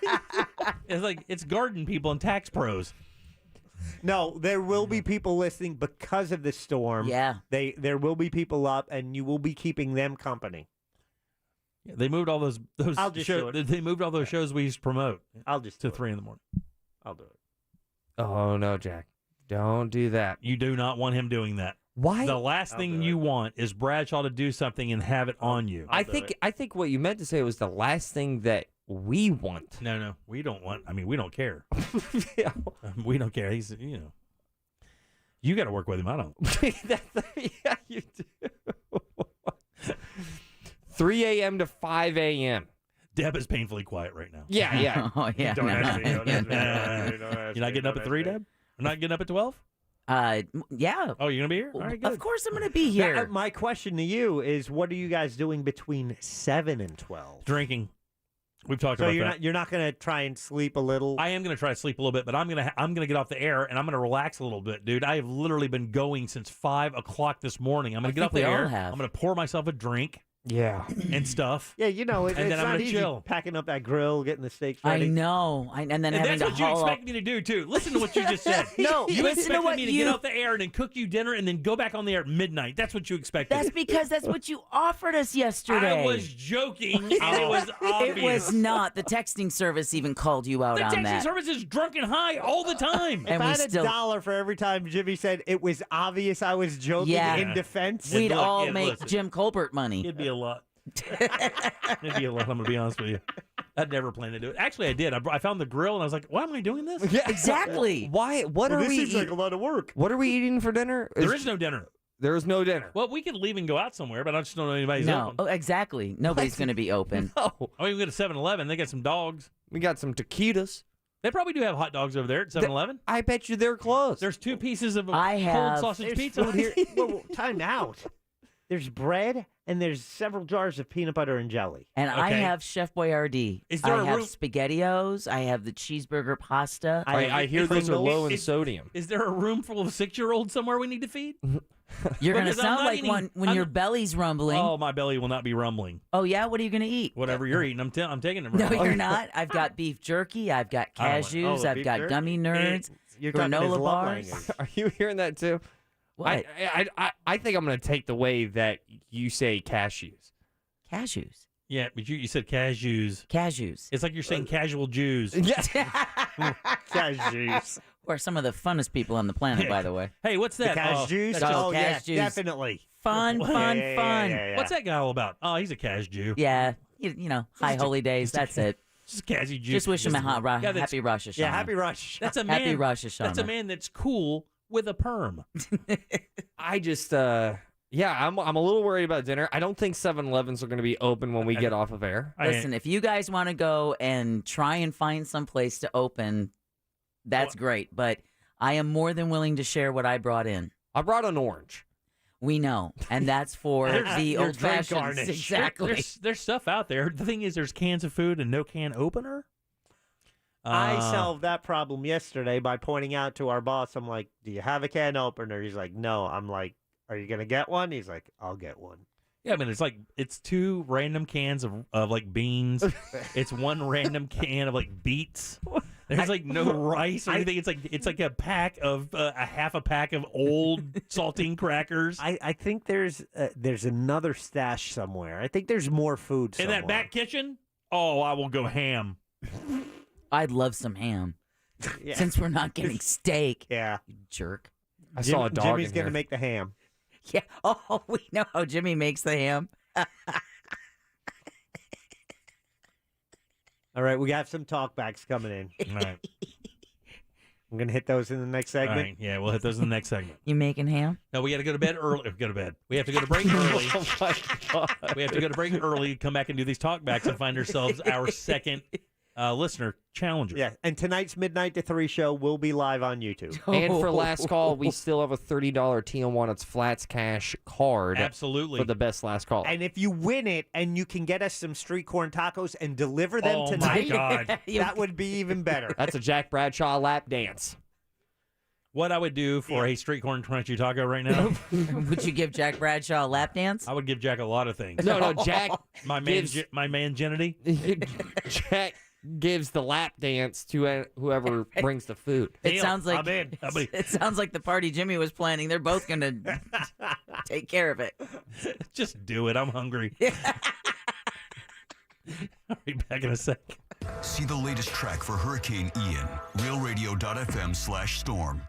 It's like it's garden people and tax pros. No, there will be people listening because of the storm. Yeah. There will be people up, and you will be keeping them company. Yeah, they moved all those I'll just shows. do it. They moved all those shows we used to promote. I'll just to 3 in the morning. I'll do it. Oh no, Jack. Don't do that. You do not want him doing that. Why? The last thing you want is Bradshaw to do something and have it on you. I think what you meant to say was the last thing that we want. No, we don't want. We don't care. Yeah. We don't care. He's, you got to work with him. I don't. Yeah, you do. 3 a.m. to 5 a.m. Deb is painfully quiet right now. Yeah. Oh, yeah. Don't ask me. You're not getting up at 3, Deb? You're not getting up at 12? Yeah. Oh, you're going to be here? All right, good. Of course I'm going to be here. My question to you is, what are you guys doing between 7 and 12? Drinking. We've talked So about you're that. not you're not going to try and sleep a little? I am going to try to sleep a little bit, but I'm going to get off the air and I'm going to relax a little bit, dude. I have literally been going since 5 o'clock this morning. I'm going to get off the air. I'm going to pour myself a drink. Yeah. And stuff. Yeah, you know, it's and then I'm not going to easy chill. packing up that grill, getting the steaks I ready. know. And then having that's to what you haul expect up. me to do, too. Listen to what you just said. No, you listen to expected what me to you... get off the air and then cook you dinner and then go back on the air at midnight. That's what you expected. That's because that's what you offered us yesterday. I was joking, and it was obvious. It was not. The texting service even called you out The on texting that. service is drunk and high all the time. If I had $1 for every time Jimmy said it was obvious I was joking in defense, We'd all make Jim Colbert money. It'd be a lot. It'd be a lot, I'm going to be honest with you. I'd never planned to do it. Actually, I did. I found the grill, and I was like, why am I doing this? Yeah. Exactly. Why? What are this we seems like a lot of work. What are we eating for dinner? There is no dinner. There is no dinner. Well, we could leave and go out somewhere, but I just don't know anybody's No, open. oh, exactly. Nobody's going to be open. No. Oh, we can go to 7-Eleven. They got some dogs. We got some taquitos. They probably do have hot dogs over there at 7-Eleven. I bet you they're closed. There's 2 pieces of I cold have- sausage There's pizza. food here. Whoa, time out. There's bread and there's several jars of peanut butter and jelly. And I Okay. have Chef Boyardee. Is there I a have room- SpaghettiOs. I have the cheeseburger pasta. I hear those are low in Is- sodium. Is there a room full of 6-year-olds somewhere we need to feed? You're going to Because I'm sound not like eating- one when I'm your not- belly's rumbling. Oh, my belly will not be rumbling. Oh, yeah? What are you going to eat? Whatever you're eating, I'm taking it. No, you're not. I've got beef jerky. I've got I don't want- cashews. I've beef got jerky? gummy nerds. You're talking his granola love bars. language. Are you hearing that too? What? I think I'm going to take the way that you say cashews. Cashews. Yeah, but you said cashews. Cashews. It's like you're saying casual Jews. Yes. Cashews. We're some of the funnest people on the planet, by the way. Hey, what's The that? cashews? that's just Oh, yeah, cashews. definitely. Fun, fun, Yeah, fun. yeah. What's that guy all about? Oh, he's a cash Jew. Yeah, you know, high holy days. That's it. Just a cashy Jew. Just wish him a Yeah, that's- happy Rosh Hashanah. Yeah, happy rush. That's a man. Happy Rosh Hashanah. That's a man that's cool with a perm. I just, yeah, I'm a little worried about dinner. I don't think 7-Elevens are going to be open when we get off of air. Listen, if you guys want to go and try and find some place to open, that's great. But I am more than willing to share what I brought in. I brought an orange. We know, and that's for the your old drink fashions. garnish. Exactly. There's stuff out there. The thing is, there's cans of food and no can opener. I solved that problem yesterday by pointing out to our boss, I'm like, do you have a can opener? He's like, no. I'm like, are you going to get one? He's like, I'll get one. Yeah, I mean, it's 2 random cans of like beans. It's 1 random can of like beets. There's like no rice or anything. It's like a pack of a half a pack of old saltine crackers. I think there's another stash somewhere. I think there's more food In somewhere. that back kitchen. Oh, I will go ham. I'd love some ham. Yeah. Since we're not getting steak. Yeah. You jerk. I saw a dog Jimmy's in going to here. make the ham. Yeah. Oh, we know how Jimmy makes the ham. All right, we got some talkbacks coming in. All right. I'm going to hit those in the next All segment. right. Yeah, we'll hit those in the next segment. You making ham? No, we got to go to bed early. Go to bed. We have to go to break early. Oh my God. We have to go to break early, come back and do these talkbacks and find ourselves our second listener challenger. Yeah, and tonight's Midnight to 3 show will be live on YouTube. And for last call, we still have a $30 Tijuana's Flats Cash card. Absolutely. For the best last call. And if you win it and you can get us some street corn tacos and deliver them Oh, tonight, my God. that would be even better. That's a Jack Bradshaw lap dance. What I would do for a street corn crunchy taco right now, Would you give Jack Bradshaw a lap dance? I would give Jack a lot of things. No, Jack My man, gives- my manginity. Jack gives the lap dance to whoever brings the food. It Deal. sounds like I'm in. it sounds like the party Jimmy was planning. They're both gonna take care of it. Just do it. I'm hungry. I'll be back in a sec. See the latest track for Hurricane Ian. RealRadio.fm/storm.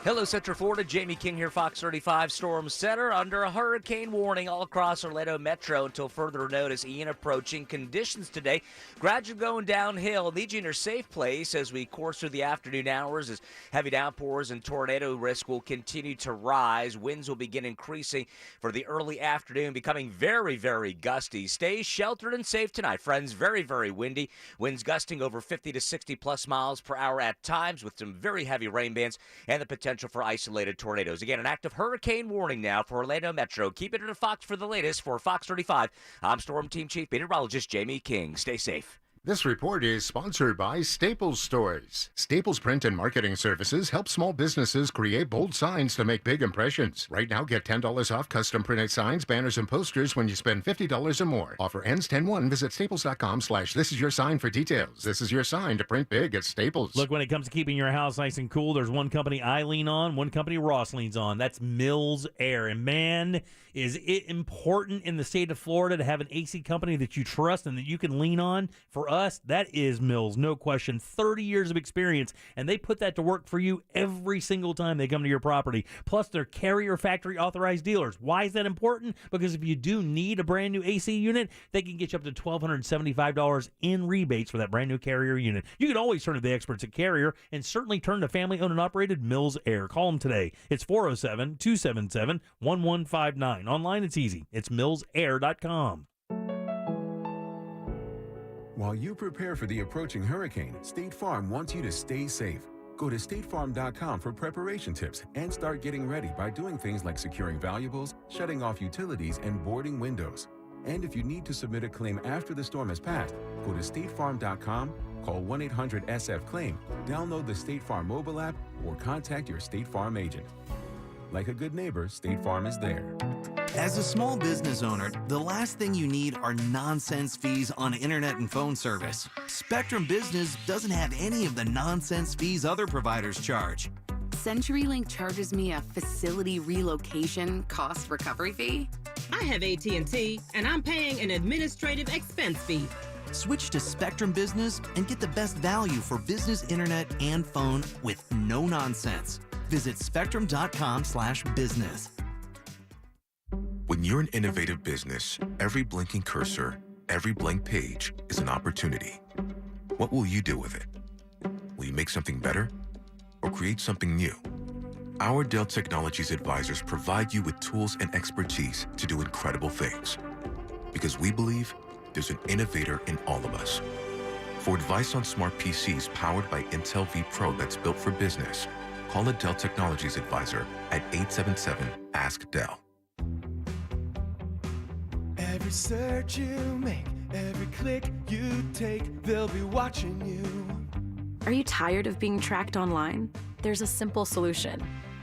Hello, Central Florida. Jamie King here, Fox 35 Storm Center. Under a hurricane warning all across Orlando Metro until further notice. Ian approaching. Conditions today gradually going downhill. Need you in your safe place as we course through the afternoon hours as heavy downpours and tornado risk will continue to rise. Winds will begin increasing for the early afternoon, becoming very, very gusty. Stay sheltered and safe tonight, friends. Very, very windy. Winds gusting over 50 to 60-plus miles per hour at times with some very heavy rain bands and the potential for isolated tornadoes. Again, an active hurricane warning now for Orlando Metro. Keep it to Fox for the latest. For Fox 35, I'm Storm Team Chief Meteorologist Jamie King. Stay safe. This report is sponsored by Staples Stores. Staples Print and Marketing Services help small businesses create bold signs to make big impressions. Right now, get $10 off custom printed signs, banners, and posters when you spend $50 or more. Offer ends 10/1. Visit staples.com/this is your sign for details. This is your sign to print big at Staples. Look, when it comes to keeping your house nice and cool, there's one company I lean on, one company Ross leans on. That's Mills Air. And man, is it important in the state of Florida to have an AC company that you trust and that you can lean on. For us, that is Mills, no question. 30 years of experience, and they put that to work for you every single time they come to your property. Plus, they're Carrier factory authorized dealers. Why is that important? Because if you do need a brand new AC unit, they can get you up to $1,275 in rebates for that brand new Carrier unit. You can always turn to the experts at Carrier and certainly turn to family-owned and operated Mills Air. Call them today. It's 407-277-1159. Online, it's easy. It's millsair.com. While you prepare for the approaching hurricane, State Farm wants you to stay safe. Go to statefarm.com for preparation tips and start getting ready by doing things like securing valuables, shutting off utilities, and boarding windows. And if you need to submit a claim after the storm has passed, go to statefarm.com, call 1-800-SF-CLAIM, download the State Farm mobile app, or contact your State Farm agent. Like a good neighbor, State Farm is there. As a small business owner, the last thing you need are nonsense fees on internet and phone service. Spectrum Business doesn't have any of the nonsense fees other providers charge. CenturyLink charges me a facility relocation cost recovery fee. I have AT&T, and I'm paying an administrative expense fee. Switch to Spectrum Business and get the best value for business internet and phone with no nonsense. Visit spectrum.com/business. When you're an innovative business, every blinking cursor, every blank page is an opportunity. What will you do with it? Will you make something better or create something new? Our Dell Technologies advisors provide you with tools and expertise to do incredible things. Because we believe there's an innovator in all of us. For advice on smart PCs powered by Intel vPro that's built for business, call a Dell Technologies advisor at 877-ASK-DELL. Every search you make, every click you take, they'll be watching you. Are you tired of being tracked online? There's a simple solution.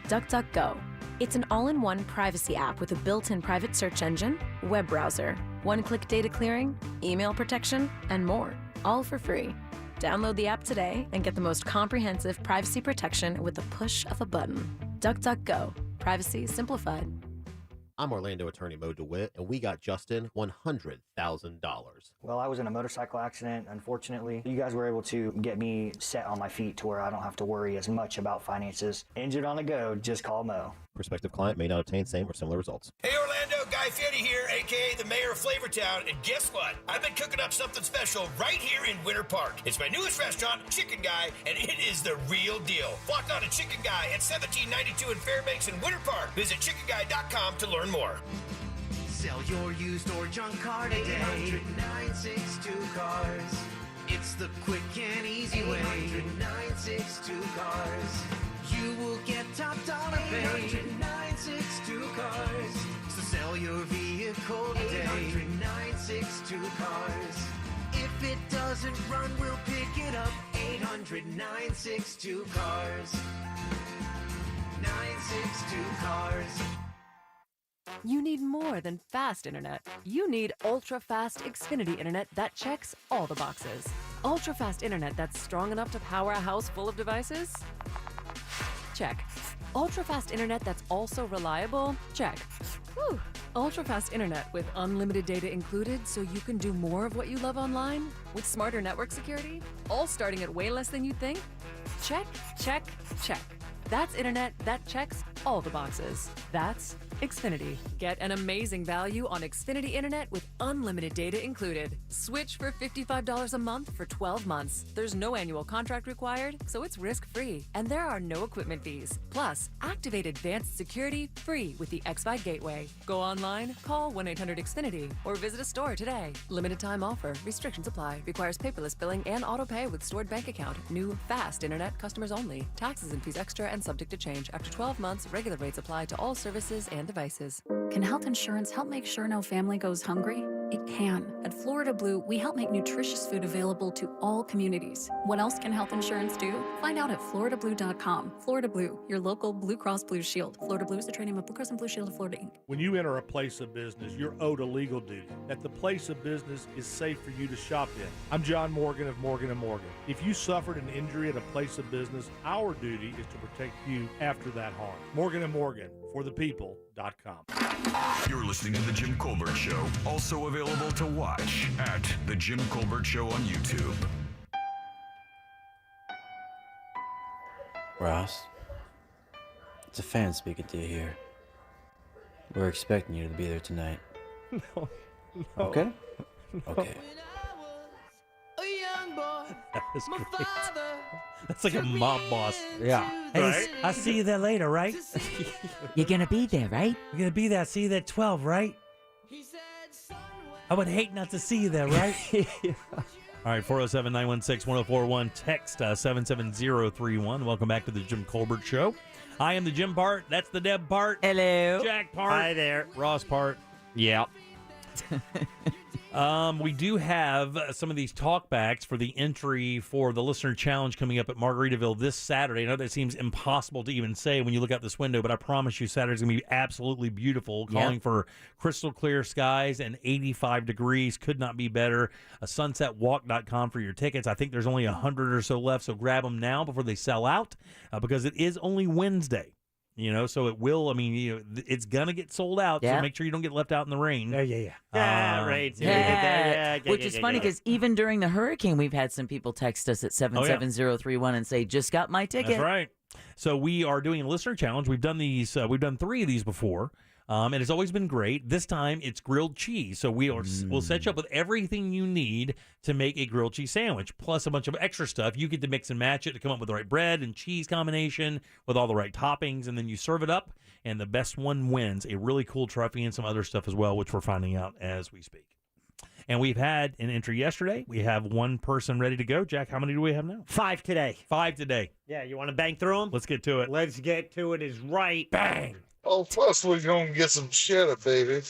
DuckDuckGo. It's an all-in-one privacy app with a built-in private search engine, web browser, one-click data clearing, email protection, and more, all for free. Download the app today and get the most comprehensive privacy protection with the push of a button. DuckDuckGo. Privacy simplified. I'm Orlando attorney Mo DeWitt, and we got Justin $100,000. Well, I was in a motorcycle accident, unfortunately. You guys were able to get me set on my feet to where I don't have to worry as much about finances. Injured on the go, just call Mo. Prospective client may not obtain same or similar results. Hey Orlando, Guy Fieri here, aka the mayor of Flavortown, and guess what? I've been cooking up something special right here in Winter Park. It's my newest restaurant, Chicken Guy, and it is the real deal. Walk on to Chicken Guy at 1792 in Fairbanks in Winter Park. Visit chickenguy.com to learn more. Sell your used or junk car today. 800-962 cars. It's the quick and easy way. 800-962 cars. You will get top dollar pay. 800-962 cars. So sell your vehicle today. 800-962 cars. If it doesn't run, we'll pick it up. 800-962 cars. 962 cars. You need more than fast internet. You need ultra-fast Xfinity internet that checks all the boxes. Ultra-fast internet that's strong enough to power a house full of devices? Check. Ultra-fast internet that's also reliable? Check. Whew. Ultra-fast internet with unlimited data included so you can do more of what you love online? With smarter network security? All starting at way less than you think? Check, check, check. That's internet that checks all the boxes. That's Xfinity. Get an amazing value on Xfinity Internet with unlimited data included. Switch for $55 a month for 12 months. There's no annual contract required, so it's risk-free. And there are no equipment fees. Plus, activate advanced security free with the XFi Gateway. Go online, call 1-800-XFINITY, or visit a store today. Limited time offer. Restrictions apply. Requires paperless billing and auto pay with stored bank account. New fast internet customers only. Taxes and fees extra and subject to change. After 12 months, regular rates apply to all services and devices. Can health insurance help make sure no family goes hungry? It can. At Florida Blue, we help make nutritious food available to all communities. What else can health insurance do? Find out at floridablue.com. Florida Blue, your local Blue Cross Blue Shield. Florida Blue is the trade name of Blue Cross and Blue Shield of Florida, Inc. When you enter a place of business, you're owed a legal duty that the place of business is safe for you to shop in. I'm John Morgan of Morgan & Morgan. If you suffered an injury at a place of business, our duty is to protect you after that harm. Morgan & Morgan, for the people.com. You're listening to The Jim Colbert Show, also available to watch at The Jim Colbert Show on YouTube. Ross, it's a fan speaking to you here. We're expecting you to be there tonight. No. Okay? Okay. That's great. That's like a mob boss. Yeah. Hey, Right? I'll see you there later, right? You're going to be there, right? You're going to be there. I'll see you there at 12, right? I would hate not to see you there, right? All right, 407-916-1041. Text 77031. Welcome back to the Jim Colbert Show. I am the Jim part. That's the Deb part. Hello. Jack part. Hi there. Ross part. Yeah. We do have some of these talkbacks for the entry for the listener challenge coming up at Margaritaville this Saturday. I know that seems impossible to even say when you look out this window, but I promise you Saturday's going to be absolutely beautiful. Yeah. Calling for crystal clear skies and 85 degrees. Could not be better. Sunsetwalk.com for your tickets. I think there's only 100 or so left, so grab them now before they sell out because it is only Wednesday. You know, so it will. I mean, it's gonna get sold out. Yeah. So make sure you don't get left out in the rain. Yeah, right. Yeah. Which is funny because even during the hurricane, we've had some people text us at 77031 and say, "Just got my ticket." That's right. So we are doing a listener challenge. We've done these. We've done 3 of these before, and it's always been great. This time it's grilled cheese. So we'll set you up with everything you need to make a grilled cheese sandwich, plus a bunch of extra stuff. You get to mix and match it to come up with the right bread and cheese combination with all the right toppings, and then you serve it up, and the best one wins. A really cool trophy and some other stuff as well, which we're finding out as we speak. And we've had an entry yesterday. We have one person ready to go. Jack, how many do we have now? 5 today. 5 today. Yeah, you want to bang through them? Let's get to it. Let's get to it is right. Bang. Oh, first we're going to get some cheddar, baby.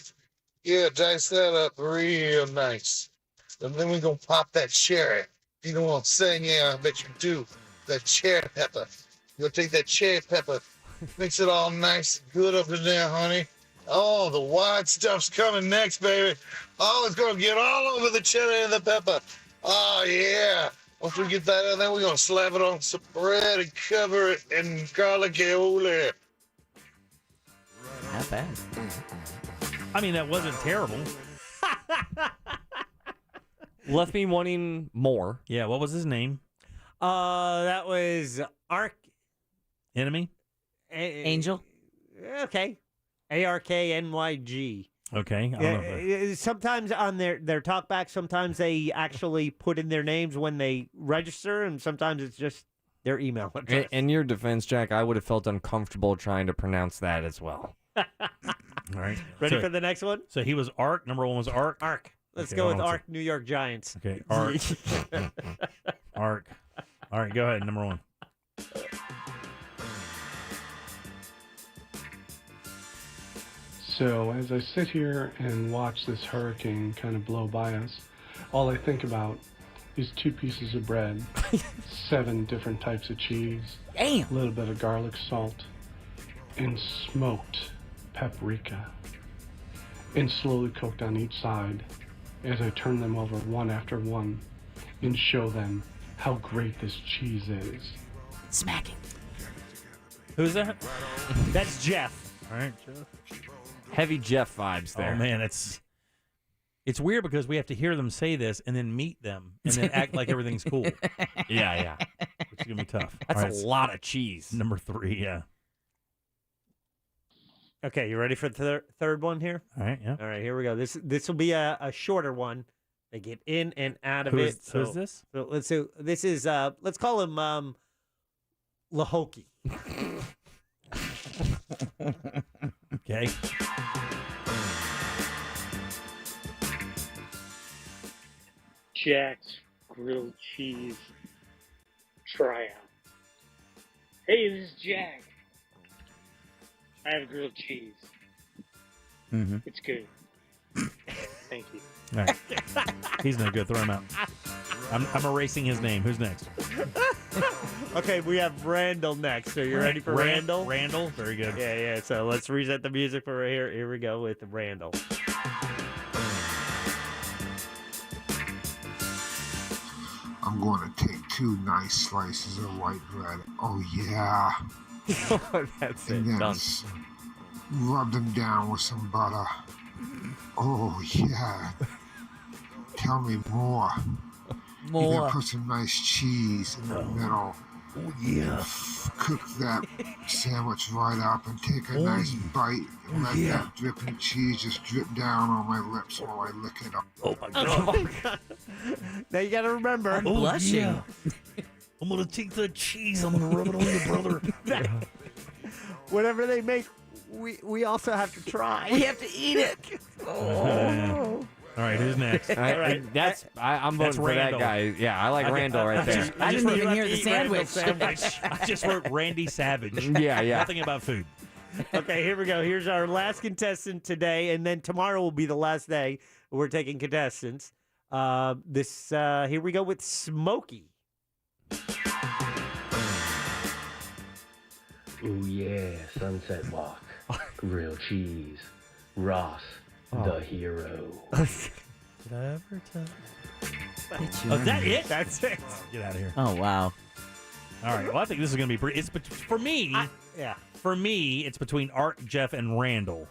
Yeah, dice that up real nice. And then we're going to pop that cherry. You know what I'm saying? Yeah, I bet you do. That cherry pepper. You'll take that cherry pepper, mix it all nice and good up in there, honey. Oh, the white stuff's coming next, baby. Oh, it's going to get all over the cheddar and the pepper. Oh, yeah. Once we get that in there, we're going to slap it on some bread and cover it in garlic aioli. Not bad. I mean, that wasn't terrible. Left me wanting more. Yeah, what was his name? That was Enemy? Angel? Okay. ARKNYG. Okay. I don't know if that- Sometimes on their talkback, sometimes they actually put in their names when they register, and sometimes it's just their email address. In your defense, Jack, I would have felt uncomfortable trying to pronounce that as well. All right. Ready for the next one? So he was Ark. Number 1 was Ark. Ark. Let's Okay, go with hold on a Ark New York Giants. Okay, Ark. Ark. All right, go ahead. Number 1. So as I sit here and watch this hurricane kind of blow by us, all I think about is 2 pieces of bread, 7 different types of cheese, a little bit of garlic salt, and smoked paprika, and slowly cooked on each side as I turn them over one after one and show them how great this cheese is. Smacking. Who's that? That's Jeff. All right, Jeff. Heavy Jeff vibes there. Oh, man, it's weird because we have to hear them say this and then meet them and then act like everything's cool. Yeah. going to be tough. That's All right, a lot of cheese. Number 3, yeah. Okay, you ready for the third one here? All right, yeah. All right, here we go. This will be a shorter one. They get in and out of Who it. is- who is this? So this is let's call him Lahoki. Okay. Jack's grilled cheese tryout. Hey, this is Jack. I have grilled cheese. Mm-hmm. It's good. Thank you. All right. He's no good. Throw him out. I'm erasing his name. Who's next? Okay, we have Randall next. Are you ready for Randall? Randall, very good. Yeah. So let's reset the music for here. Here we go with Randall. I'm going to take 2 nice slices of white bread. Oh, yeah. That's and it. then Done. Rub them down with some butter. Oh, yeah. Tell me more. You're going to put some nice cheese in the middle. Oh, yeah. Cook that sandwich right up and take a nice bite and let that dripping cheese just drip down on my lips while I lick it up. Oh, my God. Now you got to remember. I'm blushing. Yeah. I'm going to take the cheese. I'm going to rub it on you, brother. Whatever they make, we also have to try. We have to eat it. Oh. All right, who's next? I'm voting That's for Randall. that guy. Yeah, I like Randall right there. I didn't even hear the sandwich. I just wrote Randy Savage. Yeah. Nothing about food. Okay, here we go. Here's our last contestant today, and then tomorrow will be the last day we're taking contestants. Here we go with Smokey. Ooh yeah, Sunset Walk, grilled cheese, Ross, the hero. Did I ever tell? Oh, is that it? That's it. Get out of here. Oh, wow. All right. Well, I think this is going to be pretty. It's for me. For me, it's between Art, Jeff, and Randall.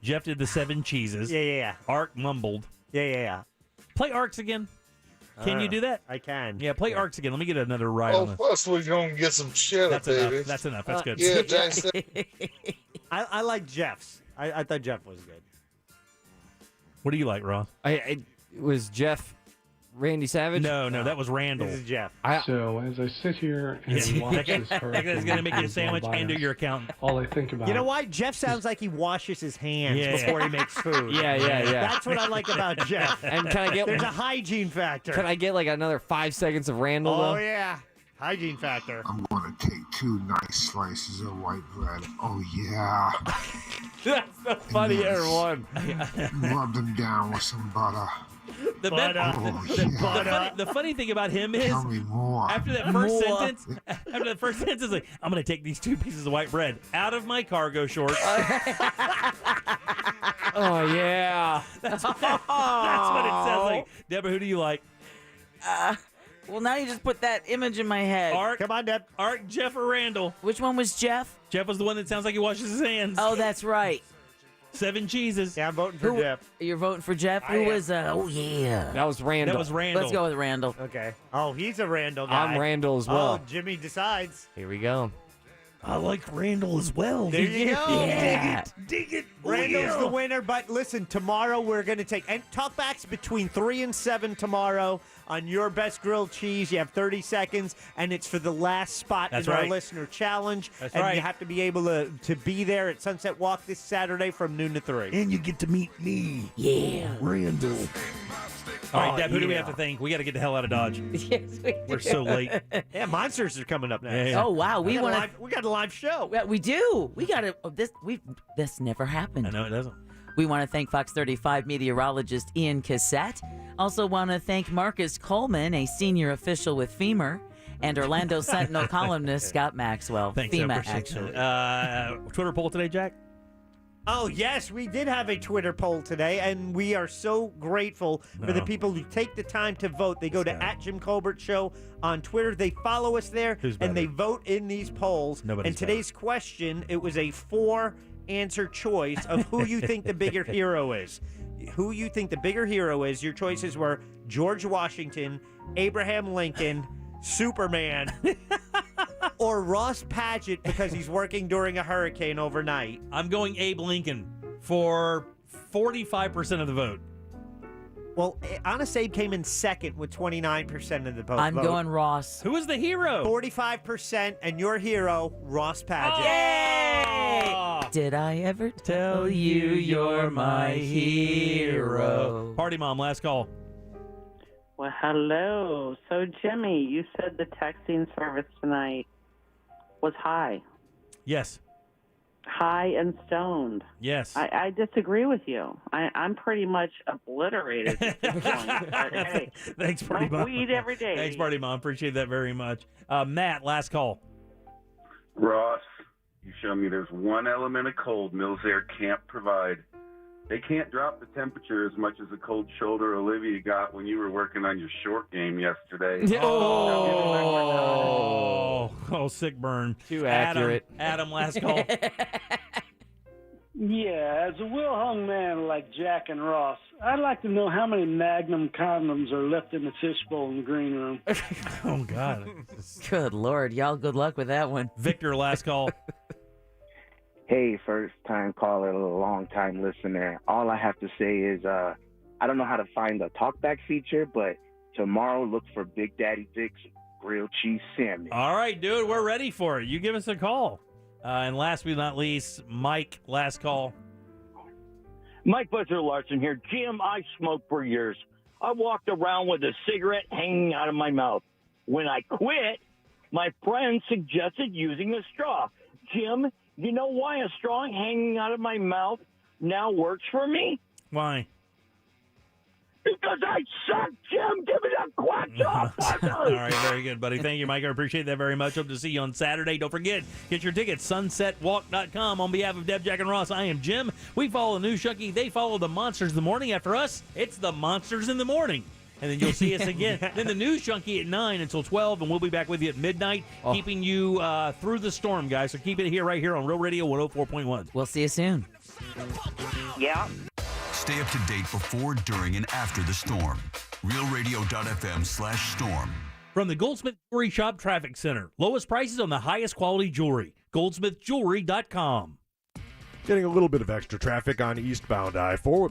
Jeff did the 7 cheeses. Yeah. Art mumbled. Yeah. Play Arcs again. Can you do that? I can. Yeah, play Arcs again. Let me get another ride Oh, on this. plus we're going to get some cheddar, That's baby. enough. That's enough. That's good. Yeah, Jason. I like Jeff's. I thought Jeff was good. What do you like, Ross? It was Jeff, Randy Savage. No, that was Randall. This is Jeff. So as I sit here and watch this That guy's going to make you a sandwich and do your accountant. all I think about You know why? Jeff sounds like he washes his hands Yeah. before he makes food. Yeah. That's what I like about Jeff. And can I get? There's a hygiene factor. Can I get like another 5 seconds of Randall? Oh, though? yeah. Hygiene factor. I'm going to take 2 nice slices of white bread. Oh, yeah. That's the funnier one. Rub them down with some butter. The funny thing about him is Tell me more. after that first sentence is like, I'm going to take these 2 pieces of white bread out of my cargo shorts. Oh yeah. That's what it sounds like. Deborah, who do you like? Well, now you just put that image in my head. Art, Come on, Deb. Art, Jeff, or Randall? Which one was Jeff? Jeff was the one that sounds like he washes his hands. Oh, that's right. 7 cheeses. Yeah, I'm voting for Jeff. You're voting for Jeff? Who was, oh, yeah. That was Randall. That was Randall. Let's go with Randall. Okay. Oh, he's a Randall guy. I'm Randall as well. Oh, Jimmy decides. Here we go. I like Randall as well. There you go. Yeah. Dig it. Randall's the winner, but listen, tomorrow we're going to take and talkbacks between 3 and 7 tomorrow on your best grilled cheese. You have 30 seconds, and it's for the last spot That's in our right. listener challenge. That's and right. you have to be able to be there at Sunset Walk this Saturday from noon to 3. And you get to meet me. Yeah. Randall. All right, Oh, Deb, who do we yeah. have to thank? We got to get the hell out of Dodge. Yes, we We're so late. Yeah, Monsters are coming up next. Yeah. Oh, wow. We want We got a live show. to. We do. We got to. This never happened. I know it doesn't. We want to thank Fox 35 meteorologist Ian Cassette. Also want to thank Marcus Coleman, a senior official with FEMA, and Orlando Sentinel columnist Scott Maxwell. Thanks, I FEMA, appreciate actually. it. Twitter poll today, Jack? Oh, yes, we did have a Twitter poll today, and we are so grateful for the No. people who take the time to vote. They go to @JimColbertShow on Twitter. They follow us there, Who's and they better? vote in these polls. Nobody's and today's question, it was a 4-answer choice of who you think the bigger hero is. Who you think the bigger hero is. Your choices were George Washington, Abraham Lincoln, Superman. Or Ross Padgett because he's working during a hurricane overnight. I'm going Abe Lincoln for 45% of the vote. Well, Honest Abe came in second with 29% of the vote. I'm going Ross. Who is the hero? 45%, and your hero, Ross Padgett. Yay! Did I ever tell you you're my hero? Party Mom, last call. Well, hello. So, Jimmy, you said the texting service tonight was high. Yes. High and stoned. Yes. I disagree with you. I'm pretty much obliterated at this point. But, hey, Thanks, Party smoke Mom. weed every day. Thanks, Party Mom. Appreciate that very much. Matt, last call. Ross, you show me there's one element of cold Mills Air can't provide. They can't drop the temperature as much as the cold shoulder Olivia got when you were working on your short game yesterday. Oh, sick burn. Too accurate. Adam, last call. Yeah, as a well-hung man like Jack and Ross, I'd like to know how many Magnum condoms are left in the fishbowl in the green room. Oh, God. Good Lord. Y'all, good luck with that one. Victor, last call. Hey, first-time caller, long-time listener. All I have to say is I don't know how to find the talkback feature, but tomorrow look for Big Daddy Dick's grilled cheese sandwich. All right, dude, we're ready for it. You give us a call. And last but not least, Mike, last call. Mike Buzzer Larson here. Jim, I smoked for years. I walked around with a cigarette hanging out of my mouth. When I quit, my friend suggested using a straw. Jim, you know why a straw hanging out of my mouth now works for me? Why? Because I suck, Jim. Give me that quack off. All right, very good, buddy. Thank you, Mike. I appreciate that very much. Hope to see you on Saturday. Don't forget, get your tickets, sunsetwalk.com. On behalf of Deb, Jack, and Ross, I am Jim. We follow the News Junkie. They follow the Monsters in the Morning. After us, it's the Monsters in the Morning. And then you'll see us again. Then the News Junkie at 9 until 12, and we'll be back with you at midnight, keeping you through the storm, guys. So keep it here, right here on Real Radio 104.1. We'll see you soon. Yeah. Stay up to date before, during, and after the storm. RealRadio.fm/storm. From the Goldsmith Jewelry Shop Traffic Center. Lowest prices on the highest quality jewelry. GoldsmithJewelry.com. Getting a little bit of extra traffic on eastbound I-4